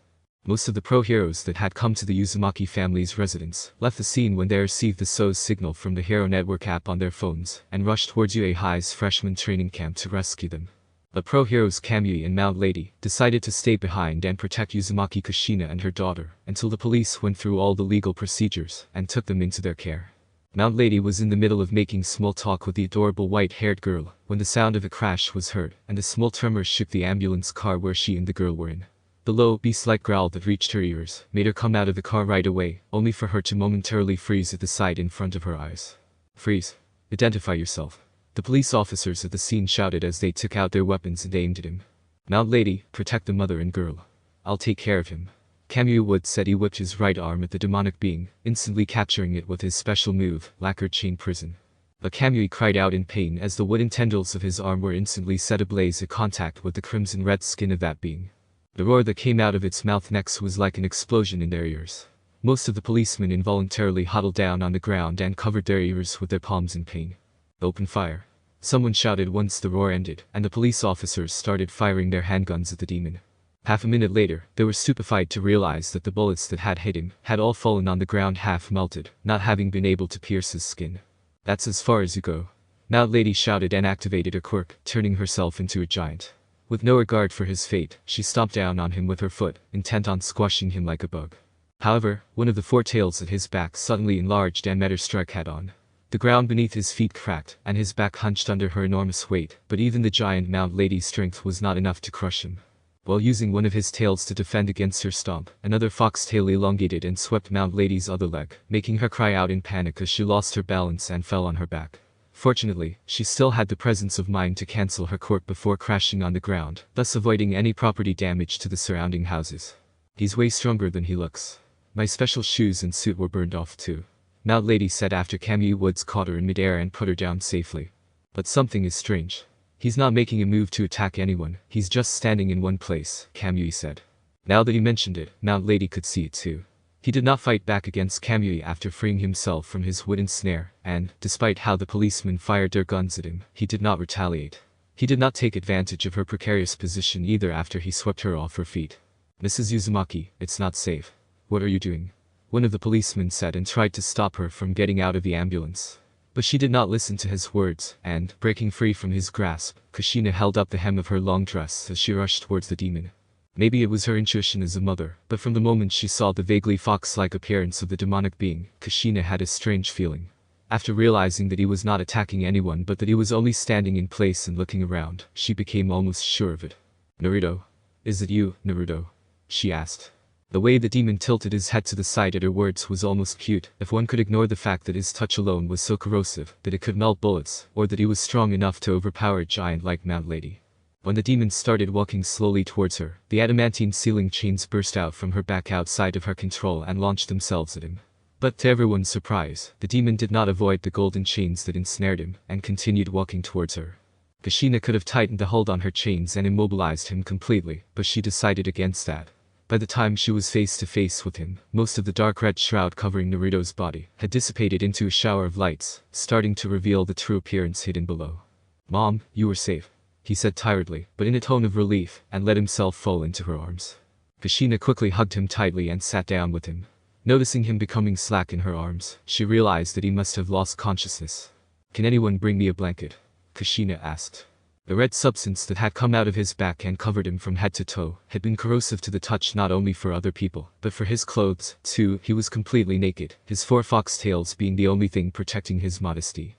Speaker 1: Most of the pro-heroes that had come to the Uzumaki family's residence left the scene when they received the SOS signal from the Hero Network app on their phones and rushed towards UA High's freshman training camp to rescue them. But pro-heroes Kamui and Mount Lady decided to stay behind and protect Uzumaki Kushina and her daughter until the police went through all the legal procedures and took them into their care. Mount Lady was in the middle of making small talk with the adorable white-haired girl when the sound of a crash was heard and a small tremor shook the ambulance car where she and the girl were in. The low, beast-like growl that reached her ears made her come out of the car right away, only for her to momentarily freeze at the sight in front of her eyes. Freeze. Identify yourself. The police officers at the scene shouted as they took out their weapons and aimed at him. Mount Lady, protect the mother and girl. I'll take care of him. Kamui Wood said. He whipped his right arm at the demonic being, instantly capturing it with his special move, Lacquered Chain Prison. But Kamui cried out in pain as the wooden tendrils of his arm were instantly set ablaze at contact with the crimson-red skin of that being. The roar that came out of its mouth next was like an explosion in their ears. Most of the policemen involuntarily huddled down on the ground and covered their ears with their palms in pain. Open fire. Someone shouted once the roar ended, and the police officers started firing their handguns at the demon. Half a minute later, they were stupefied to realize that the bullets that had hit him had all fallen on the ground half melted, not having been able to pierce his skin. That's as far as you go. Mount Lady shouted and activated a quirk, turning herself into a giant. With no regard for his fate, she stomped down on him with her foot, intent on squashing him like a bug. However, one of the four tails at his back suddenly enlarged and met her strike head-on. The ground beneath his feet cracked, and his back hunched under her enormous weight, but even the giant Mount Lady's strength was not enough to crush him. While using one of his tails to defend against her stomp, another foxtail elongated and swept Mount Lady's other leg, making her cry out in panic as she lost her balance and fell on her back. Fortunately, she still had the presence of mind to cancel her quirk before crashing on the ground, thus avoiding any property damage to the surrounding houses. He's way stronger than he looks. My special shoes and suit were burned off too, Mount Lady said after Kamui Woods caught her in midair and put her down safely. But something is strange. He's not making a move to attack anyone, he's just standing in one place, Kamui said. Now that he mentioned it, Mount Lady could see it too. He did not fight back against Kamui after freeing himself from his wooden snare, and, despite how the policemen fired their guns at him, he did not retaliate. He did not take advantage of her precarious position either after he swept her off her feet. Mrs. Uzumaki, it's not safe. What are you doing? One of the policemen said and tried to stop her from getting out of the ambulance. But she did not listen to his words, and, breaking free from his grasp, Kushina held up the hem of her long dress as she rushed towards the demon. Maybe it was her intuition as a mother, but from the moment she saw the vaguely fox-like appearance of the demonic being, Kushina had a strange feeling. After realizing that he was not attacking anyone but that he was only standing in place and looking around, she became almost sure of it. Naruto? Is it you, Naruto? She asked. The way the demon tilted his head to the side at her words was almost cute, if one could ignore the fact that his touch alone was so corrosive that it could melt bullets, or that he was strong enough to overpower a giant like Mount Lady. When the demon started walking slowly towards her, the adamantine ceiling chains burst out from her back outside of her control and launched themselves at him. But to everyone's surprise, the demon did not avoid the golden chains that ensnared him, and continued walking towards her. Kushina could have tightened the hold on her chains and immobilized him completely, but she decided against that. By the time she was face to face with him, most of the dark red shroud covering Naruto's body had dissipated into a shower of lights, starting to reveal the true appearance hidden below. Mom, you were safe, he said tiredly, but in a tone of relief, and let himself fall into her arms. Kushina quickly hugged him tightly and sat down with him. Noticing him becoming slack in her arms, she realized that he must have lost consciousness. Can anyone bring me a blanket? Kushina asked. The red substance that had come out of his back and covered him from head to toe had been corrosive to the touch not only for other people, but for his clothes, too. He was completely naked, his four foxtails being the only thing protecting his modesty.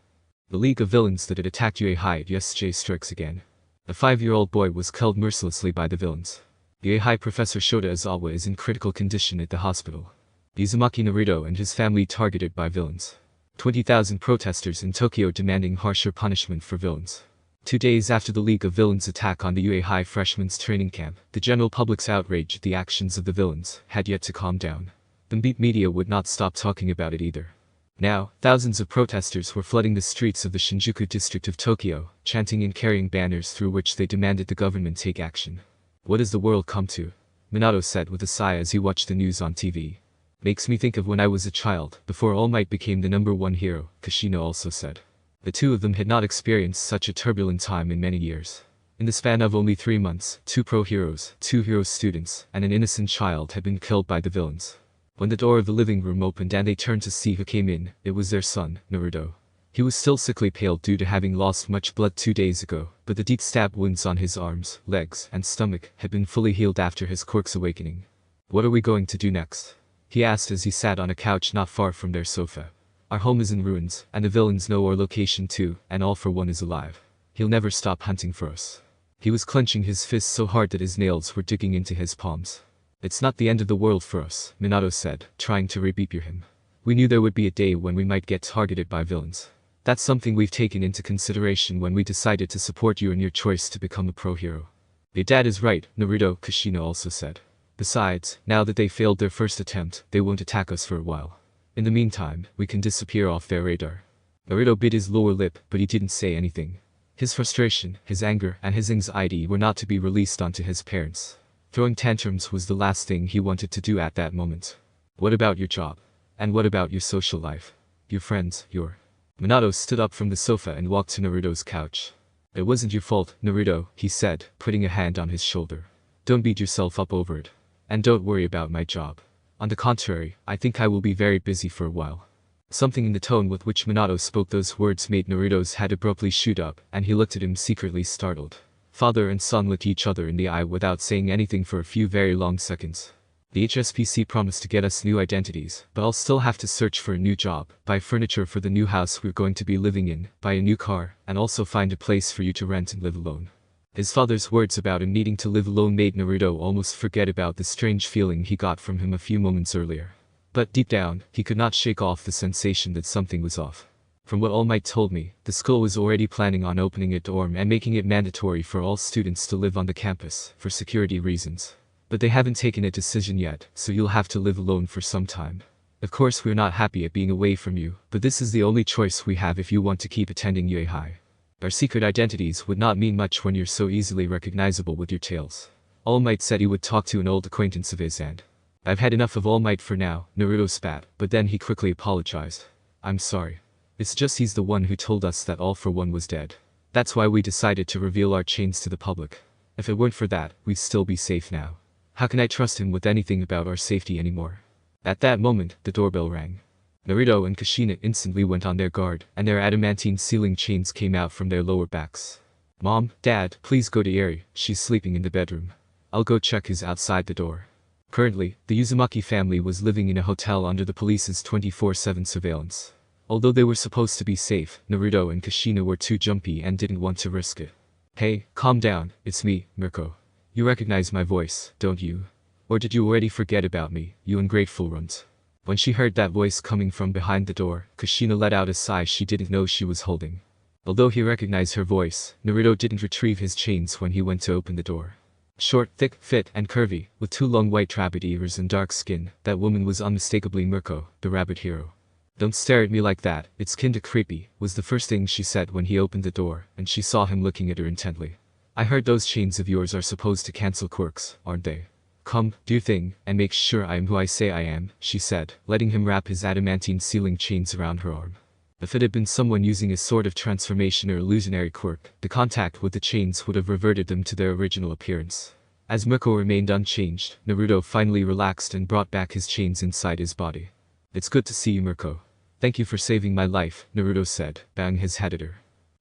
Speaker 1: The League of Villains that had attacked Heir yesterday strikes again. A 5-year-old boy was killed mercilessly by the villains. The Heir Professor Shota Izawa is in critical condition at the hospital. Uzumaki Naruto and his family targeted by villains. 20,000 protesters in Tokyo demanding harsher punishment for villains. 2 days after the League of Villains' attack on the UA High freshmen's training camp, the general public's outrage at the actions of the villains had yet to calm down. The beat media would not stop talking about it either. Now, thousands of protesters were flooding the streets of the Shinjuku district of Tokyo, chanting and carrying banners through which they demanded the government take action. What has the world come to? Minato said with a sigh as he watched the news on TV. Makes me think of when I was a child, before Almight became the #1 hero, Kushina also said. The two of them had not experienced such a turbulent time in many years. In the span of only 3 months, 2 pro-heroes, 2 hero students, and an innocent child had been killed by the villains. When the door of the living room opened and they turned to see who came in, it was their son, Naruto. He was still sickly pale due to having lost much blood 2 days ago, but the deep stab wounds on his arms, legs, and stomach had been fully healed after his quirk's awakening. What are we going to do next? He asked as he sat on a couch not far from their sofa. Our home is in ruins, and the villains know our location too, and all for one is alive. He'll never stop hunting for us. He was clenching his fists so hard that his nails were digging into his palms. It's not the end of the world for us, Minato said, trying to reassure him. We knew there would be a day when we might get targeted by villains. That's something we've taken into consideration when we decided to support you in your choice to become a pro-hero. Your dad is right, Naruto, Kushina also said. Besides, now that they failed their first attempt, they won't attack us for a while. In the meantime, we can disappear off their radar. Naruto bit his lower lip, but he didn't say anything. His frustration, his anger, and his anxiety were not to be released onto his parents. Throwing tantrums was the last thing he wanted to do at that moment. What about your job? And what about your social life? Your friends, your... Minato stood up from the sofa and walked to Naruto's couch. It wasn't your fault, Naruto, he said, putting a hand on his shoulder. Don't beat yourself up over it. And don't worry about my job. On the contrary, I think I will be very busy for a while. Something in the tone with which Minato spoke those words made Naruto's head abruptly shoot up, and he looked at him secretly startled. Father and son looked each other in the eye without saying anything for a few very long seconds. The HSPC promised to get us new identities, but I'll still have to search for a new job, buy furniture for the new house we're going to be living in, buy a new car, and also find a place for you to rent and live alone. His father's words about him needing to live alone made Naruto almost forget about the strange feeling he got from him a few moments earlier. But deep down, he could not shake off the sensation that something was off. From what Almight told me, the school was already planning on opening a dorm and making it mandatory for all students to live on the campus, for security reasons. But they haven't taken a decision yet, so you'll have to live alone for some time. Of course we're not happy at being away from you, but this is the only choice we have if you want to keep attending UA High. Our secret identities would not mean much when you're so easily recognizable with your tails. Almight said he would talk to an old acquaintance of his and I've had enough of Almight for now, Naruto spat, but then he quickly apologized. I'm sorry. It's just he's the one who told us that All For One was dead. That's why we decided to reveal our chains to the public. If it weren't for that, we'd still be safe now. How can I trust him with anything about our safety anymore? At that moment, the doorbell rang. Naruto and Kushina instantly went on their guard, and their adamantine sealing chains came out from their lower backs. Mom, Dad, please go to Heir, she's sleeping in the bedroom. I'll go check who's outside the door. Currently, the Uzumaki family was living in a hotel under the police's 24/7 surveillance. Although they were supposed to be safe, Naruto and Kushina were too jumpy and didn't want to risk it. Hey, calm down, it's me, Mirko. You recognize my voice, don't you? Or did you already forget about me, you ungrateful runt? When she heard that voice coming from behind the door, Kushina let out a sigh she didn't know she was holding. Although he recognized her voice, Naruto didn't retrieve his chains when he went to open the door. Short, thick, fit, and curvy, with 2 long white rabbit ears and dark skin, that woman was unmistakably Mirko, the rabbit hero. Don't stare at me like that, it's kinda creepy, was the first thing she said when he opened the door, and she saw him looking at her intently. I heard those chains of yours are supposed to cancel quirks, aren't they? Come, do your thing, and make sure I am who I say I am, she said, letting him wrap his adamantine sealing chains around her arm. If it had been someone using a sort of transformation or illusionary quirk, the contact with the chains would have reverted them to their original appearance. As Mirko remained unchanged, Naruto finally relaxed and brought back his chains inside his body. It's good to see you, Mirko. Thank you for saving my life, Naruto said, bowing his head at her.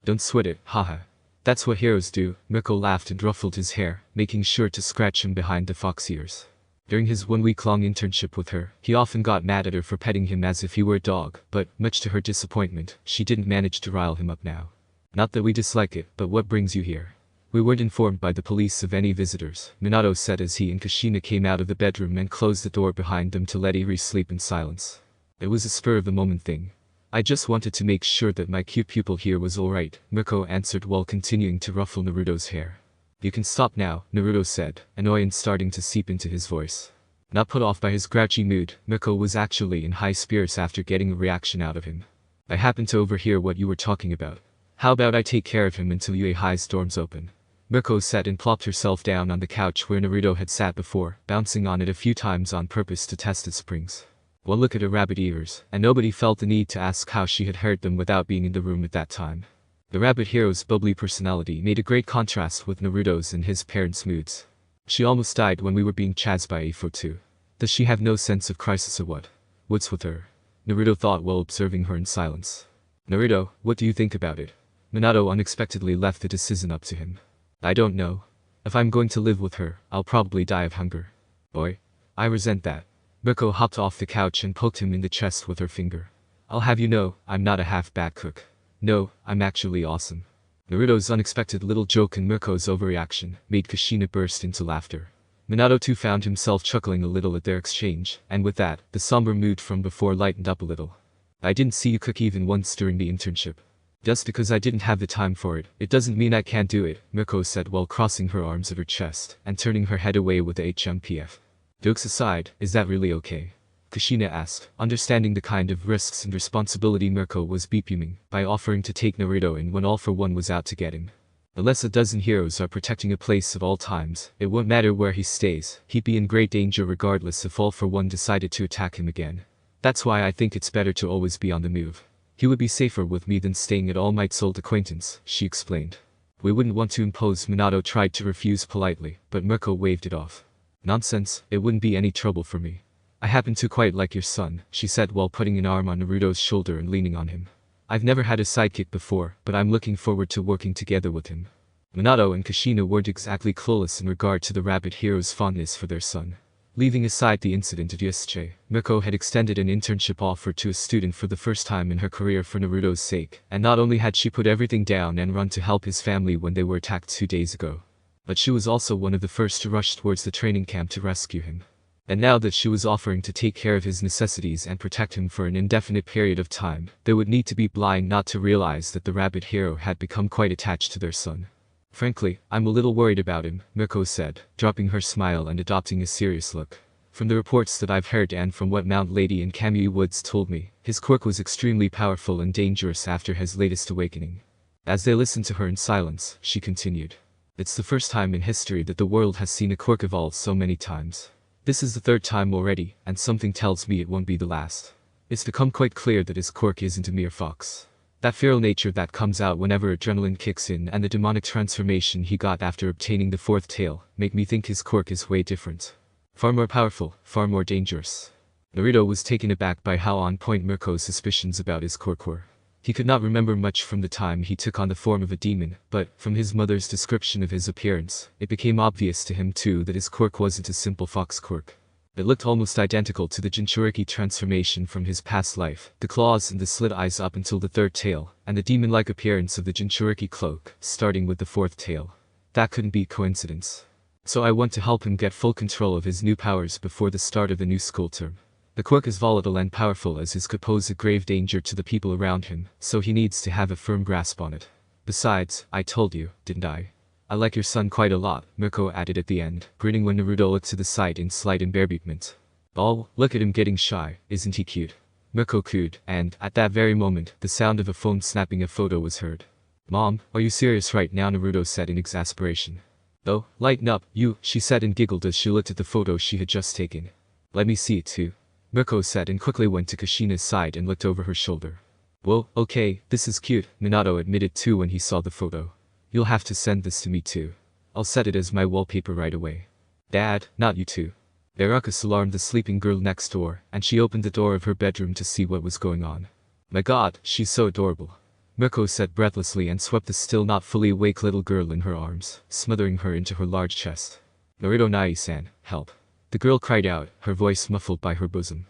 Speaker 1: Don't sweat it, haha. That's what heroes do, Mirko laughed and ruffled his hair, making sure to scratch him behind the fox ears. During his 1-week-long internship with her, he often got mad at her for petting him as if he were a dog, but, much to her disappointment, she didn't manage to rile him up now. Not that we dislike it, but what brings you here? We weren't informed by the police of any visitors, Minato said as he and Kushina came out of the bedroom and closed the door behind them to let Eri sleep in silence. It was a spur-of-the-moment thing. I just wanted to make sure that my cute pupil here was alright, Mirko answered while continuing to ruffle Naruto's hair. You can stop now, Naruto said, annoyance starting to seep into his voice. Not put off by his grouchy mood, Mirko was actually in high spirits after getting a reaction out of him. I happened to overhear what you were talking about. How about I take care of him until UA High's dorms open? Mirko sat and plopped herself down on the couch where Naruto had sat before, bouncing on it a few times on purpose to test its springs. One look at her rabbit ears, and nobody felt the need to ask how she had heard them without being in the room at that time. The rabbit hero's bubbly personality made a great contrast with Naruto's and his parents' moods. She almost died when we were being chased by A4 too. Does she have no sense of crisis or what? What's with her? Naruto thought while observing her in silence. Naruto, what do you think about it? Minato unexpectedly left the decision up to him. I don't know. If I'm going to live with her, I'll probably die of hunger. Boy. I resent that. Mirko hopped off the couch and poked him in the chest with her finger. I'll have you know, I'm not a half-bad cook. No, I'm actually awesome. Naruto's unexpected little joke and Mirko's overreaction made Kushina burst into laughter. Minato too found himself chuckling a little at their exchange, and with that, the somber mood from before lightened up a little. I didn't see you cook even once during the internship. Just because I didn't have the time for it, it doesn't mean I can't do it, Mirko said while crossing her arms at her chest and turning her head away with the HMPF. Jokes aside, is that really okay? Kushina asked, understanding the kind of risks and responsibility Mirko was beaming by offering to take Naruto in when All For One was out to get him. Unless a dozen heroes are protecting a place at all times, it won't matter where he stays, he'd be in great danger regardless if All For One decided to attack him again. That's why I think it's better to always be on the move. He would be safer with me than staying at All Might's old acquaintance, she explained. We wouldn't want to impose. Minato tried to refuse politely, but Mirko waved it off. Nonsense, it wouldn't be any trouble for me. I happen to quite like your son, she said while putting an arm on Naruto's shoulder and leaning on him. I've never had a sidekick before, but I'm looking forward to working together with him. Minato and Kushina weren't exactly clueless in regard to the rabbit hero's fondness for their son. Leaving aside the incident at USJ, Miko had extended an internship offer to a student for the first time in her career for Naruto's sake, and not only had she put everything down and run to help his family when they were attacked 2 days ago, but she was also one of the first to rush towards the training camp to rescue him. And now that she was offering to take care of his necessities and protect him for an indefinite period of time, they would need to be blind not to realize that the rabbit hero had become quite attached to their son. Frankly, I'm a little worried about him, Miko said, dropping her smile and adopting a serious look. From the reports that I've heard and from what Mount Lady and Kamui Woods told me, his quirk was extremely powerful and dangerous after his latest awakening. As they listened to her in silence, she continued. It's the first time in history that the world has seen a quirk evolve so many times. This is the 3rd time already, and something tells me it won't be the last. It's become quite clear that his quirk isn't a mere fox. That feral nature that comes out whenever adrenaline kicks in and the demonic transformation he got after obtaining the 4th tail make me think his quirk is way different. Far more powerful, far more dangerous. Naruto was taken aback by how on point Mirko's suspicions about his quirk were. He could not remember much from the time he took on the form of a demon, but, from his mother's description of his appearance, it became obvious to him too that his quirk wasn't a simple fox quirk. It looked almost identical to the Jinchuriki transformation from his past life, the claws and the slit eyes up until the 3rd tail, and the demon-like appearance of the Jinchuriki cloak, starting with the 4th tail. That couldn't be coincidence. So I want to help him get full control of his new powers before the start of the new school term. The quirk is volatile and powerful as it could pose a grave danger to the people around him, so he needs to have a firm grasp on it. Besides, I told you, didn't I? I like your son quite a lot, Mirko added at the end, grinning when Naruto looked to the side in slight embarrassment. Oh, look at him getting shy, isn't he cute? Mirko cooed, and, at that very moment, the sound of a phone snapping a photo was heard. Mom, are you serious right now? Naruto said in exasperation. Oh, lighten up, you, she said and giggled as she looked at the photo she had just taken. Let me see it too. Mirko said and quickly went to Kushina's side and looked over her shoulder. Whoa, okay, this is cute, Minato admitted too when he saw the photo. You'll have to send this to me too. I'll set it as my wallpaper right away. Dad, not you too. Their ruckus alarmed the sleeping girl next door, and she opened the door of her bedroom to see what was going on. My god, she's so adorable. Mirko said breathlessly and swept the still not fully awake little girl in her arms, smothering her into her large chest. Naruto Nai-san, help. The girl cried out, her voice muffled by her bosom.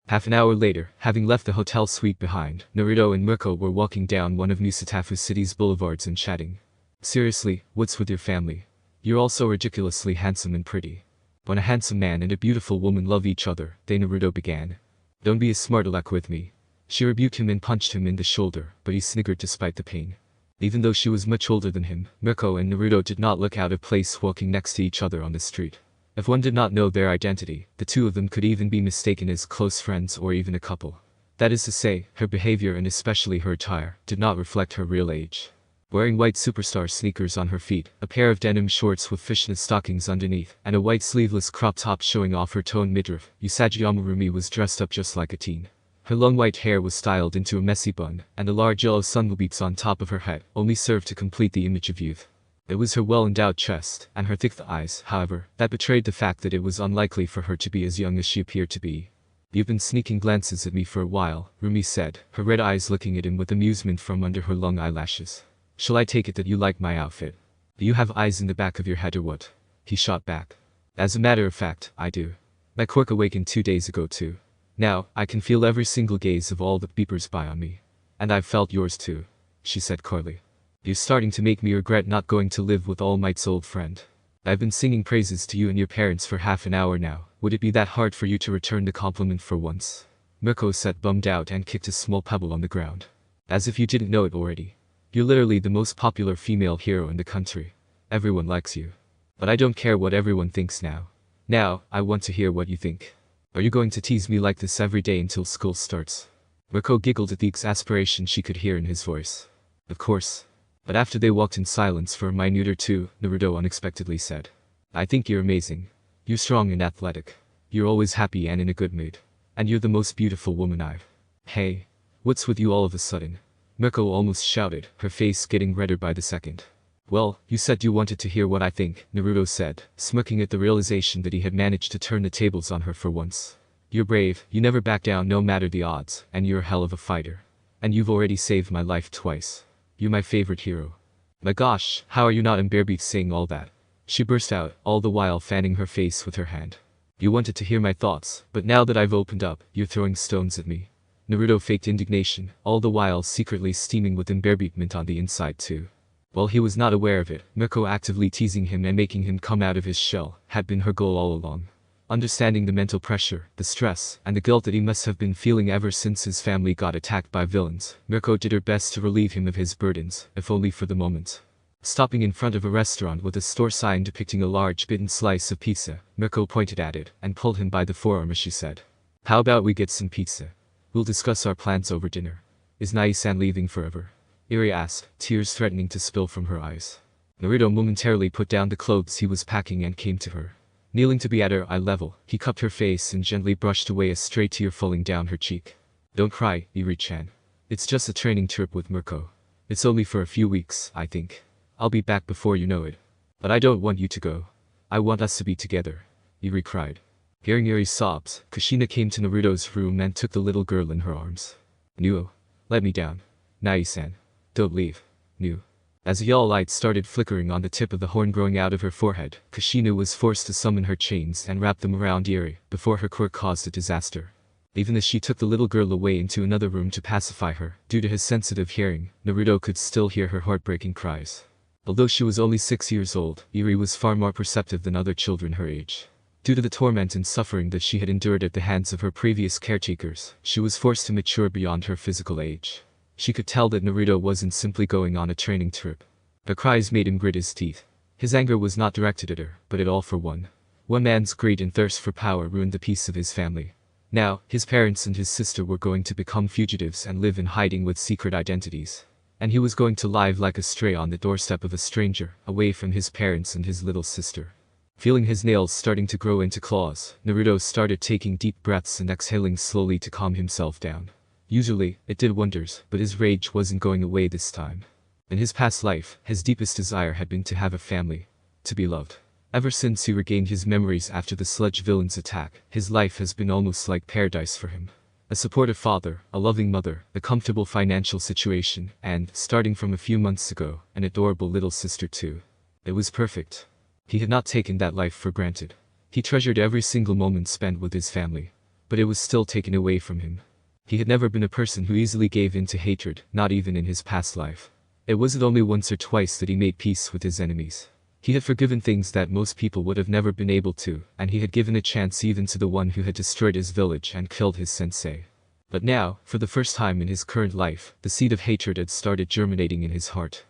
Speaker 1: Half an hour later, having left the hotel suite behind, Naruto and Mirko were walking down one of Nusatafu City's boulevards and chatting. Seriously, what's with your family? You're all so ridiculously handsome and pretty. When a handsome man and a beautiful woman love each other, they Naruto began. Don't be a smart aleck with me. She rebuked him and punched him in the shoulder, but he sniggered despite the pain. Even though she was much older than him, Mirko and Naruto did not look out of place walking next to each other on the street. If one did not know their identity, the two of them could even be mistaken as close friends or even a couple. That is to say, her behavior and especially her attire did not reflect her real age. Wearing white superstar sneakers on her feet, a pair of denim shorts with fishnet stockings underneath, and a white sleeveless crop top showing off her toned midriff, Usagi Amurumi was dressed up just like a teen. Her long white hair was styled into a messy bun, and the large yellow sunbeams on top of her head only served to complete the image of youth. It was her well-endowed chest, and her thick eyes, however, that betrayed the fact that it was unlikely for her to be as young as she appeared to be. You've been sneaking glances at me for a while, Rumi said, her red eyes looking at him with amusement from under her long eyelashes. Shall I take it that you like my outfit? Do you have eyes in the back of your head or what? He shot back. As a matter of fact, I do. My quirk awakened 2 days ago too. Now, I can feel every single gaze of all the peepers by on me. And I've felt yours too, she said coyly. You're starting to make me regret not going to live with Almight's old friend. I've been singing praises to you and your parents for half an hour now. Would it be that hard for you to return the compliment for once? Mirko sat bummed out and kicked a small pebble on the ground. As if you didn't know it already. You're literally the most popular female hero in the country. Everyone likes you. But I don't care what everyone thinks now. Now, I want to hear what you think. Are you going to tease me like this every day until school starts? Mirko giggled at the exasperation she could hear in his voice. Of course. But after they walked in silence for a minute or two, Naruto unexpectedly said. I think you're amazing. You're strong and athletic. You're always happy and in a good mood. And you're the most beautiful woman I've. Hey. What's with you all of a sudden? Mirko almost shouted, her face getting redder by the second. Well, you said you wanted to hear what I think, Naruto said, smirking at the realization that he had managed to turn the tables on her for once. You're brave, you never back down no matter the odds, and you're a hell of a fighter. And you've already saved my life twice. You're my favorite hero. My gosh, how are you not embarrassed saying all that? She burst out, all the while fanning her face with her hand. You wanted to hear my thoughts, but now that I've opened up, you're throwing stones at me. Naruto faked indignation, all the while secretly steaming with embarrassment on the inside too. While he was not aware of it, Mirko actively teasing him and making him come out of his shell had been her goal all along. Understanding the mental pressure, the stress, and the guilt that he must have been feeling ever since his family got attacked by villains, Mirko did her best to relieve him of his burdens, if only for the moment. Stopping in front of a restaurant with a store sign depicting a large bitten slice of pizza, Mirko pointed at it and pulled him by the forearm as she said, "How about we get some pizza? We'll discuss our plans over dinner." "Is Nai-san leaving forever?" Eri asked, tears threatening to spill from her eyes. Naruto momentarily put down the clothes he was packing and came to her. Kneeling to be at her eye level, he cupped her face and gently brushed away a stray tear falling down her cheek. "Don't cry, Eri-chan. It's just a training trip with Mirko. It's only for a few weeks, I think. I'll be back before you know it. But I don't want you to go. I want us to be together," Eri cried. Hearing Eri's sobs, Kushina came to Naruto's room and took the little girl in her arms. "Nuo. Let me down. Nai-san. Don't leave. Nu." As a yellow light started flickering on the tip of the horn growing out of her forehead, Kushina was forced to summon her chains and wrap them around Eri before her quirk caused a disaster. Even as she took the little girl away into another room to pacify her, due to his sensitive hearing, Naruto could still hear her heartbreaking cries. Although she was only 6 years old, Eri was far more perceptive than other children her age. Due to the torment and suffering that she had endured at the hands of her previous caretakers, she was forced to mature beyond her physical age. She could tell that Naruto wasn't simply going on a training trip. Her cries made him grit his teeth. His anger was not directed at her, but at all for one. One man's greed and thirst for power ruined the peace of his family. Now, his parents and his sister were going to become fugitives and live in hiding with secret identities. And he was going to live like a stray on the doorstep of a stranger, away from his parents and his little sister. Feeling his nails starting to grow into claws, Naruto started taking deep breaths and exhaling slowly to calm himself down. Usually, it did wonders, but his rage wasn't going away this time. In his past life, his deepest desire had been to have a family. To be loved. Ever since he regained his memories after the sludge villain's attack, his life has been almost like paradise for him. A supportive father, a loving mother, a comfortable financial situation, and, starting from a few months ago, an adorable little sister too. It was perfect. He had not taken that life for granted. He treasured every single moment spent with his family. But it was still taken away from him. He had never been a person who easily gave in to hatred, not even in his past life. It wasn't only once or twice that he made peace with his enemies. He had forgiven things that most people would have never been able to, and he had given a chance even to the one who had destroyed his village and killed his sensei. But now, for the first time in his current life, the seed of hatred had started germinating in his heart.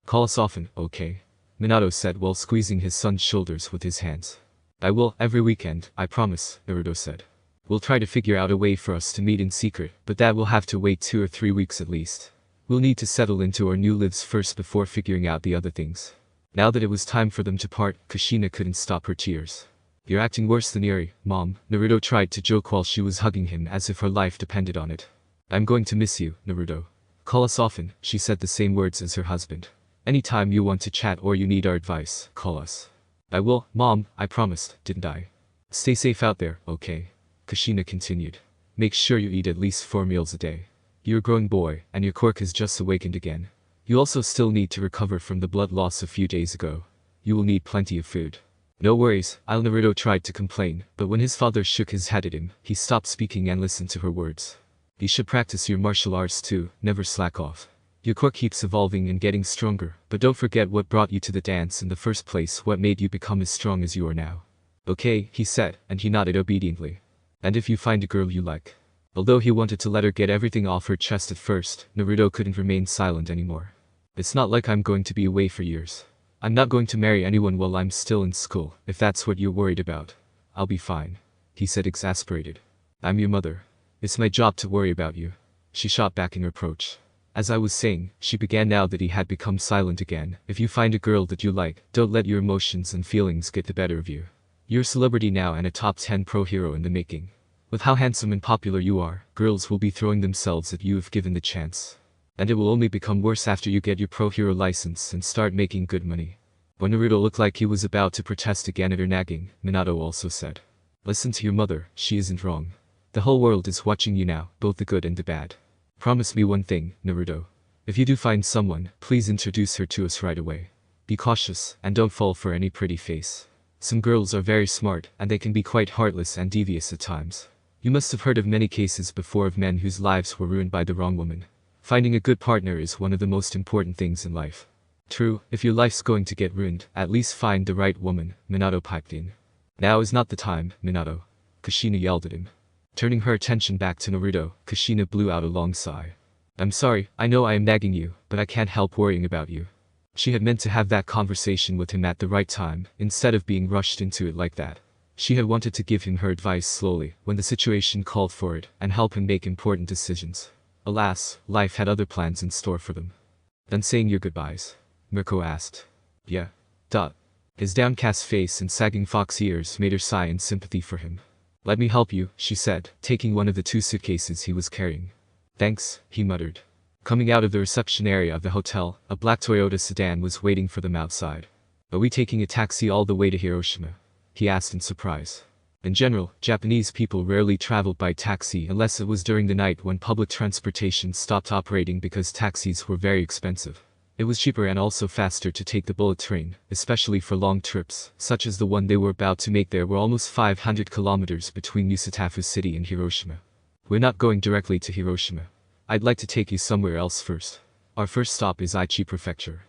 Speaker 1: "Call us often, okay?" Minato said while squeezing his son's shoulders with his hands. "I will, every weekend, I promise," Naruto said. "We'll try to figure out a way for us to meet in secret, but that will have to wait 2 or 3 weeks at least. We'll need to settle into our new lives first before figuring out the other things." Now that it was time for them to part, Kushina couldn't stop her tears. "You're acting worse than Eri, Mom," Naruto tried to joke while she was hugging him as if her life depended on it. "I'm going to miss you, Naruto. Call us often," she said the same words as her husband. "Anytime you want to chat or you need our advice, call us." "I will, Mom, I promised, didn't I? Stay safe out there, okay?" Kushina continued. "Make sure you eat at least 4 meals a day. You're a growing boy, and your quirk has just awakened again. You also still need to recover from the blood loss a few days ago. You will need plenty of food." "No worries," Naruto tried to complain, but when his father shook his head at him, he stopped speaking and listened to her words. "You should practice your martial arts too, never slack off. Your quirk keeps evolving and getting stronger, but don't forget what brought you to the dance in the first place, what made you become as strong as you are now." "Okay," he said, and he nodded obediently. "And if you find a girl you like." Although he wanted to let her get everything off her chest at first, Naruto couldn't remain silent anymore. "It's not like I'm going to be away for years. I'm not going to marry anyone while I'm still in school, if that's what you're worried about. I'll be fine," he said exasperated. "I'm your mother. It's my job to worry about you," she shot back in reproach. "As I was saying," she began now that he had become silent again, "if you find a girl that you like, don't let your emotions and feelings get the better of you. You're a celebrity now and a top 10 pro hero in the making. With how handsome and popular you are, girls will be throwing themselves at you if given the chance. And it will only become worse after you get your pro hero license and start making good money." When Naruto looked like he was about to protest again at her nagging, Minato also said, "Listen to your mother, she isn't wrong. The whole world is watching you now, both the good and the bad. Promise me one thing, Naruto. If you do find someone, please introduce her to us right away. Be cautious, and don't fall for any pretty face. Some girls are very smart, and they can be quite heartless and devious at times. You must have heard of many cases before of men whose lives were ruined by the wrong woman. Finding a good partner is one of the most important things in life. True, if your life's going to get ruined, at least find the right woman, Minato piped in. Now is not the time, Minato. Kushina yelled at him. Turning her attention back to Naruto, Kushina blew out a long sigh. I'm sorry, I know I am nagging you, but I can't help worrying about you. She had meant to have that conversation with him at the right time, instead of being rushed into it like that. She had wanted to give him her advice slowly, when the situation called for it, and help him make important decisions. Alas, life had other plans in store for them. Done saying your goodbyes? Mirko asked. Yeah. His downcast face and sagging fox ears made her sigh in sympathy for him. Let me help you, she said, taking one of the 2 suitcases he was carrying. Thanks, he muttered. Coming out of the reception area of the hotel, a black Toyota sedan was waiting for them outside. Are we taking a taxi all the way to Hiroshima? He asked in surprise. In general, Japanese people rarely traveled by taxi unless it was during the night when public transportation stopped operating because taxis were very expensive. It was cheaper and also faster to take the bullet train, especially for long trips, such as the one they were about to make. There were almost 500 kilometers between Yusutafu City and Hiroshima. We're not going directly to Hiroshima. I'd like to take you somewhere else first. Our first stop is Aichi Prefecture.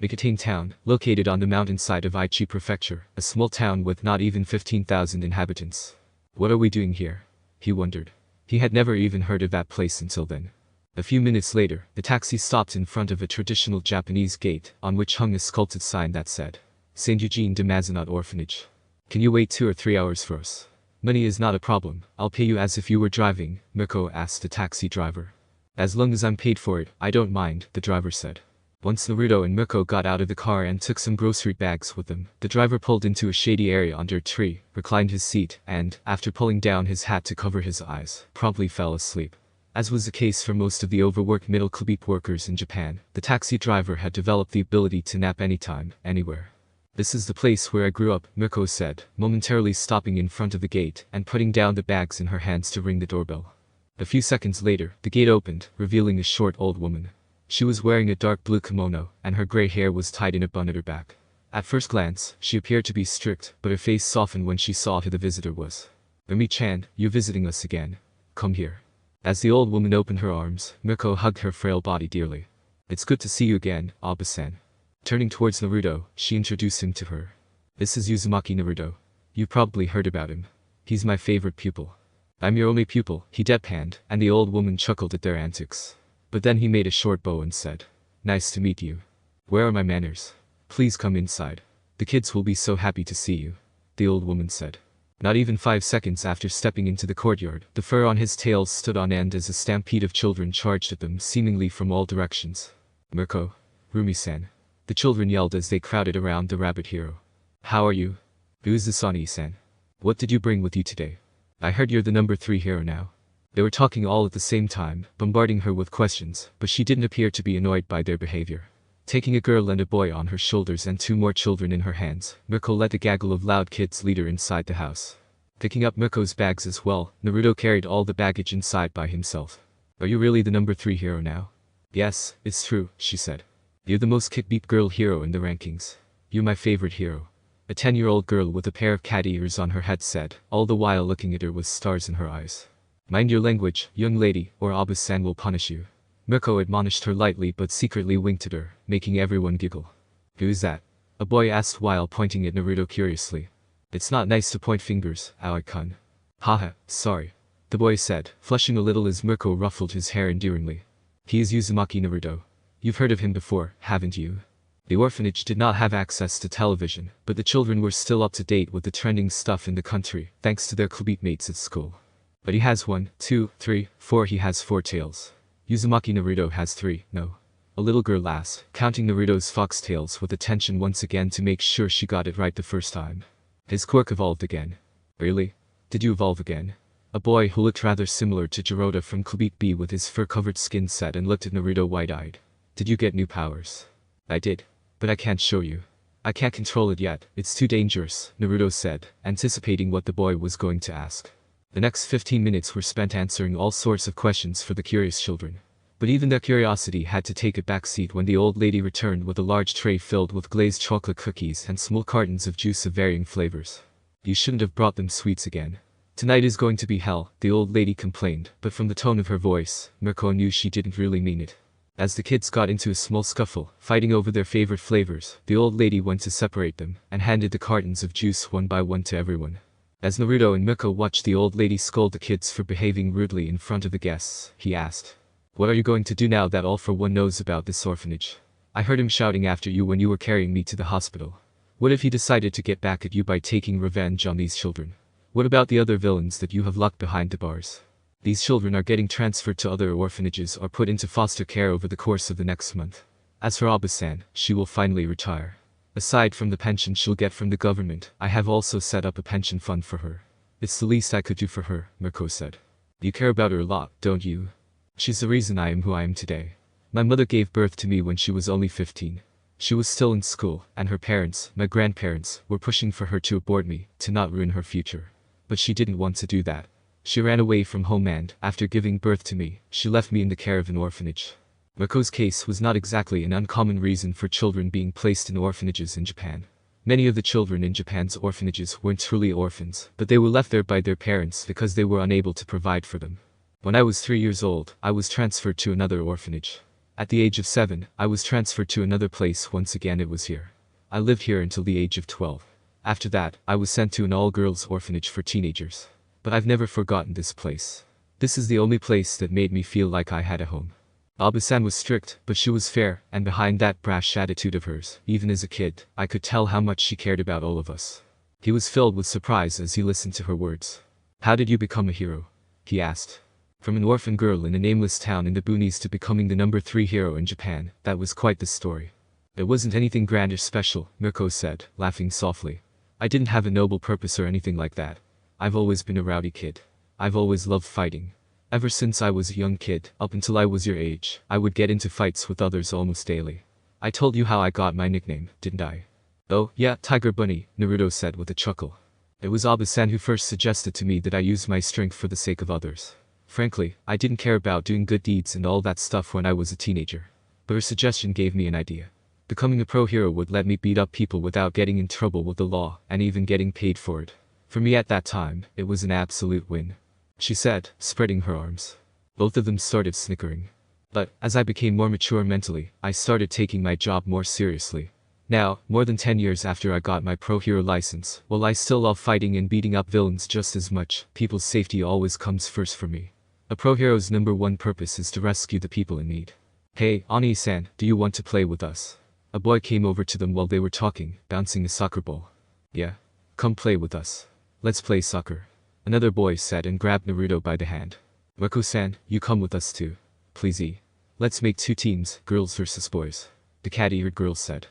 Speaker 1: Mikitane Town, located on the mountainside of Aichi Prefecture, a small town with not even 15,000 inhabitants. What are we doing here? He wondered. He had never even heard of that place until then. A few minutes later, the taxi stopped in front of a traditional Japanese gate, on which hung a sculpted sign that said, St. Eugene de Mazenot Orphanage. Can you wait 2 or 3 hours for us? Money is not a problem, I'll pay you as if you were driving, Mirko asked the taxi driver. As long as I'm paid for it, I don't mind, the driver said. Once Naruto and Mirko got out of the car and took some grocery bags with them, the driver pulled into a shady area under a tree, reclined his seat, and, after pulling down his hat to cover his eyes, promptly fell asleep. As was the case for most of the overworked middle-class workers in Japan, the taxi driver had developed the ability to nap anytime, anywhere. This is the place where I grew up, Mirko said, momentarily stopping in front of the gate and putting down the bags in her hands to ring the doorbell. A few seconds later, the gate opened, revealing a short old woman. She was wearing a dark blue kimono, and her gray hair was tied in a bun at her back. At first glance, she appeared to be strict, but her face softened when she saw who the visitor was. Umi-chan, you're visiting us again. Come here. As the old woman opened her arms, Mirko hugged her frail body dearly. It's good to see you again, Aba-san. Turning towards Naruto, she introduced him to her. This is Uzumaki Naruto. You've probably heard about him. He's my favorite pupil. I'm your only pupil, he deadpanned, and the old woman chuckled at their antics. But then he made a short bow and said, Nice to meet you. Where are my manners? Please come inside. The kids will be so happy to see you, the old woman said. Not even 5 seconds after stepping into the courtyard, the fur on his tail stood on end as a stampede of children charged at them seemingly from all directions. Mirko. Rumi-san. The children yelled as they crowded around the rabbit hero. How are you? Uzusani-san. What did you bring with you today? I heard you're the number 3 hero now. They were talking all at the same time, bombarding her with questions, but she didn't appear to be annoyed by their behavior. Taking a girl and a boy on her shoulders and 2 more children in her hands, Mirko led the gaggle of loud kids leader inside the house. Picking up Mirko's bags as well, Naruto carried all the baggage inside by himself. Are you really the number 3 hero now? Yes, it's true, she said. You're the most kick-beat girl hero in the rankings. You're my favorite hero. A 10-year-old girl with a pair of cat ears on her head said, all the while looking at her with stars in her eyes. Mind your language, young lady, or Aba-san will punish you. Mirko admonished her lightly but secretly winked at her, making everyone giggle. Who's that? A boy asked while pointing at Naruto curiously. It's not nice to point fingers, Aoi-kun. Haha, sorry. The boy said, flushing a little as Mirko ruffled his hair endearingly. He is Uzumaki Naruto. You've heard of him before, haven't you? The orphanage did not have access to television, but the children were still up to date with the trending stuff in the country, thanks to their classmates at school. But he has 1, 2, 3, 4. He has 4 tails. Uzumaki Naruto has 3, no. A little girl asked, counting Naruto's foxtails with attention once again to make sure she got it right the first time. His quirk evolved again. Really? Did you evolve again? A boy who looked rather similar to Jirota from Club B with his fur-covered skin said and looked at Naruto wide-eyed. Did you get new powers? I did. But I can't show you. I can't control it yet, it's too dangerous, Naruto said, anticipating what the boy was going to ask. The next 15 minutes were spent answering all sorts of questions for the curious children. But even their curiosity had to take a backseat when the old lady returned with a large tray filled with glazed chocolate cookies and small cartons of juice of varying flavors. You shouldn't have brought them sweets again. Tonight is going to be hell, the old lady complained, but from the tone of her voice, Mirko knew she didn't really mean it. As the kids got into a small scuffle, fighting over their favorite flavors, the old lady went to separate them, and handed the cartons of juice one by one to everyone. As Naruto and Mirko watched the old lady scold the kids for behaving rudely in front of the guests, he asked, "What are you going to do now that All for One knows about this orphanage? I heard him shouting after you when you were carrying me to the hospital. What if he decided to get back at you by taking revenge on these children? What about the other villains that you have locked behind the bars? These children are getting transferred to other orphanages or put into foster care over the course of the next month. As for Abe-san, she will finally retire. Aside from the pension she'll get from the government, I have also set up a pension fund for her. It's the least I could do for her," Mirko said. "You care about her a lot, don't you? She's the reason I am who I am today. My mother gave birth to me when she was only 15. She was still in school, and her parents, my grandparents, were pushing for her to abort me, to not ruin her future. But she didn't want to do that. She ran away from home and, after giving birth to me, she left me in the care of an orphanage." Mirko's case was not exactly an uncommon reason for children being placed in orphanages in Japan. Many of the children in Japan's orphanages weren't truly orphans, but they were left there by their parents because they were unable to provide for them. When I was 3 years old, I was transferred to another orphanage. At the age of 7, I was transferred to another place. Once again it was here. I lived here until the age of 12. After that, I was sent to an all-girls orphanage for teenagers. But I've never forgotten this place. This is the only place that made me feel like I had a home. Abe-san was strict, but she was fair, and behind that brash attitude of hers, even as a kid, I could tell how much she cared about all of us. He was filled with surprise as he listened to her words. "How did you become a hero?" he asked. From an orphan girl in a nameless town in the boonies to becoming the number 3 hero in Japan, that was quite the story. "It wasn't anything grand or special," Mirko said, laughing softly. "I didn't have a noble purpose or anything like that. I've always been a rowdy kid. I've always loved fighting. Ever since I was a young kid, up until I was your age, I would get into fights with others almost daily. I told you how I got my nickname, didn't I?" "Oh, yeah, Tiger Bunny," Naruto said with a chuckle. "It was Abe-san who first suggested to me that I use my strength for the sake of others. Frankly, I didn't care about doing good deeds and all that stuff when I was a teenager. But her suggestion gave me an idea. Becoming a pro hero would let me beat up people without getting in trouble with the law, and even getting paid for it. For me at that time, it was an absolute win," she said, spreading her arms. Both of them started snickering. "But, as I became more mature mentally, I started taking my job more seriously. Now, more than 10 years after I got my pro hero license, while I still love fighting and beating up villains just as much, people's safety always comes first for me. A pro hero's #1 purpose is to rescue the people in need. Hey, Ani-san, do you want to play with us?" A boy came over to them while they were talking, bouncing a soccer ball. "Yeah. Come play with us. Let's play soccer." Another boy said and grabbed Naruto by the hand. "Mirko-san, you come with us too. Please. Let's make 2 teams, girls versus boys," the cat-eared girl said.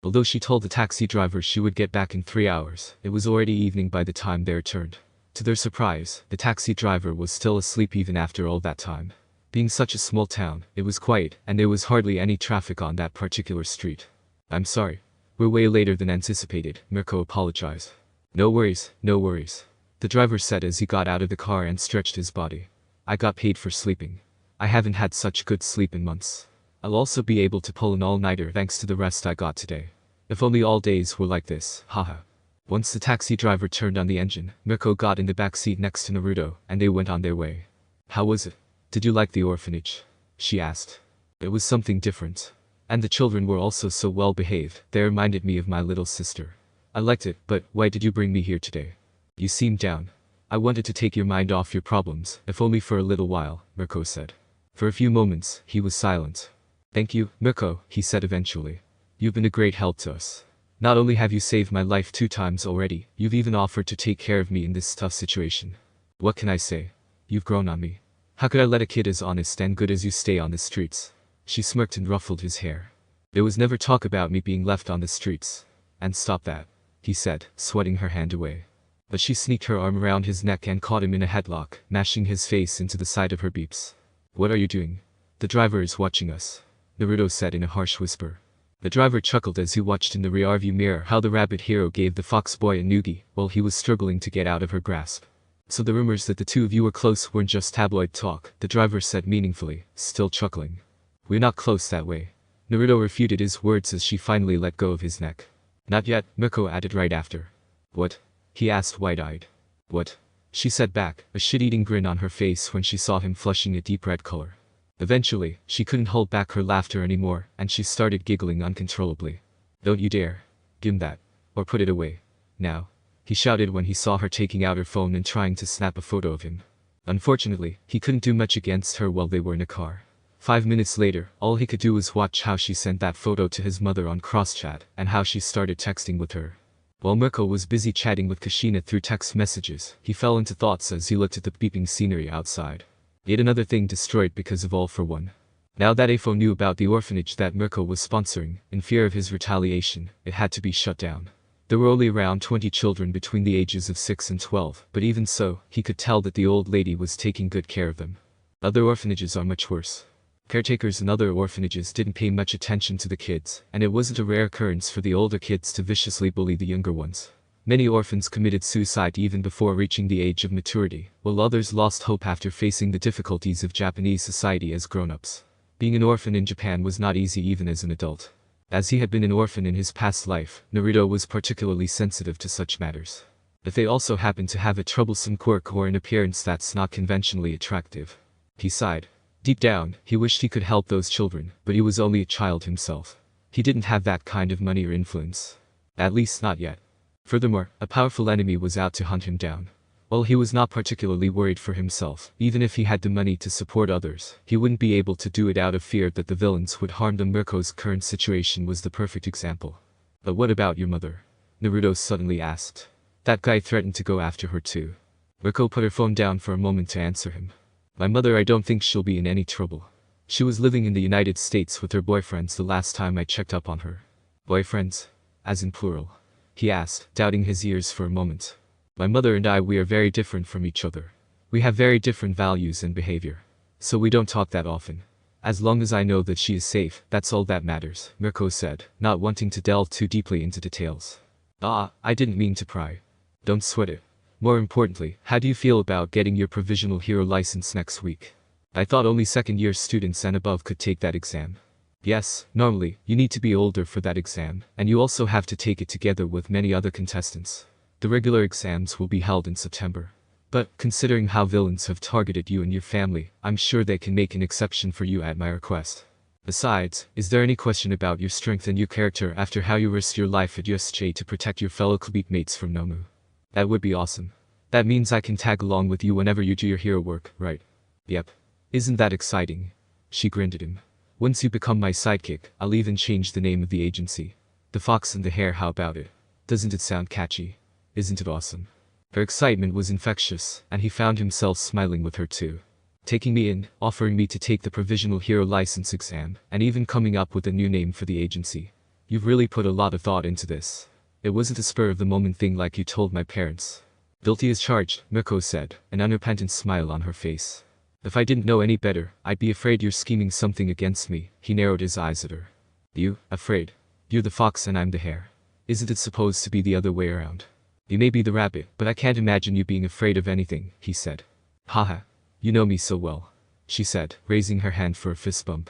Speaker 1: Although she told the taxi driver she would get back in 3 hours, it was already evening by the time they returned. To their surprise, the taxi driver was still asleep even after all that time. Being such a small town, it was quiet, and there was hardly any traffic on that particular street. "I'm sorry. We're way later than anticipated," Mirko apologized. "No worries, no worries," the driver said as he got out of the car and stretched his body. "I got paid for sleeping. I haven't had such good sleep in months. I'll also be able to pull an all-nighter thanks to the rest I got today. If only all days were like this, haha." Once the taxi driver turned on the engine, Mirko got in the back seat next to Naruto, and they went on their way. "How was it? Did you like the orphanage?" she asked. "It was something different. And the children were also so well behaved, they reminded me of my little sister. I liked it, but why did you bring me here today? You seem down." "I wanted to take your mind off your problems, if only for a little while," Mirko said. For a few moments, he was silent. "Thank you, Mirko," he said eventually. "You've been a great help to us. Not only have you saved my life 2 times already, you've even offered to take care of me in this tough situation. What can I say? You've grown on me. How could I let a kid as honest and good as you stay on the streets?" She smirked and ruffled his hair. "There was never talk about me being left on the streets. And stop that," he said, swatting her hand away. But she sneaked her arm around his neck and caught him in a headlock, mashing his face into the side of her beeps. "What are you doing? The driver is watching us," Naruto said in a harsh whisper. The driver chuckled as he watched in the rearview mirror how the rabbit hero gave the fox boy a noogie, while he was struggling to get out of her grasp. So the rumors that the two of you were close weren't just tabloid talk, the driver said meaningfully, still chuckling. We're not close that way. Naruto refuted his words as she finally let go of his neck. Not yet, Mirko added right after. What? He asked wide-eyed. What? She said back, a shit-eating grin on her face when she saw him flushing a deep red color. Eventually, she couldn't hold back her laughter anymore, and she started giggling uncontrollably. Don't you dare. Give him that. Or put it away. Now. He shouted when he saw her taking out her phone and trying to snap a photo of him. Unfortunately, he couldn't do much against her while they were in a car. 5 minutes later, all he could do was watch how she sent that photo to his mother on cross-chat, and how she started texting with her. While Mirko was busy chatting with Kushina through text messages, he fell into thoughts as he looked at the beeping scenery outside. Yet another thing destroyed because of All for One. Now that Afo knew about the orphanage that Mirko was sponsoring, in fear of his retaliation, it had to be shut down. There were only around 20 children between the ages of 6 and 12, but even so, he could tell that the old lady was taking good care of them. Other orphanages are much worse. Caretakers in other orphanages didn't pay much attention to the kids, and it wasn't a rare occurrence for the older kids to viciously bully the younger ones. Many orphans committed suicide even before reaching the age of maturity, while others lost hope after facing the difficulties of Japanese society as grown-ups. Being an orphan in Japan was not easy even as an adult. As he had been an orphan in his past life, Naruto was particularly sensitive to such matters. If they also happened to have a troublesome quirk or an appearance that's not conventionally attractive. He sighed. Deep down, he wished he could help those children, but he was only a child himself. He didn't have that kind of money or influence. At least not yet. Furthermore, a powerful enemy was out to hunt him down. While he was not particularly worried for himself, even if he had the money to support others, he wouldn't be able to do it out of fear that the villains would harm them. Mirko's current situation was the perfect example. But what about your mother? Naruto suddenly asked. That guy threatened to go after her too. Mirko put her phone down for a moment to answer him. My mother, I don't think she'll be in any trouble. She was living in the United States with her boyfriends the last time I checked up on her. Boyfriends? As in plural? He asked, doubting his ears for a moment. My mother and we are very different from each other. We have very different values and behavior. So we don't talk that often. As long as I know that she is safe, that's all that matters, Mirko said, not wanting to delve too deeply into details. I didn't mean to pry. Don't sweat it. More importantly, how do you feel about getting your provisional hero license next week? I thought only second-year students and above could take that exam. Yes, normally, you need to be older for that exam, and you also have to take it together with many other contestants. The regular exams will be held in September. But, considering how villains have targeted you and your family, I'm sure they can make an exception for you at my request. Besides, is there any question about your strength and your character after how you risked your life at USJ to protect your fellow clubmate mates from Nomu? That would be awesome. That means I can tag along with you whenever you do your hero work, right? Yep. Isn't that exciting? She grinned at him. Once you become my sidekick, I'll even change the name of the agency. The Fox and the Hare, how about it? Doesn't it sound catchy? Isn't it awesome? Her excitement was infectious, and he found himself smiling with her too. Taking me in, offering me to take the provisional hero license exam, and even coming up with a new name for the agency. You've really put a lot of thought into this. It wasn't a spur-of-the-moment thing like you told my parents. Guilty as charged, Mirko said, an unrepentant smile on her face. If I didn't know any better, I'd be afraid you're scheming something against me. He narrowed his eyes at her. You, afraid? You're the fox and I'm the hare. Isn't it supposed to be the other way around? You may be the rabbit, but I can't imagine you being afraid of anything, he said. Haha. You know me so well, she said, raising her hand for a fist bump.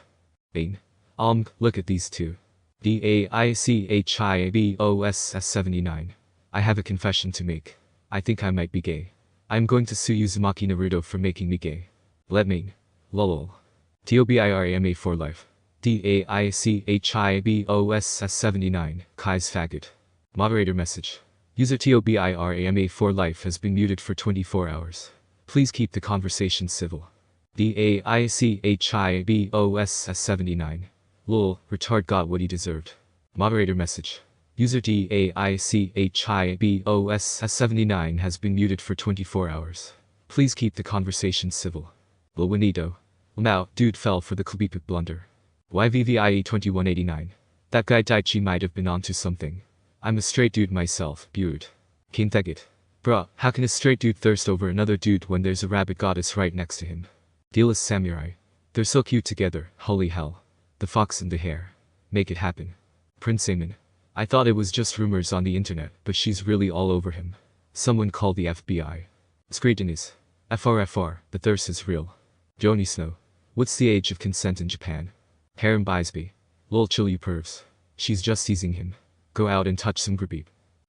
Speaker 1: Bane. Look at these two. DAICHIBOSS79. I have a confession to make. I think I might be gay. I'm going to sue Uzumaki Naruto for making me gay. Let me. Lol. TOBIRAMA for life. DAICHIBOSS79. Kai's faggot. Moderator message. User TOBIRAMA for life has been muted for 24 hours. Please keep the conversation civil. DAICHIBOSS79. Lol, retard got what he deserved. Moderator message. User DAICHIBOSS79 has been muted for 24 hours. Please keep the conversation civil. Lol Winito. Now, dude fell for the Klbeepik blunder. YVVIE2189. That guy Daichi might have been onto something. I'm a straight dude myself, butte. King Thegit. Bruh, how can a straight dude thirst over another dude when there's a rabbit goddess right next to him? Dealist samurai. They're so cute together, holy hell. The fox and the hare. Make it happen. Prince Aemon. I thought it was just rumors on the internet, but she's really all over him. Someone call the FBI. Screetiness. FRFR, the thirst is real. Joni Snow. What's the age of consent in Japan? Harem Bisbee. Lol chill you pervs. She's just teasing him. Go out and touch some groupie.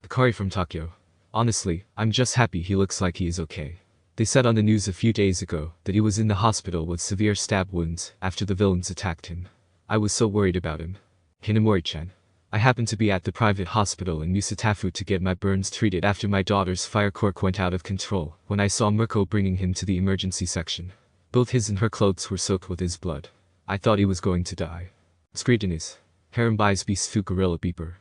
Speaker 1: Akari from Tokyo. Honestly, I'm just happy he looks like he is okay. They said on the news a few days ago that he was in the hospital with severe stab wounds after the villains attacked him. I was so worried about him. Hinamori-chan. I happened to be at the private hospital in Musatafu to get my burns treated after my daughter's fire quirk went out of control when I saw Mirko bringing him to the emergency section. Both his and her clothes were soaked with his blood. I thought he was going to die. Screetiness. Harem Bisbee Sfu Gorilla Beeper.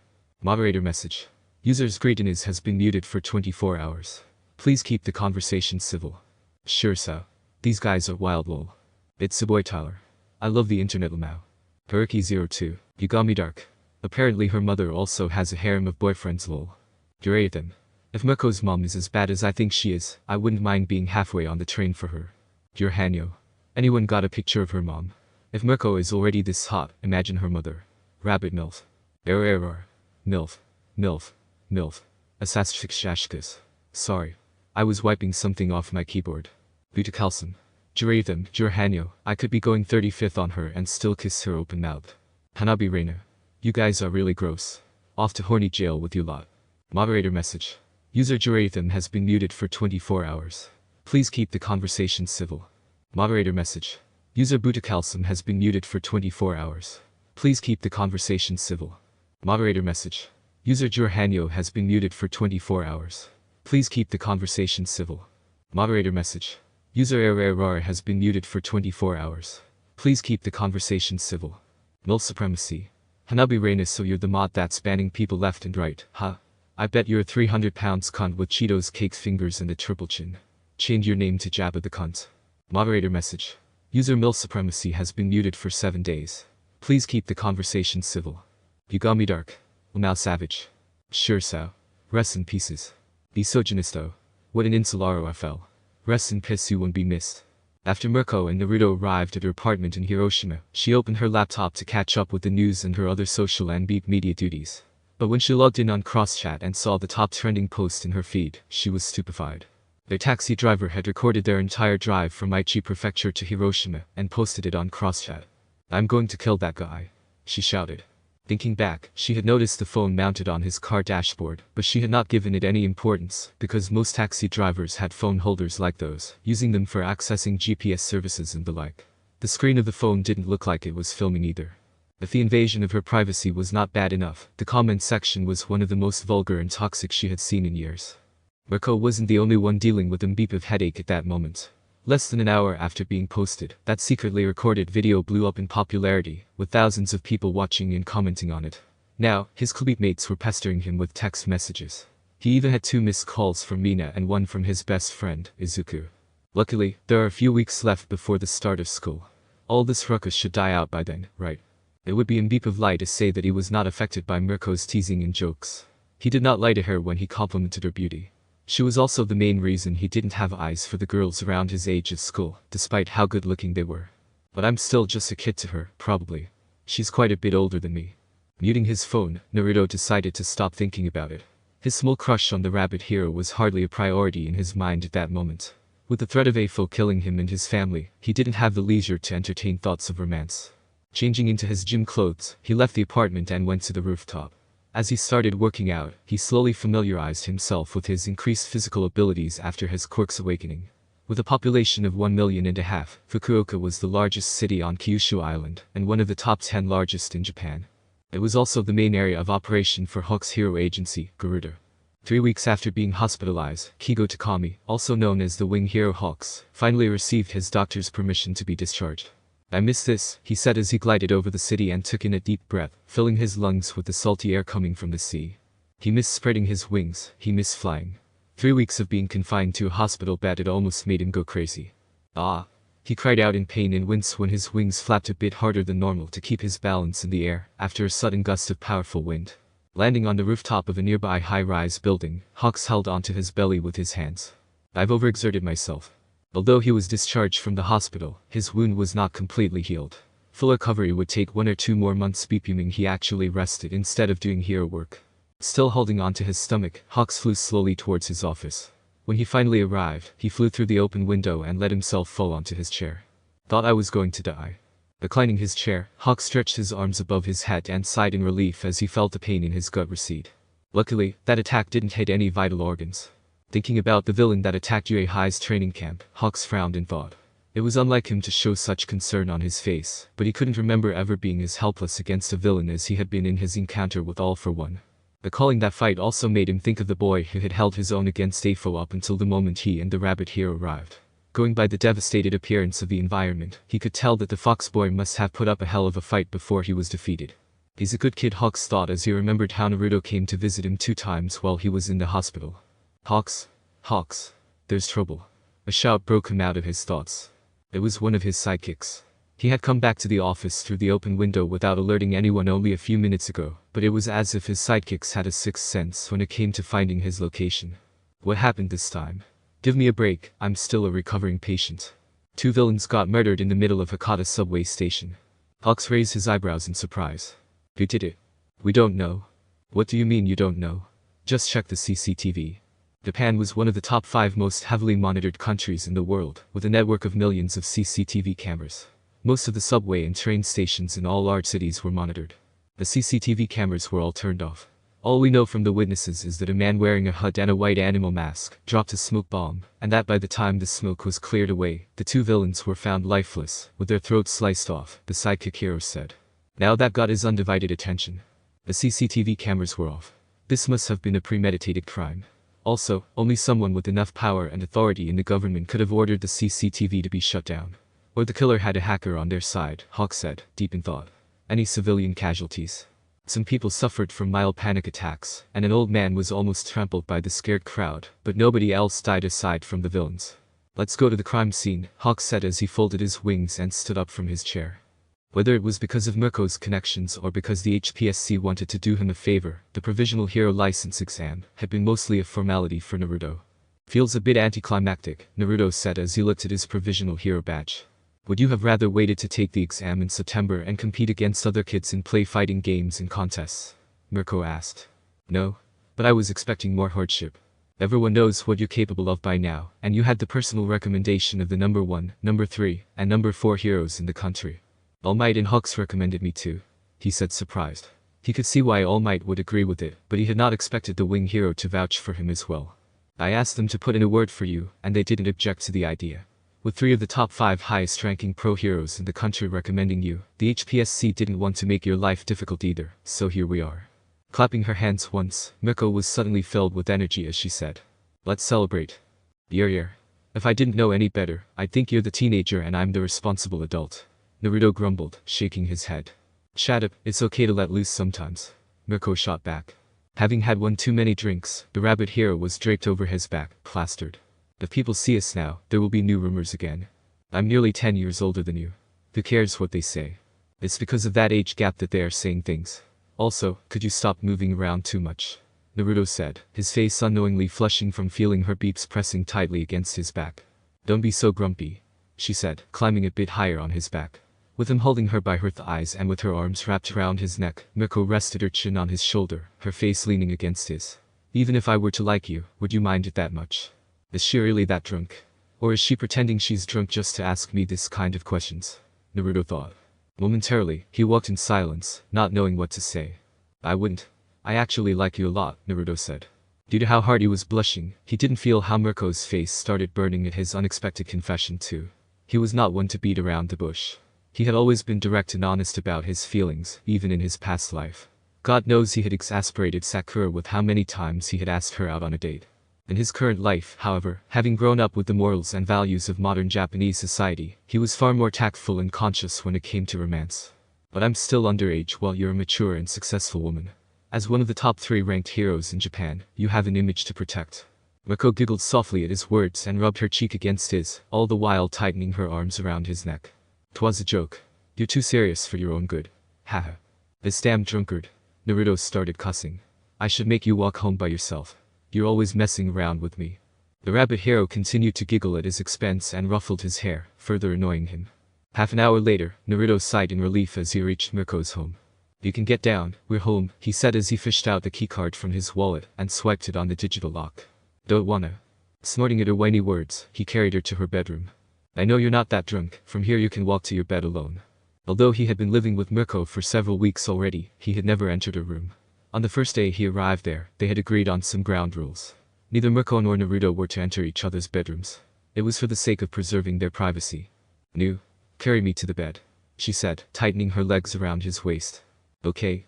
Speaker 1: Moderator message. User's Screetiness has been muted for 24 hours. Please keep the conversation civil. Sure so. These guys are wild lol. It's boy Tyler. I love the internet now. Haruki02. You got me dark. Apparently her mother also has a harem of boyfriends lol. Durathan. If Mirko's mom is as bad as I think she is, I wouldn't mind being halfway on the train for her. Your Hanyo. Anyone got a picture of her mom? If Mirko is already this hot, imagine her mother. Rabbit MILF. Error. MILF. MILF. MILF. Asasshikshashkas. Sorry. I was wiping something off my keyboard. Butakalsum. Juratham, Jurhanyo, I could be going 35th on her and still kiss her open mouthed. Hanabi Reina. You guys are really gross. Off to horny jail with you lot. Moderator message. User Juratham has been muted for 24 hours. Please keep the conversation civil. Moderator message. User Butakalsum has been muted for 24 hours. Please keep the conversation civil. Moderator message. User Jurhanyo has been muted for 24 hours. Please keep the conversation civil. Moderator message. User Error has been muted for 24 hours. Please keep the conversation civil. Null supremacy. Hanabi Reina, so you're the mod that's banning people left and right, huh? I bet you're a 300 pounds cunt with Cheetos cake fingers and a triple chin. Change your name to Jabba the cunt. Moderator message. User Mill Supremacy has been muted for 7 days. Please keep the conversation civil. You got me dark. Now savage. Sure so. Rest in pieces. Misoginisto. What an insularo I fell. Rest in piss, you won't be missed. After Mirko and Naruto arrived at her apartment in Hiroshima, she opened her laptop to catch up with the news and her other social and media duties. But when she logged in on CrossChat and saw the top trending post in her feed, she was stupefied. Their taxi driver had recorded their entire drive from Aichi Prefecture to Hiroshima and posted it on CrossChat. I'm going to kill that guy, she shouted. Thinking back, she had noticed the phone mounted on his car dashboard, but she had not given it any importance, because most taxi drivers had phone holders like those, using them for accessing GPS services and the like. The screen of the phone didn't look like it was filming either. If the invasion of her privacy was not bad enough, the comment section was one of the most vulgar and toxic she had seen in years. Mirko wasn't the only one dealing with a beep of headache at that moment. Less than an hour after being posted, that secretly recorded video blew up in popularity, with thousands of people watching and commenting on it. Now, his mates were pestering him with text messages. He even had 2 missed calls from Mina and 1 from his best friend, Izuku. Luckily, there are a few weeks left before the start of school. All this ruckus should die out by then, right? It would be a beep of lie to say that he was not affected by Mirko's teasing and jokes. He did not lie to her when he complimented her beauty. She was also the main reason he didn't have eyes for the girls around his age at school, despite how good looking they were. But I'm still just a kid to her, probably. She's quite a bit older than me. Muting his phone, Naruto decided to stop thinking about it. His small crush on the rabbit hero was hardly a priority in his mind at that moment. With the threat of Afo killing him and his family, he didn't have the leisure to entertain thoughts of romance. Changing into his gym clothes, he left the apartment and went to the rooftop. As he started working out, he slowly familiarized himself with his increased physical abilities after his quirk's awakening. With a population of 1.5 million, Fukuoka was the largest city on Kyushu Island, and one of the top 10 largest in Japan. It was also the main area of operation for Hawk's hero agency, Garuda. 3 weeks after being hospitalized, Kigo Takami, also known as the wing hero Hawks, finally received his doctor's permission to be discharged. I miss this, he said as he glided over the city and took in a deep breath, filling his lungs with the salty air coming from the sea. He missed spreading his wings, he missed flying. 3 weeks of being confined to a hospital bed had almost made him go crazy. Ah! He cried out in pain and winced when his wings flapped a bit harder than normal to keep his balance in the air, after a sudden gust of powerful wind. Landing on the rooftop of a nearby high-rise building, Hawks held onto his belly with his hands. I've overexerted myself. Although he was discharged from the hospital, his wound was not completely healed. Full recovery would take 1 or 2 more months, meaning he actually rested instead of doing hero work. Still holding onto his stomach, Hawks flew slowly towards his office. When he finally arrived, he flew through the open window and let himself fall onto his chair. Thought I was going to die. Reclining his chair, Hawk stretched his arms above his head and sighed in relief as he felt the pain in his gut recede. Luckily, that attack didn't hit any vital organs. Thinking about the villain that attacked Heir's training camp, Hawks frowned in thought. It was unlike him to show such concern on his face, but he couldn't remember ever being as helpless against a villain as he had been in his encounter with All for One. Recalling that fight also made him think of the boy who had held his own against A-foe up until the moment he and the rabbit hero arrived. Going by the devastated appearance of the environment, he could tell that the fox boy must have put up a hell of a fight before he was defeated. He's a good kid, Hawks thought as he remembered how Naruto came to visit him 2 times while he was in the hospital. Hawks, there's trouble. A shout broke him out of his thoughts. It was one of his sidekicks. He had come back to the office through the open window without alerting anyone only a few minutes ago, but it was as if his sidekicks had a sixth sense when it came to finding his location. What happened this time? Give me a break, I'm still a recovering patient. 2 villains got murdered in the middle of Hakata subway station. Hawks raised his eyebrows in surprise. Who did it? We don't know. What do you mean you don't know? Just check the CCTV. Japan was one of the top 5 most heavily monitored countries in the world, with a network of millions of CCTV cameras. Most of the subway and train stations in all large cities were monitored. The CCTV cameras were all turned off. All we know from the witnesses is that a man wearing a hood and a white animal mask dropped a smoke bomb, and that by the time the smoke was cleared away, the 2 villains were found lifeless, with their throats sliced off, the sidekick hero said. Now that got his undivided attention. The CCTV cameras were off. This must have been a premeditated crime. Also, only someone with enough power and authority in the government could have ordered the CCTV to be shut down. Or the killer had a hacker on their side, Hawk said, deep in thought. Any civilian casualties? Some people suffered from mild panic attacks, and an old man was almost trampled by the scared crowd, but nobody else died aside from the villains. Let's go to the crime scene, Hawk said as he folded his wings and stood up from his chair. Whether it was because of Mirko's connections or because the HPSC wanted to do him a favor, the Provisional Hero License exam had been mostly a formality for Naruto. Feels a bit anticlimactic, Naruto said as he looked at his Provisional Hero badge. Would you have rather waited to take the exam in September and compete against other kids and play fighting games and contests? Mirko asked. No, but I was expecting more hardship. Everyone knows what you're capable of by now, and you had the personal recommendation of the number 1, number 3, and number 4 heroes in the country. Almight and Hux recommended me too, he said surprised. He could see why Almight would agree with it, but he had not expected the wing hero to vouch for him as well. I asked them to put in a word for you, and they didn't object to the idea. With 3 of the top 5 highest-ranking pro heroes in the country recommending you, the HPSC didn't want to make your life difficult either, so here we are. Clapping her hands once, Mirko was suddenly filled with energy as she said. Let's celebrate. Yeah. If I didn't know any better, I'd think you're the teenager and I'm the responsible adult. Naruto grumbled, shaking his head. Shut up, it's okay to let loose sometimes. Mirko shot back. Having had one too many drinks, the rabbit hero was draped over his back, plastered. If people see us now, there will be new rumors again. I'm nearly 10 years older than you. Who cares what they say? It's because of that age gap that they are saying things. Also, could you stop moving around too much? Naruto said, his face unknowingly flushing from feeling her beeps pressing tightly against his back. Don't be so grumpy, she said, climbing a bit higher on his back. With him holding her by her thighs and with her arms wrapped around his neck, Mirko rested her chin on his shoulder, her face leaning against his. Even if I were to like you, would you mind it that much? Is she really that drunk? Or is she pretending she's drunk just to ask me this kind of questions? Naruto thought. Momentarily, he walked in silence, not knowing what to say. I wouldn't. I actually like you a lot, Naruto said. Due to how hard he was blushing, he didn't feel how Mirko's face started burning at his unexpected confession too. He was not one to beat around the bush. He had always been direct and honest about his feelings, even in his past life. God knows he had exasperated Sakura with how many times he had asked her out on a date. In his current life, however, having grown up with the morals and values of modern Japanese society, he was far more tactful and conscious when it came to romance. But I'm still underage while you're a mature and successful woman. As one of the top 3 ranked heroes in Japan, you have an image to protect. Mirko giggled softly at his words and rubbed her cheek against his, all the while tightening her arms around his neck. 'Twas a joke. You're too serious for your own good. Haha. This damn drunkard. Naruto started cussing. I should make you walk home by yourself. You're always messing around with me. The rabbit hero continued to giggle at his expense and ruffled his hair, further annoying him. Half an hour later, Naruto sighed in relief as he reached Mirko's home. You can get down, we're home, he said as he fished out the keycard from his wallet and swiped it on the digital lock. Don't wanna. Snorting at her whiny words, he carried her to her bedroom. I know you're not that drunk, from here you can walk to your bed alone. Although he had been living with Mirko for several weeks already, he had never entered her room. On the first day he arrived there, they had agreed on some ground rules. Neither Mirko nor Naruto were to enter each other's bedrooms. It was for the sake of preserving their privacy. Carry me to the bed, she said, tightening her legs around his waist. Okay.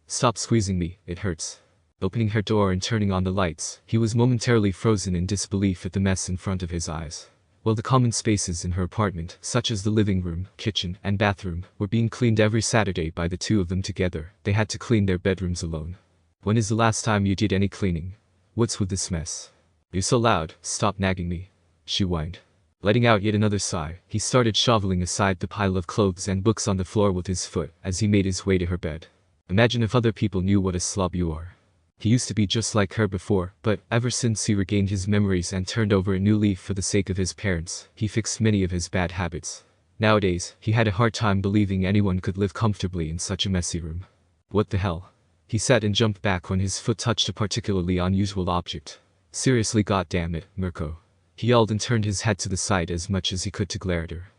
Speaker 1: Stop squeezing me, it hurts. Opening her door and turning on the lights, he was momentarily frozen in disbelief at the mess in front of his eyes. While the common spaces in her apartment, such as the living room, kitchen, and bathroom, were being cleaned every Saturday by the two of them together, they had to clean their bedrooms alone. When is the last time you did any cleaning? What's with this mess? You're so loud, stop nagging me, she whined. Letting out yet another sigh, he started shoveling aside the pile of clothes and books on the floor with his foot as he made his way to her bed. Imagine if other people knew what a slob you are. He used to be just like her before, but ever since he regained his memories and turned over a new leaf for the sake of his parents, he fixed many of his bad habits. Nowadays, he had a hard time believing anyone could live comfortably in such a messy room. What the hell? He said and jumped back when his foot touched a particularly unusual object. Seriously, goddamn it, Mirko. He yelled and turned his head to the side as much as he could to glare at her.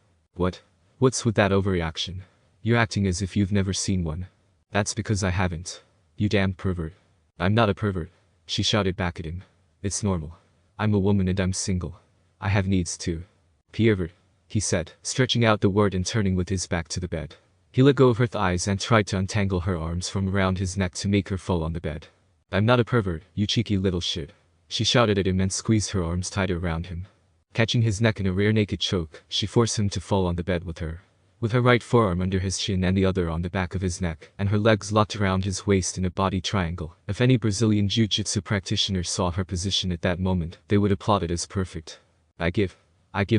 Speaker 1: What's with that overreaction? You're acting as if you've never seen one. That's because I haven't. You damn pervert. I'm not a pervert, she shouted back at him. It's normal. I'm a woman and I'm single. I have needs too. Pervert, he said, stretching out the word and turning with his back to the bed. He let go of her thighs and tried to untangle her arms from around his neck to make her fall on the bed. I'm not a pervert, you cheeky little shit. She shouted at him and squeezed her arms tighter around him. Catching his neck in a rear naked choke, she forced him to fall on the bed with her. With her right forearm under his chin and the other on the back of his neck, and her legs locked around his waist in a body triangle, if any Brazilian jiu-jitsu practitioner saw her position at that moment, they would applaud it as perfect. I give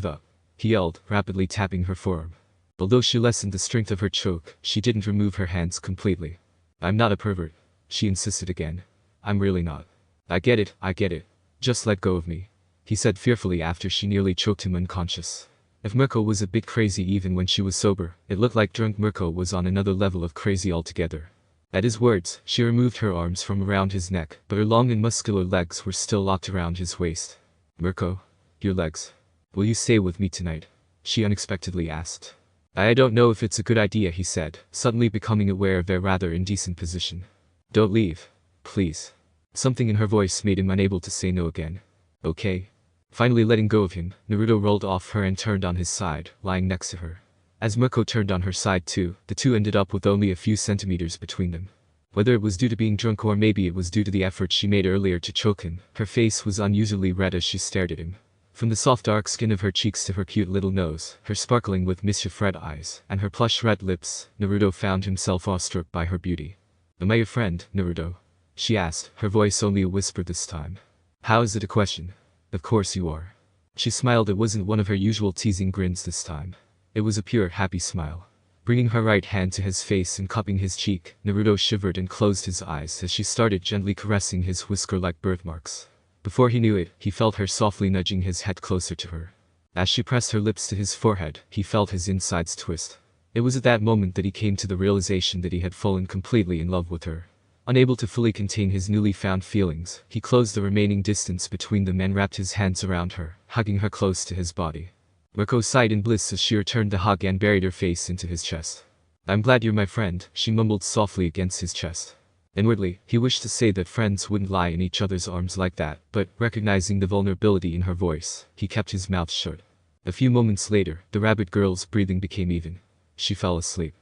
Speaker 1: up, he yelled, rapidly tapping her forearm. Although she lessened the strength of her choke, she didn't remove her hands completely. I'm not a pervert, she insisted again. I'm really not. I get it. Just let go of me, he said fearfully after she nearly choked him unconscious. If Mirko was a bit crazy even when she was sober, it looked like drunk Mirko was on another level of crazy altogether. At his words, she removed her arms from around his neck, but her long and muscular legs were still locked around his waist. Mirko, your legs. Will you stay with me tonight? She unexpectedly asked. I don't know if it's a good idea, he said, suddenly becoming aware of their rather indecent position. Don't leave, please. Something in her voice made him unable to say no again. Okay. Finally letting go of him, Naruto rolled off her and turned on his side, lying next to her. As Mirko turned on her side too, the two ended up with only a few centimeters between them. Whether it was due to being drunk or maybe it was due to the effort she made earlier to choke him, her face was unusually red as she stared at him. From the soft dark skin of her cheeks to her cute little nose, her sparkling with mischief red eyes, and her plush red lips, Naruto found himself awestruck by her beauty. Am I your friend, Naruto? She asked, her voice only a whisper this time. How is it a question? Of course you are. She smiled. It wasn't one of her usual teasing grins this time. It was a pure, happy smile. Bringing her right hand to his face and cupping his cheek, Naruto shivered and closed his eyes as she started gently caressing his whisker-like birthmarks. Before he knew it, he felt her softly nudging his head closer to her. As she pressed her lips to his forehead, he felt his insides twist. It was at that moment that he came to the realization that he had fallen completely in love with her. Unable to fully contain his newly found feelings, he closed the remaining distance between them and wrapped his hands around her, hugging her close to his body. Mirko sighed in bliss as she returned the hug and buried her face into his chest. I'm glad you're my friend, she mumbled softly against his chest. Inwardly, he wished to say that friends wouldn't lie in each other's arms like that, but, recognizing the vulnerability in her voice, he kept his mouth shut. A few moments later, the rabbit girl's breathing became even. She fell asleep.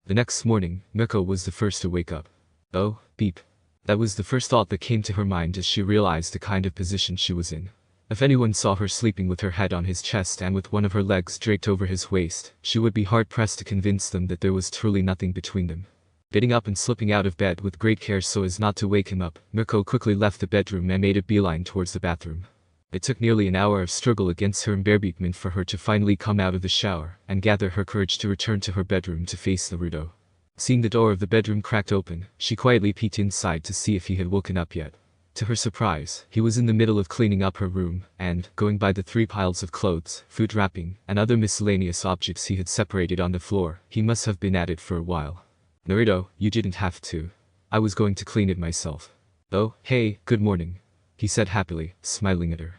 Speaker 1: The next morning, Mirko was the first to wake up. Oh, beep. That was the first thought that came to her mind as she realized the kind of position she was in. If anyone saw her sleeping with her head on his chest and with one of her legs draped over his waist, she would be hard-pressed to convince them that there was truly nothing between them. Getting up and slipping out of bed with great care so as not to wake him up, Mirko quickly left the bedroom and made a beeline towards the bathroom. It took nearly an hour of struggle against her embarrassment for her to finally come out of the shower and gather her courage to return to her bedroom to face Naruto. Seeing the door of the bedroom cracked open, she quietly peeked inside to see if he had woken up yet. To her surprise, he was in the middle of cleaning up her room, and, going by the 3 piles of clothes, food wrapping, and other miscellaneous objects he had separated on the floor, he must have been at it for a while. Naruto, you didn't have to. I was going to clean it myself. Oh, hey, good morning, he said happily, smiling at her.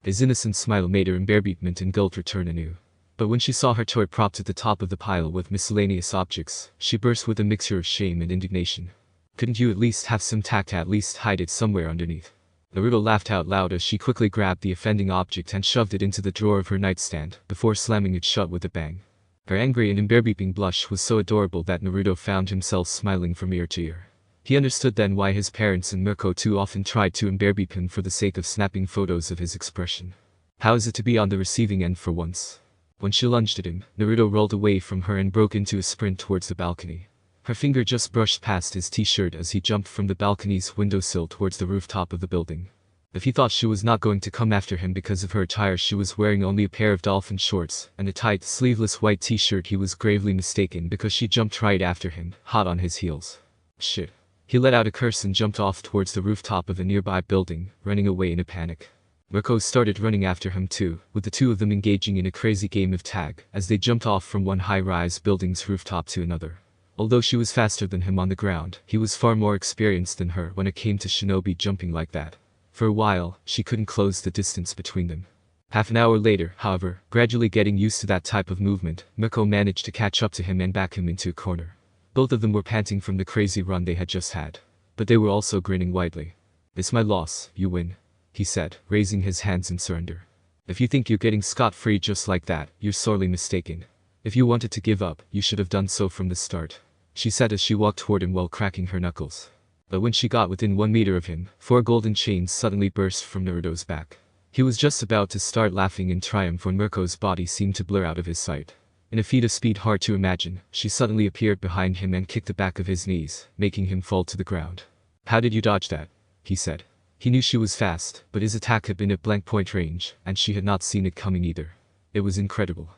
Speaker 1: His innocent smile made her embarrassment and guilt return anew. But when she saw her toy propped at the top of the pile with miscellaneous objects, she burst with a mixture of shame and indignation. Couldn't you at least have some tact, at least hide it somewhere underneath? Naruto laughed out loud as she quickly grabbed the offending object and shoved it into the drawer of her nightstand, before slamming it shut with a bang. Her angry and embarrassing blush was so adorable that Naruto found himself smiling from ear to ear. He understood then why his parents and Mirko too often tried to embarrass him for the sake of snapping photos of his expression. How is it to be on the receiving end for once? When she lunged at him, Naruto rolled away from her and broke into a sprint towards the balcony. Her finger just brushed past his t-shirt as he jumped from the balcony's windowsill towards the rooftop of the building. If he thought she was not going to come after him because of her attire, she was wearing only a pair of dolphin shorts and a tight, sleeveless white t-shirt, he was gravely mistaken because she jumped right after him, hot on his heels. Shit. He let out a curse and jumped off towards the rooftop of a nearby building, running away in a panic. Mirko started running after him too, with the two of them engaging in a crazy game of tag as they jumped off from one high-rise building's rooftop to another. Although she was faster than him on the ground, he was far more experienced than her when it came to shinobi jumping like that. For a while, she couldn't close the distance between them. Half an hour later, however, gradually getting used to that type of movement, Mirko managed to catch up to him and back him into a corner. Both of them were panting from the crazy run they had just had. But they were also grinning widely. "It's my loss, you win," he said, raising his hands in surrender. "If you think you're getting scot-free just like that, you're sorely mistaken. If you wanted to give up, you should have done so from the start," she said as she walked toward him while cracking her knuckles. But when she got within 1 meter of him, 4 golden chains suddenly burst from Naruto's back. He was just about to start laughing in triumph when Mirko's body seemed to blur out of his sight. In a feat of speed hard to imagine, she suddenly appeared behind him and kicked the back of his knees, making him fall to the ground. "How did you dodge that?" he said. He knew she was fast, but his attack had been at blank point range, and she had not seen it coming either. It was incredible.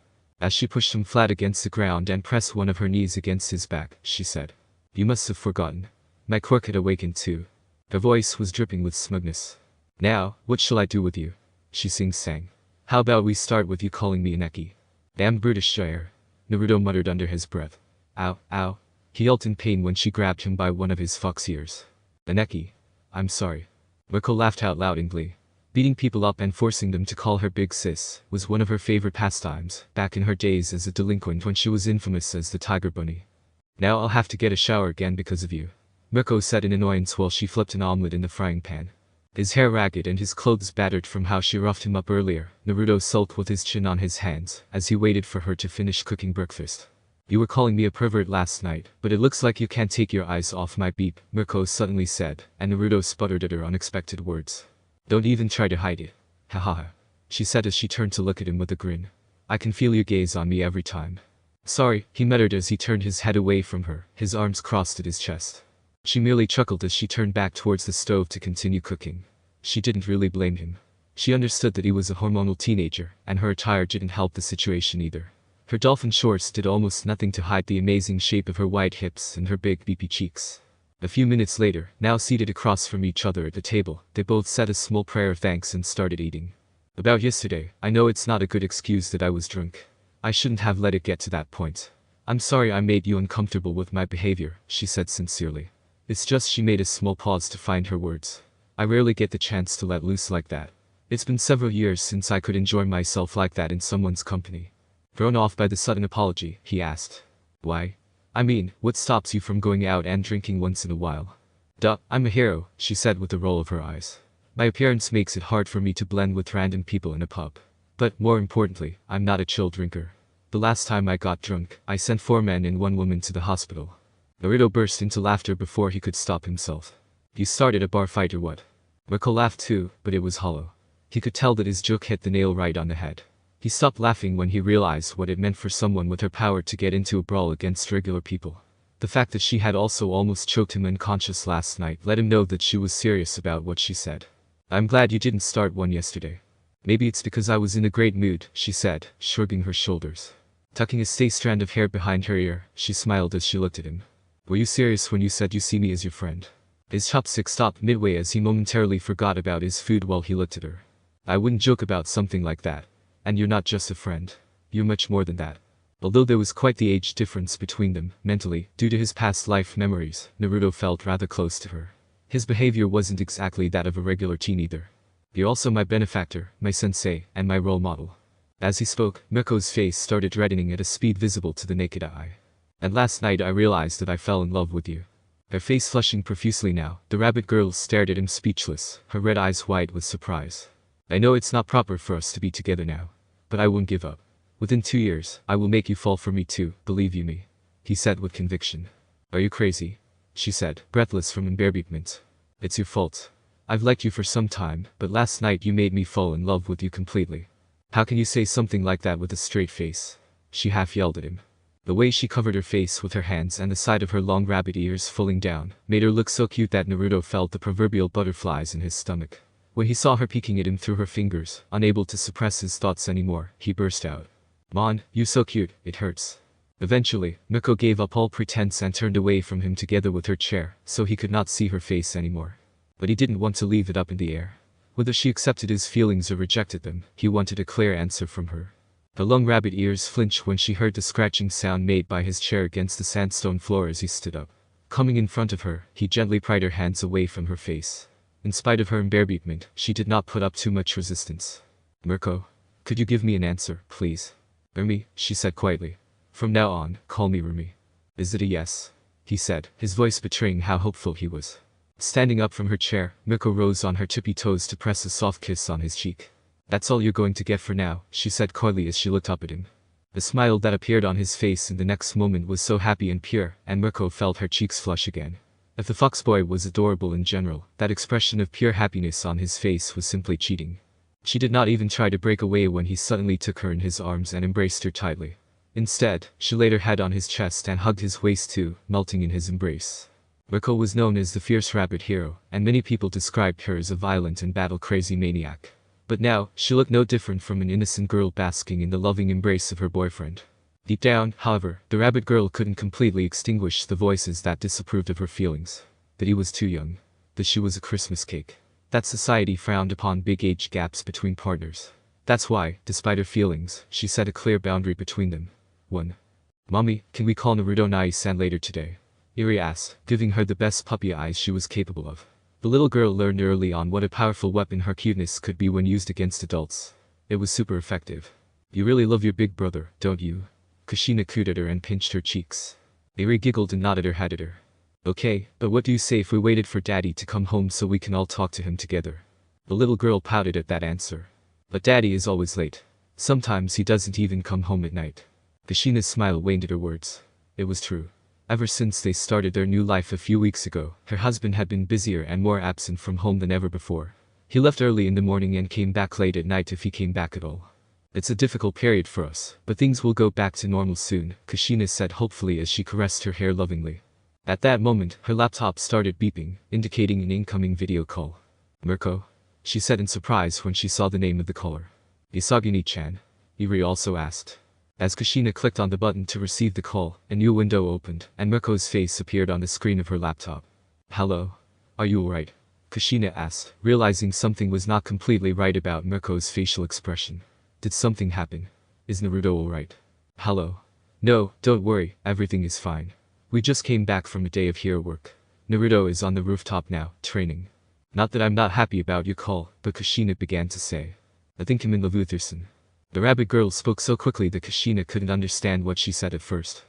Speaker 1: As she pushed him flat against the ground and pressed one of her knees against his back, she said, "You must have forgotten. My quirk had awakened too." Her voice was dripping with smugness. "Now, what shall I do with you?" she sang. "How about we start with you calling me Aneki?" "Damn brutish Heir," Naruto muttered under his breath. "Ow, ow." He yelped in pain when she grabbed him by one of his fox ears. "Aneki. I'm sorry." Mirko laughed out loud in glee. Beating people up and forcing them to call her Big Sis was one of her favorite pastimes, back in her days as a delinquent when she was infamous as the Tiger Bunny. "Now I'll have to get a shower again because of you," Mirko said in annoyance while she flipped an omelet in the frying pan. His hair ragged and his clothes battered from how she roughed him up earlier, Naruto sulked with his chin on his hands as he waited for her to finish cooking breakfast. "You were calling me a pervert last night, but it looks like you can't take your eyes off my beep," Mirko suddenly said, and Naruto sputtered at her unexpected words. "Don't even try to hide it. Ha ha ha," she said as she turned to look at him with a grin. "I can feel your gaze on me every time." "Sorry," he muttered as he turned his head away from her, his arms crossed at his chest. She merely chuckled as she turned back towards the stove to continue cooking. She didn't really blame him. She understood that he was a hormonal teenager, and her attire didn't help the situation either. Her dolphin shorts did almost nothing to hide the amazing shape of her wide hips and her big beefy cheeks. A few minutes later, now seated across from each other at the table, they both said a small prayer of thanks and started eating. "About yesterday, I know it's not a good excuse that I was drunk. I shouldn't have let it get to that point. I'm sorry I made you uncomfortable with my behavior," she said sincerely. It's just she made a small pause to find her words. "I rarely get the chance to let loose like that. It's been several years since I could enjoy myself like that in someone's company." Thrown off by the sudden apology, he asked, "Why? I mean, what stops you from going out and drinking once in a while?" "Duh, I'm a hero," she said with a roll of her eyes. "My appearance makes it hard for me to blend with random people in a pub. But, more importantly, I'm not a chill drinker. The last time I got drunk, I sent 4 men and 1 woman to the hospital." Naruto burst into laughter before he could stop himself. "You started a bar fight or what?" Mirko laughed too, but it was hollow. He could tell that his joke hit the nail right on the head. He stopped laughing when he realized what it meant for someone with her power to get into a brawl against regular people. The fact that she had also almost choked him unconscious last night let him know that she was serious about what she said. "I'm glad you didn't start one yesterday." "Maybe it's because I was in a great mood," she said, shrugging her shoulders. Tucking a stray strand of hair behind her ear, she smiled as she looked at him. "Were you serious when you said you see me as your friend?" His chopstick stopped midway as he momentarily forgot about his food while he looked at her. "I wouldn't joke about something like that. And you're not just a friend. You're much more than that." Although there was quite the age difference between them, mentally, due to his past life memories, Naruto felt rather close to her. His behavior wasn't exactly that of a regular teen either. You're also my benefactor, my sensei, and my role model. As he spoke, Mirko's face started reddening at a speed visible to the naked eye. And last night I realized that I fell in love with you. Her face flushing profusely now, the rabbit girl stared at him speechless, her red eyes wide with surprise. I know it's not proper for us to be together now. But I won't give up. Within 2 years, I will make you fall for me too, believe you me. He said with conviction. Are you crazy? She said, breathless from embarrassment. It's your fault. I've liked you for some time, but last night you made me fall in love with you completely. How can you say something like that with a straight face? She half yelled at him. The way she covered her face with her hands and the side of her long rabbit ears falling down made her look so cute that Naruto felt the proverbial butterflies in his stomach. When he saw her peeking at him through her fingers, unable to suppress his thoughts anymore, he burst out. Mon, you're so cute, it hurts. Eventually, Mirko gave up all pretense and turned away from him together with her chair, so he could not see her face anymore. But he didn't want to leave it up in the air. Whether she accepted his feelings or rejected them, he wanted a clear answer from her. Her long rabbit ears flinched when she heard the scratching sound made by his chair against the sandstone floor as he stood up. Coming in front of her, he gently pried her hands away from her face. In spite of her embarrassment, she did not put up too much resistance. Mirko, could you give me an answer, please? Rumi, she said quietly. From now on, call me Rumi. Is it a yes? He said, his voice betraying how hopeful he was. Standing up from her chair, Mirko rose on her tippy toes to press a soft kiss on his cheek. That's all you're going to get for now, she said coyly as she looked up at him. The smile that appeared on his face in the next moment was so happy and pure, and Mirko felt her cheeks flush again. If the foxboy was adorable in general, that expression of pure happiness on his face was simply cheating. She did not even try to break away when he suddenly took her in his arms and embraced her tightly. Instead, she laid her head on his chest and hugged his waist too, melting in his embrace. Mirko was known as the fierce rabbit hero, and many people described her as a violent and battle-crazy maniac. But now, she looked no different from an innocent girl basking in the loving embrace of her boyfriend. Deep down, however, the rabbit girl couldn't completely extinguish the voices that disapproved of her feelings. That he was too young. That she was a Christmas cake. That society frowned upon big age gaps between partners. That's why, despite her feelings, she set a clear boundary between them. 1. Mommy, can we call Naruto Nai-san later today? Eri asked, giving her the best puppy eyes she was capable of. The little girl learned early on what a powerful weapon her cuteness could be when used against adults. It was super effective. You really love your big brother, don't you? Kushina cooed at her and pinched her cheeks. Eri giggled and nodded her head at her. Okay, but what do you say if we waited for Daddy to come home so we can all talk to him together? The little girl pouted at that answer. But Daddy is always late. Sometimes he doesn't even come home at night. Kushina's smile waned at her words. It was true. Ever since they started their new life a few weeks ago, her husband had been busier and more absent from home than ever before. He left early in the morning and came back late at night if he came back at all. It's a difficult period for us, but things will go back to normal soon, Kushina said hopefully as she caressed her hair lovingly. At that moment, her laptop started beeping, indicating an incoming video call. Mirko? She said in surprise when she saw the name of the caller. Isaguni-chan? Eri also asked. As Kushina clicked on the button to receive the call, a new window opened, and Mirko's face appeared on the screen of her laptop. Hello? Are you alright? Kushina asked, realizing something was not completely right about Mirko's facial expression. Did something happen? Is Naruto alright? Hello? No, don't worry, everything is fine. We just came back from a day of hero work. Naruto is on the rooftop now, training. Not that I'm not happy about your call, but Kushina began to say. I think I'm in love with Utherson. The rabbit girl spoke so quickly that Kushina couldn't understand what she said at first.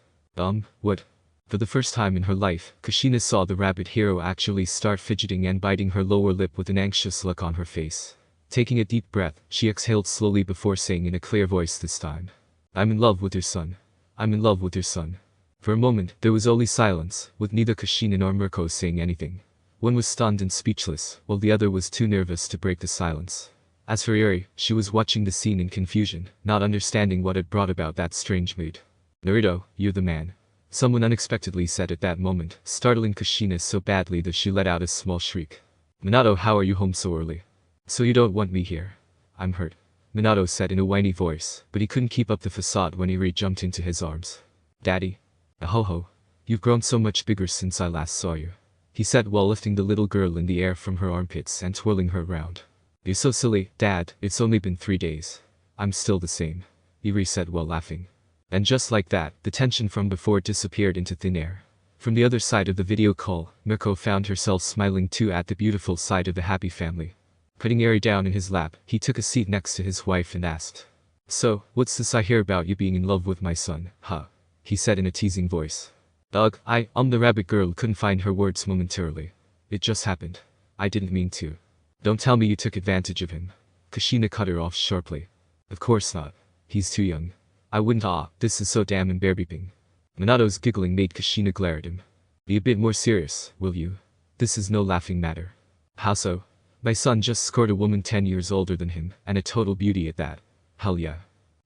Speaker 1: What? For the first time in her life, Kushina saw the rabbit hero actually start fidgeting and biting her lower lip with an anxious look on her face. Taking a deep breath, she exhaled slowly before saying in a clear voice this time. I'm in love with your son. I'm in love with your son. For a moment, there was only silence, with neither Kushina nor Mirko saying anything. One was stunned and speechless, while the other was too nervous to break the silence. As for Eri, she was watching the scene in confusion, not understanding what had brought about that strange mood. Naruto, you're the man. Someone unexpectedly said at that moment, startling Kushina so badly that she let out a small shriek. Minato, how are you home so early? So you don't want me here? I'm hurt. Minato said in a whiny voice, but he couldn't keep up the facade when Eri jumped into his arms. Daddy? Ahoho. You've grown so much bigger since I last saw you. He said while lifting the little girl in the air from her armpits and twirling her around. You're so silly, Dad, it's only been 3 days. I'm still the same. Eri said while laughing. And just like that, the tension from before disappeared into thin air. From the other side of the video call, Mirko found herself smiling too at the beautiful sight of the happy family. Putting Eri down in his lap, he took a seat next to his wife and asked, "So, what's this I hear about you being in love with my son, huh?" he said in a teasing voice. "Ugh, the rabbit girl couldn't find her words momentarily. "It just happened. I didn't mean to. Don't tell me you took advantage of him." Kushina cut her off sharply. "Of course not. He's too young. I wouldn't. This is so damn embarrassing." Minato's giggling made Kushina glare at him. "Be a bit more serious, will you? This is no laughing matter." "How so?" "My son just scored a woman 10 years older than him, and a total beauty at that." "Hell yeah.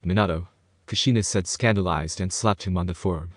Speaker 1: Minato," Kushina said scandalized and slapped him on the forearm.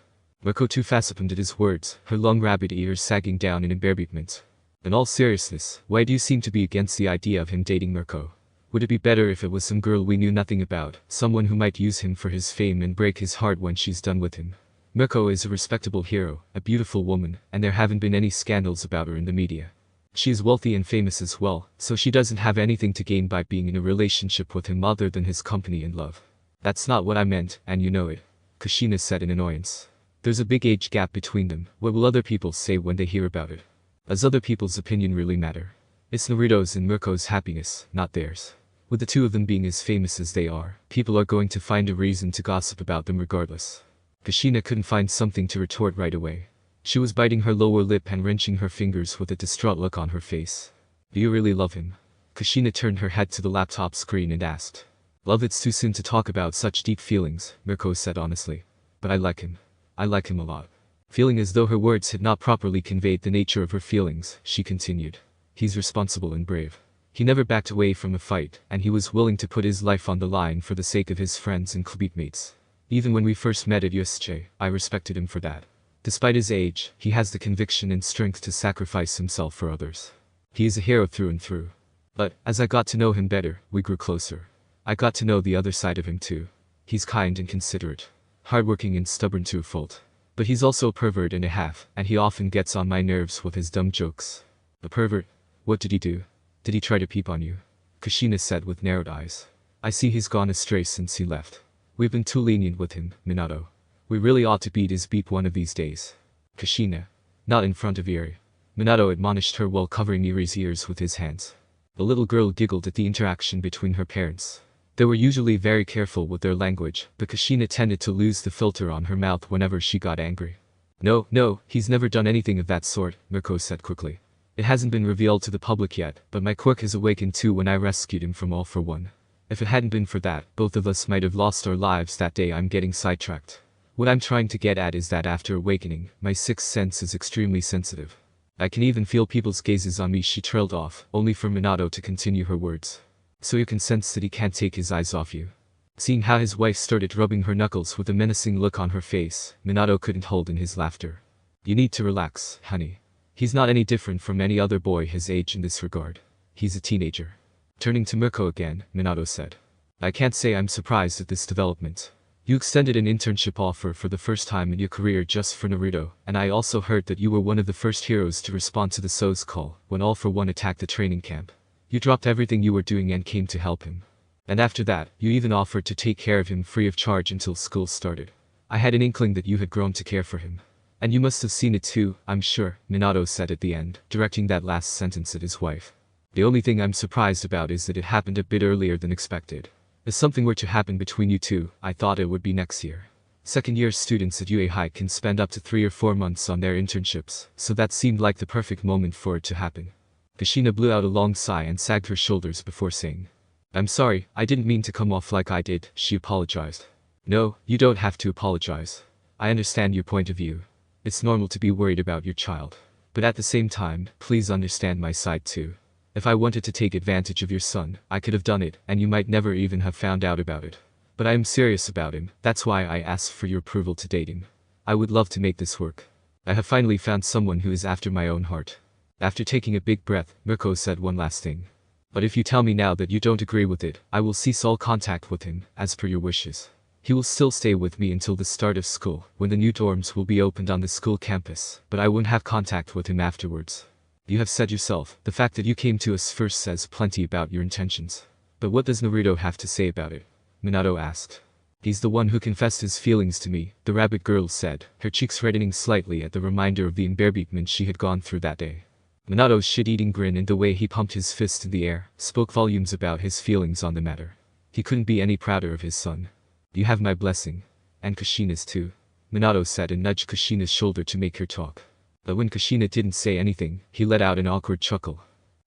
Speaker 1: Mirko too facepalmed at his words, her long rabbit ears sagging down in embarrassment. "In all seriousness, why do you seem to be against the idea of him dating Mirko? Would it be better if it was some girl we knew nothing about, someone who might use him for his fame and break his heart when she's done with him? Mirko is a respectable hero, a beautiful woman, and there haven't been any scandals about her in the media. She is wealthy and famous as well, so she doesn't have anything to gain by being in a relationship with him other than his company and love." "That's not what I meant, and you know it," Kushina said in annoyance. "There's a big age gap between them. What will other people say when they hear about it? Does other people's opinion really matter? It's Naruto's and Mirko's happiness, not theirs. With the two of them being as famous as they are, people are going to find a reason to gossip about them regardless." Kushina couldn't find something to retort right away. She was biting her lower lip and wrenching her fingers with a distraught look on her face. "Do you really love him?" Kushina turned her head to the laptop screen and asked. "Love, it's too soon to talk about such deep feelings," Mirko said honestly. "But I like him. I like him a lot." Feeling as though her words had not properly conveyed the nature of her feelings, she continued. "He's responsible and brave. He never backed away from a fight, and he was willing to put his life on the line for the sake of his friends and clubmates. Even when we first met at USJ, I respected him for that. Despite his age, he has the conviction and strength to sacrifice himself for others. He is a hero through and through. But, as I got to know him better, we grew closer. I got to know the other side of him too. He's kind and considerate, hardworking and stubborn to a fault. But he's also a pervert and a half, and he often gets on my nerves with his dumb jokes." "A pervert? What did he do? Did he try to peep on you?" Kushina said with narrowed eyes. "I see he's gone astray since he left. We've been too lenient with him, Minato. We really ought to beat his beep one of these days." "Kushina. Not in front of Eri," Minato admonished her while covering Eri's ears with his hands. The little girl giggled at the interaction between her parents. They were usually very careful with their language, but Kushina tended to lose the filter on her mouth whenever she got angry. No, he's never done anything of that sort," Mirko said quickly. "It hasn't been revealed to the public yet, but my quirk has awakened too when I rescued him from All for One. If it hadn't been for that, both of us might have lost our lives that day." I'm getting sidetracked. What I'm trying to get at is that after awakening, my sixth sense is extremely sensitive. I can even feel people's gazes on me. She trailed off, only for Minato to continue her words. "So you can sense that he can't take his eyes off you?" Seeing how his wife started rubbing her knuckles with a menacing look on her face, Minato couldn't hold in his laughter. "You need to relax, honey. He's not any different from any other boy his age in this regard. He's a teenager." Turning to Mirko again, Minato said. "I can't say I'm surprised at this development. You extended an internship offer for the first time in your career just for Naruto, and I also heard that you were one of the first heroes to respond to the SO's call when All for One attacked the training camp. You dropped everything you were doing and came to help him. And after that, you even offered to take care of him free of charge until school started. I had an inkling that you had grown to care for him. And you must have seen it too, I'm sure," Minato said at the end, directing that last sentence at his wife. "The only thing I'm surprised about is that it happened a bit earlier than expected. If something were to happen between you two, I thought it would be next year. Second-year students at UA High can spend up to 3 or 4 months on their internships, so that seemed like the perfect moment for it to happen." Kushina blew out a long sigh and sagged her shoulders before saying, "I'm sorry, I didn't mean to come off like I did," she apologized. "No, you don't have to apologize. I understand your point of view. It's normal to be worried about your child. But at the same time, please understand my side too. If I wanted to take advantage of your son, I could have done it, and you might never even have found out about it. But I am serious about him, that's why I asked for your approval to date him. I would love to make this work. I have finally found someone who is after my own heart." After taking a big breath, Mirko said one last thing. "But if you tell me now that you don't agree with it, I will cease all contact with him, as per your wishes. He will still stay with me until the start of school, when the new dorms will be opened on the school campus, but I won't have contact with him afterwards. You have said yourself, the fact that you came to us first says plenty about your intentions. But what does Naruto have to say about it?" Minato asked. "He's the one who confessed his feelings to me," the rabbit girl said, her cheeks reddening slightly at the reminder of the embarrassment she had gone through that day. Minato's shit-eating grin and the way he pumped his fist in the air spoke volumes about his feelings on the matter. He couldn't be any prouder of his son. You have my blessing. And Kushina's too. Minato said and nudged Kushina's shoulder to make her talk. But when Kushina didn't say anything, he let out an awkward chuckle.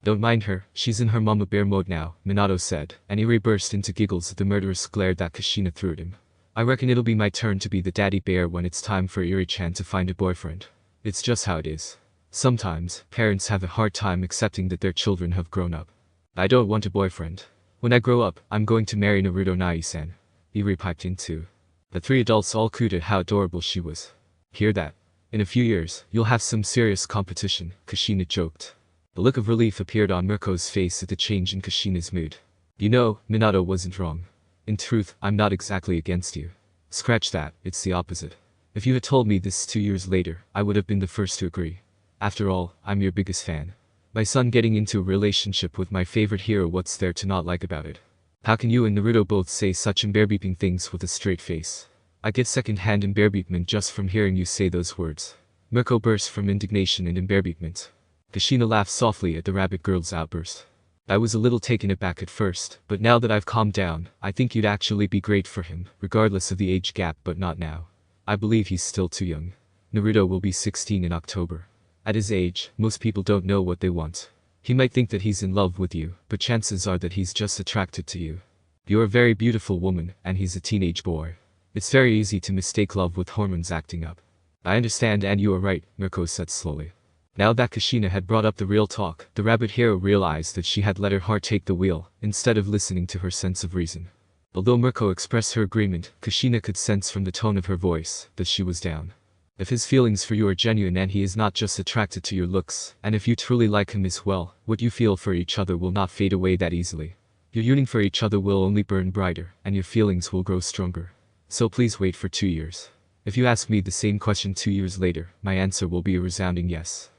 Speaker 1: Don't mind her, she's in her mama bear mode now, Minato said, and he burst into giggles at the murderous glare that Kushina threw at him. I reckon it'll be my turn to be the daddy bear when it's time for Iri-chan to find a boyfriend. It's just how it is. Sometimes, parents have a hard time accepting that their children have grown up. I don't want a boyfriend. When I grow up, I'm going to marry Naruto Nai-san. Iri piped in too. The three adults all cooed at how adorable she was. Hear that? In a few years, you'll have some serious competition, Kushina joked. A look of relief appeared on Mirko's face at the change in Kushina's mood. You know, Minato wasn't wrong. In truth, I'm not exactly against you. Scratch that, it's the opposite. If you had told me this 2 years later, I would have been the first to agree. After all, I'm your biggest fan. My son getting into a relationship with my favorite hero, what's there to not like about it? How can you and Naruto both say such embarrassing things with a straight face? I get second-hand embarrassment just from hearing you say those words. Mirko burst from indignation and embarrassment. Kushina laughed softly at the rabbit girl's outburst. I was a little taken aback at first, but now that I've calmed down, I think you'd actually be great for him, regardless of the age gap, but not now. I believe he's still too young. Naruto will be 16 in October. At his age, most people don't know what they want. He might think that he's in love with you, but chances are that he's just attracted to you. You're a very beautiful woman, and he's a teenage boy. It's very easy to mistake love with hormones acting up. I understand, and you are right, Mirko said slowly. Now that Kushina had brought up the real talk, the rabbit hero realized that she had let her heart take the wheel, instead of listening to her sense of reason. Although Mirko expressed her agreement, Kushina could sense from the tone of her voice that she was down. If his feelings for you are genuine and he is not just attracted to your looks, and if you truly like him as well, what you feel for each other will not fade away that easily. Your yearning for each other will only burn brighter, and your feelings will grow stronger. So please wait for 2 years. If you ask me the same question 2 years later, my answer will be a resounding yes.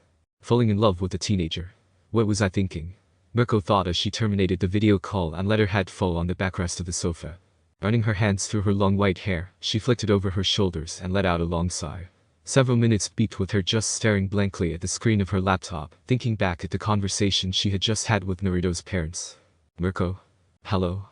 Speaker 1: Falling in love with a teenager. What was I thinking? Mirko thought as she terminated the video call and let her head fall on the backrest of the sofa. Running her hands through her long white hair, she flicked it over her shoulders and let out a long sigh. Several minutes beeped with her just staring blankly at the screen of her laptop, thinking back at the conversation she had just had with Naruto's parents. Mirko? Hello?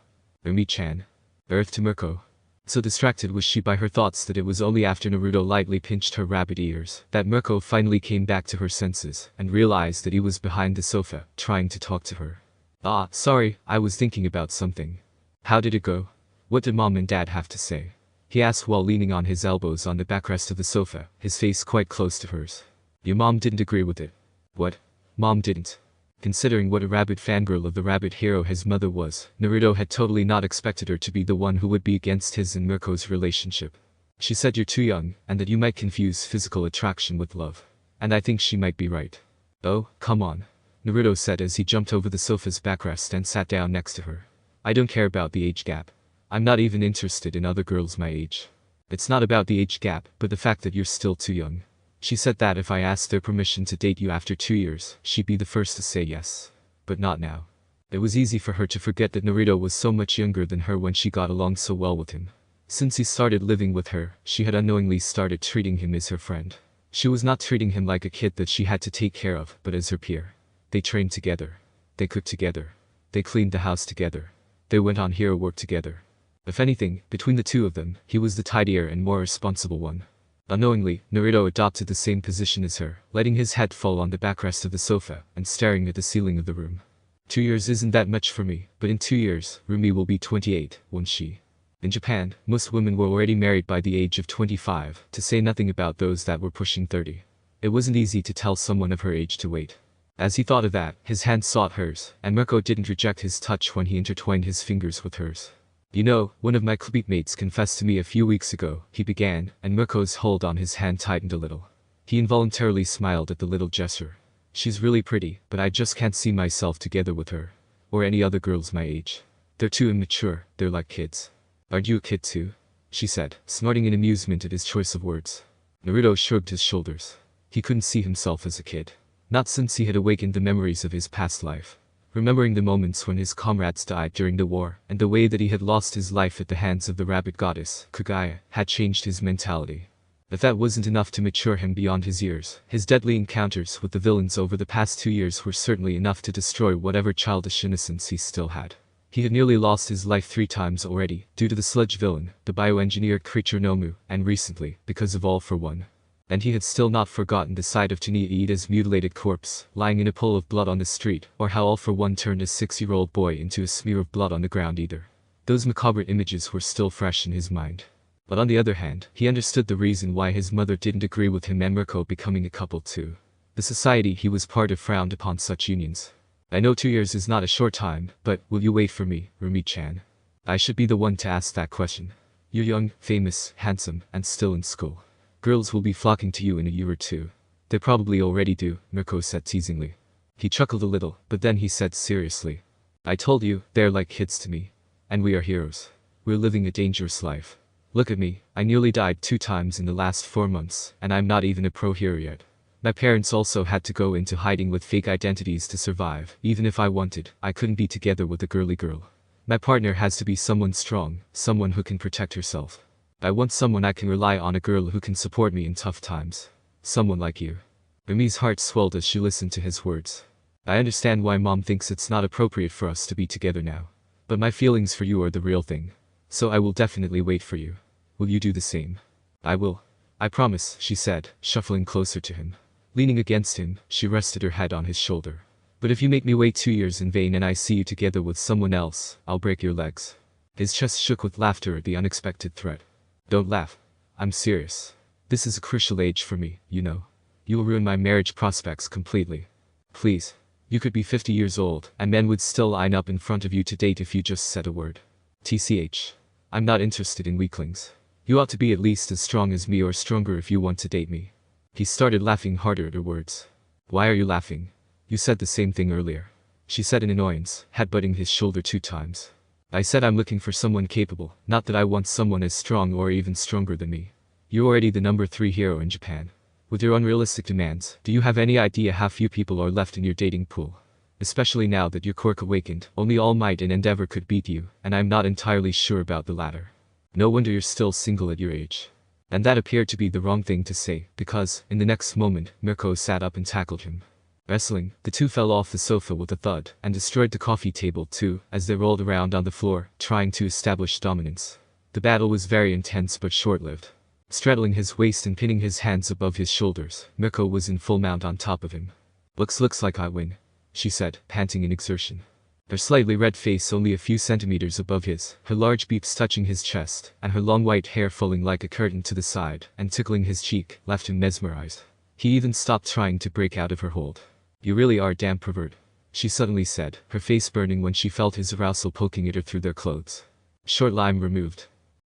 Speaker 1: Umi-chan. Earth to Mirko. So distracted was she by her thoughts that it was only after Naruto lightly pinched her rabbit ears that Mirko finally came back to her senses and realized that he was behind the sofa, trying to talk to her. Ah, sorry, I was thinking about something. How did it go? What did Mom and Dad have to say? He asked while leaning on his elbows on the backrest of the sofa, his face quite close to hers. Your mom didn't agree with it. What? Mom didn't. Considering what a rabid fangirl of the rabbit hero his mother was, Naruto had totally not expected her to be the one who would be against his and Mirko's relationship. She said you're too young, and that you might confuse physical attraction with love. And I think she might be right. Oh, come on. Naruto said as he jumped over the sofa's backrest and sat down next to her. I don't care about the age gap. I'm not even interested in other girls my age. It's not about the age gap, but the fact that you're still too young. She said that if I asked their permission to date you after 2 years, she'd be the first to say yes. But not now. It was easy for her to forget that Naruto was so much younger than her when she got along so well with him. Since he started living with her, she had unknowingly started treating him as her friend. She was not treating him like a kid that she had to take care of, but as her peer. They trained together. They cooked together. They cleaned the house together. They went on hero work together. If anything, between the two of them, he was the tidier and more responsible one. Unknowingly, Naruto adopted the same position as her, letting his head fall on the backrest of the sofa and staring at the ceiling of the room. 2 years isn't that much for me, but in 2 years, Rumi will be 28, won't she? In Japan, most women were already married by the age of 25, to say nothing about those that were pushing 30. It wasn't easy to tell someone of her age to wait. As he thought of that, his hand sought hers, and Mirko didn't reject his touch when he intertwined his fingers with hers. You know, one of my classmates confessed to me a few weeks ago, he began, and Mirko's hold on his hand tightened a little. He involuntarily smiled at the little gesture. She's really pretty, but I just can't see myself together with her. Or any other girls my age. They're too immature, they're like kids. Aren't you a kid too? She said, snorting in amusement at his choice of words. Naruto shrugged his shoulders. He couldn't see himself as a kid. Not since he had awakened the memories of his past life. Remembering the moments when his comrades died during the war, and the way that he had lost his life at the hands of the rabbit goddess, Kagaya, had changed his mentality. If that wasn't enough to mature him beyond his years, his deadly encounters with the villains over the past 2 years were certainly enough to destroy whatever childish innocence he still had. He had nearly lost his life 3 times already, due to the sludge villain, the bioengineered creature Nomu, and recently, because of All for One. And he had still not forgotten the sight of Tanya Iida's mutilated corpse, lying in a pool of blood on the street, or how All for One turned a 6-year-old boy into a smear of blood on the ground either. Those macabre images were still fresh in his mind. But on the other hand, he understood the reason why his mother didn't agree with him and Mirko becoming a couple too. The society he was part of frowned upon such unions. I know 2 years is not a short time, but will you wait for me, Rumi-chan? I should be the one to ask that question. You're young, famous, handsome, and still in school. Girls will be flocking to you in a year or 2. They probably already do, Mirko said teasingly. He chuckled a little, but then he said seriously. I told you, they're like kids to me. And we are heroes. We're living a dangerous life. Look at me, I nearly died 2 times in the last 4 months, and I'm not even a pro hero yet. My parents also had to go into hiding with fake identities to survive. Even if I wanted, I couldn't be together with a girly girl. My partner has to be someone strong, someone who can protect herself. I want someone I can rely on, a girl who can support me in tough times. Someone like you. Rumi's heart swelled as she listened to his words. I understand why Mom thinks it's not appropriate for us to be together now. But my feelings for you are the real thing. So I will definitely wait for you. Will you do the same? I will. I promise, she said, shuffling closer to him. Leaning against him, she rested her head on his shoulder. But if you make me wait 2 years in vain and I see you together with someone else, I'll break your legs. His chest shook with laughter at the unexpected threat. Don't laugh. I'm serious. This is a crucial age for me, you know. You will ruin my marriage prospects completely. Please. You could be 50 years old, and men would still line up in front of you to date if you just said a word. TCH. I'm not interested in weaklings. You ought to be at least as strong as me or stronger if you want to date me. He started laughing harder at her words. Why are you laughing? You said the same thing earlier. She said in annoyance, headbutting his shoulder 2 times. I said I'm looking for someone capable, not that I want someone as strong or even stronger than me. You're already the number 3 hero in Japan. With your unrealistic demands, do you have any idea how few people are left in your dating pool? Especially now that your quirk awakened, only Almight and Endeavor could beat you, and I'm not entirely sure about the latter. No wonder you're still single at your age. And that appeared to be the wrong thing to say, because, in the next moment, Mirko sat up and tackled him. Wrestling, the two fell off the sofa with a thud, and destroyed the coffee table too, as they rolled around on the floor, trying to establish dominance. The battle was very intense but short-lived. Straddling his waist and pinning his hands above his shoulders, Mirko was in full mount on top of him. Looks like I win, she said, panting in exertion. Her slightly red face only a few centimeters above his, her large beeps touching his chest, and her long white hair falling like a curtain to the side, and tickling his cheek, left him mesmerized. He even stopped trying to break out of her hold. You really are a damn pervert, she suddenly said, her face burning when she felt his arousal poking at her through their clothes. Short lime removed.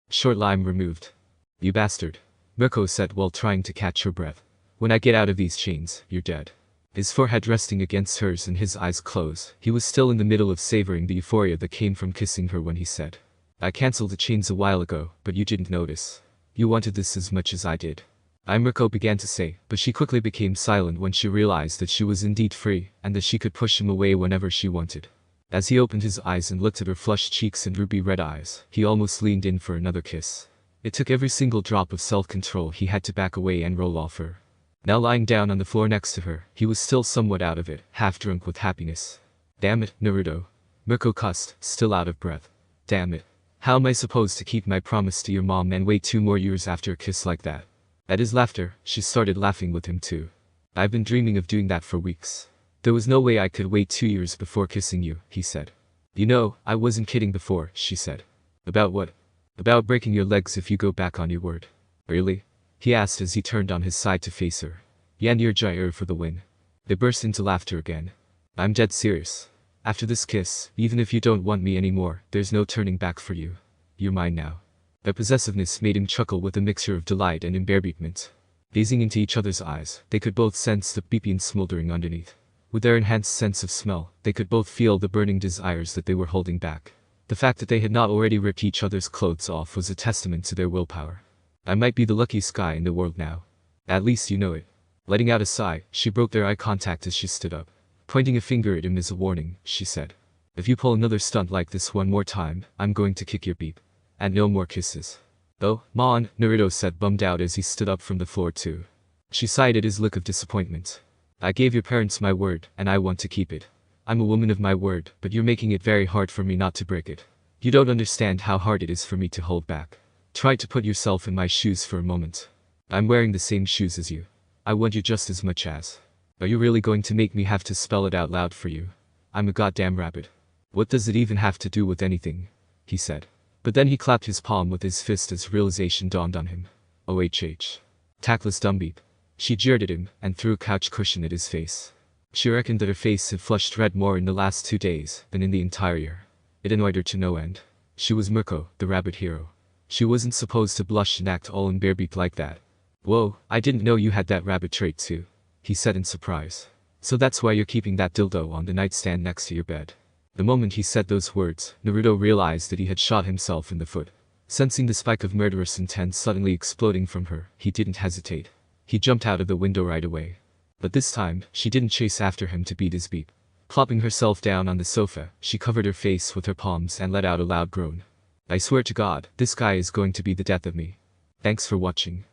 Speaker 1: Short lime removed. You bastard, Mirko said while trying to catch her breath. When I get out of these chains, you're dead. His forehead resting against hers and his eyes closed, he was still in the middle of savoring the euphoria that came from kissing her when he said, I cancelled the chains a while ago, but you didn't notice. You wanted this as much as I did. Mirko began to say, but she quickly became silent when she realized that she was indeed free, and that she could push him away whenever she wanted. As he opened his eyes and looked at her flushed cheeks and ruby red eyes, he almost leaned in for another kiss. It took every single drop of self-control he had to back away and roll off her. Now lying down on the floor next to her, he was still somewhat out of it, half drunk with happiness. Damn it, Naruto. Mirko cussed, still out of breath. Damn it. How am I supposed to keep my promise to your mom and wait 2 more years after a kiss like that? At his laughter, she started laughing with him too. I've been dreaming of doing that for weeks. There was no way I could wait 2 years before kissing you, he said. You know, I wasn't kidding before, she said. About what? About breaking your legs if you go back on your word. Really? He asked as he turned on his side to face her. Yanir Jair for the win. They burst into laughter again. I'm dead serious. After this kiss, even if you don't want me anymore, there's no turning back for you. You're mine now. Their possessiveness made him chuckle with a mixture of delight and embarrassment. Gazing into each other's eyes, they could both sense the beeping smoldering underneath. With their enhanced sense of smell, they could both feel the burning desires that they were holding back. The fact that they had not already ripped each other's clothes off was a testament to their willpower. I might be the luckiest guy in the world now. At least you know it. Letting out a sigh, she broke their eye contact as she stood up. Pointing a finger at him as a warning, she said. If you pull another stunt like this one more time, I'm going to kick your beep. And no more kisses. Oh, Mon, Naruto said, bummed out as he stood up from the floor too. She sighed at his look of disappointment. I gave your parents my word, and I want to keep it. I'm a woman of my word, but you're making it very hard for me not to break it. You don't understand how hard it is for me to hold back. Try to put yourself in my shoes for a moment. I'm wearing the same shoes as you. I want you just as much as. Are you really going to make me have to spell it out loud for you? I'm a goddamn rabbit. What does it even have to do with anything? He said. But then he clapped his palm with his fist as realization dawned on him. OHH. Tactless dumbbeep. She jeered at him and threw a couch cushion at his face. She reckoned that her face had flushed red more in the last 2 days than in the entire year. It annoyed her to no end. She was Mirko, the rabbit hero. She wasn't supposed to blush and act all embarrassed like that. Whoa, I didn't know you had that rabbit trait too, he said in surprise. So that's why you're keeping that dildo on the nightstand next to your bed. The moment he said those words, Naruto realized that he had shot himself in the foot. Sensing the spike of murderous intent suddenly exploding from her, he didn't hesitate. He jumped out of the window right away. But this time, she didn't chase after him to beat his beat. Plopping herself down on the sofa, she covered her face with her palms and let out a loud groan. I swear to God, this guy is going to be the death of me. Thanks for watching.